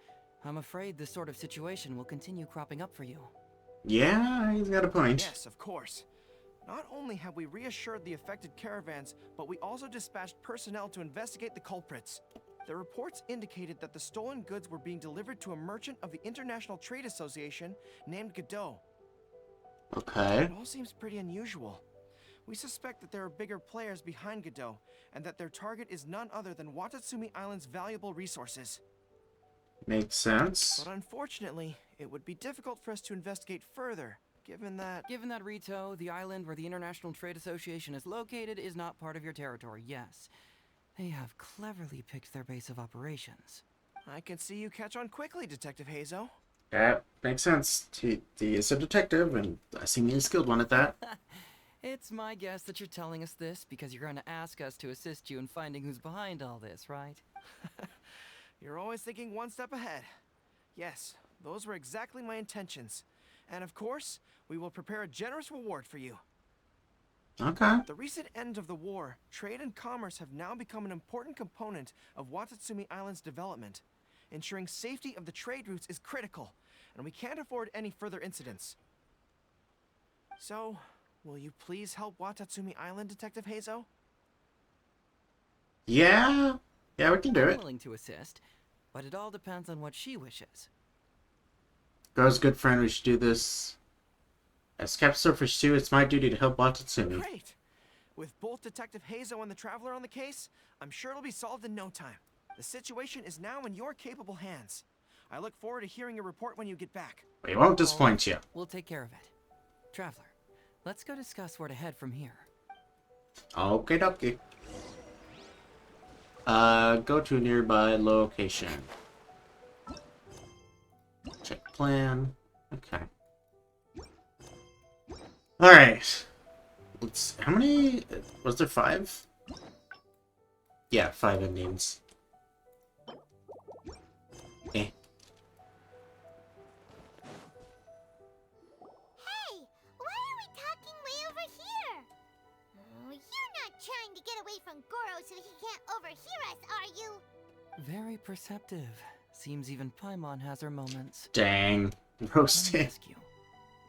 I'm afraid this sort of situation will continue cropping up for you. Yeah, he's got a point. Yes, of course. Not only have we reassured the affected caravans, but we also dispatched personnel to investigate the culprits. The reports indicated that the stolen goods were being delivered to a merchant of the International Trade Association named Godot. Okay. It all seems pretty unusual. We suspect that there are bigger players behind Godot, and that their target is none other than Watatsumi Island's valuable resources. Makes sense. But unfortunately, it would be difficult for us to investigate further, given that Rito, the island where the International Trade Association is located, is not part of your territory, yes. They have cleverly picked their base of operations. I can see you catch on quickly, Detective Heizo. That makes sense. He is a detective, and I seem he's a skilled one at that. It's my guess that you're telling us this because you're going to ask us to assist you in finding who's behind all this, right? You're always thinking one step ahead. Yes, those were exactly my intentions. And of course, we will prepare a generous reward for you. Okay. At the recent end of the war, trade and commerce have now become an important component of Watatsumi Island's development. Ensuring safety of the trade routes is critical, and we can't afford any further incidents. So, will you please help Watatsumi Island, Detective Heizo? Yeah, we can do I'm it. willing to assist, but it all depends on what she wishes. Girl's good friend, we should do this. As Captain Surfish 2, it's my duty to help Watatsumi. Great! With both Detective Heizo and the Traveler on the case, I'm sure it'll be solved in no time. The situation is now in your capable hands. I look forward to hearing your report when you get back. We won't disappoint you. We'll take care of it. Traveler, let's go discuss where to head from here. Okie dokie. Go to a nearby location. Check plan. Okay. Alright. Let's... How many... Was there 5? Yeah, 5 endings. Eh. Hey, why are we talking way over here? Oh, you're not trying to get away from Goro so he can't overhear us, are you? Very perceptive. Seems even Paimon has her moments. Dang. Let me Roasted. ask you,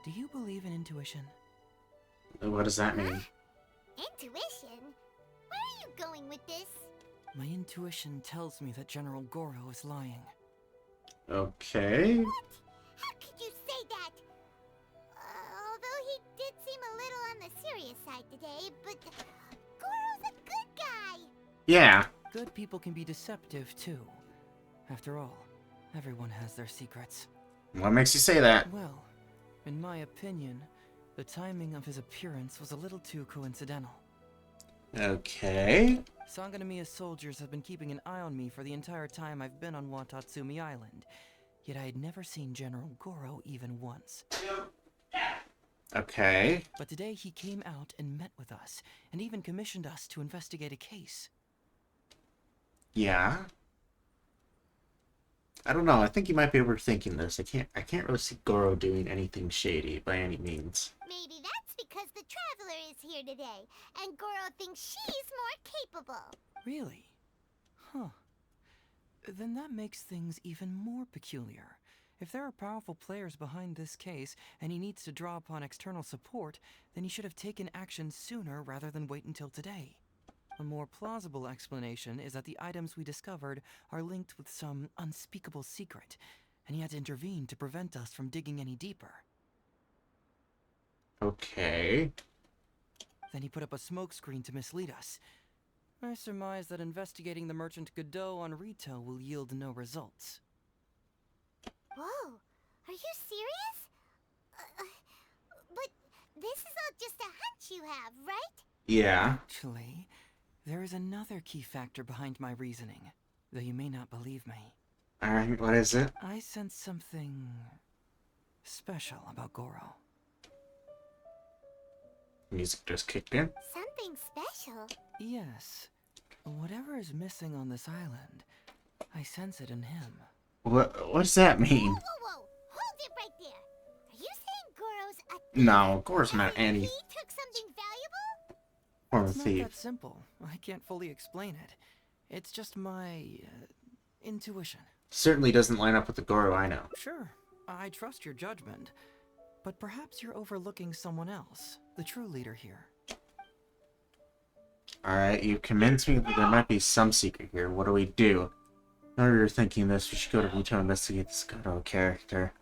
do you believe in intuition? What does that mean? Intuition? Where are you going with this? My intuition tells me that General Goro is lying. Okay. How could you say that? Although he did seem a little on the serious side today, but Goro's a good guy. Yeah. Good people can be deceptive too. After all, everyone has their secrets. What makes you say that? Well, in my opinion, the timing of his appearance was a little too coincidental. Okay. Sanganamiya's soldiers have been keeping an eye on me for the entire time I've been on Watatsumi Island, yet I had never seen General Goro even once. Okay. But today he came out and met with us, and even commissioned us to investigate a case. Yeah. I don't know. I think you might be overthinking this. I can't really see Goro doing anything shady by any means. Maybe that's because the Traveler is here today, and Goro thinks she's more capable. Really? Huh. Then that makes things even more peculiar. If there are powerful players behind this case, and he needs to draw upon external support, then he should have taken action sooner rather than wait until today. A more plausible explanation is that the items we discovered are linked with some unspeakable secret, and he had to intervene to prevent us from digging any deeper. Okay. Then he put up a smokescreen to mislead us. I surmise that investigating the merchant Godot on Rito will yield no results. Whoa, are you serious? But this is all just a hunch you have, right? Yeah. Actually, there is another key factor behind my reasoning, though you may not believe me. Alright, what is it? I sense something special about Goro. Music just kicked in. Something special? Yes. Whatever is missing on this island, I sense it in him. What does that mean? Whoa, hold it right there. Are you saying Goro's a thief? No, Goro's not any He took something valuable? form of It's not thief. that simple. I can't fully explain it. It's just my intuition. Certainly doesn't line up with the Goro I know. Sure, I trust your judgment. But perhaps you're overlooking someone else, the true leader here. Alright, you convinced me that there might be some secret here. What do we do? Now you're thinking this, we should go to Rito to investigate this Godot character.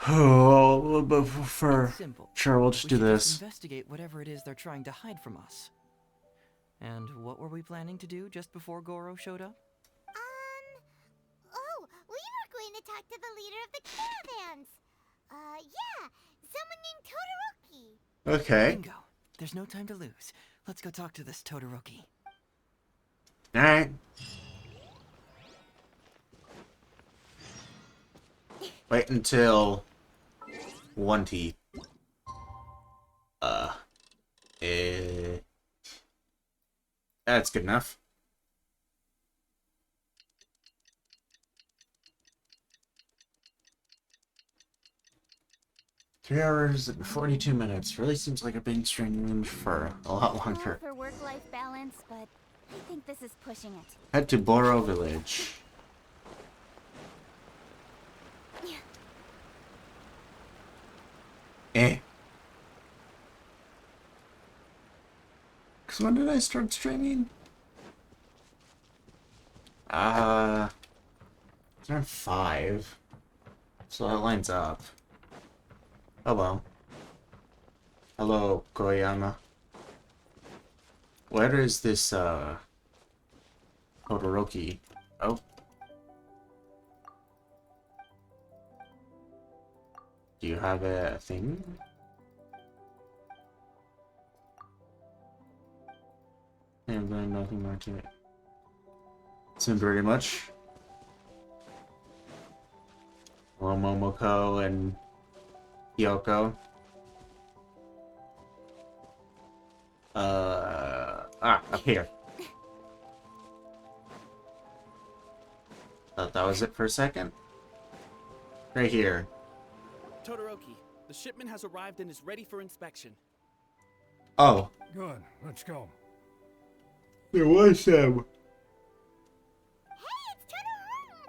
Oh, but for... Simple. Sure, we'll just do Just this. investigate whatever it is they're trying to hide from us. And what were we planning to do just before Goro showed up? Oh, we were going to talk to the leader of the caravans. Yeah, someone named Todoroki. Okay. Bingo. There's no time to lose. Let's go talk to this Todoroki. Alright. Wait until... One-T. That's good enough. Three hours and 42 minutes. Really seems like I've been streaming for a lot longer. For work-life balance, but I think this is pushing it. Head to Boro Village. Eh. Cause when did I start streaming? It's around 5. So that lines up. Oh well. Hello, Koyama. Where is this, Todoroki? Oh. Do you have a thing? I'm doing nothing more to it. Seems pretty much. Well, Momoko and Yoko. Up here. Thought that was it for a second. Right here. Todoroki, the shipment has arrived and is ready for inspection. Oh. Good, let's go. There was some.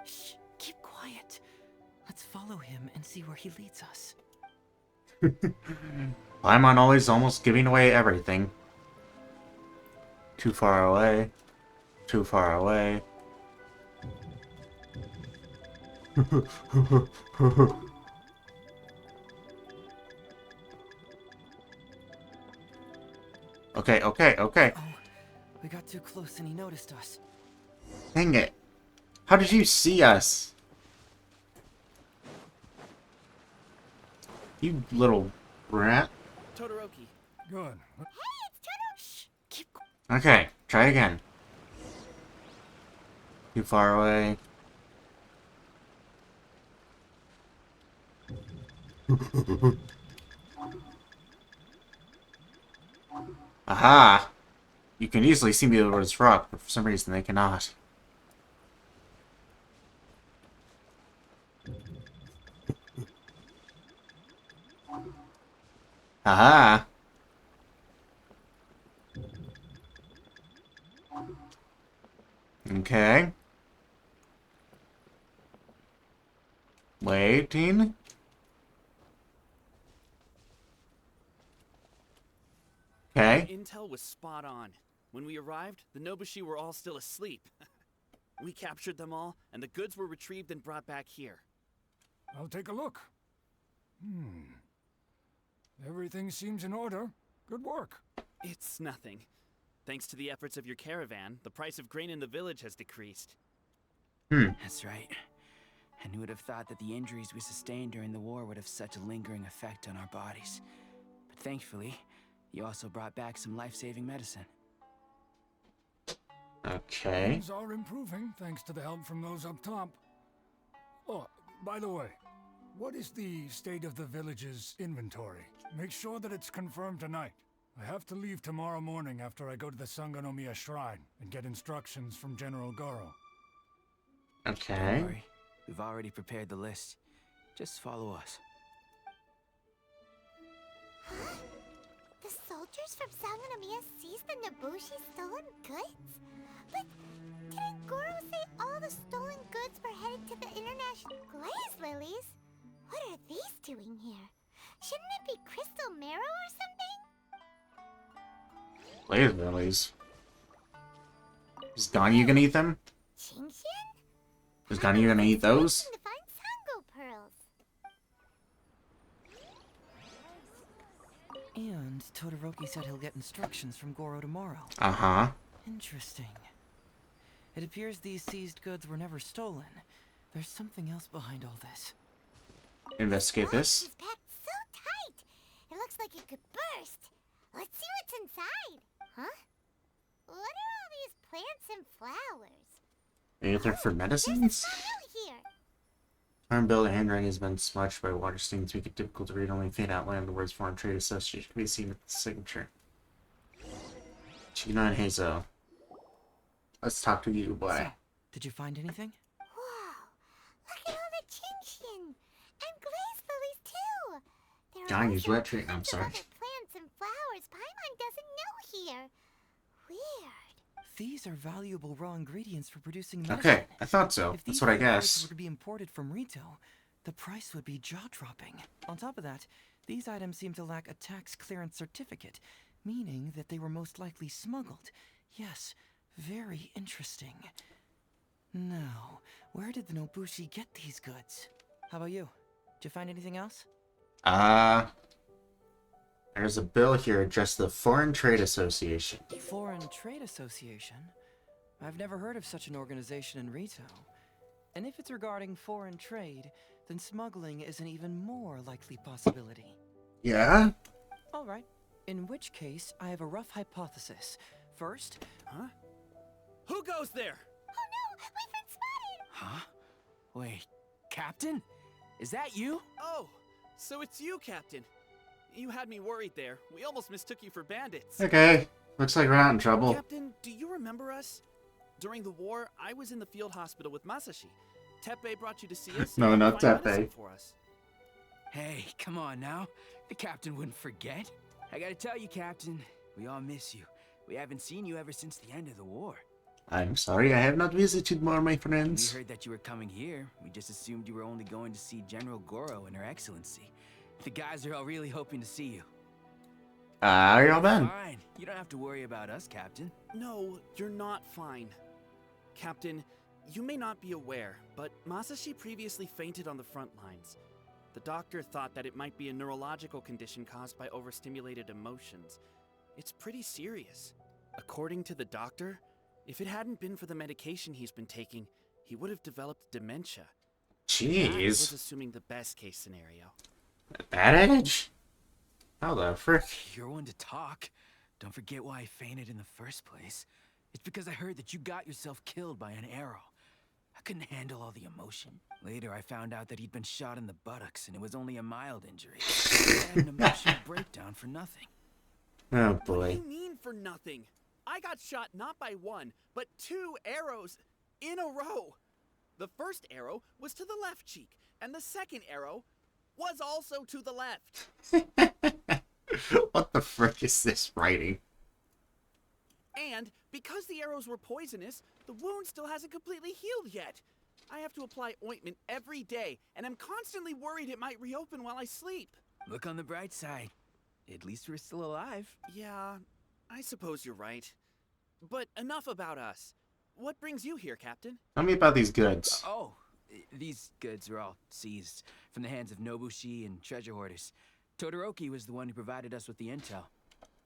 Shh, keep quiet. Let's follow him and see where he leads us. I'm on always almost giving away everything. Too far away. Too far away. Okay. Oh, we got too close and he noticed us. Dang it. How did you see us? You little rat. Todoroki. Good. Okay, try again. Too far away. Aha! You can easily see me over this rock, but for some reason they cannot. Haha. Okay. Waiting. Okay. Your intel was spot on. When we arrived, the Nobushi were all still asleep. We captured them all, and the goods were retrieved and brought back here. I'll take a look. Everything seems in order. Good work. It's nothing. Thanks to the efforts of your caravan, the price of grain in the village has decreased. That's right. And who would have thought that the injuries we sustained during the war would have such a lingering effect on our bodies? But thankfully, you also brought back some life-saving medicine. Okay. Things are improving thanks to the help from those up top. Oh, by the way, what is the state of the village's inventory? Make sure that it's confirmed tonight. I have to leave tomorrow morning after I go to the Sangonomiya Shrine and get instructions from General Goro. Okay. Don't worry. We've already prepared the list. Just follow us. The soldiers from Sangonomiya seized the Nobushi stolen goods? But didn't Goro say all the stolen goods were headed to the international glaze lilies? What are these doing here? Shouldn't it be crystal marrow or something? Glaze lilies. Is Ganyu gonna eat them? Genshin? Is Ganyu gonna eat those? To find Sango pearls. And Todoroki said he'll get instructions from Goro tomorrow. Uh-huh. Interesting. It appears these seized goods were never stolen. There's something else behind all this. Investigate this. It's packed so tight. It looks like it could burst. Let's see what's inside. Huh? What are all these plants and flowers? Either for medicines? There's a file here. Foreign building handwriting has been smudged by water stains, making it difficult to read. Only faint outline of the words Foreign Trade Association can be seen with the signature. Chino and Hazo. Let's talk to you, boy. So, did you find anything? Wow. Look at all the Genshin. And glaze lilies, too. There are Ganyu's also wet treatment, I'm tons of sorry. other plants and flowers Paimon doesn't know here. Weird. These are valuable raw ingredients for producing medicine. Okay, I thought so. If That's these what I goods guessed. were to be imported from Rito, the price would be jaw-dropping. On top of that, these items seem to lack a tax clearance certificate, meaning that they were most likely smuggled. Yes, very interesting. Now, where did the Nobushi get these goods? How about you? Did you find anything else? There's a bill here addressed to the Foreign Trade Association. Foreign Trade Association? I've never heard of such an organization in Rito. And if it's regarding foreign trade, then smuggling is an even more likely possibility. Yeah? Alright. In which case, I have a rough hypothesis. First... Huh? Who goes there? Oh no! We've been spotted! Huh? Wait, Captain? Is that you? Oh, so it's you, Captain. You had me worried there. We almost mistook you for bandits. Okay. Looks like we're not in trouble. Captain, do you remember us? During the war, I was in the field hospital with Masashi. Teppei brought you to see us. No, and not find medicine Teppei. for us. Hey, come on now. The captain wouldn't forget. I gotta tell you, Captain, we all miss you. We haven't seen you ever since the end of the war. I'm sorry, I have not visited more, my friends. We heard that you were coming here. We just assumed you were only going to see General Goro and Her Excellency. The guys are all really hoping to see you. How y'all been? Fine. You don't have to worry about us, Captain. No, you're not fine. Captain, you may not be aware, but Masashi previously fainted on the front lines. The doctor thought that it might be a neurological condition caused by overstimulated emotions. It's pretty serious. According to the doctor, if it hadn't been for the medication he's been taking, he would have developed dementia. That was Jeez. assuming the best case scenario. At that age? How the frick? You're one to talk. Don't forget why I fainted in the first place. It's because I heard that you got yourself killed by an arrow. I couldn't handle all the emotion. Later, I found out that he'd been shot in the buttocks, and it was only a mild injury. I had an emotional breakdown for nothing. Oh What do boy. you mean for nothing? I got shot not by one, but 2 arrows in a row. The first arrow was to the left cheek, and the second arrow was also to the left. What the frick is this writing? And because the arrows were poisonous, the wound still hasn't completely healed yet. I have to apply ointment every day, and I'm constantly worried it might reopen while I sleep. Look on the bright side. At least we're still alive. Yeah, I suppose you're right. But enough about us. What brings you here, Captain? Tell me about these goods. Oh, these goods were all seized from the hands of Nobushi and treasure hoarders. Todoroki was the one who provided us with the intel.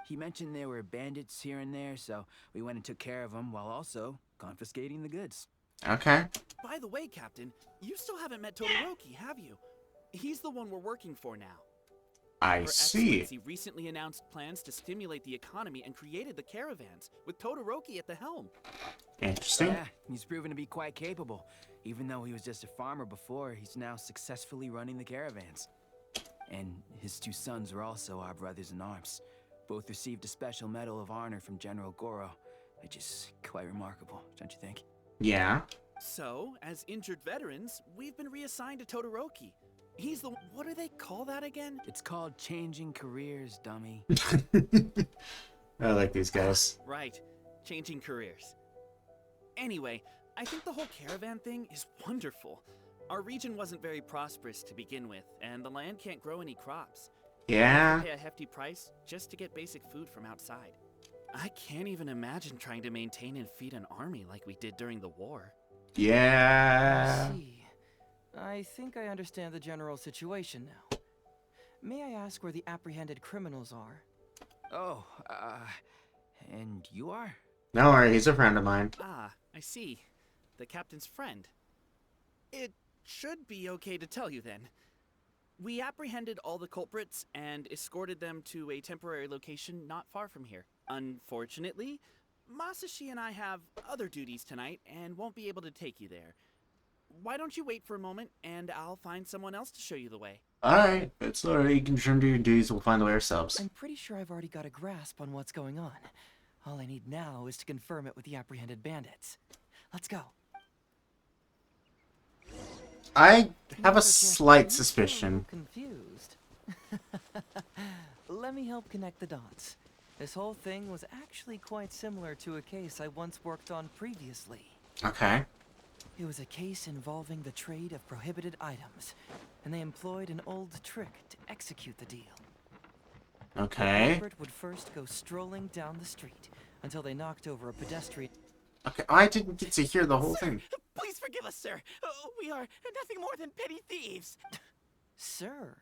He mentioned there were bandits here and there, so we went and took care of them while also confiscating the goods. Okay. By the way, Captain, you still haven't met Todoroki, have you? He's the one we're working for now. I see. He recently announced plans to stimulate the economy and created the caravans, with Todoroki at the helm. Interesting. Yeah, he's proven to be quite capable. Even though he was just a farmer before, he's now successfully running the caravans. And his two sons were also our brothers in arms. Both received a special medal of honor from General Goro, which is quite remarkable, don't you think? Yeah. So, as injured veterans, we've been reassigned to Todoroki. He's the... what do they call that again? It's called changing careers, dummy. I like these guys. Right. Changing careers. Anyway, I think the whole caravan thing is wonderful. Our region wasn't very prosperous to begin with, and the land can't grow any crops. Yeah. We have to pay a hefty price just to get basic food from outside. I can't even imagine trying to maintain and feed an army like we did during the war. Yeah. I see. I think I understand the general situation now. May I ask where the apprehended criminals are? Oh, and you are? No worry, he's a friend of mine. Ah, I see. The captain's friend. It should be okay to tell you then. We apprehended all the culprits and escorted them to a temporary location not far from here. Unfortunately, Masashi and I have other duties tonight and won't be able to take you there. Why don't you wait for a moment and I'll find someone else to show you the way. Alright, it's alright. You can return to your duties. We'll find the way ourselves. I'm pretty sure I've already got a grasp on what's going on. All I need now is to confirm it with the apprehended bandits. Let's go. I have a slight suspicion. Confused. Let me help connect the dots. This whole thing was actually quite similar to a case I once worked on previously. Okay. It was a case involving the trade of prohibited items, and they employed an old trick to execute the deal. Okay. The culprit would first go strolling down the street until they knocked over a pedestrian. Okay, I didn't get to hear the whole thing. Please forgive us, sir. We are nothing more than petty thieves. Sir,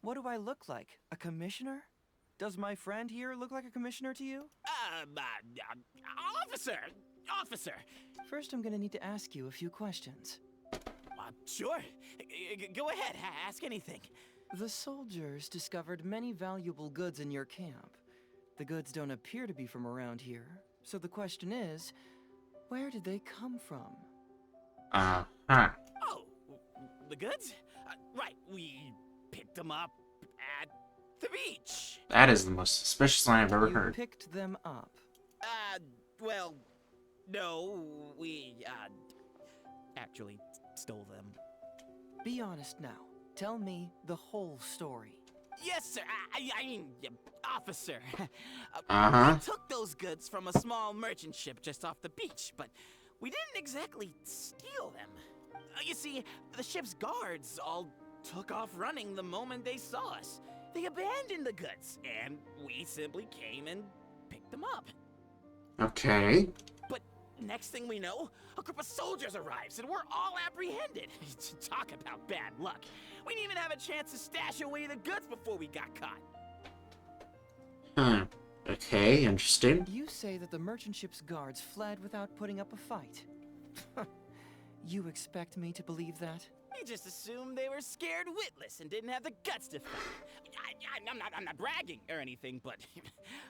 what do I look like? A commissioner? Does my friend here look like a commissioner to you? Officer! First, I'm gonna need to ask you a few questions. Sure. Go ahead, ask anything. The soldiers discovered many valuable goods in your camp. The goods don't appear to be from around here, so the question is, where did they come from? Uh-huh. Oh, the goods? Right, we picked them up at the beach. That is the most suspicious line I've ever heard. Picked them up? Well, no, we, actually stole them. Be honest now. Tell me the whole story. Yes, sir. I mean, officer. Uh-huh. We took those goods from a small merchant ship just off the beach, but we didn't exactly steal them. You see, the ship's guards all took off running the moment they saw us. They abandoned the goods, and we simply came and picked them up. Okay. But next thing we know, a group of soldiers arrives, and we're all apprehended. Talk about bad luck. We didn't even have a chance to stash away the goods before we got caught. Okay, interesting. You say that the merchant ship's guards fled without putting up a fight. You expect me to believe that? You just assumed they were scared witless and didn't have the guts to fight. I'm not bragging or anything, but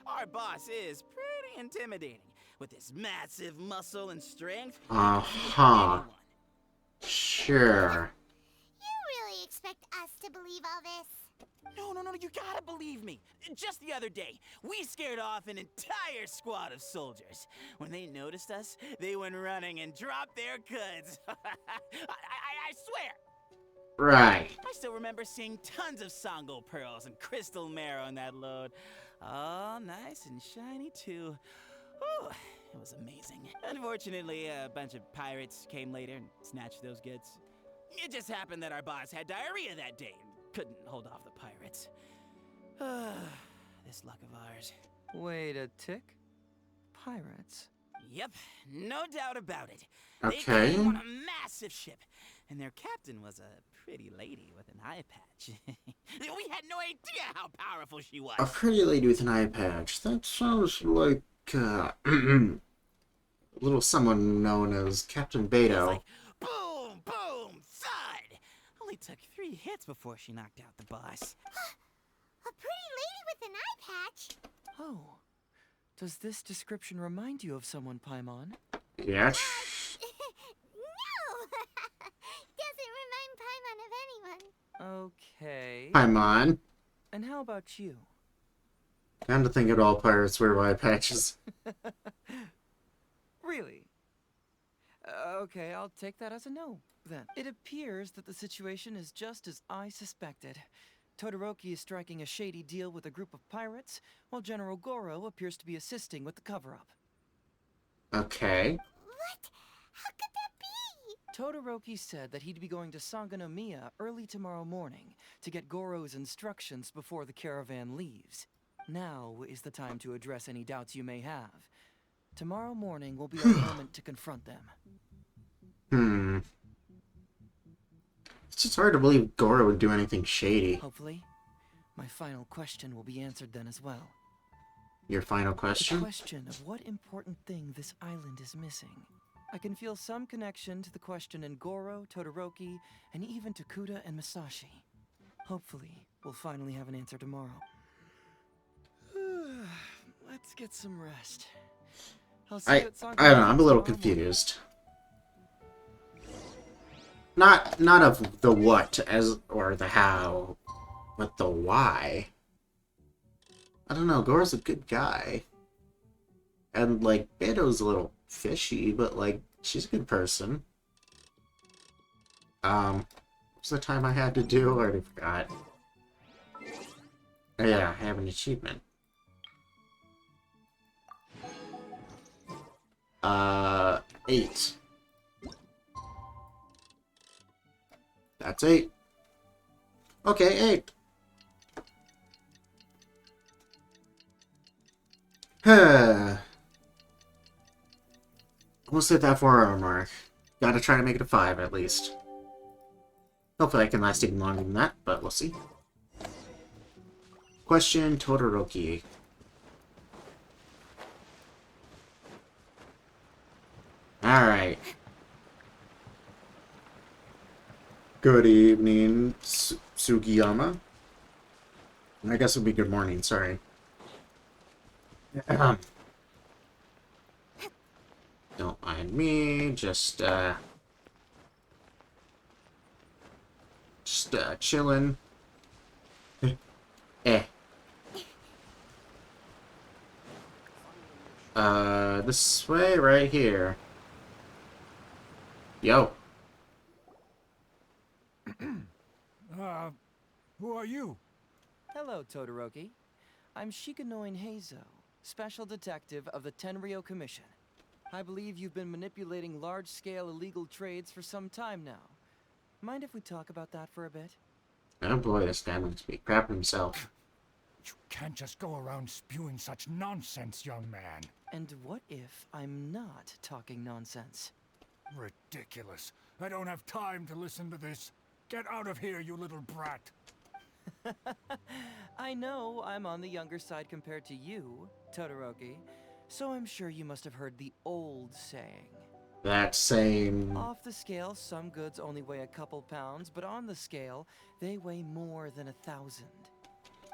our boss is pretty intimidating. With his massive muscle and strength. Uh-huh. Sure. You really expect us to believe all this? No, you gotta believe me. Just the other day, we scared off an entire squad of soldiers. When they noticed us, they went running and dropped their goods. I swear. Right. I also remember seeing tons of Songo pearls and crystal marrow in that load. All nice and shiny, too. Whew, it was amazing. Unfortunately, a bunch of pirates came later and snatched those goods. It just happened that our boss had diarrhea that day and couldn't hold off the pirates. This luck of ours. Wait a tick. Pirates? Yep, no doubt about it. Okay. They came on a massive ship, and their captain was a pretty lady with an eye patch. We had no idea how powerful she was. A pretty lady with an eye patch. That sounds like a little someone known as Captain Beto. Like, boom, boom, thud. Only took 3 hits before she knocked out the boss. A pretty lady with an eye patch? Oh. Does this description remind you of someone, Paimon? Yes. No! Doesn't remind Paimon of anyone. Okay. Paimon. And how about you? Kind of think it all pirates wear eye patches. Really? Okay, I'll take that as a no, then. It appears that the situation is just as I suspected. Todoroki is striking a shady deal with a group of pirates, while General Goro appears to be assisting with the cover-up. Okay. What? How could that be? Todoroki said that he'd be going to Sangonomiya early tomorrow morning to get Goro's instructions before the caravan leaves. Now is the time to address any doubts you may have. Tomorrow morning will be our moment to confront them. It's just hard to believe Goro would do anything shady. Hopefully, my final question will be answered then as well. Your final question? The question of what important thing this island is missing. I can feel some connection to the question in Goro, Todoroki, and even to Kuda and Masashi. Hopefully, we'll finally have an answer tomorrow. Let's get some rest. I'll see you at Sangonomiya I don't know, I'm a little tomorrow confused. Not of the what as or the how, but the why. I don't know, Goro's a good guy. And like Beto's a little fishy, but like she's a good person. What's the time I had to do? I already forgot. Oh yeah, I have an achievement. 8. That's 8. Okay, 8. Almost hit that 4-hour mark. Gotta try to make it a 5 at least. Hopefully I can last even longer than that, but we'll see. Question Todoroki. Alright. Good evening, Sugiyama. I guess it would be good morning, sorry. Don't mind me, just chilling. This way, right here. Yo. Who are you? Hello, Todoroki. I'm Shikanoin Heizo, Special Detective of the Tenryou Commission. I believe you've been manipulating large-scale illegal trades for some time now. Mind if we talk about that for a bit? Oh boy, this guy must be crapping himself. You can't just go around spewing such nonsense, young man. And what if I'm not talking nonsense? Ridiculous. I don't have time to listen to this. Get out of here, you little brat. I know I'm on the younger side compared to you, Todoroki, so I'm sure you must have heard the old saying. That same... Off the scale, some goods only weigh a couple pounds, but on the scale, they weigh more than 1,000.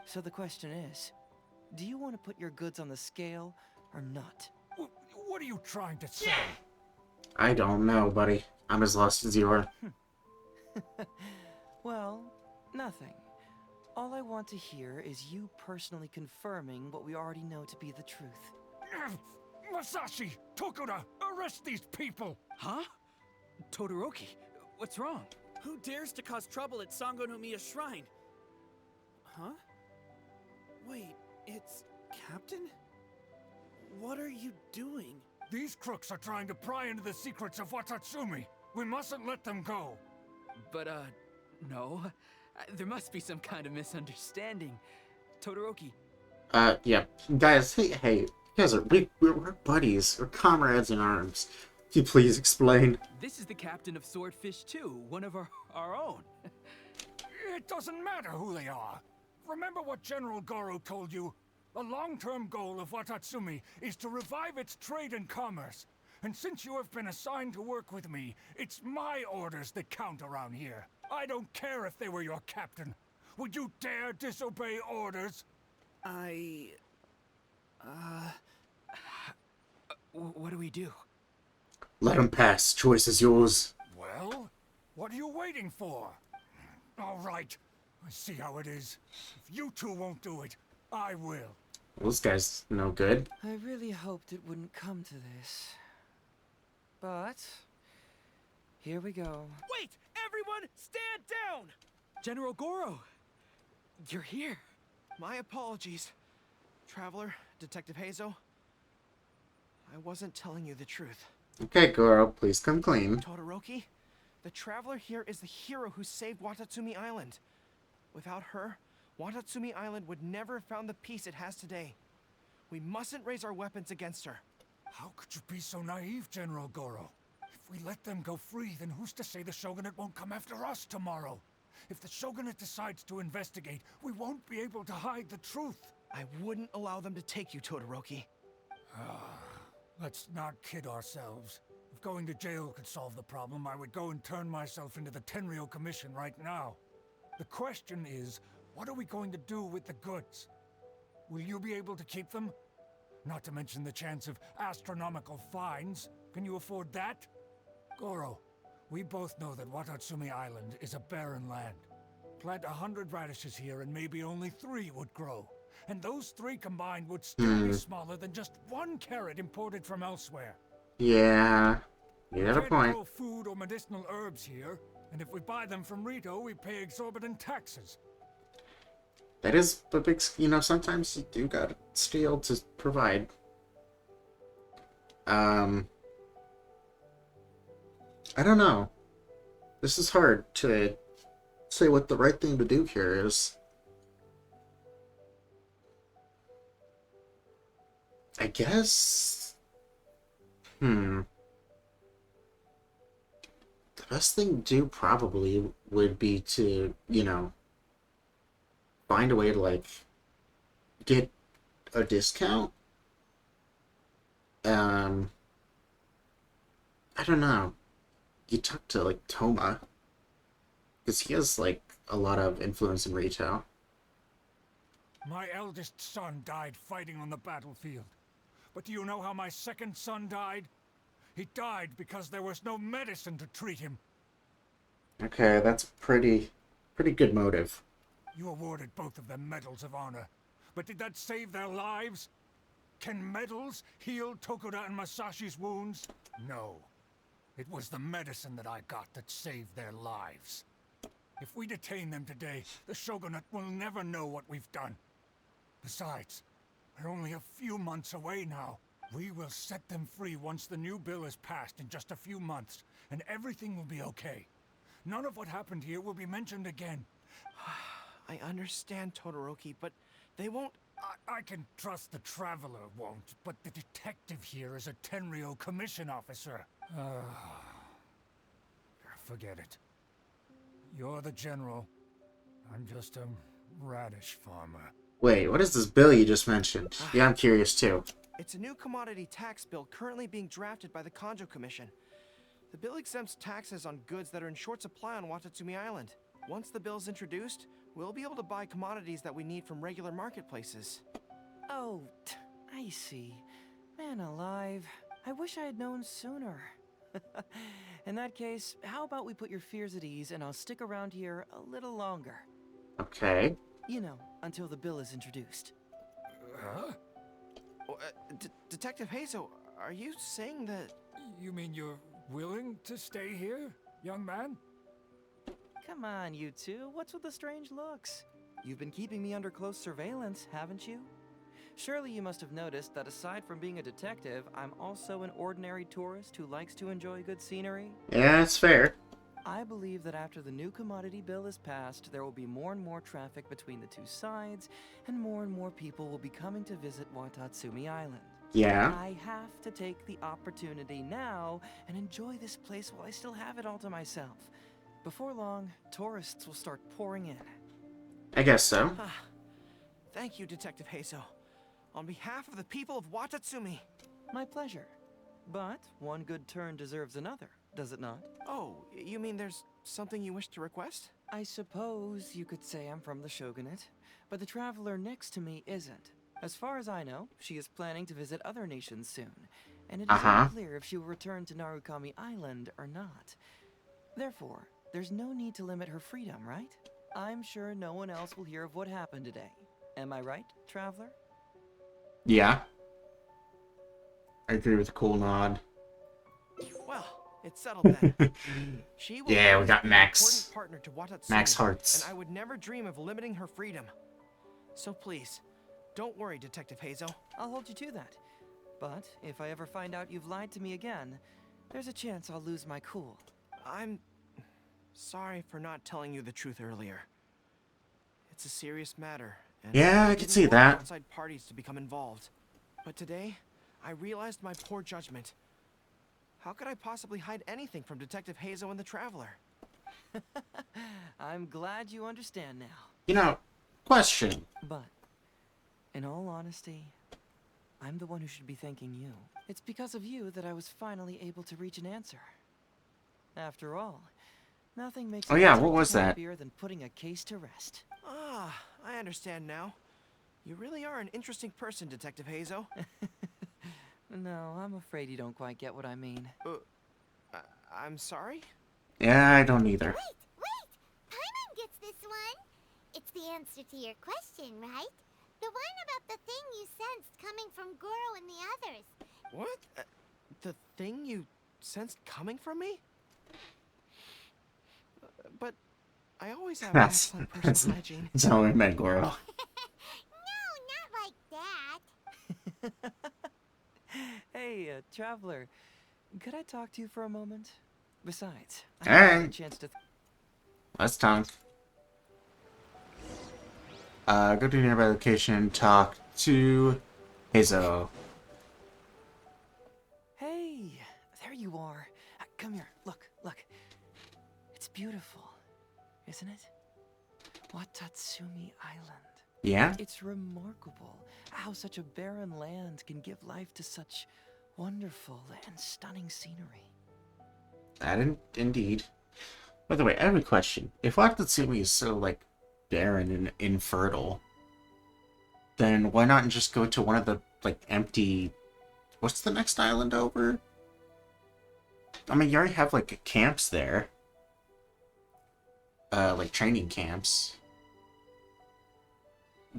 So the question is, do you want to put your goods on the scale or not? What are you trying to say? I don't know, buddy. I'm as lost as you are. Well, nothing. All I want to hear is you personally confirming what we already know to be the truth. Masashi! Tokuda! Arrest these people! Huh? Todoroki, what's wrong? Who dares to cause trouble at Sango no Miya Shrine? Huh? Wait, it's Captain? What are you doing? These crooks are trying to pry into the secrets of Watatsumi. We mustn't let them go. But, no. There must be some kind of misunderstanding. Todoroki. Yeah. Guys, hey, you guys are, we're buddies. We're comrades in arms. Can you please explain? This is the captain of Swordfish too, one of our own. It doesn't matter who they are. Remember what General Goro told you? The long-term goal of Watatsumi is to revive its trade and commerce. And since you have been assigned to work with me, it's my orders that count around here. I don't care if they were your captain. Would you dare disobey orders? What do we do? Let him pass. Choice is yours. Well, what are you waiting for? All right, I see how it is. If you two won't do it, I will. Well, this guy's no good. I really hoped it wouldn't come to this. But here we go. Wait! Everyone, stand down! General Goro, you're here. My apologies, Traveler, Detective Hazo. I wasn't telling you the truth. Okay, Goro, please come clean. Todoroki, the Traveler here is the hero who saved Watatsumi Island. Without her, Watatsumi Island would never have found the peace it has today. We mustn't raise our weapons against her. How could you be so naive, General Goro? If we let them go free, then who's to say the Shogunate won't come after us tomorrow? If the Shogunate decides to investigate, we won't be able to hide the truth. I wouldn't allow them to take you, Todoroki. Let's not kid ourselves. If going to jail could solve the problem, I would go and turn myself into the Tenryou Commission right now. The question is, what are we going to do with the goods? Will you be able to keep them? Not to mention the chance of astronomical fines. Can you afford that? Goro, we both know that Watatsumi Island is a barren land. Plant 100 radishes here and maybe only 3 would grow. And those 3 combined would still be smaller than just 1 carrot imported from elsewhere. Yeah, you got a point. We can't grow food or medicinal herbs here, and if we buy them from Rito, we pay exorbitant taxes. That is a big, sometimes you do gotta steal to provide. I don't know. This is hard to say what the right thing to do here is. I guess... The best thing to do probably would be to, find a way to, get a discount. I don't know. You talk to, Toma. Because he has, a lot of influence in retail. My eldest son died fighting on the battlefield. But do you know how my second son died? He died because there was no medicine to treat him. Okay, that's pretty good motive. You awarded both of them medals of honor. But did that save their lives? Can medals heal Tokuda and Masashi's wounds? No. It was the medicine that I got that saved their lives. If we detain them today, the Shogunate will never know what we've done. Besides, we're only a few months away now. We will set them free once the new bill is passed in just a few months, and everything will be okay. None of what happened here will be mentioned again. I understand, Todoroki, but they won't... I can trust the Traveler won't, but the detective here is a Tenryou Commission officer. Forget it. You're the general. I'm just a radish farmer. Wait, what is this bill you just mentioned? Yeah, I'm curious too. It's a new commodity tax bill currently being drafted by the Kanjo Commission. The bill exempts taxes on goods that are in short supply on Watatsumi Island. Once the bill's introduced, we'll be able to buy commodities that we need from regular marketplaces. Oh, I see. Man alive. I wish I had known sooner. In that case, how about we put your fears at ease and I'll stick around here a little longer. Okay. Until the bill is introduced. Huh? Detective Hazo, are you saying that... You mean you're willing to stay here, young man? Come on, you two. What's with the strange looks? You've been keeping me under close surveillance, haven't you? Surely you must have noticed that aside from being a detective, I'm also an ordinary tourist who likes to enjoy good scenery. Yeah, it's fair. I believe that after the new commodity bill is passed, there will be more and more traffic between the two sides, and more people will be coming to visit Watatsumi Island. Yeah. I have to take the opportunity now and enjoy this place while I still have it all to myself. Before long, tourists will start pouring in. I guess so. Thank you, Detective Heizo. On behalf of the people of Watatsumi. My pleasure. But one good turn deserves another, does it not? Oh, you mean there's something you wish to request? I suppose you could say I'm from the Shogunate, but the traveler next to me isn't. As far as I know, she is planning to visit other nations soon, and it is unclear if she will return to Narukami Island or not. Therefore, there's no need to limit her freedom, right? I'm sure no one else will hear of what happened today. Am I right, traveler? Yeah. I agree with the cool nod. Well, it's settled then. She will Yeah, we got be an Max. important partner to Watatsumi, Max Hearts. and I would never dream of limiting her freedom. So please, don't worry, Detective Heizo. I'll hold you to that. But if I ever find out you've lied to me again, there's a chance I'll lose my cool. I'm sorry for not telling you the truth earlier. It's a serious matter. And Yeah, I I can didn't see want that. outside parties to become involved. But today, I realized my poor judgment. How could I possibly hide anything from Detective Heizo and the Traveler? I'm glad you understand now. You know, question. But, in all honesty, I'm the one who should be thanking you. It's because of you that I was finally able to reach an answer. After all, nothing makes Oh me yeah, what was that? happier than putting a case to rest. Ah, I understand now. You really are an interesting person, Detective Heizo. No, I'm afraid you don't quite get what I mean. I'm sorry? Yeah, I don't either. Wait! Paimon gets this one! It's the answer to your question, right? The one about the thing you sensed coming from Goro and the others. What? The thing you sensed coming from me? But I always have excellent personal hygiene. That's how I met Goro. No, not like that. Hey, traveler, could I talk to you for a moment? Besides, I All haven't had a right. chance to. Let's talk. Go to the nearby location and talk to Heizo. Hey, there you are. Come here. Look. It's beautiful, isn't it? Watatsumi Island. Yeah? It's remarkable how such a barren land can give life to such wonderful and stunning scenery. That indeed. By the way, I have a question. If Watatsumi is so, like, barren and infertile, then why not just go to one of the, like, empty... What's the next island over? I mean, you already have, like, camps there. Like, training camps.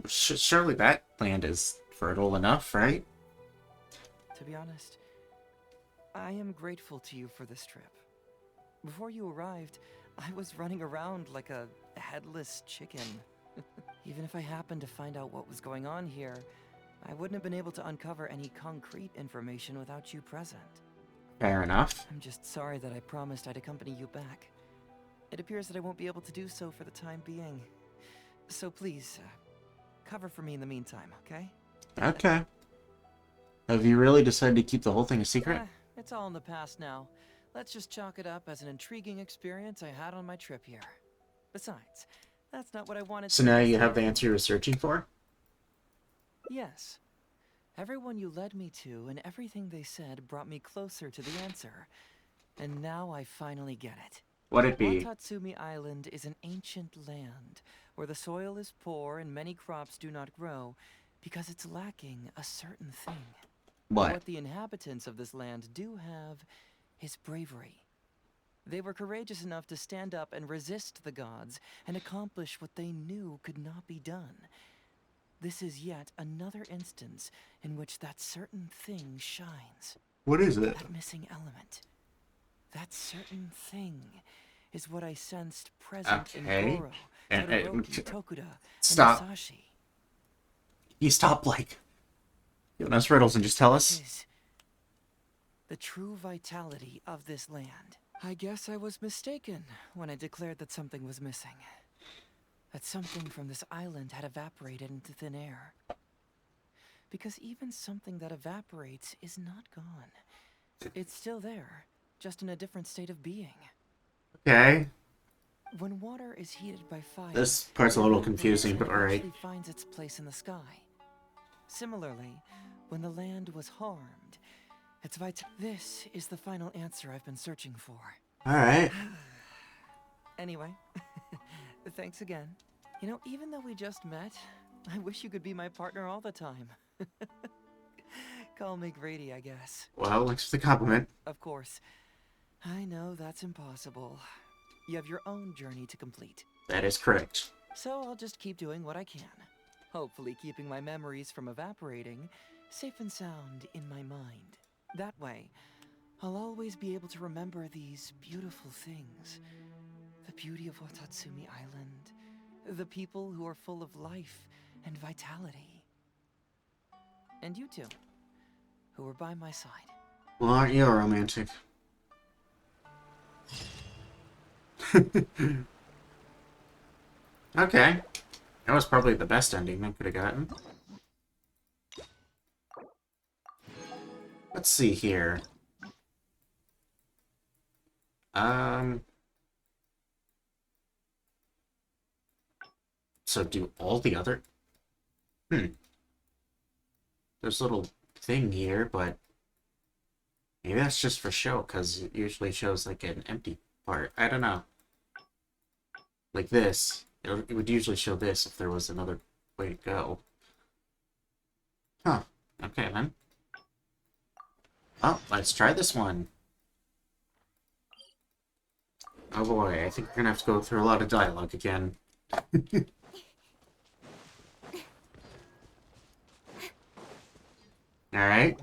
Surely that land is fertile enough, right? To be honest, I am grateful to you for this trip. Before you arrived, I was running around like a headless chicken. Even if I happened to find out what was going on here, I wouldn't have been able to uncover any concrete information without you present. Fair enough. I'm just sorry that I promised I'd accompany you back. It appears that I won't be able to do so for the time being. So please, cover for me in the meantime, okay? Okay. Have you really decided to keep the whole thing a secret? It's all in the past now. Let's just chalk it up as an intriguing experience I had on my trip here. Besides, that's not what I wanted So to now do. you have the answer you were searching for? Yes. Everyone you led me to and everything they said brought me closer to the answer. And now I finally get it. What'd it be? Watatsumi Island is an ancient land where the soil is poor and many crops do not grow because it's lacking a certain thing. What the inhabitants of this land do have is bravery. They were courageous enough to stand up and resist the gods and accomplish what they knew could not be done. This is yet another instance in which that certain thing shines. What is it? That missing element. That certain thing is what I sensed present in Okay. Goro, And, Todoroki, Tokuda, stop. and Musashi. You stop, like, giving us riddles and just tell It us. is the true vitality of this land. I guess I was mistaken when I declared that something was missing. That something from this island had evaporated into thin air. Because even something that evaporates is not gone. It's still there, just in a different state of being. Okay. When water is heated by fire, This part's a it little evaporates confusing, and but alright. eventually finds its place in the sky. Similarly, when the land was harmed, this is the final answer I've been searching for. Alright. Anyway, thanks again. You know, even though we just met, I wish you could be my partner all the time. Call me Grady, I guess. Well, thanks for the compliment. Of course. I know that's impossible. You have your own journey to complete. That is correct. So I'll just keep doing what I can. Hopefully keeping my memories from evaporating safe and sound in my mind. That way, I'll always be able to remember these beautiful things. The beauty of Watatsumi Island. The people who are full of life and vitality. And you two, who are by my side. Well, aren't you a romantic? Okay. That was probably the best ending I could have gotten. Let's see here. So do all the other... There's a little thing here, but... Maybe that's just for show, because it usually shows, like, an empty part. I don't know. Like this. It would usually show this if there was another way to go. Huh. Okay, then. Oh, let's try this one. Oh boy, I think we're gonna have to go through a lot of dialogue again. Alright.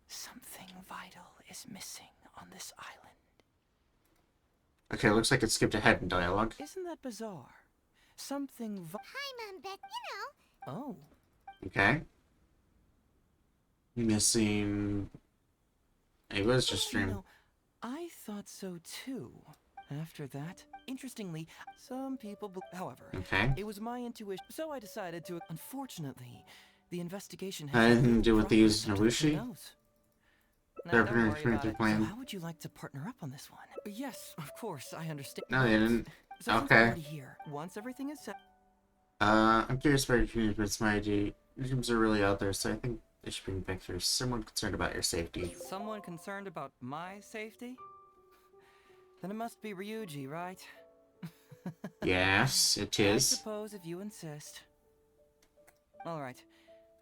Something vital is missing on this island. Okay, looks like it skipped ahead in dialogue. Isn't that bizarre? Something Hi, Mom, Beth, you know. Oh. Okay. Missing... It was just You stream. know, I thought so too. After that, interestingly, some people... However, Okay. it was my intuition, so I decided to... Unfortunately, the investigation Had anything to do with these Nobushi? Now, don't worry about Their it. plan. So how would you like to partner up on this one? Yes, of course, I understand. No, they didn't. So since Okay. we're already here, once everything is set... I'm curious about your community, but it's my idea. Dreams are really out there, so I think they should bring back there's someone concerned about your safety. Someone concerned about my safety? Then it must be Ryuji, right? Yes, it I is. suppose if you insist. Alright.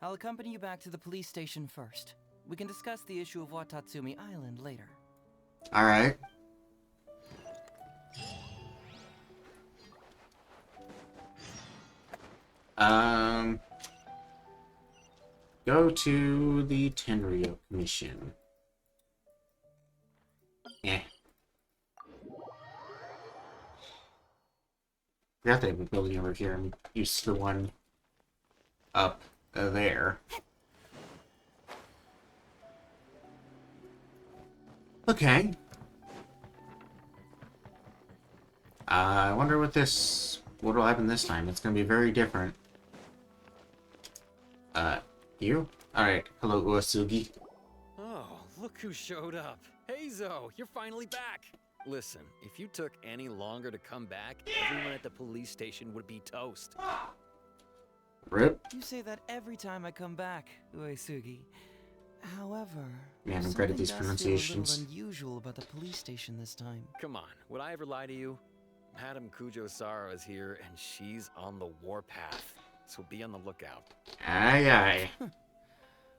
I'll accompany you back to the police station first. We can discuss the issue of Watatsumi Island later. Alright. Go to the Tenryo Commission. Eh. Forgot they have a building over here. I'm used to the one up there. Okay. I wonder what will happen this time. It's gonna be very different. You? Alright, hello Uesugi. Oh, look who showed up. Hey Zo, you're finally back. Listen, if you took any longer to come back, everyone at the police station would be toast. Rip. You say that every time I come back, Uesugi. However, Man, I'm great at these something does pronunciations. feel a little unusual about the police station this time. Come on, would I ever lie to you? Madam Kujo-Sara is here, and she's on the warpath. So be on the lookout. Aye, aye.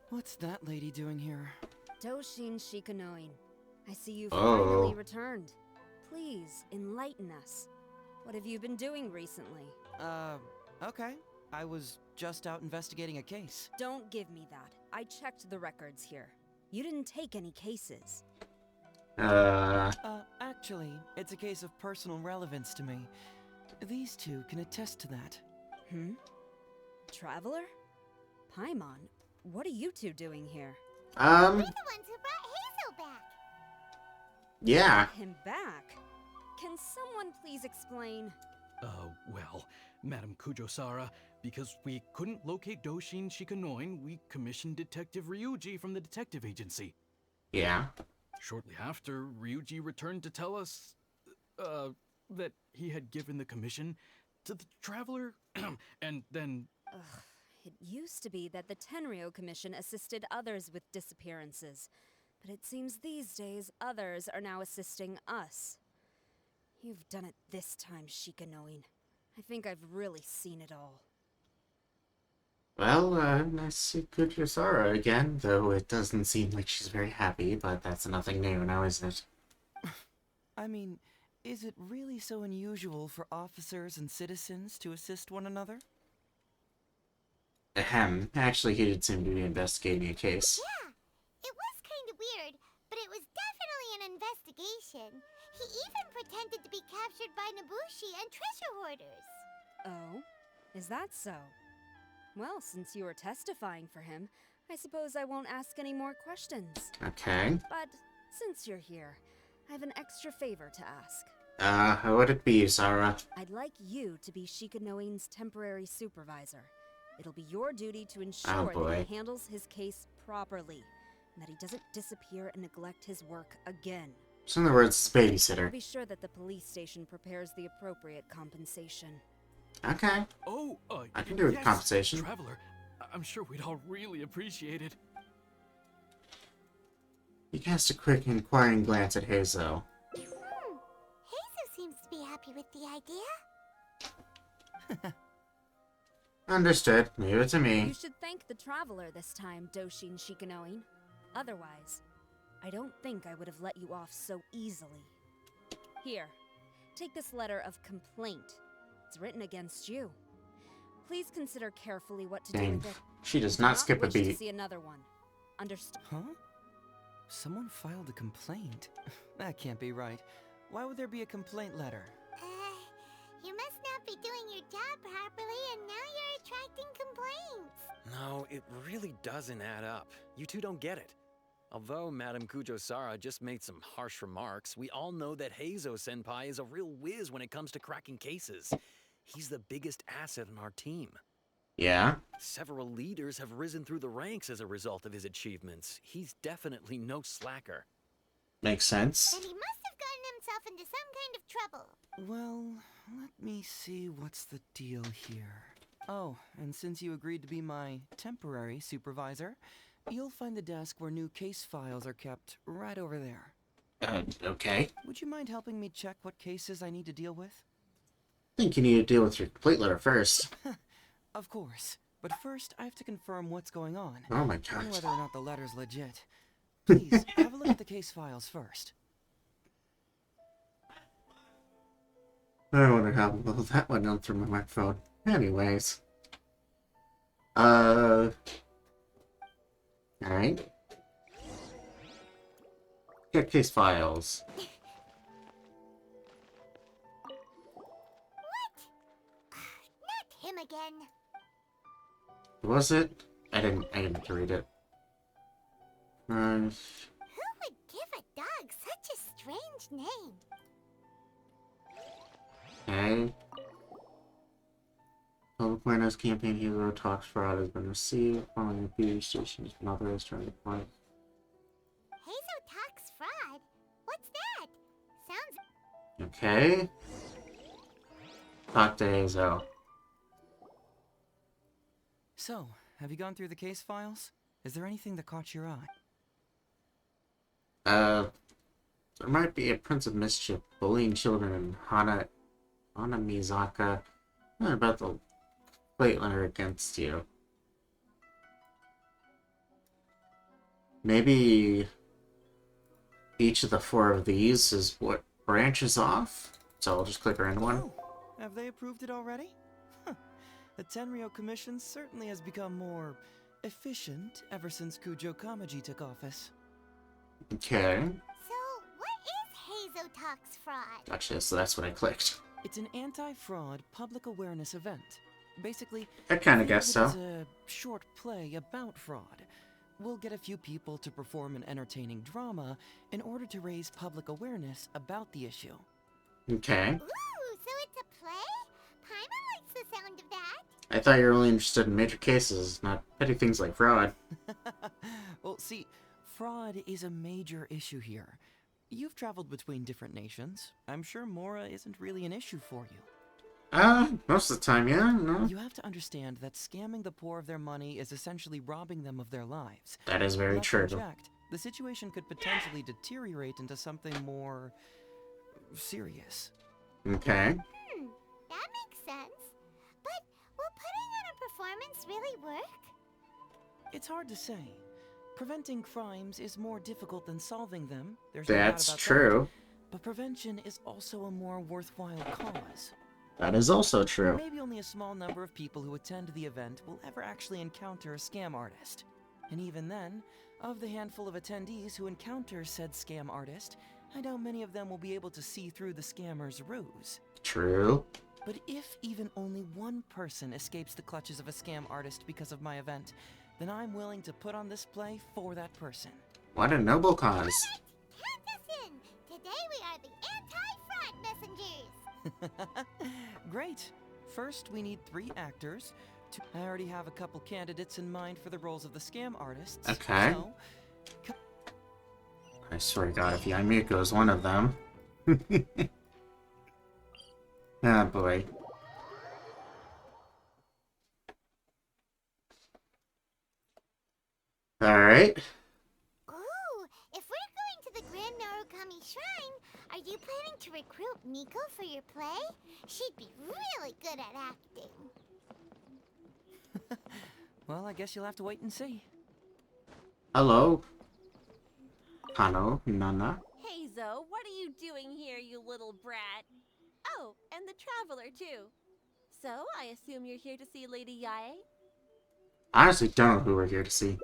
What's that lady doing here? Doshin Shikanoin, I see you Oh. finally returned. Please, enlighten us. What have you been doing recently? Okay. I was just out investigating a case. Don't give me that. I checked the records here. You didn't take any cases. Actually, it's a case of personal relevance to me. These two can attest to that. Traveler? Paimon, what are you two doing here? We're the ones who brought Hazel back. Yeah. Him back? Can someone please explain? Well, Madam Kujo-Sara, because we couldn't locate Doshin Shikanoin, we commissioned Detective Ryuji from the detective agency. Yeah. Shortly after, Ryuji returned to tell us, that he had given the commission to the Traveler, and then... Ugh, it used to be that the Tenryo Commission assisted others with disappearances, but it seems these days others are now assisting us. You've done it this time, Shikanoin. I think I've really seen it all. Well, nice to see Kujo-Sara again, though it doesn't seem like she's very happy, but that's nothing new now, is it? I mean, is it really so unusual for officers and citizens to assist one another? Ahem. Actually, he did seem to be investigating a case. Yeah, it was kind of weird, but it was definitely an investigation. He even pretended to be captured by Nobushi and treasure hoarders. Oh? Is that so? Well, since you are testifying for him, I suppose I won't ask any more questions. Okay. But since you're here, I have an extra favor to ask. What would it be, Sara? I'd like you to be Shikanoin's temporary supervisor. It'll be your duty to ensure that he handles his case properly, and that he doesn't disappear and neglect his work again. So in other words, babysitter. Be sure that the police station prepares the appropriate compensation. Okay. Oh, I can do it with compensation. Traveler, I'm sure we'd all really appreciate it. He cast a quick, inquiring glance at Hazel. Hazel seems to be happy with the idea. Understood. Leave it to me. You should thank the Traveler this time, Doshin Shikanoin. Otherwise, I don't think I would have let you off so easily. Here, take this letter of complaint. It's written against you. Please consider carefully what to do with it. She does not skip a wish to beat. see another one. Understood? Huh? Someone filed a complaint? That can't be right. Why would there be a complaint letter? You must not be doing your job properly, and now you're attracting complaints. No, it really doesn't add up. You two don't get it. Although Madam Kujo-Sara just made some harsh remarks, we all know that Heizo-senpai is a real whiz when it comes to cracking cases. He's the biggest asset in our team. Yeah? Several leaders have risen through the ranks as a result of his achievements. He's definitely no slacker. Makes sense. And he must have gotten himself into some kind of trouble. Well, let me see what's the deal here. Oh, and since you agreed to be my temporary supervisor, you'll find the desk where new case files are kept right over there. Okay. Would you mind helping me check what cases I need to deal with? I think you need to deal with your complaint letter first. Of course. But first, I have to confirm what's going on. Oh my gosh. And whether or not the letter's legit. Please, have a look at the case files first. I wonder how well that went on through my microphone. Anyways. Alright. Get case files. Not him again. Was it? I didn't read it. Who would give a dog such a strange name? Okay. Public awareness campaign hero talks fraud has been received. Following the beauty station has been authorized to report. Hazel talks fraud? What's that? Sounds... Okay. Talk to Hazel. So, have you gone through the case files? Is there anything that caught your eye? There might be a Prince of Mischief bullying children in Hanamizaka. What about the plate letter against you? Maybe each of the 4 of these is what branches off? So I'll just click around one. Oh, have they approved it already? The Tenryo Commission certainly has become more efficient ever since Kujo Kamaji took office. Okay. So, what Hazotalk's fraud? Gotcha, so that's what I clicked. It's an anti-fraud public awareness event. Basically, I kind of think guess of it so. as a short play about fraud. We'll get a few people to perform an entertaining drama in order to raise public awareness about the issue. Okay. Ooh, so it's a play? Paimon likes the sound of that. I thought you were only interested in major cases, not petty things like fraud. Well, see, fraud is a major issue here. You've traveled between different nations. I'm sure Mora isn't really an issue for you. Most of the time, yeah, no. You have to understand that scamming the poor of their money is essentially robbing them of their lives. That is very Left true. unchecked, the situation could potentially deteriorate into something more serious. Okay. That makes sense. But will putting on a performance really work? It's hard to say. Preventing crimes is more difficult than solving them. There's no doubt That's about true. that. But prevention is also a more worthwhile cause. That is also true. Maybe only a small number of people who attend the event will ever actually encounter a scam artist. And even then, of the handful of attendees who encounter said scam artist, I doubt many of them will be able to see through the scammer's ruse. True. But if even only one person escapes the clutches of a scam artist because of my event, then I'm willing to put on this play for that person. What a noble cause. Count us in! Today we are the anti-fraud messengers! Great. First, we need 3 actors. I already have a couple candidates in mind for the roles of the scam artists. Okay. So, I swear to God, if Yamiko is one of them. Ah, boy. Alright. Ooh, if we're going to the Grand Narukami Shrine, are you planning to recruit Miko for your play? She'd be really good at acting. well, I guess you'll have to wait and see. Hello. Kano, Nana. Hey, Zoe, what are you doing here, you little brat? Oh, and the Traveler, too. So, I assume you're here to see Lady Yae? I honestly don't know who we're here to see.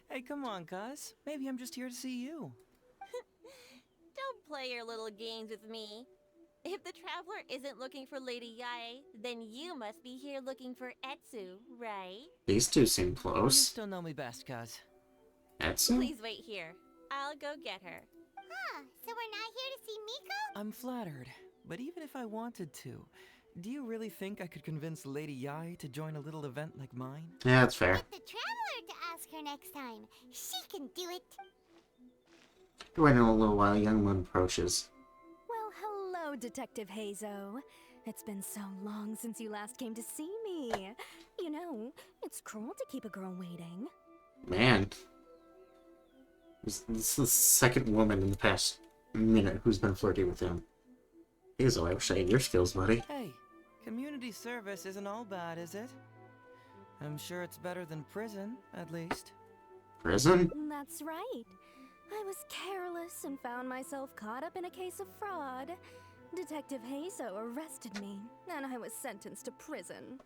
Hey, come on, cuz. Maybe I'm just here to see you. Don't play your little games with me. If the Traveler isn't looking for Lady Yae, then you must be here looking for Etsu, right? These two seem You close. still know me best, cuz. Etsu? Please wait here. I'll go get her. Huh, so we're not here to see Miko? I'm flattered, but even if I wanted to, do you really think I could convince Lady Yae to join a little event like mine? Yeah, that's fair. Get the Traveler to ask her next time. She can do it. Wait in a little while, young one approaches. Well, hello, Detective Hazo. It's been so long since you last came to see me. You know, it's cruel to keep a girl waiting. Man. This is the second woman in the past minute who's been flirty with him. Hazel, I wish I had your skills, buddy. Hey, community service isn't all bad, is it? I'm sure it's better than prison, at least. Prison? That's right. I was careless and found myself caught up in a case of fraud. Detective Hazo arrested me, and I was sentenced to prison.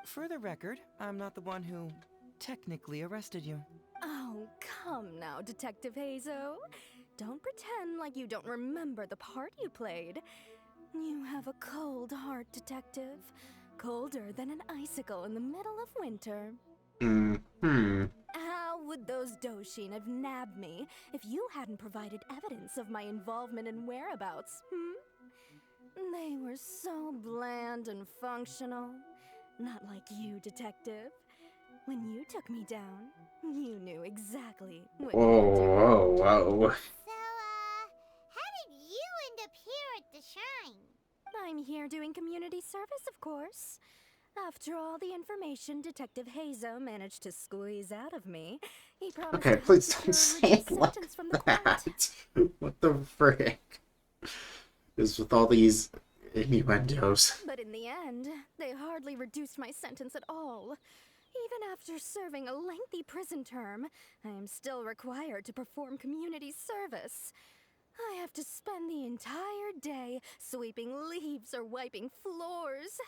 For the record, I'm not the one who technically arrested you. Oh, come now, Detective Hazo. Don't pretend like you don't remember the part you played. You have a cold heart, Detective. Colder than an icicle in the middle of winter. How would those Doshin have nabbed me if you hadn't provided evidence of my involvement and whereabouts, They were so bland and functional. Not like you, Detective. When you took me down, you knew exactly what you were doing. Whoa. So, how did you end up here at the shrine? I'm here doing community service, of course. After all the information Detective Hazo managed to squeeze out of me, he promised Okay, to please secure don't a say reduced it like sentence from the court. that. What the frick is with all these innuendos? But in the end, they hardly reduced my sentence at all. Even after serving a lengthy prison term, I am still required to perform community service. I have to spend the entire day sweeping leaves or wiping floors.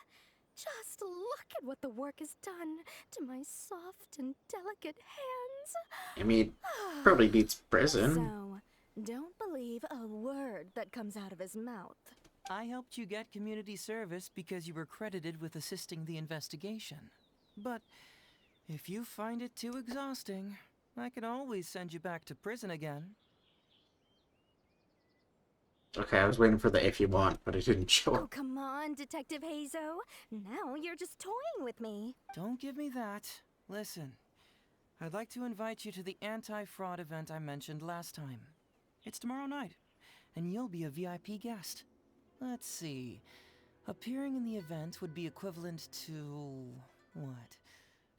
Just look at what the work has done to my soft and delicate hands. I mean, probably beats prison. So, Don't believe a word that comes out of his mouth. I helped you get community service because you were credited with assisting the investigation. But if you find it too exhausting, I can always send you back to prison again. Okay, I was waiting for the if you want, but it didn't show Oh, up. come on, Detective Hazo. Now you're just toying with me. Don't give me that. Listen, I'd like to invite you to the anti-fraud event I mentioned last time. It's tomorrow night, and you'll be a VIP guest. Let's see. Appearing in the event would be equivalent to, what,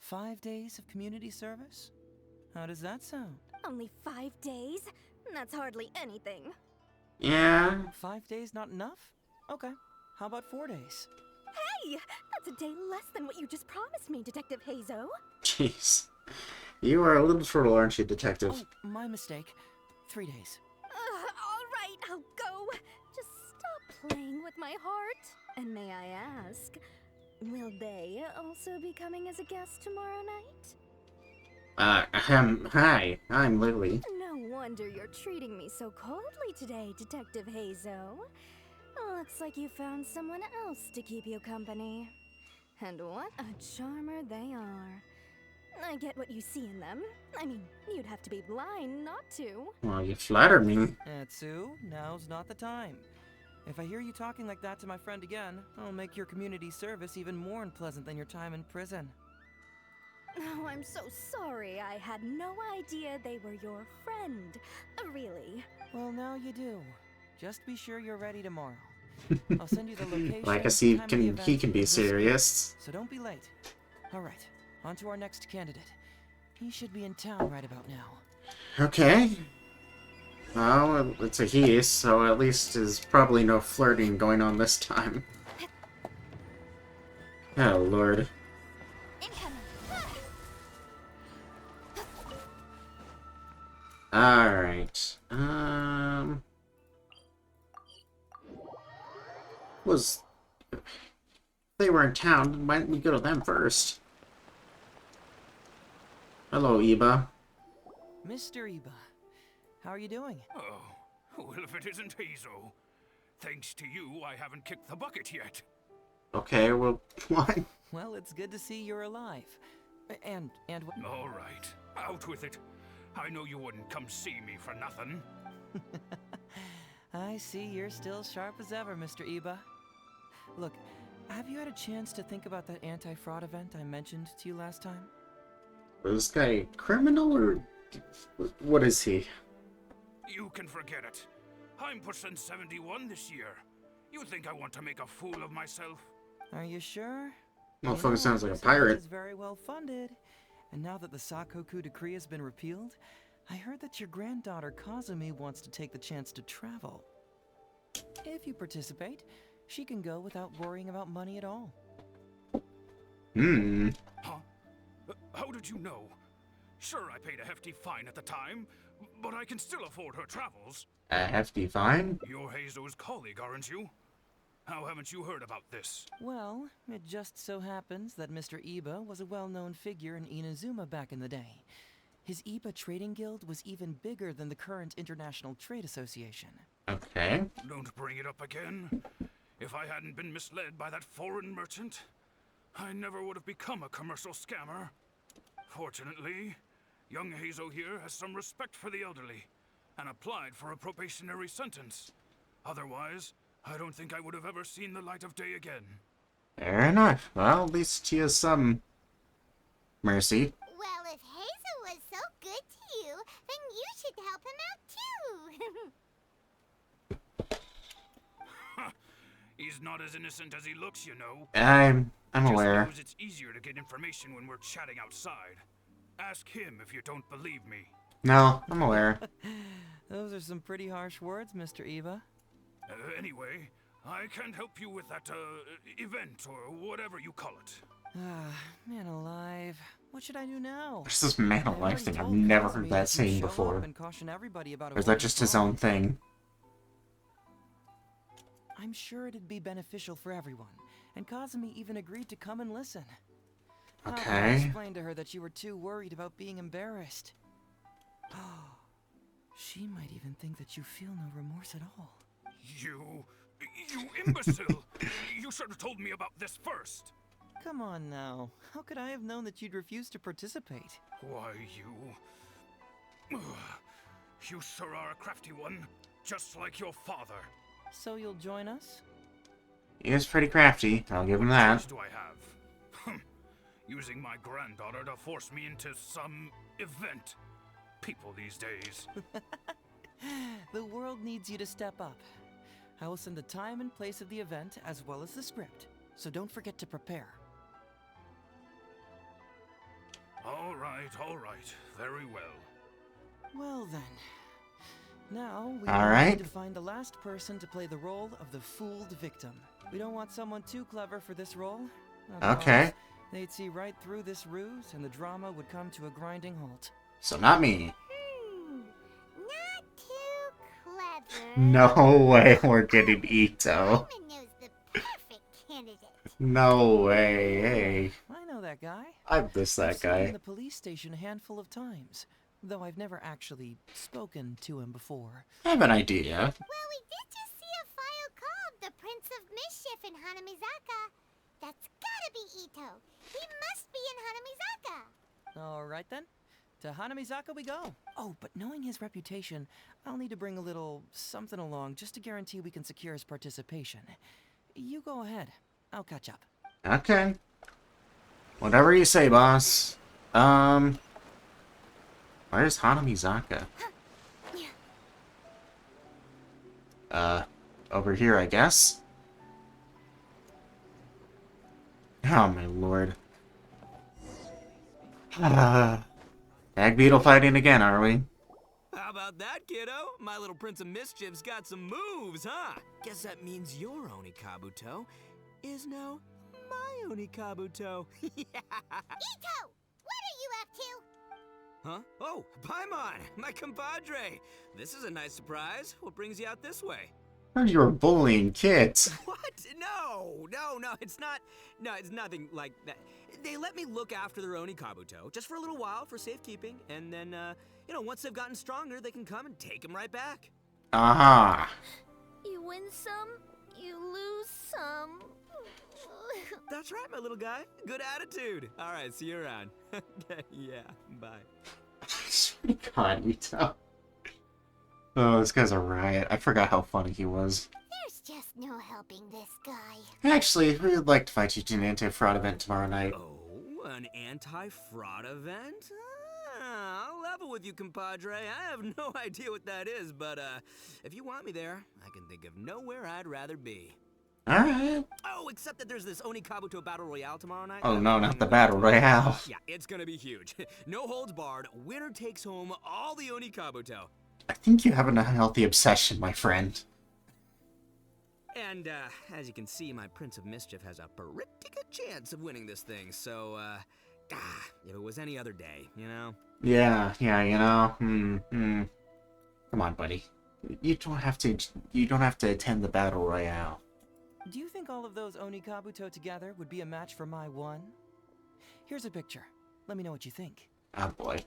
5 days of community service? How does that sound? Only 5 days? That's hardly anything. Yeah. 5 days not enough? Okay. How about 4 days? Hey! That's a day less than what you just promised me, Detective Hazo. Jeez. You are a little turtle, aren't you, Detective? Oh, my mistake. 3 days. Alright, I'll go. Just stop playing with my heart. And may I ask, will they also be coming as a guest tomorrow night? Hi, I'm Lily. No wonder you're treating me so coldly today, Detective Hazo. Looks like you found someone else to keep you company. And what a charmer they are. I get what you see in them. I mean, you'd have to be blind not to. Well, you flatter me. Atsu, now's not the time. If I hear you talking like that to my friend again, I'll make your community service even more unpleasant than your time in prison. Oh, I'm so sorry. I had no idea they were your friend. Really. Well, now you do. Just be sure you're ready tomorrow. I'll send you the location. Like I see, time of the he event, can be the school, serious. So don't be late. All right, on to our next candidate. He should be in town right about now. Okay. Well, it's a he, so at least there's probably no flirting going on this time. Oh, Lord. Alright. They were in town. Why didn't we go to them first? Hello, Iba. Mr. Iba, how are you doing? Oh, well, if it isn't Hazo. Thanks to you, I haven't kicked the bucket yet. Okay, well, what? Well, it's good to see you're alive. And All right, out with it. I know you wouldn't come see me for nothing. I see you're still sharp as ever, Mr. Iba. Look, have you had a chance to think about that anti-fraud event I mentioned to you last time? Was this guy a criminal, or what is he? You can forget it. I'm percent 71 this year. You think I want to make a fool of myself? Are you sure? Motherfucker sounds like a This pirate. is very well funded. And now that the Sakoku decree has been repealed, I heard that your granddaughter Kazumi wants to take the chance to travel. If you participate, she can go without worrying about money at all. Hmm. Huh? How did you know? Sure, I paid a hefty fine at the time, but I can still afford her travels. A hefty fine? You're Hazo's colleague, aren't you? How haven't you heard about this? Well, it just so happens that Mr. Iba was a well-known figure in Inazuma back in the day. His Iba Trading Guild was even bigger than the current International Trade Association. Okay. Don't bring it up again. If I hadn't been misled by that foreign merchant, I never would have become a commercial scammer. Fortunately, young Hazo here has some respect for the elderly and applied for a probationary sentence. Otherwise, I don't think I would have ever seen the light of day again. Fair enough. Well, at least he has some mercy. Well, if Hazel was so good to you, then you should help him out too. He's not as innocent as he looks, you know. I'm Just aware. knows it's easier to get information when we're chatting outside. Ask him if you don't believe me. No, I'm aware. Those are some pretty harsh words, Mr. Iba. Anyway, I can't help you with that, event, or whatever you call it. Ah, man alive. What should I do now? What's this man alive thing? I've never heard that saying before. Or is that just his own thing? I'm sure it'd be beneficial for everyone, and Kazumi even agreed to come and listen. How can I Okay. explain to her that you were too worried about being embarrassed? She might even think that you feel no remorse at all. You imbecile! You should have told me about this first. Come on now. How could I have known that you'd refuse to participate? Why, you sure are a crafty one, just like your father. So you'll join us? He is pretty crafty, I'll give him that. What choice do I have? Using my granddaughter to force me into some event. People these days. The world needs you to step up. I will send the time and place of the event as well as the script, so don't forget to prepare. All right, very well. Well then. Now, we All right. need to find the last person to play the role of the fooled victim. We don't want someone too clever for this role. Okay. Otherwise, they'd see right through this ruse, and the drama would come to a grinding halt. So not me. Not too clever. No way we're getting Ito. Someone knows the perfect candidate. No way, hey. I know that guy. I've missed that I've seen him in guy. the police station a handful of times, though I've never actually spoken to him before. I have an idea. Well, we did just see a file called the Prince of Mischief in Hanamizaka. That's gotta be Ito. He must be in Hanamizaka. All right then. To Hanamizaka we go. Oh, but knowing his reputation, I'll need to bring a little something along just to guarantee we can secure his participation. You go ahead. I'll catch up. Okay. Whatever you say, boss. Where's Hanamizaka? Over here, I guess? Oh, my lord. Bag Beetle fighting again, are we? How about that, kiddo? My little Prince of Mischief's got some moves, huh? Guess that means your Onikabuto is now my Onikabuto. Yeah. Ito! What are you up to? Huh? Oh, Paimon, my compadre. This is a nice surprise. What brings you out this way? Heard you were bullying kids. What? No, it's not. No, it's nothing like that. They let me look after their Onikabuto just for a little while for safekeeping, and then, once they've gotten stronger, they can come and take them right back. Aha. You win some, you lose some. That's right, my little guy. Good attitude. All right, see you around. Okay, yeah, bye. God, Ito. Oh, this guy's a riot. I forgot how funny he was. There's just no helping this guy. Actually, we would like to fight you to an anti-fraud event tomorrow night. Oh, an anti-fraud event? I'll level with you, compadre. I have no idea what that is, but if you want me there, I can think of nowhere I'd rather be. Alright. Oh, except that there's this Onikabuto Battle Royale tomorrow night. Oh no, not the Battle Royale. Yeah, it's gonna be huge. No holds barred. Winner takes home all the Onikabuto. I think you have an unhealthy obsession, my friend. And, as you can see, my Prince of Mischief has a pretty good chance of winning this thing, so, if it was any other day, you know? Yeah, you know. Come on, buddy. You don't have to attend the Battle Royale. Do you think all of those Onikabuto together would be a match for my one? Here's a picture. Let me know what you think. Oh boy.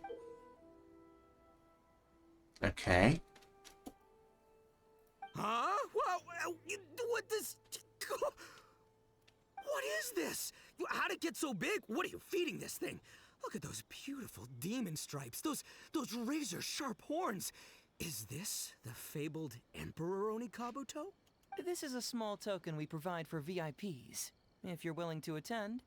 Okay. Huh? What this? What is this? How'd it get so big? What are you feeding this thing? Look at those beautiful demon stripes. Those razor-sharp horns. Is this the fabled Emperor Onikabuto? This is a small token we provide for VIPs. If you're willing to attend,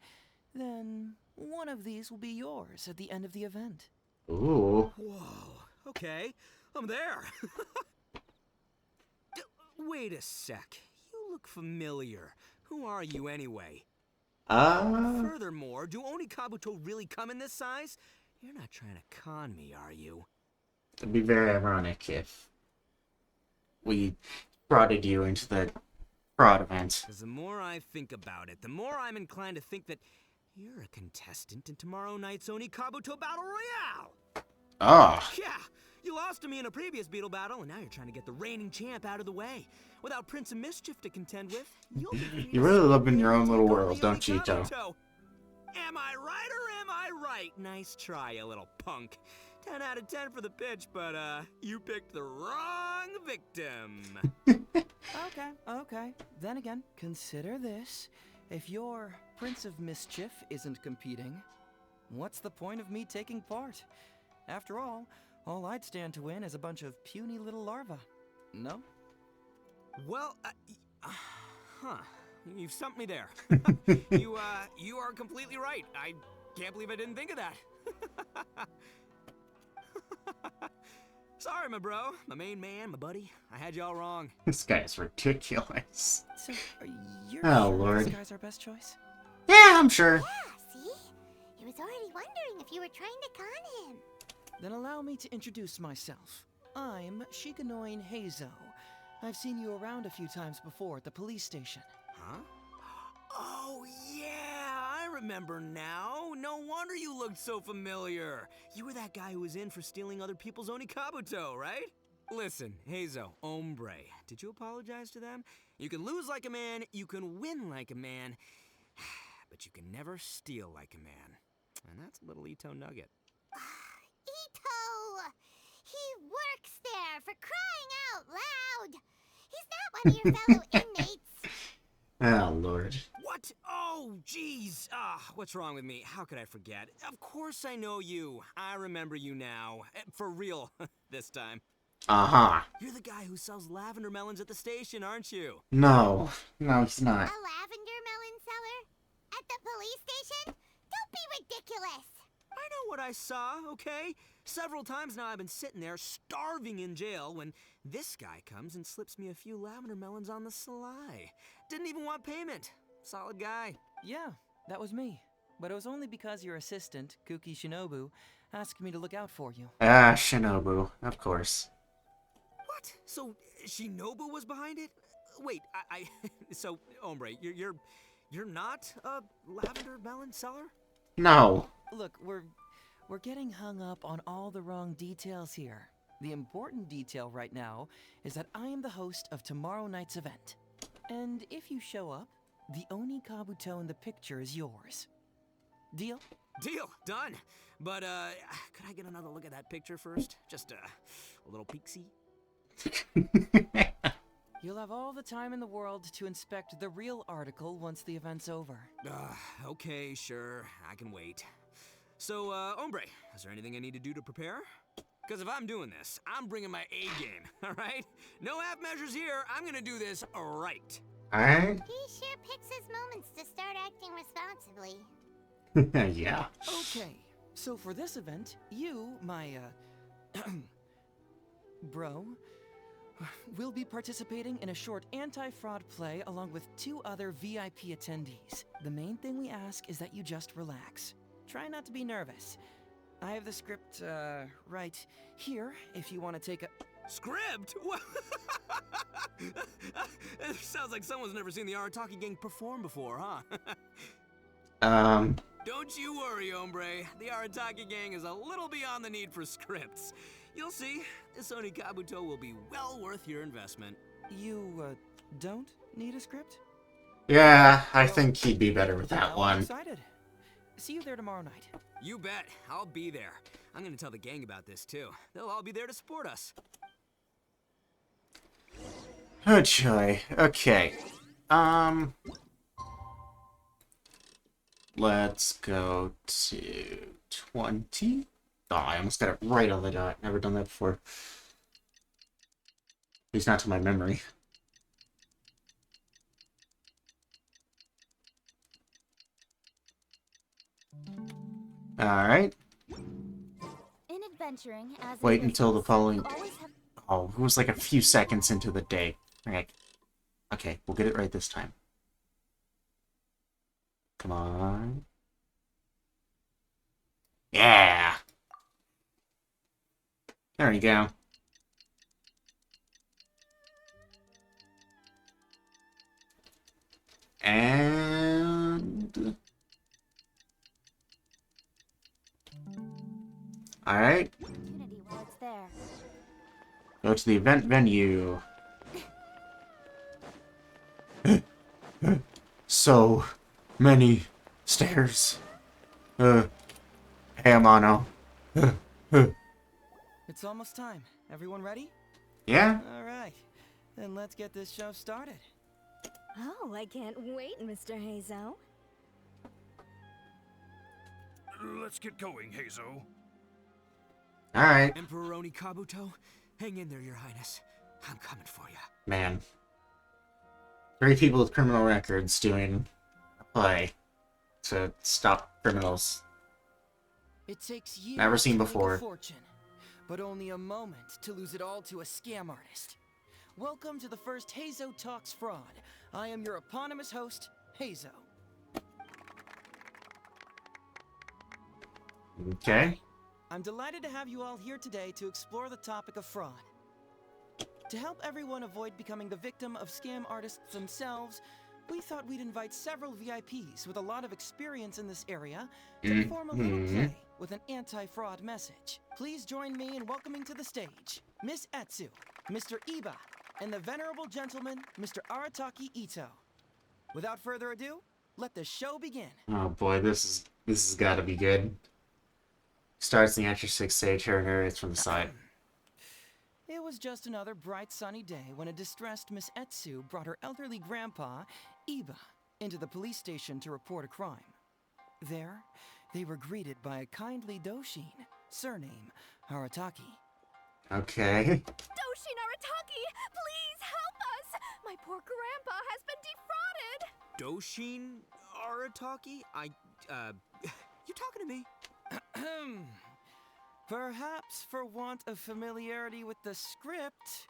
then one of these will be yours at the end of the event. Ooh. Whoa. Okay, I'm there. Wait a sec. You look familiar. Who are you anyway? Furthermore, do Onikabuto really come in this size? You're not trying to con me, are you? It'd be very ironic if we frauded you into the fraud event. Because the more I think about it, the more I'm inclined to think that you're a contestant in tomorrow night's Onikabuto Battle Royale! Ah. Yeah, you lost to me in a previous Beetle battle, and now you're trying to get the reigning champ out of the way. Without Prince of Mischief to contend with, you'll be You really live in your own little world, don't you, Ito? Am I right or am I right? Nice try, you little punk. 10 out of 10 for the pitch, but you picked the wrong victim. Okay. Then again, consider this. If your Prince of Mischief isn't competing, what's the point of me taking part? After all I'd stand to win is a bunch of puny little larvae. No? Well, you've stumped me there. You are completely right. I can't believe I didn't think of that. Sorry, my bro, my main man, my buddy. I had you all wrong. This guy is ridiculous. So, you're Oh, sure Lord. this guy's our best choice? Yeah, I'm sure. See? He was already wondering if you were trying to con him. Then allow me to introduce myself. I'm Shikanoin Heizo. I've seen you around a few times before at the police station. Huh? Oh, yeah, I remember now. No wonder you looked so familiar. You were that guy who was in for stealing other people's Onikabuto, right? Listen, Heizo, hombre, did you apologize to them? You can lose like a man, you can win like a man, but you can never steal like a man. And that's a little Ito nugget. Ito! He works there, for crying out loud! He's not one of your fellow inmates. Oh, Lord. What? Oh, jeez. What's wrong with me? How could I forget? Of course I know you. I remember you now. For real, this time. Uh-huh. You're the guy who sells lavender melons at the station, aren't you? No, he's A not. lavender melon seller? At the police station? Don't be ridiculous! I know what I saw, okay? Several times now I've been sitting there starving in jail when this guy comes and slips me a few lavender melons on the sly. Didn't even want payment. Solid guy. Yeah, that was me. But it was only because your assistant, Kuki Shinobu, asked me to look out for you. Ah, Shinobu, of course. What? So Shinobu was behind it? Wait, so hombre, you're not a lavender melon seller? No. Look, we're getting hung up on all the wrong details here. The important detail right now is that I am the host of tomorrow night's event. And if you show up, the Oni Kabuto in the picture is yours. Deal? Deal. Done. But, could I get another look at that picture first? Just, a little peek-see? You'll have all the time in the world to inspect the real article once the event's over. Okay, sure. I can wait. So, hombre, is there anything I need to do to prepare? Because if I'm doing this, I'm bringing my A game, alright? No half measures here. I'm gonna do this right. Alright. He sure picks his moments to start acting responsibly. Yeah. Okay, so for this event, you, my, bro, will be participating in a short anti-fraud play along with 2 other VIP attendees. The main thing we ask is that you just relax. Try not to be nervous. I have the script, right here, if you want to take a... Script? It sounds like someone's never seen the Arataki gang perform before, huh? Don't you worry, hombre. The Arataki gang is a little beyond the need for scripts. You'll see, this Oni Kabuto will be well worth your investment. You, don't need a script? Yeah, I think he'd be better with that I'm one. excited. See you there tomorrow night. You bet. I'll be there. I'm gonna tell the gang about this, too. They'll all be there to support us. Oh, joy. Okay. Let's go to 20. Oh, I almost got it right on the dot. Never done that before. At least not to my memory. Alright. In adventuring, as Wait in until the business, following... you always have... Oh, it was like a few seconds into the day. Okay, we'll get it right this time. Come on. Yeah! There we go. And... Alright. Opportunity while it's there. Go to the event venue. So many stairs. Hey, Amano. It's almost time. Everyone ready? Yeah. All right. Then let's get this show started. Oh, I can't wait, Mr. Hazo. Let's get going, Hazo. Alright. Emperoroni Kabuto, hang in there, Your Highness. I'm coming for you. Man. 3 people with criminal records doing a play to stop criminals. It takes years Never seen to make before. a fortune, but only a moment to lose it all to a scam artist. Welcome to the first Hazo Talks Fraud. I am your eponymous host, Hazo. Okay. I'm delighted to have you all here today to explore the topic of fraud. To help everyone avoid becoming the victim of scam artists themselves, we thought we'd invite several VIPs with a lot of experience in this area to perform a little play with an anti-fraud message. Please join me in welcoming to the stage Miss Etsu, Mr. Iba, and the venerable gentleman, Mr. Arataki Ito. Without further ado, let the show begin. Oh boy, this has got to be good. Starts the Enter 6 stage here and narrates from the side. It was just another bright sunny day when a distressed Miss Etsu brought her elderly grandpa, Iba, into the police station to report a crime. There, they were greeted by a kindly Doshin, surname Arataki. Okay. Doshin Arataki, please help us! My poor grandpa has been defrauded! Doshin Arataki? You talking to me? Perhaps for want of familiarity with the script,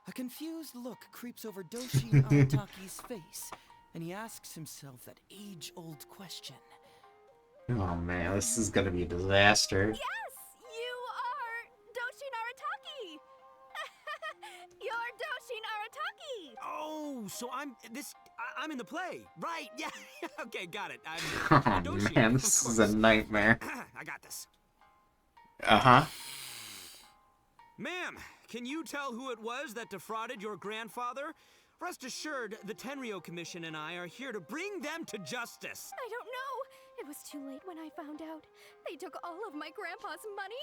a confused look creeps over Doshin Arataki's face, and he asks himself that age-old question. Oh man, this is gonna be a disaster. Yes, you are Doshin Arataki! You're Doshin Arataki! Oh, so I'm in the play. Right, yeah. Okay, got it. Oh Doshin, man, this is a nightmare. I got this. Uh-huh. Ma'am, can you tell who it was that defrauded your grandfather? Rest assured, the Tenryo Commission and I are here to bring them to justice. I don't know. It was too late when I found out. They took all of my grandpa's money,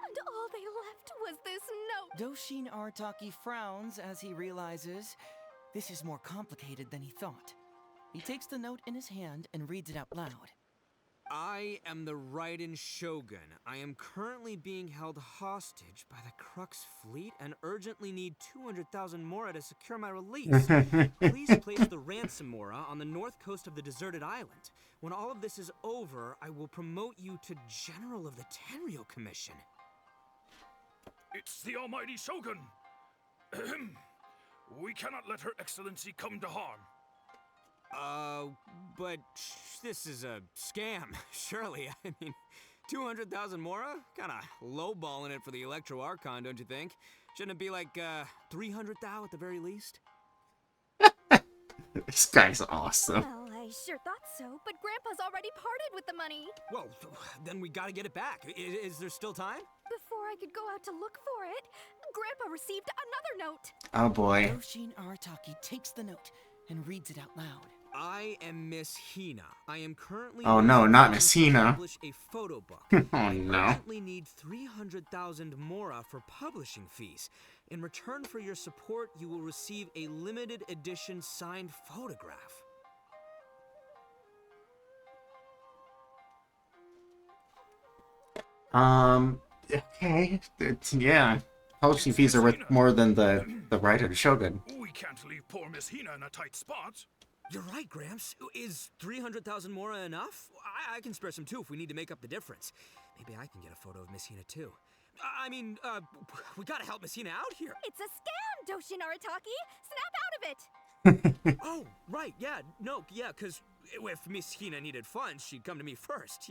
and all they left was this note. Doshin Arataki frowns as he realizes this is more complicated than he thought. He takes the note in his hand and reads it out loud. I am the Raiden Shogun. I am currently being held hostage by the Crux fleet and urgently need 200,000 mora to secure my release. Please place the ransom mora on the north coast of the deserted island. When all of this is over, I will promote you to General of the Tenryo Commission. It's the almighty Shogun. We cannot let Her Excellency come to harm. But this is a scam, surely. I mean, 200,000 mora? Kinda lowballing it for the Electro Archon, don't you think? Shouldn't it be like, 300,000 at the very least? This guy's awesome. Well, I sure thought so, but Grandpa's already parted with the money. Well, then we gotta get it back. Is there still time? Before I could go out to look for it, Grandpa received another note. Oh boy. Doshin Arataki takes the note and reads it out loud. I am Miss Hina. I am currently Oh no, not Miss Hina. publish a photo book. Oh I no. urgently need 300,000 mora for publishing fees. In return for your support, you will receive a limited edition signed photograph. Okay. Yeah. Publishing fees are worth more than the right of the Shogun. We can't leave poor Miss Hina in a tight spot. You're right, Gramps. Is 300,000 mora enough? I can spare some too if we need to make up the difference. Maybe I can get a photo of Miss Hina too. We gotta help Miss Hina out here. It's a scam, Doshin Arataki! Snap out of it! Oh, right, yeah, because if Miss Hina needed funds, she'd come to me first,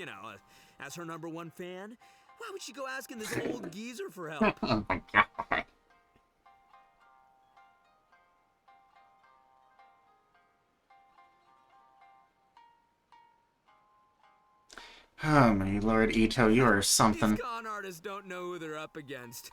as her #1 fan. Why would she go asking this old geezer for help? Oh my god. Oh my lord, Ito, you are something. These con artists don't know who they're up against.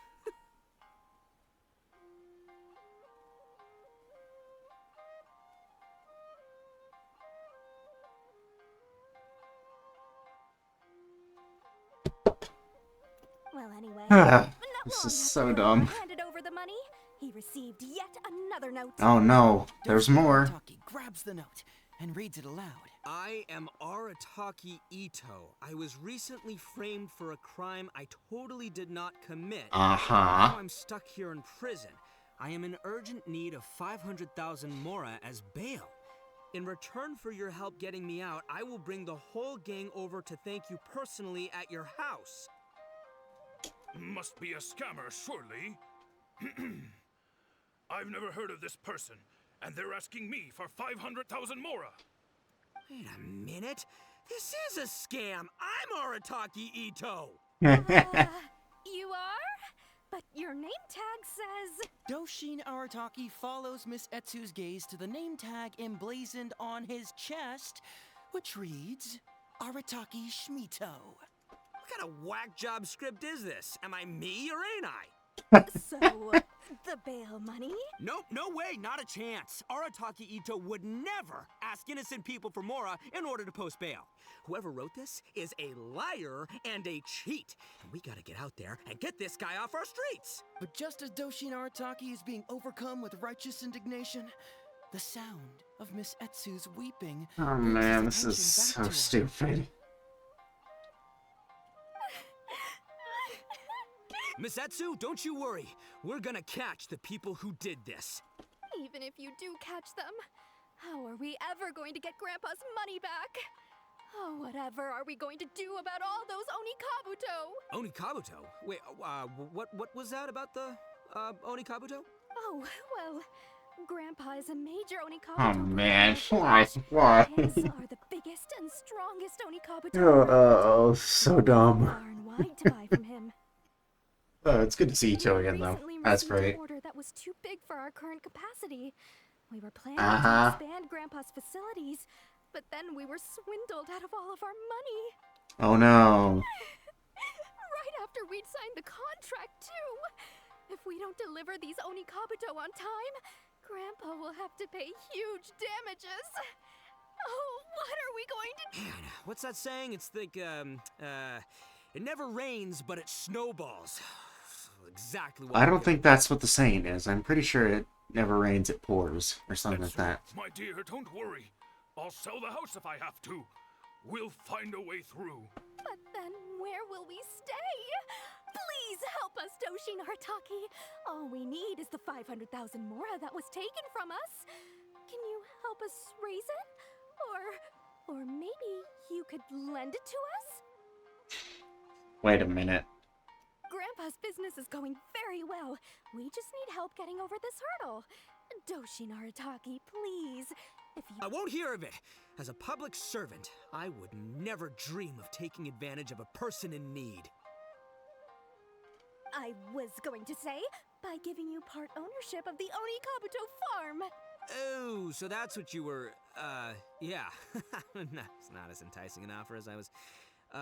Well, anyway. Ah, This Long is after so Grover dumb. handed over the money, he received yet another note. Oh no, there's more. Arataki grabs the note and reads it aloud. I am Arataki Ito. I was recently framed for a crime I totally did not commit. Uh-huh. Now I'm stuck here in prison. I am in urgent need of 500,000 mora as bail. In return for your help getting me out, I will bring the whole gang over to thank you personally at your house. Must be a scammer, surely. I've never heard of this person, and they're asking me for 500,000 mora. Wait a minute. This is a scam. I'm Arataki Ito. You are? But your name tag says... Doshin Arataki follows Miss Etsu's gaze to the name tag emblazoned on his chest, which reads, Arataki Shmito. What kind of whack job script is this? Am I me or ain't I? So, the bail money? Nope, no way, not a chance. Arataki Ito would never ask innocent people for mora in order to post bail. Whoever wrote this is a liar and a cheat. And we gotta get out there and get this guy off our streets. But just as Doshin Arataki is being overcome with righteous indignation, the sound of Miss Etsu's weeping... Oh man, this is so stupid. Miss Etsu, don't you worry. We're gonna catch the people who did this. Even if you do catch them, how are we ever going to get Grandpa's money back? Oh, whatever are we going to do about all those Oni Kabuto? Oni Kabuto? Wait, what was that about the, Oni Kabuto? Oh, well, Grandpa is a major Oni Kabuto. Oh man, why? His are the biggest and strongest Oni Kabuto. Oh, so dumb. Far and wide to buy from him. It's good to see Ito again, though. That's great. An order that was too big for our current capacity. We were planning to expand Grandpa's facilities, but then we were swindled out of all of our money. Oh no. Right after we'd signed the contract, too. If we don't deliver these Oni Kabuto on time, Grandpa will have to pay huge damages. Oh, what are we going to do? Man, what's that saying? It's like, it never rains, but it snowballs. Exactly what I don't think that's what the saying is. I'm pretty sure it never rains, it pours, or something like that. My dear, don't worry. I'll sell the house if I have to. We'll find a way through. But then where will we stay? Please help us, Doshin Arataki. All we need is the 500,000 mora that was taken from us. Can you help us raise it? Or maybe you could lend it to us? Wait a minute. Grandpa's business is going very well. We just need help getting over this hurdle. Doshin Arataki, please. If you... I won't hear of it. As a public servant, I would never dream of taking advantage of a person in need. I was going to say, by giving you part ownership of the Oni Kabuto farm. Oh, so that's what you were, yeah. It's not as enticing an offer as I was...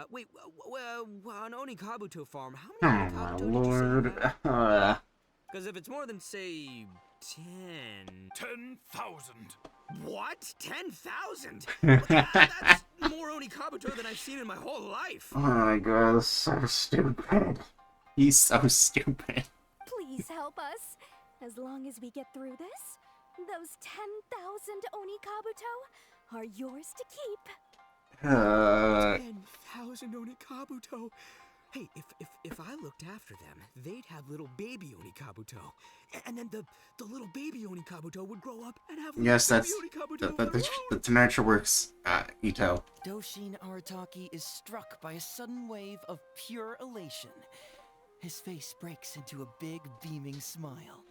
wait, on Oni Kabuto farm, how many Oni Kabuto did you say you had? Because if it's more than, say, 10... 10,000. What? 10,000? That's more Oni Kabuto than I've seen in my whole life. Oh my god, that's so stupid. He's so stupid. Please help us. As long as we get through this, those 10,000 Oni Kabuto are yours to keep. 10,000 Oni Kabuto. Hey, if I looked after them, they'd have little baby Oni Kabuto. And then the little baby Oni Kabuto would grow up and have yes, little that's baby Oni Kabuto. that's how nature works, Ito. Doshin Arataki is struck by a sudden wave of pure elation. His face breaks into a big, beaming smile.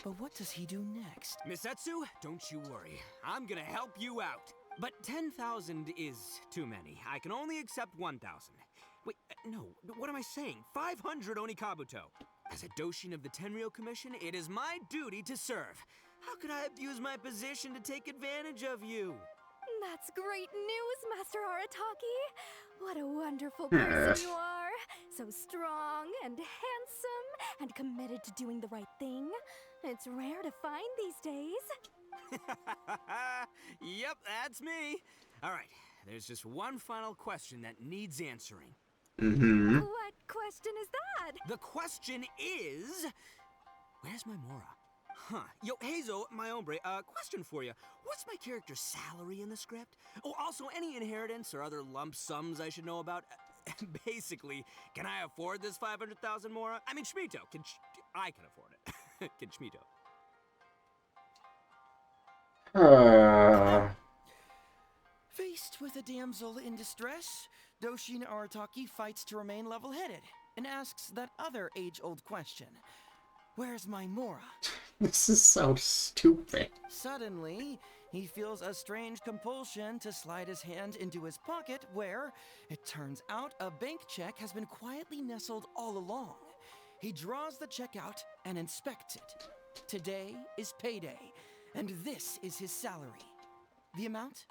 But what does he do next? Miss Etsu, don't you worry. I'm gonna help you out. But 10,000 is too many. I can only accept 1,000. Wait, no, what am I saying? 500 Oni Kabuto. As a Doshin of the Tenryou Commission, it is my duty to serve. How could I abuse my position to take advantage of you? That's great news, Master Arataki. What a wonderful person you are. So strong and handsome and committed to doing the right thing. It's rare to find these days. Yep, that's me. All right, there's just one final question that needs answering. Mm-hmm. What question is that? The question is... Where's my Mora? Huh. Yo, Hazel, my hombre, question for you. What's my character's salary in the script? Oh, also, any inheritance or other lump sums I should know about? Basically, can I afford this 500,000 Mora? I mean, Schmito, I can afford it. Can Schmito? Faced with a damsel in distress, Doshin Arataki fights to remain level-headed and asks that other age-old question. Where's my Mora? This is so stupid. Suddenly, he feels a strange compulsion to slide his hand into his pocket where, it turns out, a bank check has been quietly nestled all along. He draws the check out and inspects it. Today is payday, and this is his salary. The amount?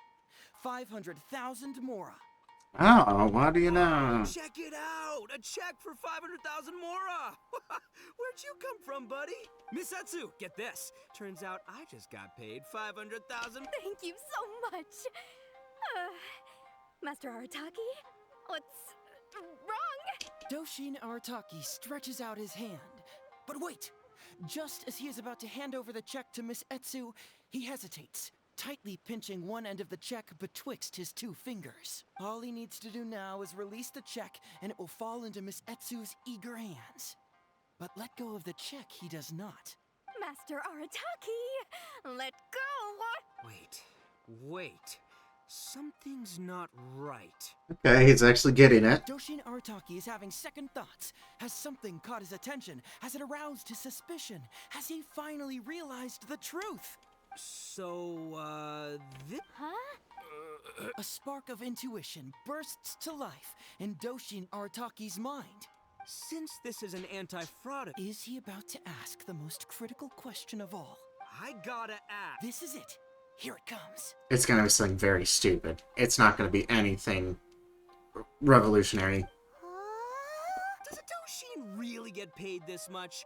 500,000 Mora. Oh, what do you know? Check it out! A check for 500,000 Mora! Where'd you come from, buddy? Misatsu, get this. Turns out I just got paid 500,000. Thank you so much. Master Arataki, what's wrong? Doshin Arataki stretches out his hand. But wait! Just as he is about to hand over the check to Miss Etsu, he hesitates, tightly pinching one end of the check betwixt his two fingers. All he needs to do now is release the check, and it will fall into Miss Etsu's eager hands. But let go of the check he does not. Master Arataki, let go! Wait. Something's not right. Okay, he's actually getting it. Doshin Arataki is having second thoughts. Has something caught his attention? Has it aroused his suspicion? Has he finally realized the truth? So, this... Huh? A spark of intuition bursts to life in Doshin Arataki's mind. Since this is an anti-fraud... Is he about to ask the most critical question of all? I gotta ask. This is it. Here it comes. It's gonna be something very stupid. It's not gonna be anything revolutionary. Does a Doshin really get paid this much?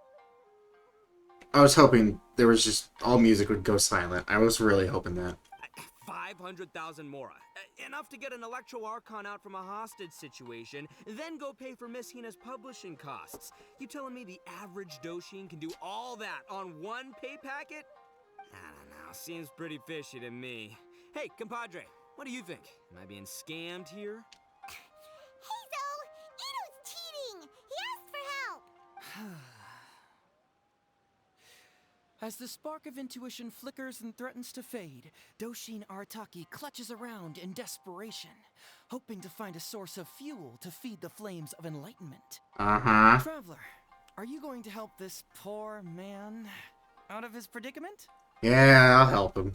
I was hoping there was just all music would go silent. I was really hoping that. 500,000 Mora. Enough to get an Electro Archon out from a hostage situation, then go pay for Miss Hina's publishing costs. You telling me the average Doshin can do all that on one pay packet? I don't know, seems pretty fishy to me. Hey, compadre, what do you think? Am I being scammed here? Hazel! Ito's cheating! He asked for help! As the spark of intuition flickers and threatens to fade, Doshin Arataki clutches around in desperation, hoping to find a source of fuel to feed the flames of enlightenment. Uh-huh. Traveler, are you going to help this poor man out of his predicament? Yeah, I'll help him.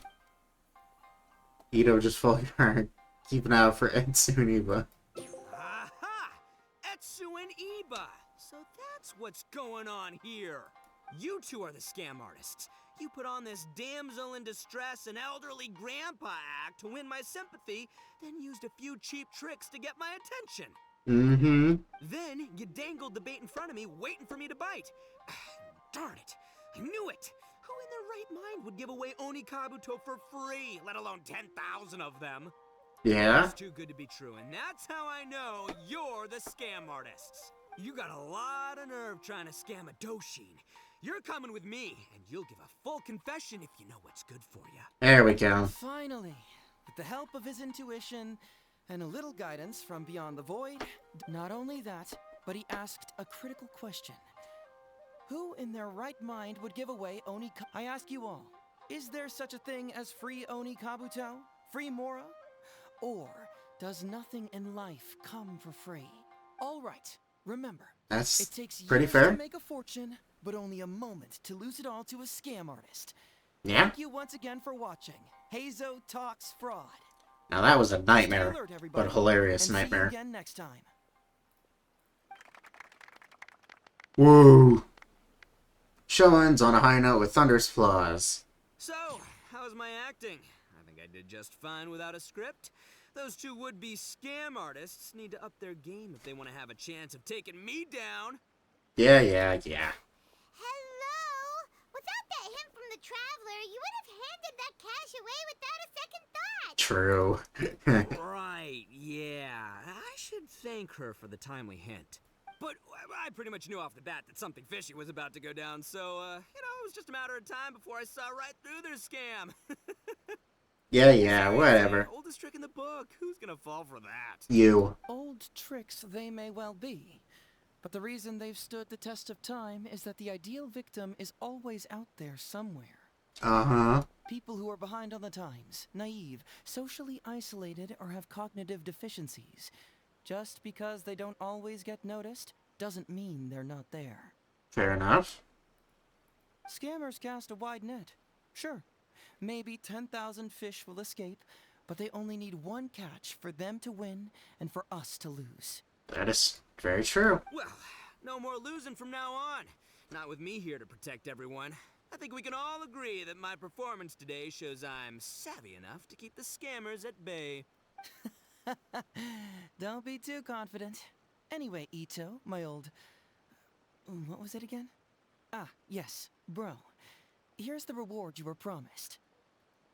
Ito just falling hard. Keep an eye out for Etsu and Iba. Aha! Etsu and Iba! So that's what's going on here. You two are the scam artists. You put on this damsel in distress and elderly grandpa act to win my sympathy, then used a few cheap tricks to get my attention. Mm-hmm. Then you dangled the bait in front of me, waiting for me to bite. Darn it. I knew it. Who in their right mind would give away Oni Kabuto for free, let alone 10,000 of them? Yeah? It's too good to be true, and that's how I know you're the scam artists. You got a lot of nerve trying to scam a Doshin. You're coming with me, and you'll give a full confession if you know what's good for you. There we go. Finally, with the help of his intuition and a little guidance from beyond the void, not only that, but he asked a critical question. Who in their right mind would give away Oni Kabuto? I ask you all, is there such a thing as free Oni Kabuto? Free Mora? Or does nothing in life come for free? All right, remember, That's it takes pretty years fair. to make a fortune, but only a moment to lose it all to a scam artist. Yeah. Thank you once again for watching. Hazo Talks Fraud. Now that was a nightmare, Stay alert, everybody, but hilarious and nightmare. See you again next time. Whoa. Show ends on a high note with thunderous flaws. So, how's my acting? I think I did just fine without a script. Those two would-be scam artists need to up their game if they want to have a chance of taking me down. Yeah. Hello? Without that hint from the Traveler, you would have handed that cash away without a second thought. True. Right, yeah. I should thank thank her for the timely hint. But I pretty much knew off the bat that something fishy was about to go down, so, it was just a matter of time before I saw right through their scam. Yeah, whatever. Oldest trick in the book. Who's gonna fall for that? You. Old tricks they may well be, but the reason they've stood the test of time is that the ideal victim is always out there somewhere. Uh-huh. People who are behind on the times, naive, socially isolated, or have cognitive deficiencies. Just because they don't always get noticed doesn't mean they're not there. Fair enough. Scammers cast a wide net. Sure, maybe 10,000 fish will escape, but they only need one catch for them to win and for us to lose. That is very true. Well, no more losing from now on. Not with me here to protect everyone. I think we can all agree that my performance today shows I'm savvy enough to keep the scammers at bay. Don't be too confident. Anyway, Ito, my old... what was it again? Ah, yes, bro. Here's the reward you were promised.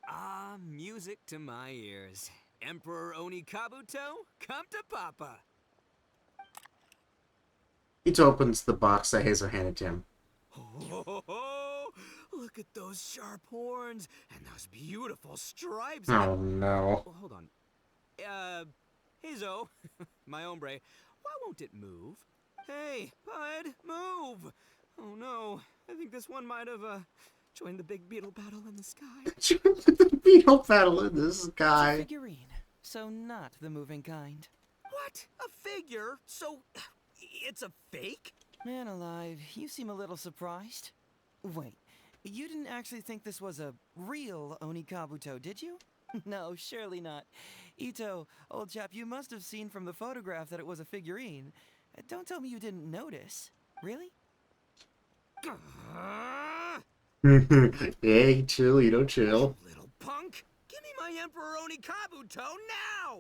Ah, music to my ears. Emperor Oni Kabuto, come to Papa. He opens the box that Hazel handed to him. Oh, look at those sharp horns and those beautiful stripes. Oh, no. Oh, hold on. Hazo, my hombre, why won't it move? Hey, bud, move! Oh no, I think this one might have, joined the big beetle battle in the sky. The beetle battle in the sky. It's a figurine, so not the moving kind. What? A figure? So, it's a fake? Man alive, you seem a little surprised. Wait, you didn't actually think this was a real Oni Kabuto, did you? No, surely not. Ito, old chap, you must have seen from the photograph that it was a figurine. Don't tell me you didn't notice. Really? Hey, chill, you don't chill. Little punk! Give me my Emperor Oni Kabuto now!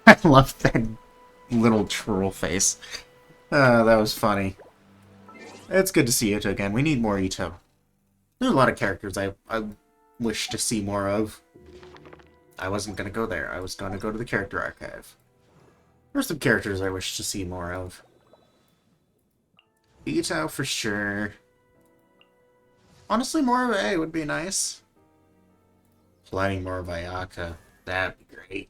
I love that little troll face. That was funny. It's good to see Ito again. We need more Ito. There's a lot of characters I wish to see more of. I wasn't going to go there. I was going to go to the character archive. There's some characters I wish to see more of. Ito for sure. Honestly, more of A would be nice. Plenty more of Ayaka. That'd be great.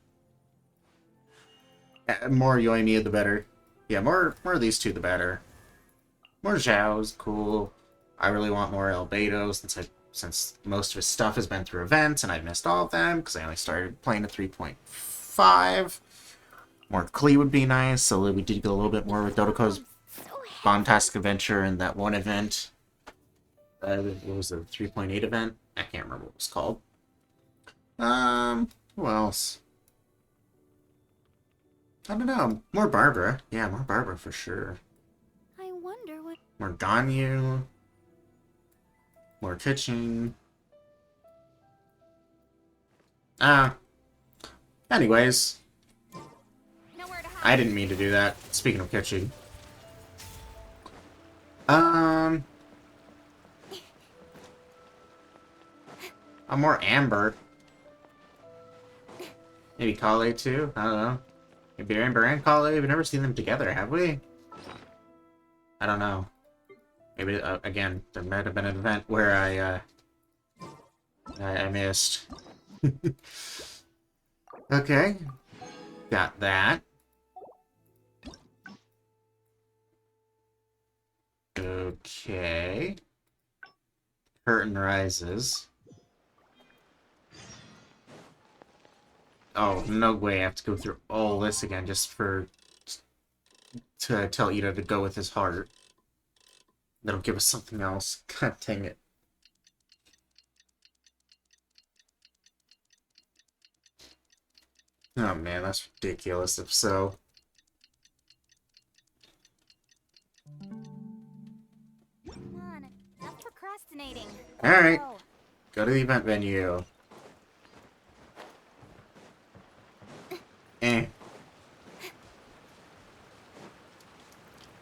More Yoimiya, the better. Yeah, more of these two, the better. More Zhao's cool. I really want more Albedo since most of his stuff has been through events and I've missed all of them because I only started playing at 3.5. More Klee would be nice, so we did get a little bit more with Dodoko's Bombastic Adventure and that one event. What was the 3.8 event? I can't remember what it was called. Who else? I don't know. More Barbara. Yeah, more Barbara for sure. I wonder what... More Ganyu. More Kitchen. Anyways. I didn't mean to do that. Speaking of Kitchen. I'm more Amber. Maybe Kale too? I don't know. Maybe Amber and Kale? We've never seen them together, have we? I don't know. Maybe, again, there might have been an event where I missed. Okay. Got that. Okay. Curtain rises. Oh, no way I have to go through all this again just to tell Ito to go with his heart. That'll give us something else. God dang it. Oh man, that's ridiculous if so. Come on, stop procrastinating. Alright. Go to the event venue.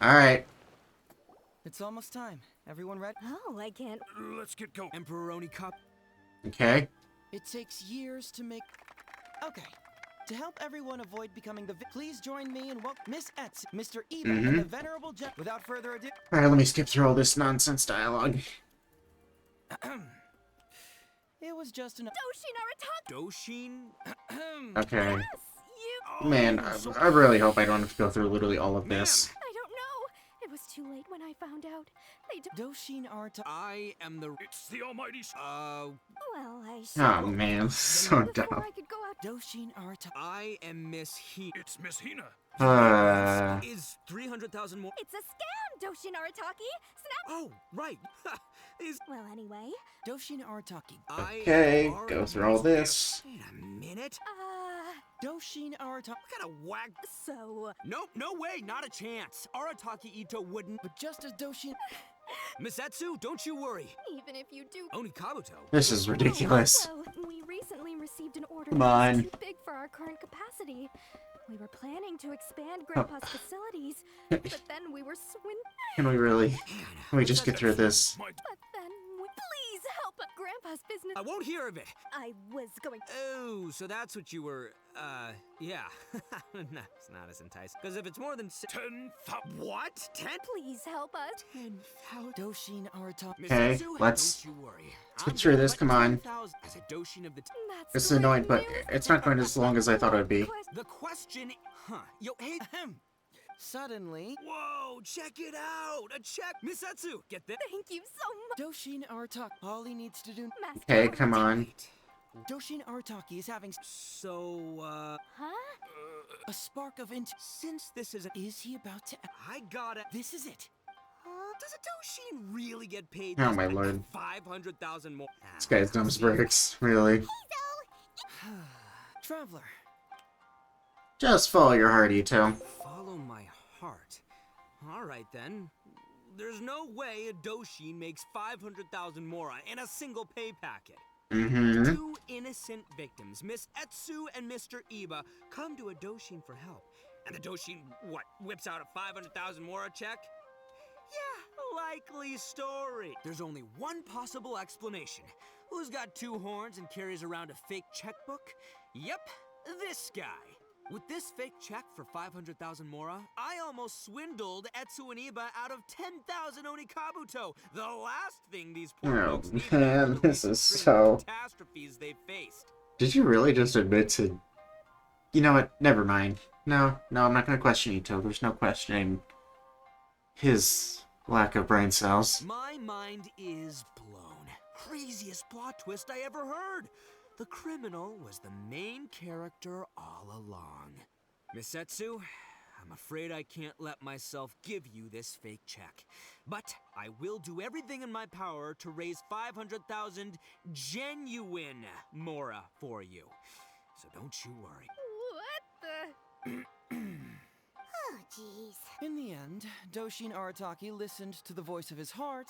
Alright. It's almost time. Everyone ready? Oh, I can't... Let's get going. Emperor Oni Cup. Okay. It takes years to make... Okay. To help everyone avoid becoming the please join me in welcome Miss Etz, Mr. Eva, and the venerable Without further ado... Alright, let me skip through all this nonsense dialogue. It was just an... Doshin? Okay. Man, I really hope I don't have to go through literally all of this. I don't know. It was too late when I found out. Doshin Arta... I am the... It's the almighty... Well, I should... Oh man, so dumb. I could go out... Doshin Arta... I am Miss Hina. It's Miss Hina. Is 300,000 more... It's a scam, Doshin Arataki! Snap... Oh, right. Well, anyway... Doshin Arataki... Okay, go through all this. Wait a minute. Doshin Arataki... What kind of whack... So... Nope, no way, not a chance. Arataki Ito wouldn't... But just as Doshin... Miss Etsu, don't you worry. Even if you do... Only Kabuto. This is ridiculous. Well, we recently received an order Come on. that's too big for our current capacity. We were planning to expand Grandpa's facilities, but then we were Can we really? Can we just get through this? But then please help Grandpa's business. I won't hear of it. I was going... Oh, so that's what you were, yeah. No, it's not as enticing. Because if it's more than 10,000... What? 10? Please help us. 10,000... Doshin Arataki... Okay, let's Don't you worry. get through this, come on. As a Doshin of the... This is annoying, but it's not going as long as I thought it would be. The question... Huh. Yo, hey... Suddenly... Whoa, check it out! A check! Miss Etsu, get this? Thank you so much. Doshin Arataki... All he needs to do... Okay, come on. Doshin Arataki is having... So, Huh? A spark of Since this is... Is he about to... I got it. This is it. Does a Doshin really get paid? Oh my lord. 500,000 more. This guy's dumb as bricks, really. Traveler. Just follow your heart, Ito. Follow my heart. Alright then. There's no way a Doshin makes 500,000 mora in a single pay packet. Two innocent victims, Miss Etsu and Mr. Iba, come to a Doshin for help. And the Doshin, what, whips out a 500,000 mora check? Yeah, likely story. There's only one possible explanation. Who's got two horns and carries around a fake checkbook? Yep, this guy. With this fake check for 500,000 mora, I almost swindled Etsu and Iba out of 10,000 Oni Kabuto. The last thing these poor folks need man, this is so... catastrophes they faced. Did you really just admit to... You know what? Never mind. No, I'm not going to question Ito. There's no questioning his lack of brain cells. My mind is blown. Craziest plot twist I ever heard. The criminal was the main character all along. Miss Etsu, I'm afraid I can't let myself give you this fake check. But I will do everything in my power to raise 500,000 genuine mora for you. So don't you worry. What the... Oh, jeez. In the end, Doshin Arataki listened to the voice of his heart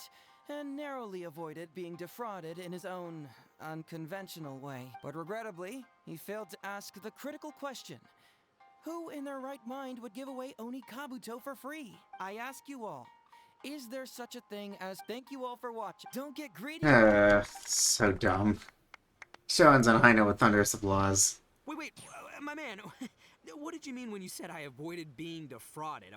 and narrowly avoided being defrauded in his own unconventional way. But regrettably, he failed to ask the critical question. Who in their right mind would give away Oni Kabuto for free? I ask you all, is there such a thing as thank you all for watching? Don't get greedy. So dumb. Show ends on a high note with thunderous applause. Wait, my man, what did you mean when you said I avoided being defrauded?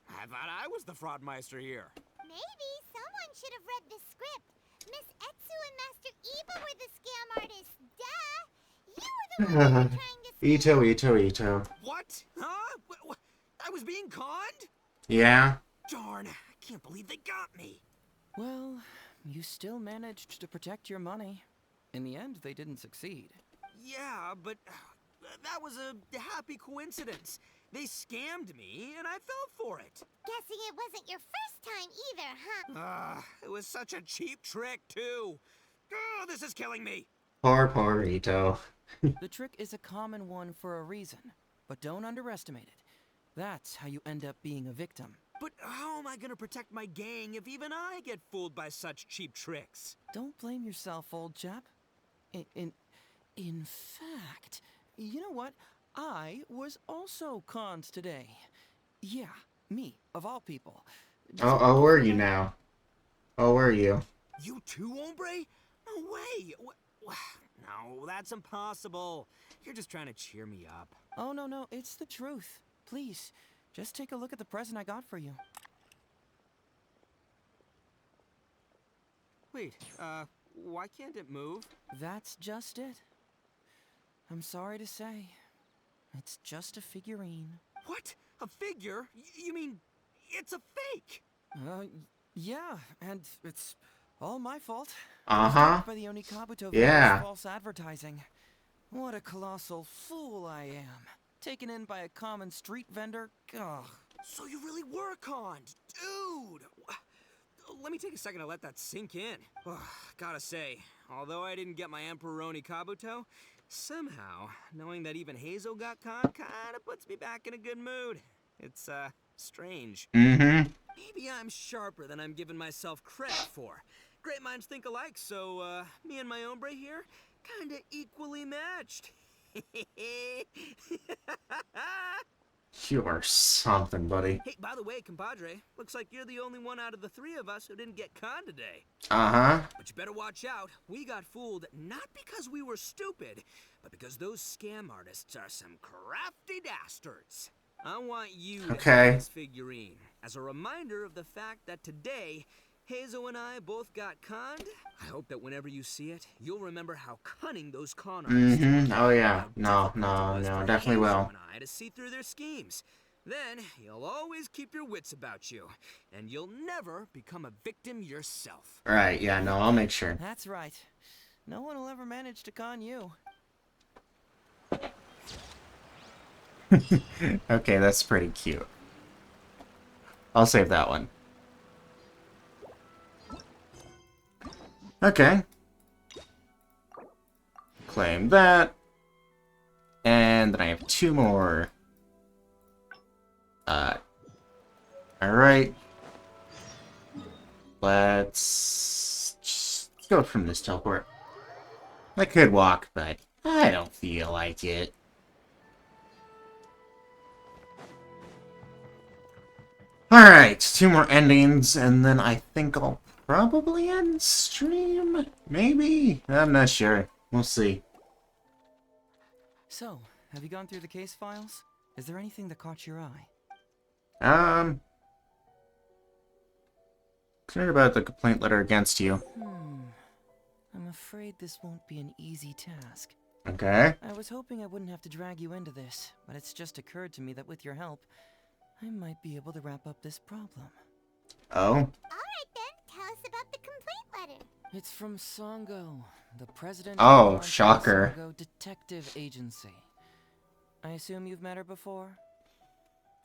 I thought I was the fraudmeister here. Maybe someone should have read the script. Miss Etsu and Master Iba were the scam artists. Duh! You were the one who were trying to Ito. What? Huh? I was being conned? Yeah? Darn, I can't believe they got me. Well, you still managed to protect your money. In the end, they didn't succeed. Yeah, but that was a happy coincidence. They scammed me, and I fell for it. Guessing it wasn't your first time either, huh? It was such a cheap trick, too. Oh, this is killing me. Poor Ito. The trick is a common one for a reason, but don't underestimate it. That's how you end up being a victim. But how am I gonna protect my gang if even I get fooled by such cheap tricks? Don't blame yourself, old chap. In fact, you know what? I was also conned today. Yeah, me, of all people. Oh, were you now? Oh, were you? You too, hombre? No way! No, that's impossible. You're just trying to cheer me up. Oh, no, it's the truth. Please, just take a look at the present I got for you. Wait, why can't it move? That's just it. I'm sorry to say, it's just a figurine. What? A figure? You mean it's a fake? Yeah, and it's all my fault. Uh-huh. By the Onikabuto Yeah. false advertising. What a colossal fool I am. Taken in by a common street vendor. Ugh. So you really were conned, dude! Let me take a second to let that sink in. Gotta say, although I didn't get my Emperoroni Kabuto, somehow, knowing that even Hazel got conned kinda puts me back in a good mood. It's, strange. Mm-hmm. Maybe I'm sharper than I'm giving myself credit for. Great minds think alike, so, me and my hombre here, kinda equally matched. You are something, buddy. Hey, by the way, compadre, looks like you're the only one out of the three of us who didn't get conned today. Uh-huh. But you better watch out. We got fooled not because we were stupid, but because those scam artists are some crafty dastards. I want you to have this figurine as a reminder of the fact that today, Hazel and I both got conned. I hope that whenever you see it, you'll remember how cunning those con artists Mm-hmm. Oh, yeah. No, definitely will. and I to see through their schemes. Then you'll always keep your wits about you, and you'll never become a victim yourself. Right, yeah, no, I'll make sure. That's right. No one will ever manage to con you. Okay, that's pretty cute. I'll save that one. Okay. Claim that. And then I have 2 more. Alright. Let's just go from this teleport. I could walk, but I don't feel like it. Alright, 2 more endings, and then I think I'll probably end stream? Maybe? I'm not sure. We'll see. So, have you gone through the case files? Is there anything that caught your eye? Concerned about the complaint letter against you. I'm afraid this won't be an easy task. Okay. I was hoping I wouldn't have to drag you into this, but it's just occurred to me that with your help, I might be able to wrap up this problem. Oh? Alright then, tell us about the complaint letter. It's from Sango, the president Oh, of the shocker. Sango Detective Agency. I assume you've met her before?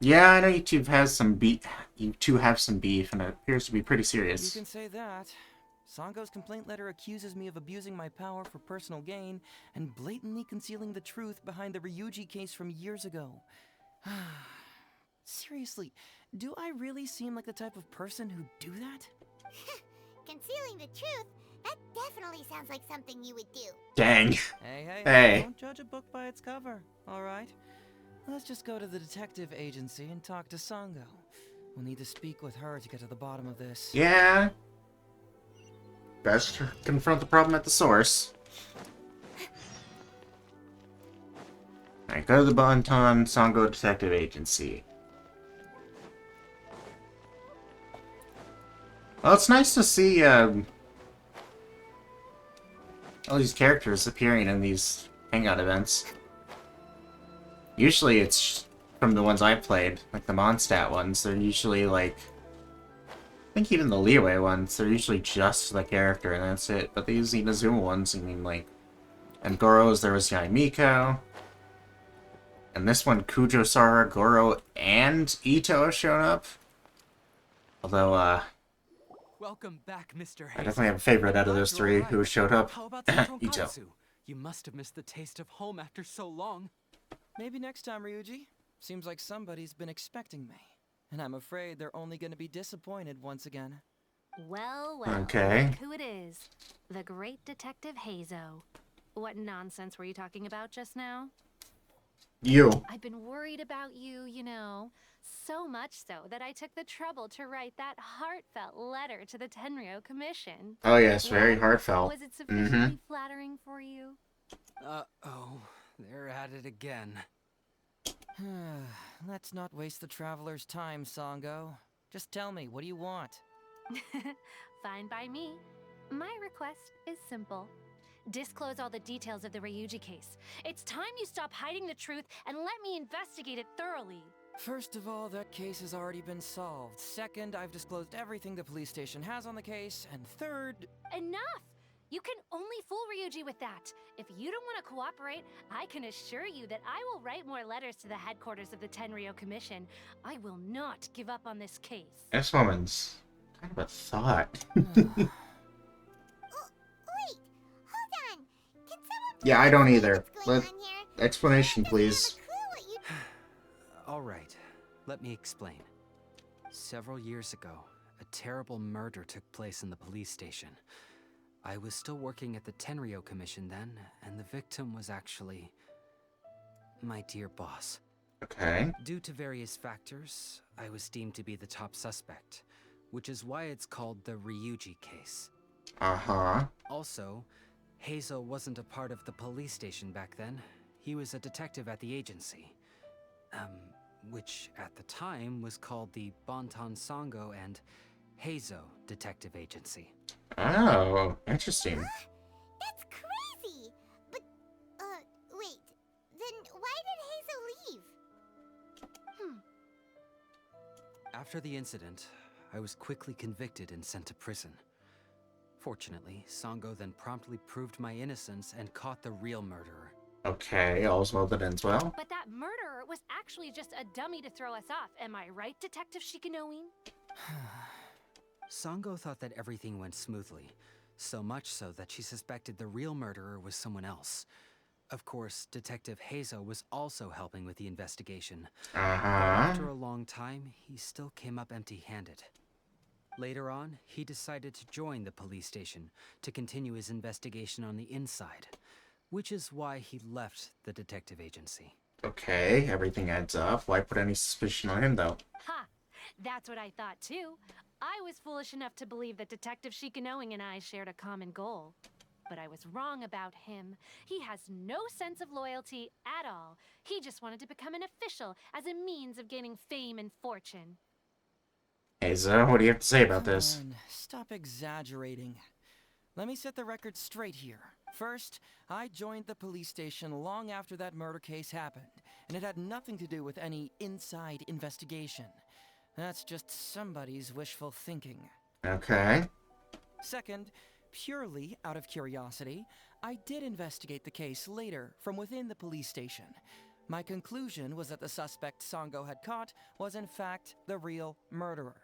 Yeah, I know you two have some beef. You two have some beef, and it appears to be pretty serious. You can say that. Sango's complaint letter accuses me of abusing my power for personal gain and blatantly concealing the truth behind the Ryuji case from years ago. Seriously, do I really seem like the type of person who'd do that? Concealing the truth? That definitely sounds like something you would do. Dang. Hey. Don't judge a book by its cover, alright? Let's just go to the detective agency and talk to Sango. We'll need to speak with her to get to the bottom of this. Yeah. Best confront the problem at the source. Alright, go to the Bonton Sango Detective Agency. Well, it's nice to see all these characters appearing in these hangout events. Usually it's from the ones I've played, like the Mondstadt ones. They're usually like, I think even the Leeway ones, they're usually just the character and that's it. But these Inazuma ones, I mean, like, and Goro's, there was Yaimiko. And this one, Kujo-Sara, Goro, and Ito have shown up. Although, Welcome back, Mr. I definitely have a favorite out of those 3 who showed up. How about some Ito. tonkatsu? You must have missed the taste of home after so long. Maybe next time, Ryuji. Seems like somebody's been expecting me. And I'm afraid they're only going to be disappointed once again. Well, Okay. look who it is. The great Detective Hazo. What nonsense were you talking about just now? You. I've been worried about you, you know. So much so that I took the trouble to write that heartfelt letter to the Tenryou Commission. Oh yes, very Well, heartfelt. was it sufficiently flattering for you? Uh-oh. They're at it again. Let's not waste the traveler's time, Sango. Just tell me, what do you want? Fine by me. My request is simple. Disclose all the details of the Ryuji case. It's time you stop hiding the truth and let me investigate it thoroughly. First of all, that case has already been solved. Second, I've disclosed everything the police station has on the case. And third... Enough! You can only fool Ryuji with that. If you don't want to cooperate, I can assure you that I will write more letters to the headquarters of the Tenryou Commission. I will not give up on this case. This woman's kind of a thought. Yeah, I don't either. Explanation, please. All right, let me explain. Several years ago, a terrible murder took place in the police station. I was still working at the Tenryou Commission then, and the victim was actually my dear boss. Okay. Due to various factors, I was deemed to be the top suspect, which is why it's called the Ryuji case. Uh-huh. Also, Heizo wasn't a part of the police station back then. He was a detective at the agency. Which at the time was called the Bonton Sango and Heizo Detective Agency. Oh, interesting. That's crazy! But, wait. Then why did Hazel leave? After the incident, I was quickly convicted and sent to prison. Fortunately, Sango then promptly proved my innocence and caught the real murderer. Okay, all's well that ends well. But that murderer was actually just a dummy to throw us off. Am I right, Detective Shikanoin? Sango thought that everything went smoothly, so much so that she suspected the real murderer was someone else. Of course, Detective Heizo was also helping with the investigation. But after a long time, he still came up empty-handed. Later on, he decided to join the police station to continue his investigation on the inside, which is why he left the detective agency. Okay, everything adds up. Why put any suspicion on him, though? Ha! That's what I thought, too. I was foolish enough to believe that Detective Shikanoing and I shared a common goal. But I was wrong about him. He has no sense of loyalty at all. He just wanted to become an official as a means of gaining fame and fortune. Heizo, what do you have to say about this? Come on, stop exaggerating. Let me set the record straight here. First, I joined the police station long after that murder case happened, and it had nothing to do with any inside investigation. That's just somebody's wishful thinking. Okay. Second, purely out of curiosity, I did investigate the case later from within the police station. My conclusion was that the suspect Sango had caught was in fact the real murderer.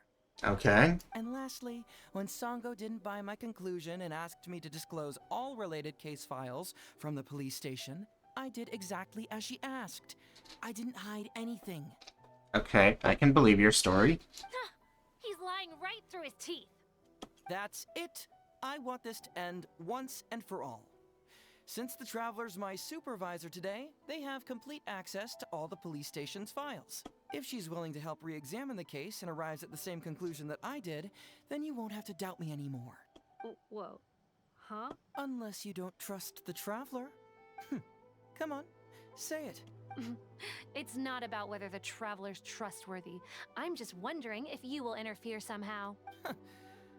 Okay. And lastly, when Sango didn't buy my conclusion and asked me to disclose all related case files from the police station, I did exactly as she asked. I didn't hide anything. Okay, I can believe your story. He's lying right through his teeth. That's it. I want this to end once and for all. Since the Traveler's my supervisor today, they have complete access to all the police station's files. If she's willing to help re-examine the case and arrives at the same conclusion that I did, then you won't have to doubt me anymore. Whoa. Huh? Unless you don't trust the Traveler. Come on, say it. It's not about whether the Traveler's trustworthy. I'm just wondering if you will interfere somehow.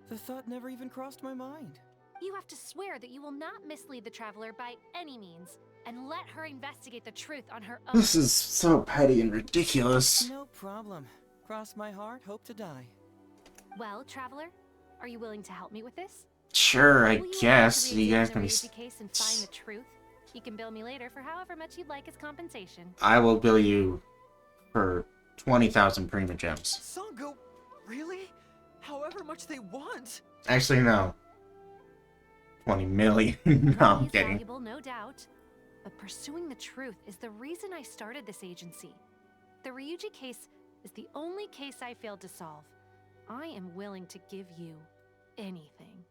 The thought never even crossed my mind. You have to swear that you will not mislead the Traveler by any means, and let her investigate the truth on her own. This is so petty and ridiculous. No problem. Cross my heart, hope to die. Well, Traveler, are you willing to help me with this? Sure, I Will you guess. agree to You guys the can be... Ryuji case and find the truth? You can bill me later for however much you'd like as compensation. I will bill you for 20,000 Prima Gems. Sango, really? However much they want? Actually, no. 20 million. No, I'm Money is kidding. valuable, no doubt. But pursuing the truth is the reason I started this agency. The Ryuji case is the only case I failed to solve. I am willing to give you anything.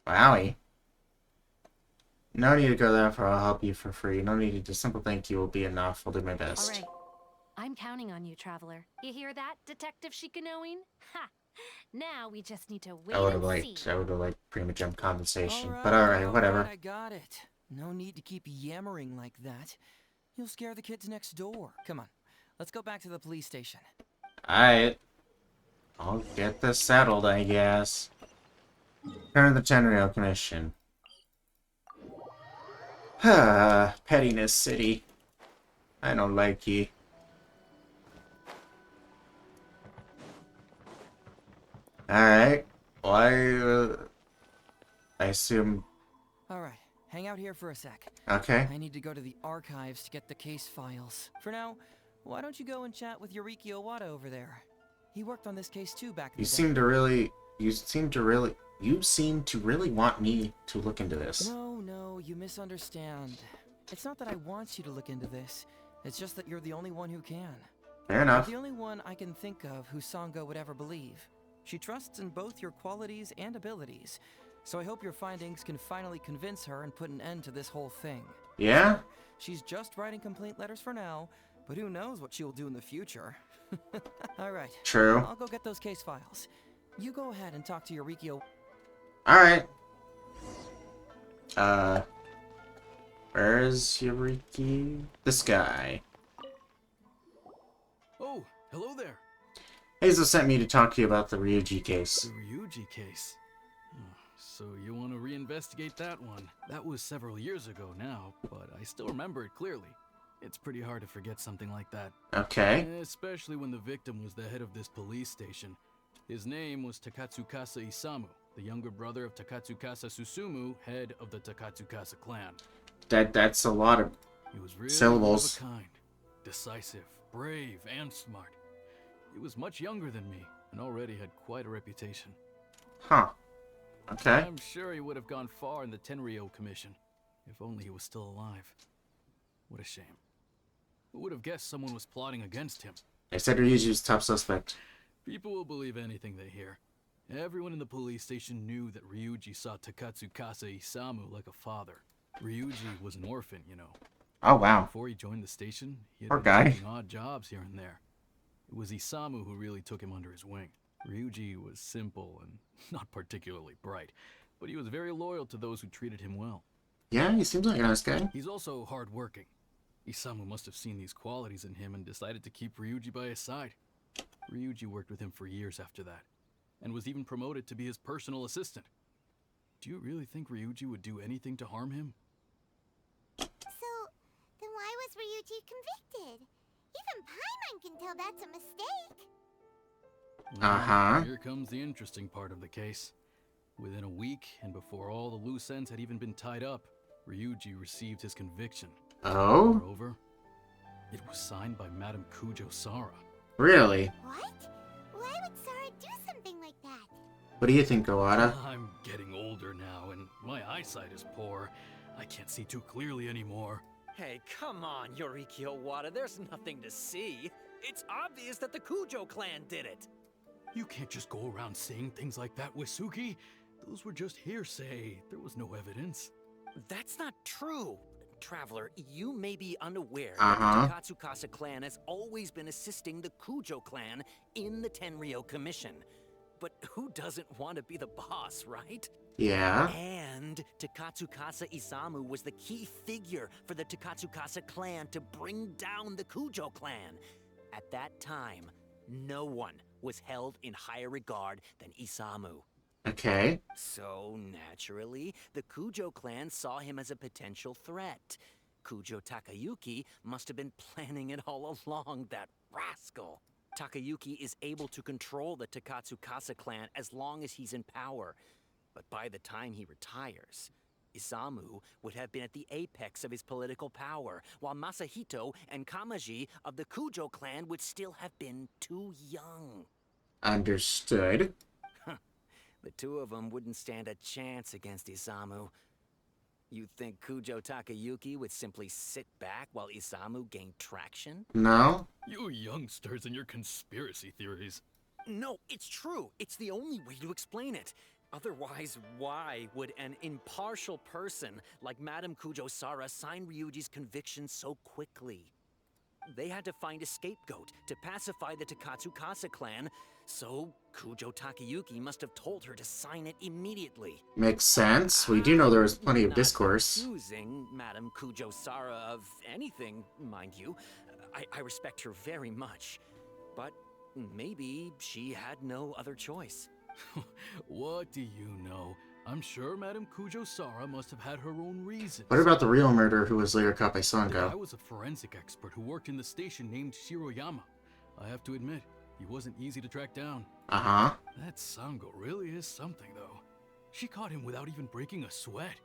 Wowie. No need to go that far. I'll help you for free. No need to do simple thank you will be enough. I'll do my best. All right. I'm counting on you, Traveler. You hear that, Detective Shikanoin? Ha! Now we just need to wait I would and have see. liked prima jump compensation. Alright, But alright, alright, whatever. I got it. No need to keep yammering like that. You'll scare the kids next door. Come on, let's go back to the police station. Alright. I'll get this settled, I guess. Turn the Tenryou Commission. Pettiness City. I don't like you. Alright. Why, I assume... Alright, hang out here for a sec. Okay. I need to go to the archives to get the case files. For now, why don't you go and chat with Yoriki Owada over there? He worked on this case too back in the day. You seem to really want me to look into this. No, you misunderstand. It's not that I want you to look into this. It's just that you're the only one who can. Fair enough. You're the only one I can think of who Sango would ever believe. She trusts in both your qualities and abilities, so I hope your findings can finally convince her and put an end to this whole thing. Yeah? She's just writing complaint letters for now, but who knows what she'll do in the future. Alright. True. I'll go get those case files. You go ahead and talk to Yoriki. Alright. Where's Yoriki? This guy. Oh, hello there. Hazel sent me to talk to you about the Ryuji case. The Ryuji case. So you want to reinvestigate that one? That was several years ago now, but I still remember it clearly. It's pretty hard to forget something like that. Okay. Especially when the victim was the head of this police station. His name was Takatsukasa Isamu, the younger brother of Takatsukasa Susumu, head of the Takatsukasa clan. That's a lot of He was really syllables. one of a kind, decisive, brave, and smart. He was much younger than me, and already had quite a reputation. Huh. Okay. I'm sure he would have gone far in the Tenryou Commission, if only he was still alive. What a shame. Who would have guessed someone was plotting against him? I said Ryuji was top suspect. People will believe anything they hear. Everyone in the police station knew that Ryuji saw Takatsukasa Isamu like a father. Ryuji was an orphan, you know. Oh, wow. Before he joined the station, he had Poor been guy. taking odd jobs here and there. It was Isamu who really took him under his wing. Ryuji was simple and not particularly bright, but he was very loyal to those who treated him well. Yeah, he seems like a nice guy. He's also hardworking. Isamu must have seen these qualities in him and decided to keep Ryuji by his side. Ryuji worked with him for years after that, and was even promoted to be his personal assistant. Do you really think Ryuji would do anything to harm him? So, then why was Ryuji convicted? Even Paimon can tell that's a mistake. Uh-huh. Here comes the interesting part of the case. Within a week, and before all the loose ends had even been tied up, Ryuji received his conviction. Oh? Moreover, it was signed by Madame Kujo Sara. Really? What? Why would Sara do something like that? What do you think, Owada? I'm getting older now, and my eyesight is poor. I can't see too clearly anymore. Hey, come on, Yoriki Owada, there's nothing to see. It's obvious that the Kujo clan did it. You can't just go around saying things like that, Wisuki. Those were just hearsay. There was no evidence. That's not true. Traveler, you may be unaware Uh-huh. that the Takatsukasa clan has always been assisting the Kujo clan in the Tenryou Commission. But who doesn't want to be the boss, right? Yeah. And Takatsukasa Isamu was the key figure for the Takatsukasa clan to bring down the Kujo clan. At that time, no one was held in higher regard than Isamu. Okay. So, naturally, the Kujo clan saw him as a potential threat. Kujo Takayuki must have been planning it all along, that rascal. Takayuki is able to control the Takatsukasa clan as long as he's in power. But by the time he retires, Isamu would have been at the apex of his political power, while Masahito and Kamaji of the Kujo clan would still have been too young. Understood. The two of them wouldn't stand a chance against Isamu. You think Kujo Takayuki would simply sit back while Isamu gained traction? No. You youngsters and your conspiracy theories. No, it's true. It's the only way to explain it. Otherwise, why would an impartial person like Madame Kujo-Sara sign Ryuji's conviction so quickly? They had to find a scapegoat to pacify the Takatsukasa clan, so Kujo Takayuki must have told her to sign it immediately. Makes sense. We do know there was plenty of discourse. Accusing Madame Kujo-Sara of anything, mind you. I respect her very much. But maybe she had no other choice. What do you know? I'm sure Madame Kujo-Sara must have had her own reasons. What about the real murderer who was later caught by The Sango? guy was a forensic expert who worked in the station named Shiroyama. I have to admit, he wasn't easy to track down. Uh-huh. That Sango really is something, though. She caught him without even breaking a sweat.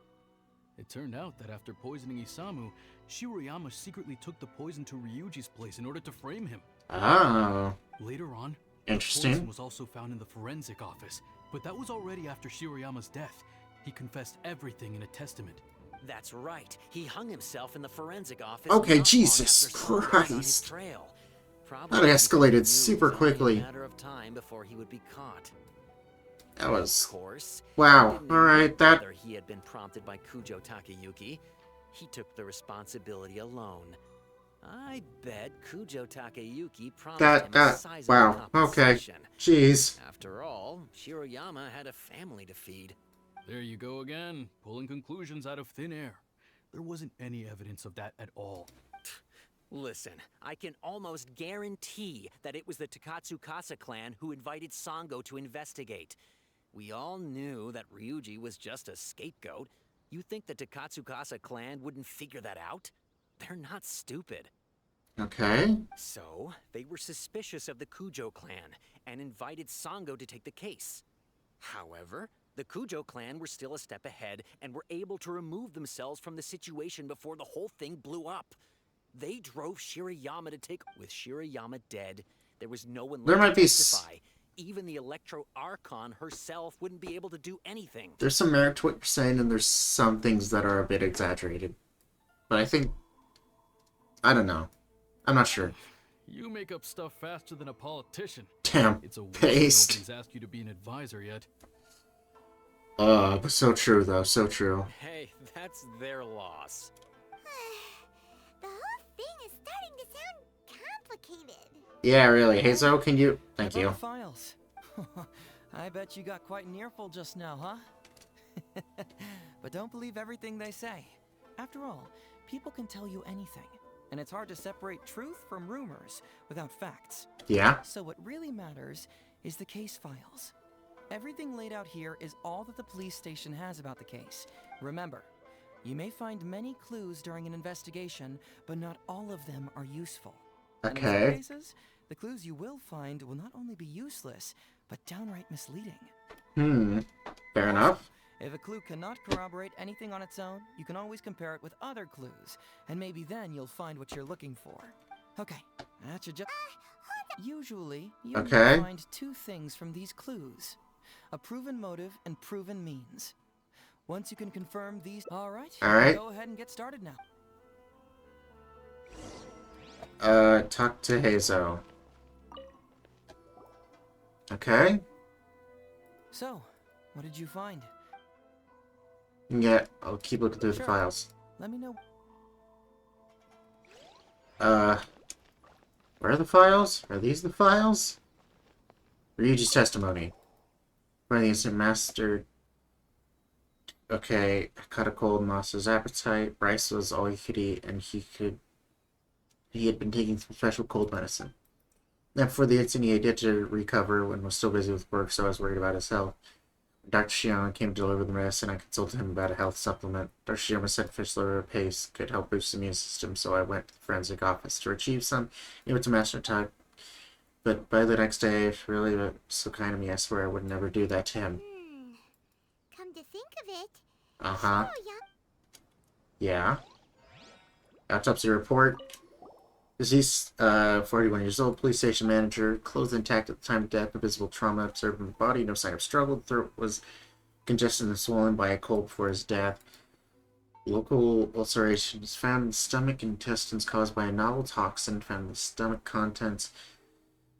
It turned out that after poisoning Isamu, Shiroyama secretly took the poison to Ryuji's place in order to frame him. Oh. Later on, Interesting. the poison was also found in the forensic office, but that was already after Shiroyama's death. He confessed everything in a testament. That's right. He hung himself in the forensic office. Okay, not long Jesus after Sango was on his Christ. trail. That Probably escalated because he knew super it was only quickly. a matter of time before he would be caught. That was... Of course, Wow. he didn't Alright, admit that... whether he had been prompted by Kujo Takayuki. He took the responsibility alone. I bet Kujo Takayuki promised him a sizable Wow. Okay. compensation. Jeez. After all, Shiroyama had a family to feed. There you go again, pulling conclusions out of thin air. There wasn't any evidence of that at all. Listen, I can almost guarantee that it was the Takatsukasa clan who invited Sango to investigate. We all knew that Ryuji was just a scapegoat. You think the Takatsukasa clan wouldn't figure that out? They're not stupid. Okay. So, they were suspicious of the Kujo clan and invited Sango to take the case. However, the Kujo clan were still a step ahead and were able to remove themselves from the situation before the whole thing blew up. They drove Shiroyama to take... With Shiroyama dead, there was no one There left might to be testify. Even the Electro Archon herself wouldn't be able to do anything. There's some merit to what you're saying, and there's some things that are a bit exaggerated. But I think... I don't know. I'm not sure. You make up stuff faster than a politician. Damn. It's a wonder Paste. nobody's asked you to be an advisor yet. But so true, though. So true. Hey, that's their loss. The whole thing is starting to sound complicated. Yeah, really. Hazo, can you... Thank How about you. the files? I bet you got quite an earful just now, huh? But don't believe everything they say. After all, people can tell you anything, and it's hard to separate truth from rumors without facts. Yeah. So what really matters is the case files. Everything laid out here is all that the police station has about the case. Remember, you may find many clues during an investigation, but not all of them are useful. And in some Okay. cases, the clues you will find will not only be useless, but downright misleading. Fair enough. If a clue cannot corroborate anything on its own, you can always compare it with other clues, and maybe then you'll find what you're looking for. Okay, that should just... Usually, you Okay. will find two things from these clues. A proven motive and proven means. Once you can confirm these... Alright, Alright. go ahead and get started now. Talk to Hazo. Okay. So, what did you find? Yeah, I'll keep looking through the Sure. files. Let me know. Where are the files? Are these the files? Ryuji's testimony. When the instant master... Okay, cut a cold Masa's appetite. Bryce was all he could eat, and he had been taking some special cold medicine. Then before the incident, he had to recover and was still busy with work, so I was worried about his health. Dr. Shion came to deliver the medicine. I consulted him about a health supplement. Dr. Shion said fish liver paste could help boost the immune system, so I went to the forensic office to retrieve some. He went to Master Talk. But by the next day, really so kind of me, I swear I would never do that to him. Come to think of it, Uh-huh. Shiroyama Yeah. Autopsy report. Deceased, 41 years old, police station manager, clothes intact at the time of death, no visible trauma observed in the body, no sign of struggle, the throat was congested and swollen by a cold before his death. Local ulcerations found in the stomach and intestines caused by a novel toxin found in the stomach contents.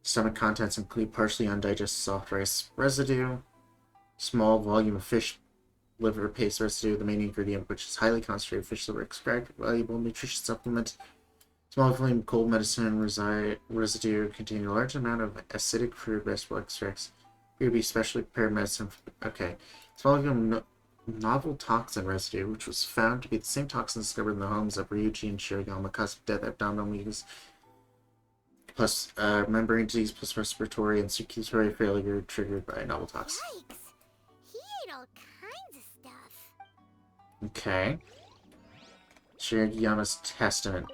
Stomach contents include partially undigested soft rice residue. Small volume of fish liver paste residue, the main ingredient, which is highly concentrated fish liver extract, valuable nutrition supplement. Small volume of cold medicine residue containing a large amount of acidic fruit vegetable extracts. Here be specially prepared medicine. Okay. Small volume novel toxin residue, which was found to be the same toxin discovered in the homes of Ryuji and Shirogama, caused death, abdominal mucus, plus membrane disease, plus respiratory and circulatory failure triggered by a novel toxin. Yikes! He ate all kinds of stuff. Okay. Shirogama's testament.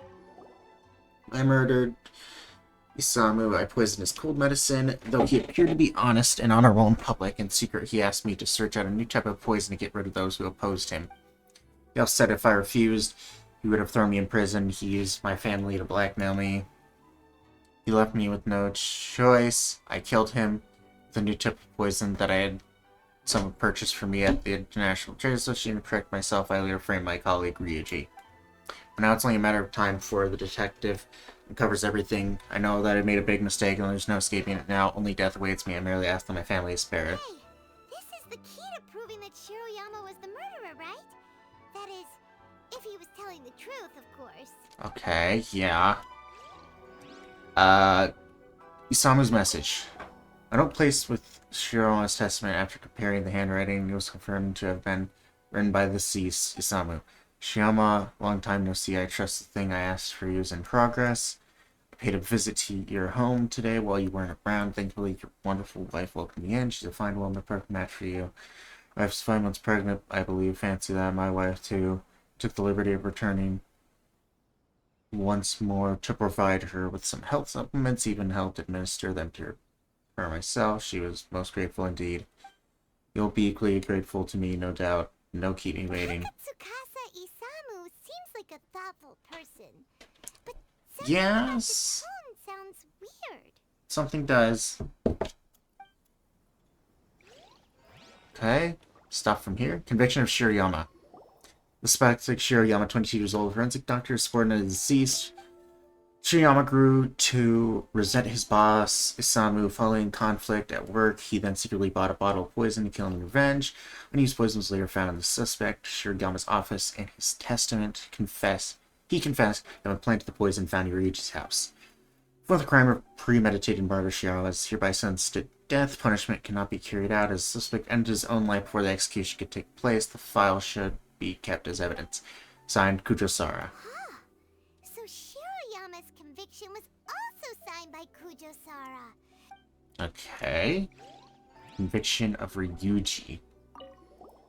I murdered Isamu. I poisoned his cold medicine. Though he appeared to be honest and honorable in public, in secret he asked me to search out a new type of poison to get rid of those who opposed him. He also said if I refused, he would have thrown me in prison. He used my family to blackmail me. He left me with no choice. I killed him with a new type of poison that I had someone purchased for me at the International Trade Association. To correct myself, I later framed my colleague Ryuji. But now it's only a matter of time for the detective uncovers everything. I know that I made a big mistake and there's no escaping it now. Only death awaits me. I merely ask that my family is spared. Hey, this is the key to proving that Shiroyama was the murderer, right? That is, if he was telling the truth, of course. Okay, yeah. Isamu's message. I don't place with Shiroyama's testament after comparing the handwriting. It was confirmed to have been written by the deceased Isamu. Shiyama, long time no see. I trust the thing I asked for you is in progress. I paid a visit to your home today while you weren't around. Thankfully, your wonderful wife welcomed me in. She's a fine woman, a perfect match for you. My wife's 5 months pregnant, I believe. Fancy that. My wife, too, took the liberty of returning once more to provide her with some health supplements, even helped administer them to her myself. She was most grateful indeed. You'll be equally grateful to me, no doubt. No keep me waiting. Tsukasa Isamu seems like a thoughtful person, but yes, the tone sounds weird. Something does. Okay, stuff from here. Conviction of Shirayama. The suspect, Shirayama, 22 years old, forensic doctor, subordinate deceased. Shirayama grew to resent his boss, Isamu, following conflict at work. He then secretly bought a bottle of poison to kill him in revenge. When he used poison was later found in the suspect, Shirayama's office, and his testament he confessed that when planted the poison found in Ryuji's house. For the crime of premeditated murder, Shirayama is hereby sentenced to death. Punishment cannot be carried out as the suspect ended his own life before the execution could take place. The file should be kept as evidence. Signed, Kujosara. So Shiroyama's conviction was also signed by Kujosara. Okay. Conviction of Ryuji.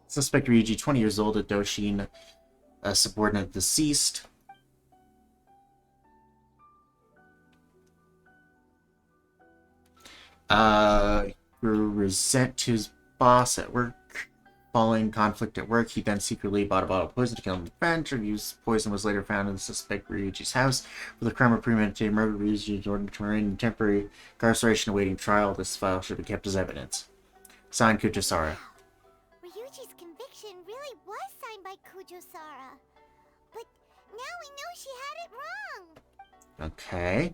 Suspect Ryuji, 20 years old, a Doshin, a subordinate deceased. Grew resent to his boss at work. Following conflict at work, he then secretly bought a bottle of poison to kill him in revenge. Used poison was later found in the suspect Ryuji's house. For the crime of premeditated murder, Ryuji is ordered to remain in temporary incarceration awaiting trial. This file should be kept as evidence. Signed, Kujosara. Ryuji's conviction really was signed by Kujosara. But now we know she had it wrong. Okay.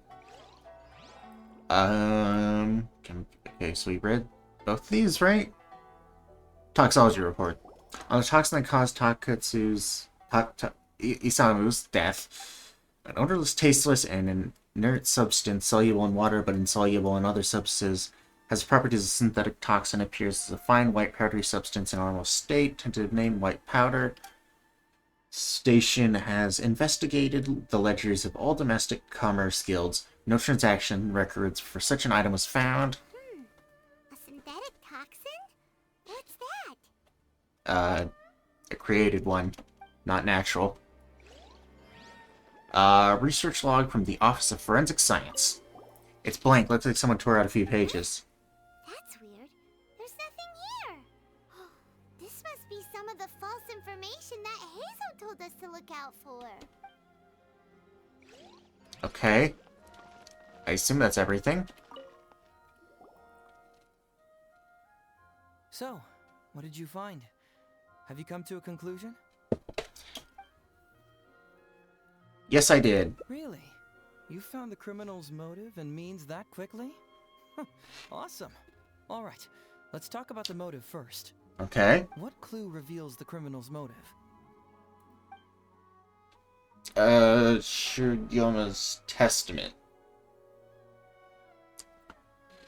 Okay, so we read both of these, right? Toxology report. On the toxin that caused Isamu's death, an odorless, tasteless, and inert substance soluble in water but insoluble in other substances has the properties of synthetic toxin, appears as a fine white powdery substance in normal state. Tentative name white powder. Station has investigated the ledgers of all domestic commerce guilds. No transaction records for such an item was found. A synthetic toxin? What's that? A created one, not natural. Research log from the Office of Forensic Science. It's blank. Looks like someone tore out a few pages. That's weird. There's nothing here. This must be some of the false information that Hazel told us to look out for. Okay. I assume that's everything. So, what did you find? Have you come to a conclusion? Yes, I did. Really? You found the criminal's motive and means that quickly? Awesome. All right. Let's talk about the motive first. Okay. What clue reveals the criminal's motive? Shiroyama's testament.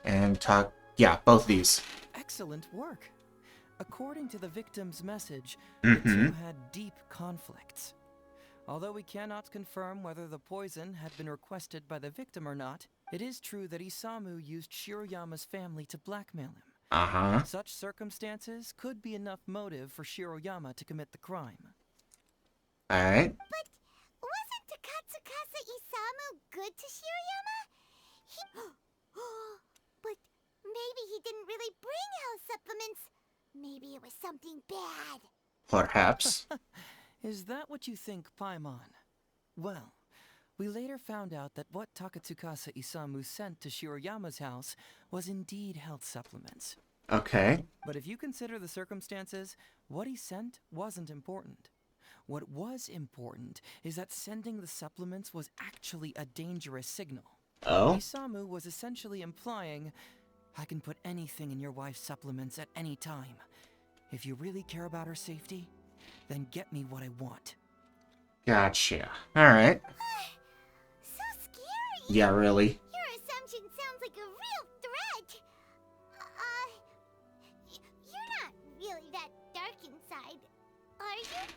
And yeah, both these. Excellent work. According to the victim's message, Mm-hmm. the two had deep conflicts. Although we cannot confirm whether the poison had been requested by the victim or not, it is true that Isamu used Shiroyama's family to blackmail him. Uh-huh. Such circumstances could be enough motive for Shiroyama to commit the crime. Alright. But wasn't Takatsukasa Isamu good to Shiroyama? But maybe he didn't really bring health supplements. Maybe it was something bad. Perhaps. Is that what you think, Paimon? Well, we later found out that what Takatsukasa Isamu sent to Shiroyama's house was indeed health supplements. Okay. But if you consider the circumstances, what he sent wasn't important. What was important is that sending the supplements was actually a dangerous signal. Oh? Isamu was essentially implying, I can put anything in your wife's supplements at any time. If you really care about her safety, then get me what I want. Gotcha. Alright. So scary. Yeah, really. Your assumption sounds like a real threat. You're not really that dark inside, are you?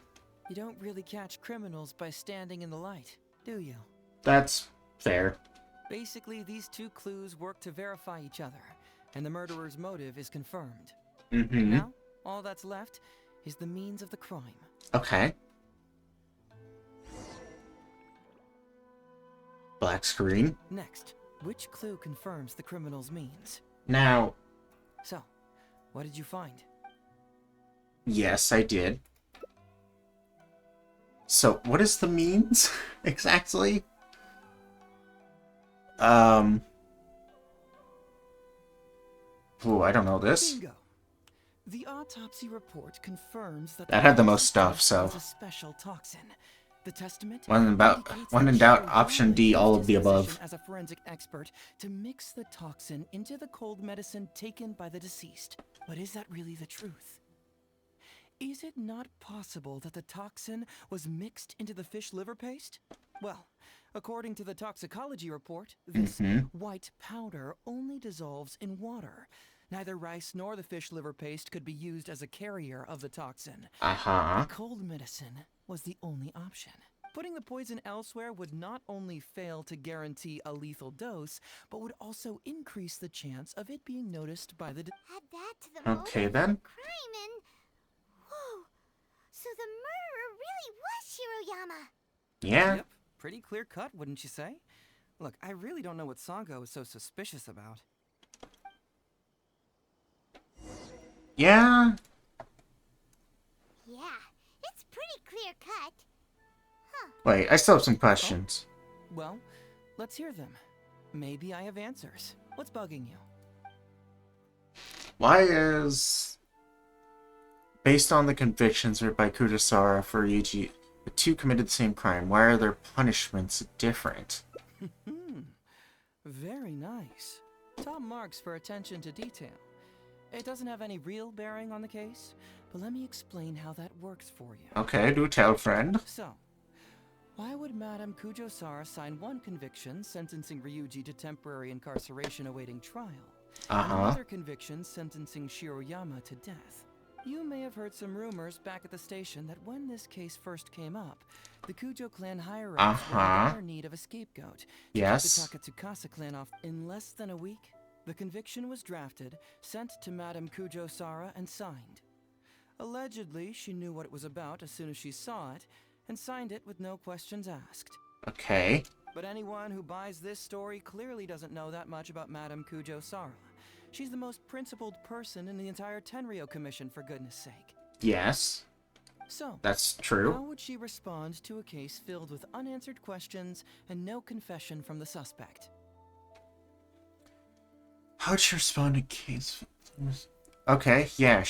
You don't really catch criminals by standing in the light, do you? That's fair. Basically, these two clues work to verify each other, and the murderer's motive is confirmed. Mm-hmm. Now, all that's left is the means of the crime. Okay. Black screen. Next, which clue confirms the criminal's means? Now. So, what did you find? Yes, I did. So, what is the means exactly? Ooh, I don't know this. Bingo. The autopsy report confirms that That had the most stuff, so. was a special toxin. The testament When in doubt, option D, all of the above. As a forensic expert to mix the toxin into the cold medicine taken by the deceased. But is that really the truth? Is it not possible that the toxin was mixed into the fish liver paste? Well, according to the toxicology report, this white powder only dissolves in water. Neither rice nor the fish liver paste could be used as a carrier of the toxin. Uh-huh. The cold medicine was the only option. Putting the poison elsewhere would not only fail to guarantee a lethal dose, but would also increase the chance of it being noticed by the Add that to the Okay, motive then. of the crime and... Whoa! So the murderer really was Shiroyama! Yeah. Yep, pretty clear cut, wouldn't you say? Look, I really don't know what Sango is so suspicious about. Yeah. Yeah, it's pretty clear cut. Huh. Wait, I still have some questions. Well, let's hear them. Maybe I have answers. What's bugging you? Why is... Based on the convictions made by Kujisara for Ryuji, the two committed the same crime. Why are their punishments different? Very nice. Top marks for attention to detail. It doesn't have any real bearing on the case, but let me explain how that works for you. Okay, do tell, friend. So, why would Madame Kujosara sign one conviction sentencing Ryuji to temporary incarceration awaiting trial, and another conviction sentencing Shiroyama to death? You may have heard some rumors back at the station that when this case first came up, the Kujo clan hierarchs were in dire need of a scapegoat to Yes. keep the Takatsukasa clan off. In less than a week, the conviction was drafted, sent to Madame Kujosara, and signed. Allegedly, she knew what it was about as soon as she saw it, and signed it with no questions asked. Okay. But anyone who buys this story clearly doesn't know that much about Madame Kujosara. She's the most principled person in the entire Tenryo Commission, for goodness sake. Yes. So, that's true. How would she respond to a case filled with unanswered questions and no confession from the suspect? How'd she respond to case? Okay, yeah,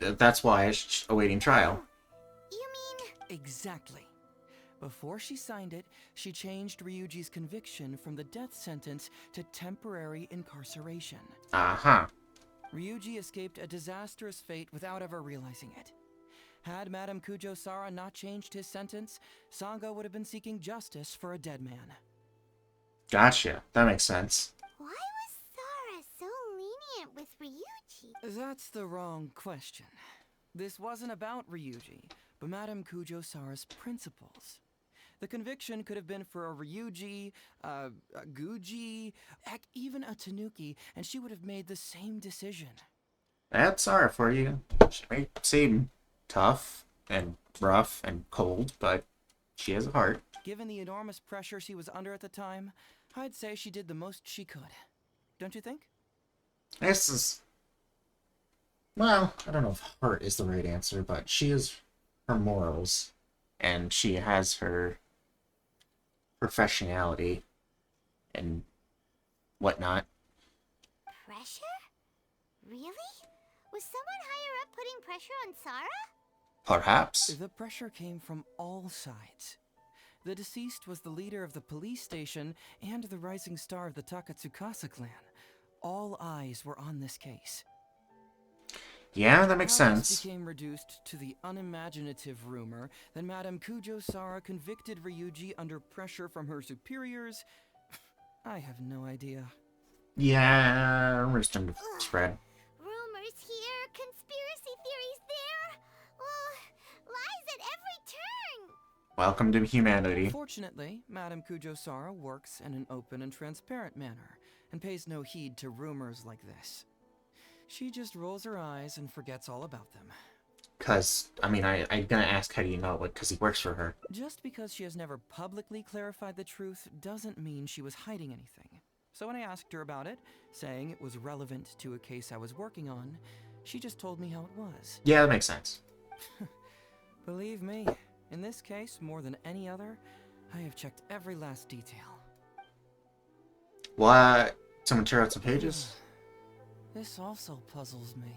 that's why she's awaiting trial. You mean... Exactly. Before she signed it, she changed Ryuji's conviction from the death sentence to temporary incarceration. Uh-huh. Ryuji escaped a disastrous fate without ever realizing it. Had Madame Kujo-Sara not changed his sentence, Sanga would have been seeking justice for a dead man. Gotcha. That makes sense. Why was Sara so lenient with Ryuji? That's the wrong question. This wasn't about Ryuji, but Madame Kujo-Sara's principles. The conviction could have been for a Ryuji, a Guji, heck, even a Tanuki, and she would have made the same decision. That's Sara for you. She may seem tough and rough and cold, but she has a heart. Given the enormous pressure she was under at the time, I'd say she did the most she could. Don't you think? This is... Well, I don't know if heart is the right answer, but she has her morals, and she has her professionality and whatnot. Pressure? Really? Was someone higher up putting pressure on Sara? Perhaps. The pressure came from all sides. The deceased was the leader of the police station and the rising star of the Takatsukasa clan. All eyes were on this case. Yeah, that makes How this sense. became reduced to the unimaginative rumor that Madame Kujo-Sara convicted Ryuji under pressure from her superiors, I have no idea. Yeah, rumors tend to spread. Rumors here, conspiracy theories there. Lies at every turn. Welcome to humanity. Fortunately, Madame Kujo-Sara works in an open and transparent manner, and pays no heed to rumors like this. She just rolls her eyes and forgets all about them. Because, I mean, I'm gonna ask how do you know it, because he works for her. Just because she has never publicly clarified the truth doesn't mean she was hiding anything. So when I asked her about it, saying it was relevant to a case I was working on, she just told me how it was. Yeah, that makes sense. Believe me, in this case, more than any other, I have checked every last detail. What? Someone tear out some pages? This also puzzles me.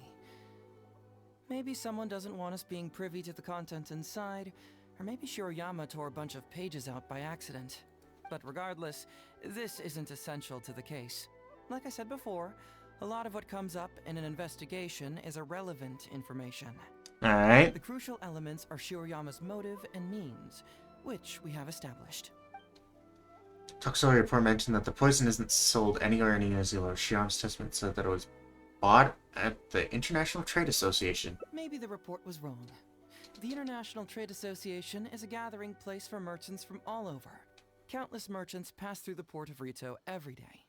Maybe someone doesn't want us being privy to the content inside, or maybe Shirayama tore a bunch of pages out by accident. But regardless, this isn't essential to the case. Like I said before, a lot of what comes up in an investigation is irrelevant information. Alright. The crucial elements are Shirayama's motive and means, which we have established. Tokusori report mentioned that the poison isn't sold anywhere in New Zealand. Shirayama's testament said that it was bought at the International Trade Association. Maybe the report was wrong. The International Trade Association is a gathering place for merchants from all over. Countless merchants pass through the port of Rito every day.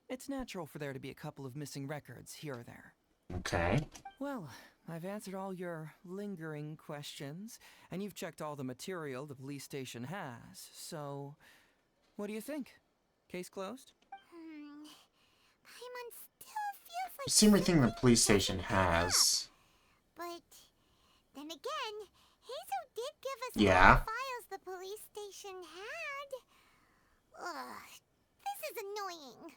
It's natural for there to be a couple of missing records here or there. Okay. Well, I've answered all your lingering questions, and you've checked all the material the police station has, so what do you think? Case closed? Paimon still feels like... I've seen everything the police station has. But then again, Hazo did give us Yeah. all the files the police station had. Ugh, this is annoying.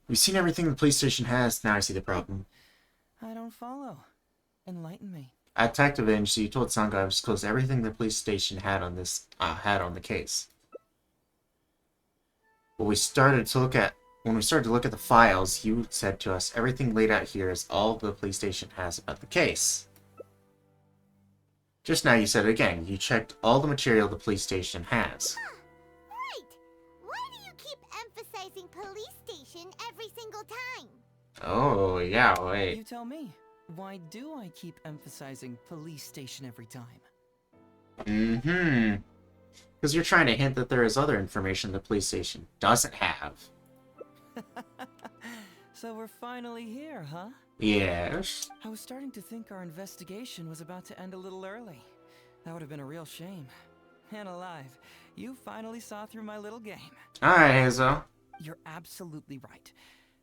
We've seen everything the police station has, now I see the problem. I don't follow. Enlighten me. At Detective Agency, you told Sanga I was close to everything the police station had on this had on the case. When we started to look at the files, you said to us everything laid out here is all the police station has about the case. Just now you said it again. You checked all the material the police station has. Right. Why do you keep emphasizing police station every single time? Oh, yeah, wait. You tell me. Why do I keep emphasizing police station every time? Mm-hmm. Because you're trying to hint that there is other information the police station doesn't have. So we're finally here, huh? Yes. I was starting to think our investigation was about to end a little early. That would have been a real shame. And alive, you finally saw through my little game. Alright, Hazel. You're absolutely right.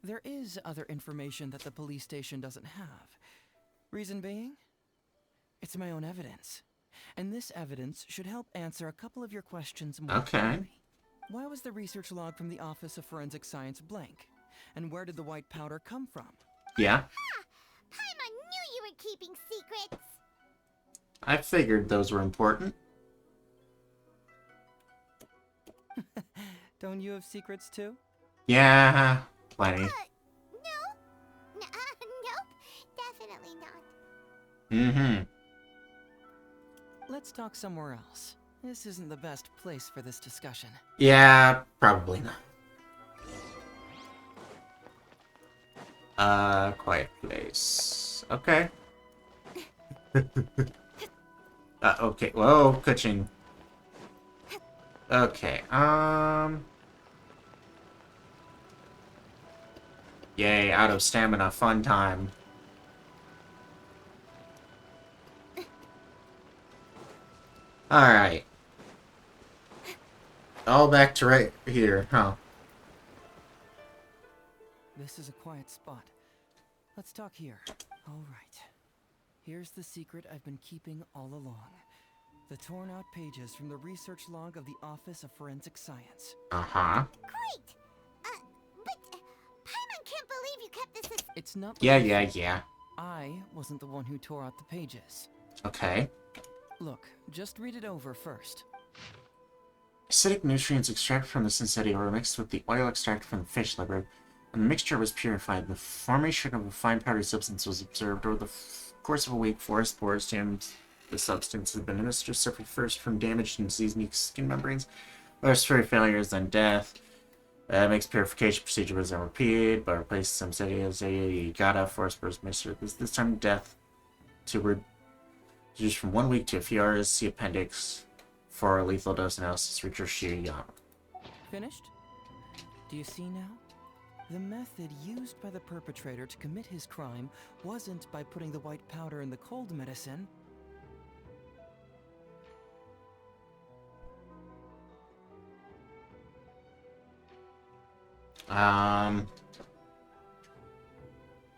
There is other information that the police station doesn't have. Reason being? It's my own evidence. And this evidence should help answer a couple of your questions more clearly. Why was the research log from the Office of Forensic Science blank? And where did the white powder come from? Yeah. Paimon knew you were keeping secrets. I figured those were important. Don't you have secrets too? Yeah. plenty. No. Nope. Definitely not. Mm-hmm. Let's talk somewhere else. This isn't the best place for this discussion. Yeah, probably not. Quiet place. Okay. Okay. Whoa, Kuching. Okay, Yay, out of stamina, fun time. Alright. All back to right here, huh? This is a quiet spot. Let's talk here. All right. Here's the secret I've been keeping all along. The torn out pages from the research log of the Office of Forensic Science. Uh-huh. Great! But Paimon can't believe you kept this as— It's not Yeah. I wasn't the one who tore out the pages. Okay. Look, just read it over first. Acidic nutrients extracted from the synthetic were mixed with the oil extracted from the fish liver. When the mixture was purified, the formation of a fine powdery substance was observed. Over the course of a week, forest spores damaged the substance had been administered, suffered first from damaged and diseased skin membranes, respiratory failures, then death. Makes purification procedure was then repeated, but replaced some studies. Yagata forest spores mixture. This time death to reduce from 1 week to a few hours. See appendix for lethal dose analysis. Richard Shiriyama. Finished? Do you see now? The method used by the perpetrator to commit his crime wasn't by putting the white powder in the cold medicine.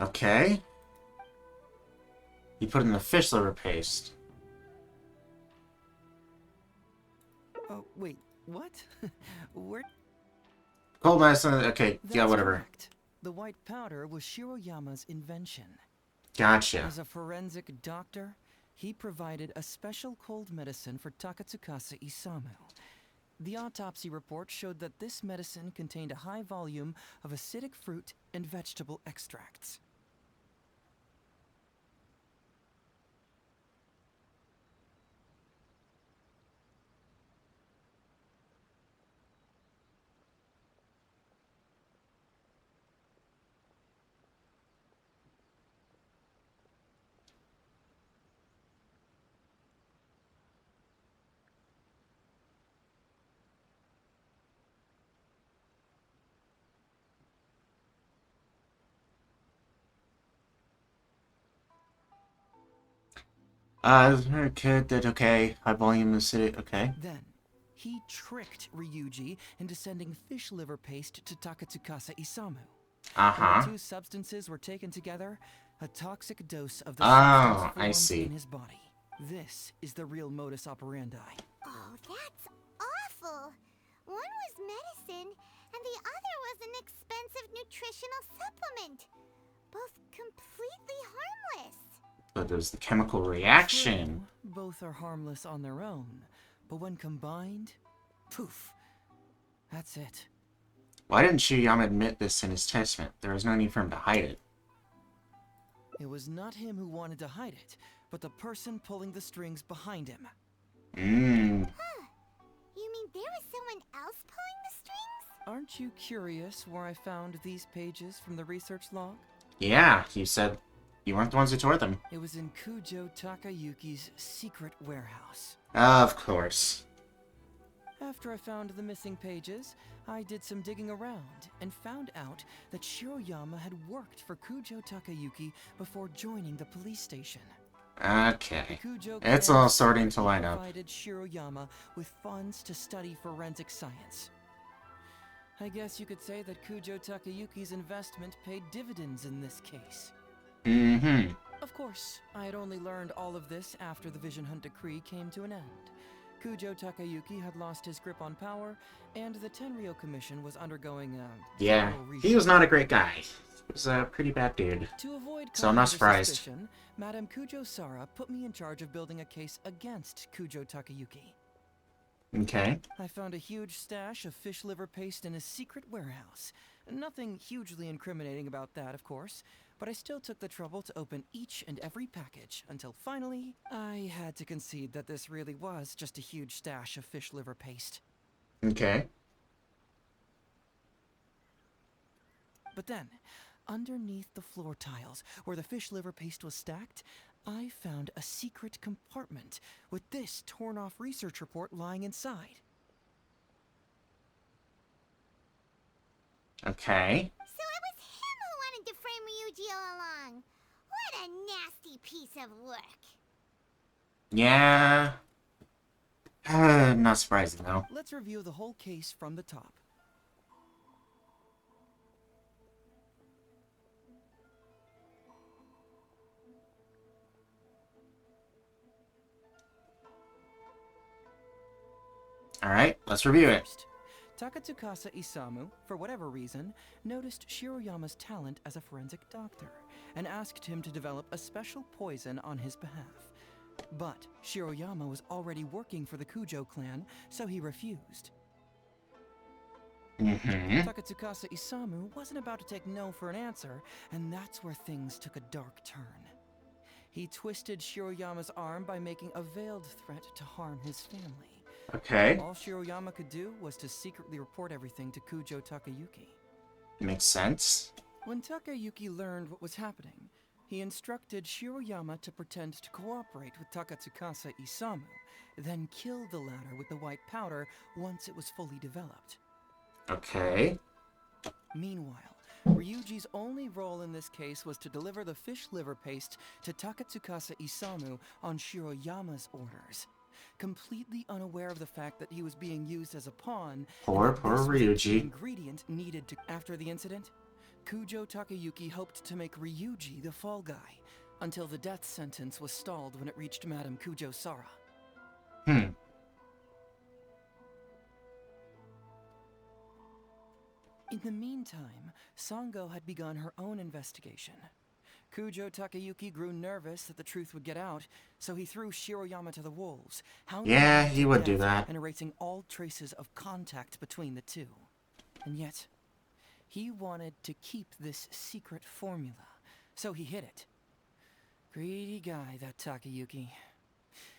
Okay. You put in the fish liver paste. Oh, wait, what? Where? Cold medicine, okay, yeah, That's whatever. correct. The white powder was Shiroyama's invention. Gotcha. As a forensic doctor, he provided a special cold medicine for Takatsukasa Isamu. The autopsy report showed that this medicine contained a high volume of acidic fruit and vegetable extracts. Okay, that okay. High volume acidic, okay. Then, he tricked Ryuji into sending fish liver paste to Takatsukasa Isamu. Uh-huh. When the two substances were taken together, a toxic dose of the Oh, substance I formed see. in his body. This is the real modus operandi. Oh, that's awful. One was medicine, and the other was an expensive nutritional supplement. Both completely harmless. But there's the chemical reaction. True, both are harmless on their own, but when combined, poof, that's it. Why didn't Shiriyama admit this in his testament? There was no need for him to hide it. It was not him who wanted to hide it, but the person pulling the strings behind him. Huh. You mean there was someone else pulling the strings? Aren't you curious where I found these pages from the research log? Yeah, you said you weren't the ones who tore them. It was in Kujo Takayuki's secret warehouse. Of course. After I found the missing pages, I did some digging around and found out that Shiroyama had worked for Kujo Takayuki before joining the police station. Okay. The Kujo It's clan all starting to line up. provided Shiroyama with funds to study forensic science. I guess you could say that Kujo Takayuki's investment paid dividends in this case. Mm-hmm. Of course, I had only learned all of this after the Vision Hunt decree came to an end. Kujo Takayuki had lost his grip on power, and the Tenryou Commission was undergoing a Yeah, he was not a great guy. He was a pretty bad dude. To avoid So I'm not conflict of surprised. suspicion, Madame Kujo Sara put me in charge of building a case against Kujo Takayuki. Okay. I found a huge stash of fish liver paste in his secret warehouse, Nothing hugely incriminating about that, of course, but I still took the trouble to open each and every package until finally I had to concede that this really was just a huge stash of fish liver paste. Okay. But then, underneath the floor tiles, where the fish liver paste was stacked, I found a secret compartment with this torn-off research report lying inside. Okay. So it was him who wanted to frame Ryuji all along. What a nasty piece of work. Yeah. Not surprising, though. Let's review the whole case from the top. Alright, let's review it. First, Takatsukasa Isamu, for whatever reason, noticed Shiroyama's talent as a forensic doctor and asked him to develop a special poison on his behalf. But Shiroyama was already working for the Kujo clan, so he refused. Takatsukasa Isamu wasn't about to take no for an answer, and that's where things took a dark turn. He twisted Shiroyama's arm by making a veiled threat to harm his family. Okay. All Shiroyama could do was to secretly report everything to Kujo Takayuki. Makes sense. When Takayuki learned what was happening, he instructed Shiroyama to pretend to cooperate with Takatsukasa Isamu, then kill the latter with the white powder once it was fully developed. Okay. Meanwhile, Ryuji's only role in this case was to deliver the fish liver paste to Takatsukasa Isamu on Shiroyama's orders. Completely unaware of the fact that he was being used as a pawn. Poor Ryuji. The ingredient needed to. After the incident, Kujo Takayuki hoped to make Ryuji the fall guy, until the death sentence was stalled when it reached Madame Kujo Sara. In the meantime, Sango had begun her own investigation. Kujo Takayuki grew nervous that the truth would get out, so he threw Shiroyama to the wolves. Yeah, he would do that. And erasing all traces of contact between the two. And yet, he wanted to keep this secret formula, so he hid it. Greedy guy, that Takayuki.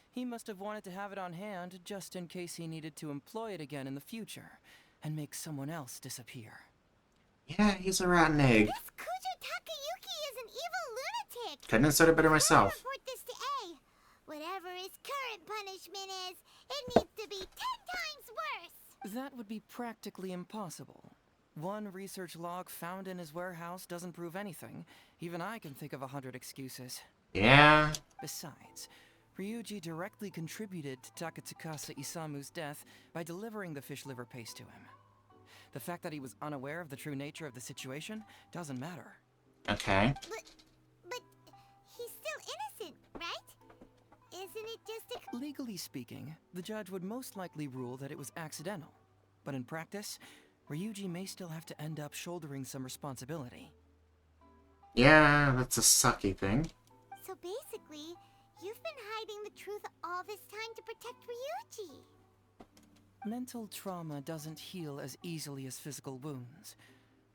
He must have wanted to have it on hand just in case he needed to employ it again in the future, and make someone else disappear. Yeah, he's a rotten egg. This Kujo Takayuki is an evil lunatic. Couldn't have said it better myself. I'll report this to A. Whatever his current punishment is, it needs to be 10 times worse. That would be practically impossible. One research log found in his warehouse doesn't prove anything. Even I can think of 100 excuses. Yeah. Besides, Ryuji directly contributed to Takatsukasa Isamu's death by delivering the fish liver paste to him. The fact that he was unaware of the true nature of the situation doesn't matter. Okay. But he's still innocent, right? Isn't it just a... Legally speaking, the judge would most likely rule that it was accidental. But in practice, Ryuji may still have to end up shouldering some responsibility. Yeah, that's a sucky thing. So basically, you've been hiding the truth all this time to protect Ryuji. Mental trauma doesn't heal as easily as physical wounds.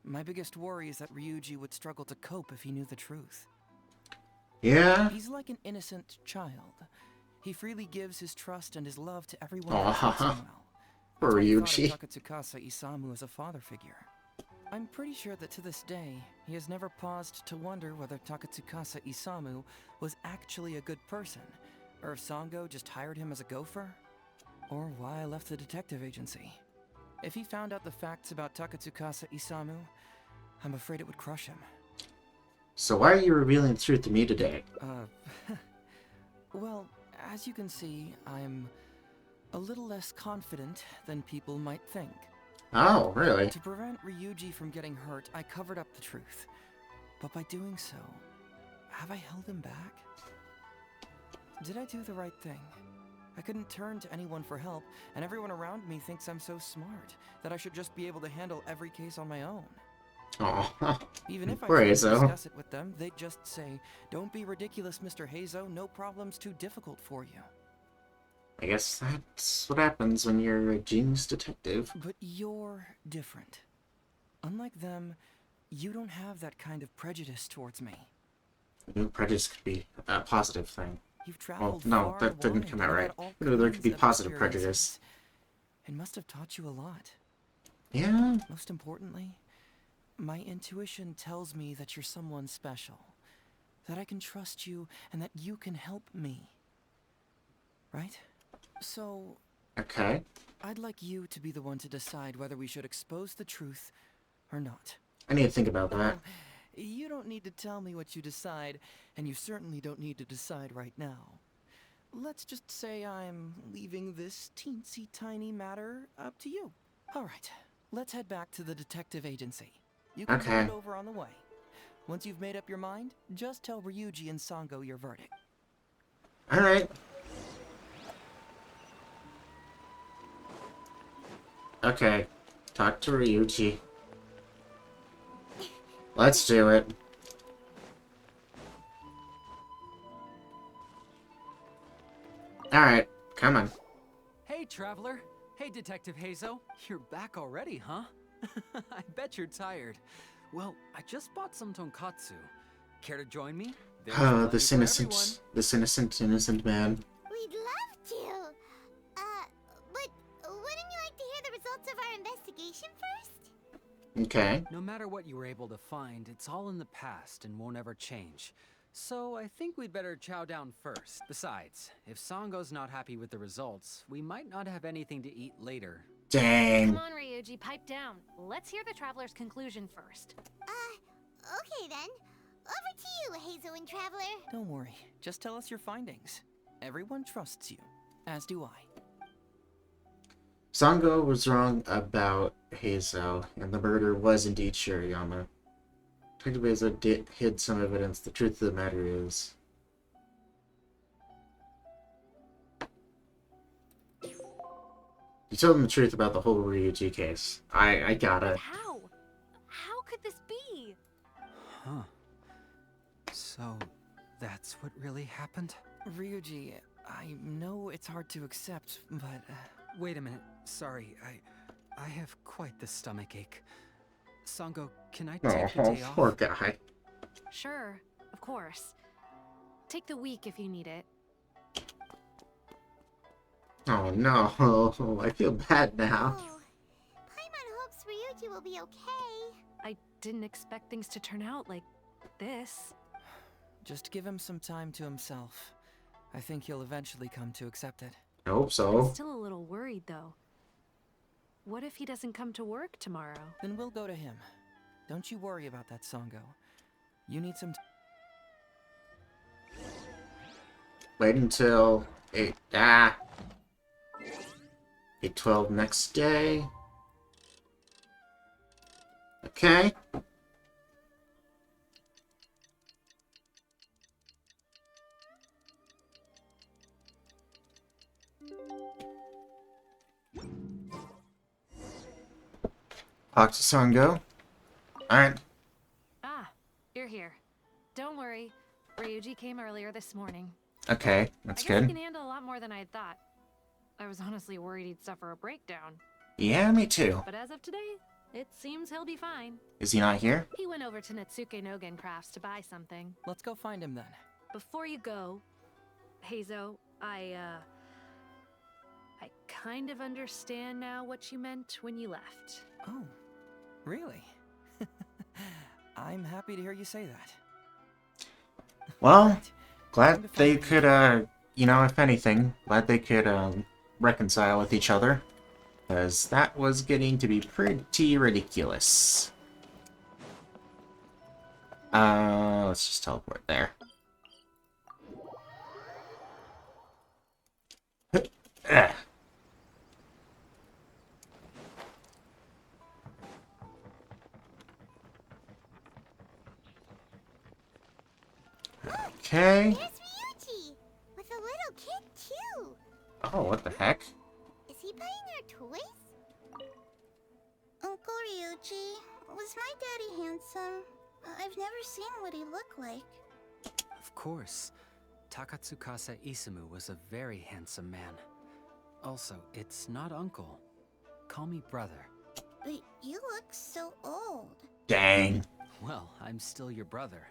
My biggest worry is that Ryuji would struggle to cope if he knew the truth. Yeah? He's like an innocent child. He freely gives his trust and his love to everyone who treats him well. Poor Ryuji. Takatsukasa Isamu as a father figure. I'm pretty sure that to this day, he has never paused to wonder whether Takatsukasa Isamu was actually a good person, or if Sango just hired him as a gopher, or why I left the detective agency. If he found out the facts about Takatsukasa Isamu, I'm afraid it would crush him. So why are you revealing the truth to me today? Well, as you can see, I'm a little less confident than people might think. Oh, really? To prevent Ryuji from getting hurt, I covered up the truth. But by doing so, have I held him back? Did I do the right thing? I couldn't turn to anyone for help, and everyone around me thinks I'm so smart that I should just be able to handle every case on my own. Aw. Even if I Poor tried to Hazo. discuss it with them, they'd just say, "Don't be ridiculous, Mr. Hazo. No problem's too difficult for you." I guess that's what happens when you're a genius detective. But you're different. Unlike them, you don't have that kind of prejudice towards me. Prejudice could be a positive thing. You've Well, traveled no, far that and didn't wide come out and right. had all There could be kinds of positive prejudice. experiences. It must have taught you a lot. Yeah. Most importantly, my intuition tells me that you're someone special, that I can trust you and that you can help me. Right? So, Okay. I'd like you to be the one to decide whether we should expose the truth or not. I need to think about that. You don't need to tell me what you decide, and you certainly don't need to decide right now. Let's just say I'm leaving this teensy tiny matter up to you. All right, let's head back to the detective agency. You can head over on the way. Once you've made up your mind, just tell Ryuji and Sango your verdict. All right. Okay. Talk to Ryuji. Let's do it. Alright, come on. Hey, Traveler. Hey, Detective Hazo. You're back already, huh? I bet you're tired. Well, I just bought some tonkatsu. Care to join me? Oh, this innocent man. We'd love to. But wouldn't you like to hear the results of our investigation first? Okay. No matter what you were able to find, it's all in the past and won't ever change. So I think we'd better chow down first. Besides, if Sango's not happy with the results, we might not have anything to eat later. Dang. Come on, Ryuji, pipe down. Let's hear the Traveler's conclusion first. Okay then. Over to you, Hazel and Traveler. Don't worry, just tell us your findings. Everyone trusts you, as do I. Sango was wrong about Hazo, and the murder was indeed Shirayama. Detective Hazo did hid some evidence. The truth of the matter is... You told him the truth about the whole Ryuji case. I got it. How? How could this be? Huh. So, that's what really happened? Ryuji, I know it's hard to accept, but... Wait a minute. Sorry, I have quite the stomach ache. Sango, can I take your day off? Poor guy. Sure, of course. Take the week if you need it. Oh no, I feel bad now. Paimon hopes Ryuji will be okay. I didn't expect things to turn out like this. Just give him some time to himself. I think he'll eventually come to accept it. I hope so. I'm still a little worried, though. What if he doesn't come to work tomorrow? Then we'll go to him. Don't you worry about that, Sango. You need some Wait until 8:12 next day. Okay. Talk to Sango. Alright. Ah, you're here. Don't worry. Ryuji came earlier this morning. Okay, that's I guess good. he can handle a lot more than I had thought. I was honestly worried he'd suffer a breakdown. Yeah, me too. But as of today, it seems he'll be fine. Is he not here? He went over to Natsuke Nogen Crafts to buy something. Let's go find him then. Before you go, Hazo, I kind of understand now what you meant when you left. Oh, really? I'm happy to hear you say that. Well, glad they could, you know, if anything, glad they could, reconcile with each other. Because that was getting to be pretty ridiculous. Let's just teleport there. Okay. There's Ryuji! With a little kid, too! Oh, what the heck? Is he buying our toys? Uncle Ryuji, was my daddy handsome? I've never seen what he looked like. Of course. Takatsukasa Isumu was a very handsome man. Also, it's not uncle. Call me brother. But you look so old. Dang. Well, I'm still your brother.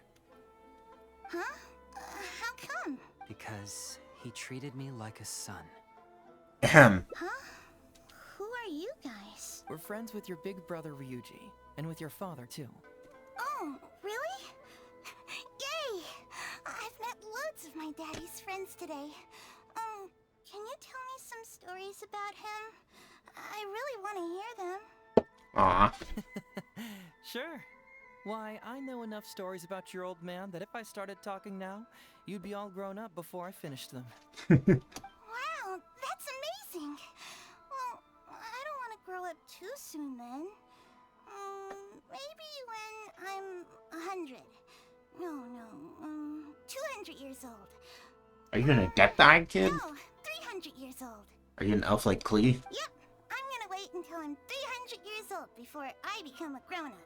Huh? How come? Because he treated me like a son. Ahem. Huh? Who are you guys? We're friends with your big brother Ryuji, and with your father too. Oh, really? Yay! I've met loads of my daddy's friends today. Can you tell me some stories about him? I really want to hear them. Aw. Sure. Why, I know enough stories about your old man that if I started talking now, you'd be all grown up before I finished them. Wow, that's amazing. Well, I don't want to grow up too soon then. Maybe when I'm 100. No, 200 years old. Are you an adept kid? No, 300 years old. Are you an elf like Klee? Yep, I'm gonna wait until I'm 300 years old before I become a grown-up,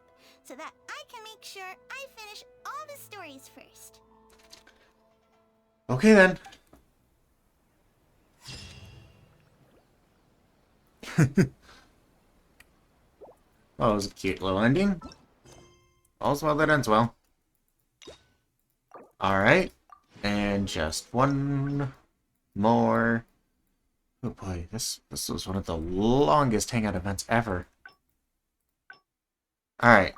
so that I can make sure I finish all the stories first. Okay then. Well, it was a cute little ending. All's well that ends well. Alright. And just one more. Oh boy, this was one of the longest hangout events ever. Alright.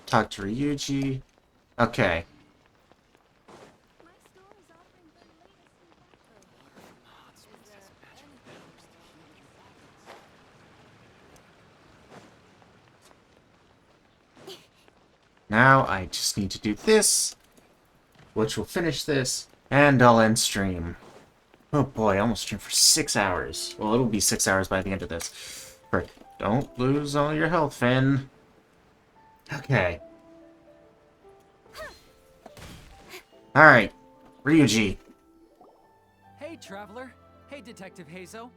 Talk to Ryuji. Okay. Now I just need to do this, which will finish this, and I'll end stream. Oh boy, I almost streamed for 6 hours. Well, it'll be 6 hours by the end of this. Frick, don't lose all your health, Finn. Okay. Alright, Ryuji. Hey, Traveler. Hey, Detective Heizo.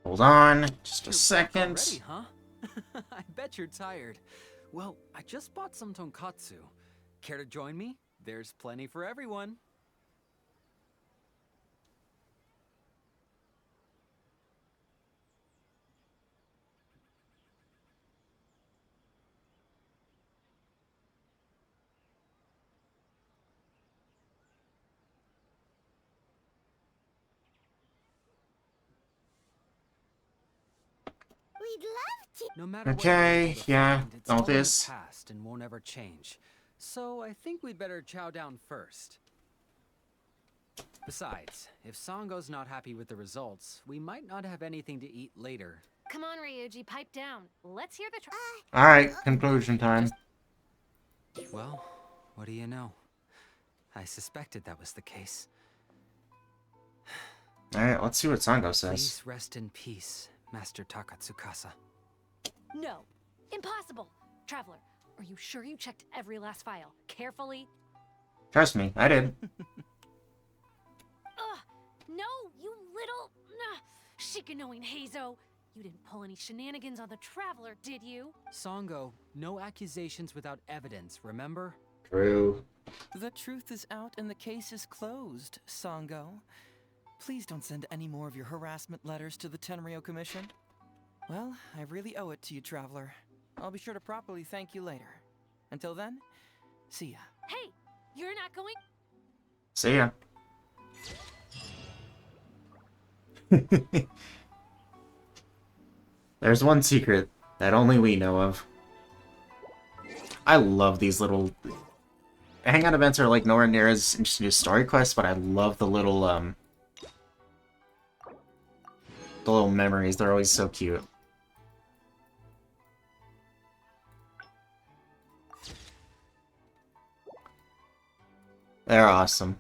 Hold on, just a You're second. back already, huh? I bet you're tired. Well, I just bought some tonkatsu. Care to join me? There's plenty for everyone. We'd love to. No matter Okay, what you're able to yeah, find, it's all all in the this. past and won't ever change. So I think we'd better chow down first. Besides, if Sango's not happy with the results, we might not have anything to eat later. Come on, Ryuji, pipe down. Let's hear the Alright, conclusion time. Well, what do you know? I suspected that was the case. Alright, let's see what Sango says. Please rest in peace, Master Takatsukasa. No, impossible. Traveler, are you sure you checked every last file carefully? Trust me, I did. Ugh, no, you little Shikanoing Heizo. You didn't pull any shenanigans on the Traveler, did you? Sango, no accusations without evidence, remember? True. The truth is out and the case is closed, Sango. Please don't send any more of your harassment letters to the Tenryo Commission. Well, I really owe it to you, Traveler. I'll be sure to properly thank you later. Until then, see ya. Hey, you're not going? See ya. There's one secret that only we know of. I love these little... Hangout events are like nowhere near as interesting as story quests, but I love the little memories. They're always so cute. They're awesome.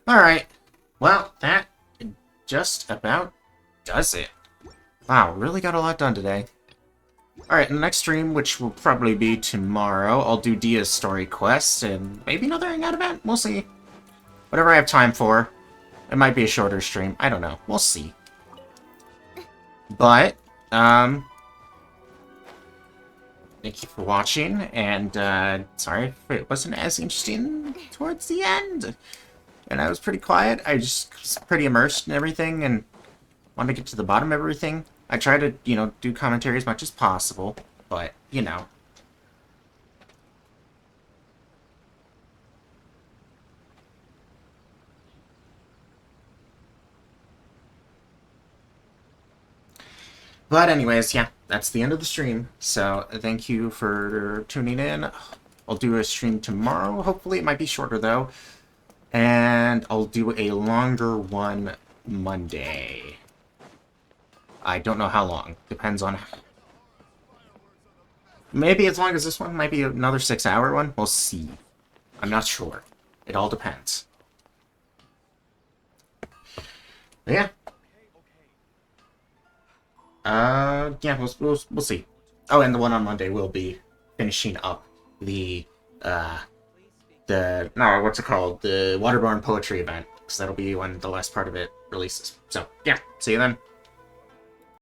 Alright. Well, that just about does it. Wow, really got a lot done today. Alright, in the next stream, which will probably be tomorrow, I'll do Dia's story quest, and maybe another hangout event? We'll see. Whatever I have time for. It might be a shorter stream. I don't know. We'll see. But, thank you for watching, and, sorry if it wasn't as interesting towards the end. And I was pretty quiet. I just was pretty immersed in everything, and wanted to get to the bottom of everything. I try to, you know, do commentary as much as possible, but, you know. But anyways, yeah, that's the end of the stream. So thank you for tuning in. I'll do a stream tomorrow. Hopefully it might be shorter, though. And I'll do a longer one Monday. I don't know how long. Depends on... Maybe as long as this one. Might be another 6-hour one. We'll see. I'm not sure. It all depends. But yeah. Yeah, we'll see. Oh, and the one on Monday will be finishing up the what's it called? The Waterborne poetry event. Because that'll be when the last part of it releases. So, yeah. See you then.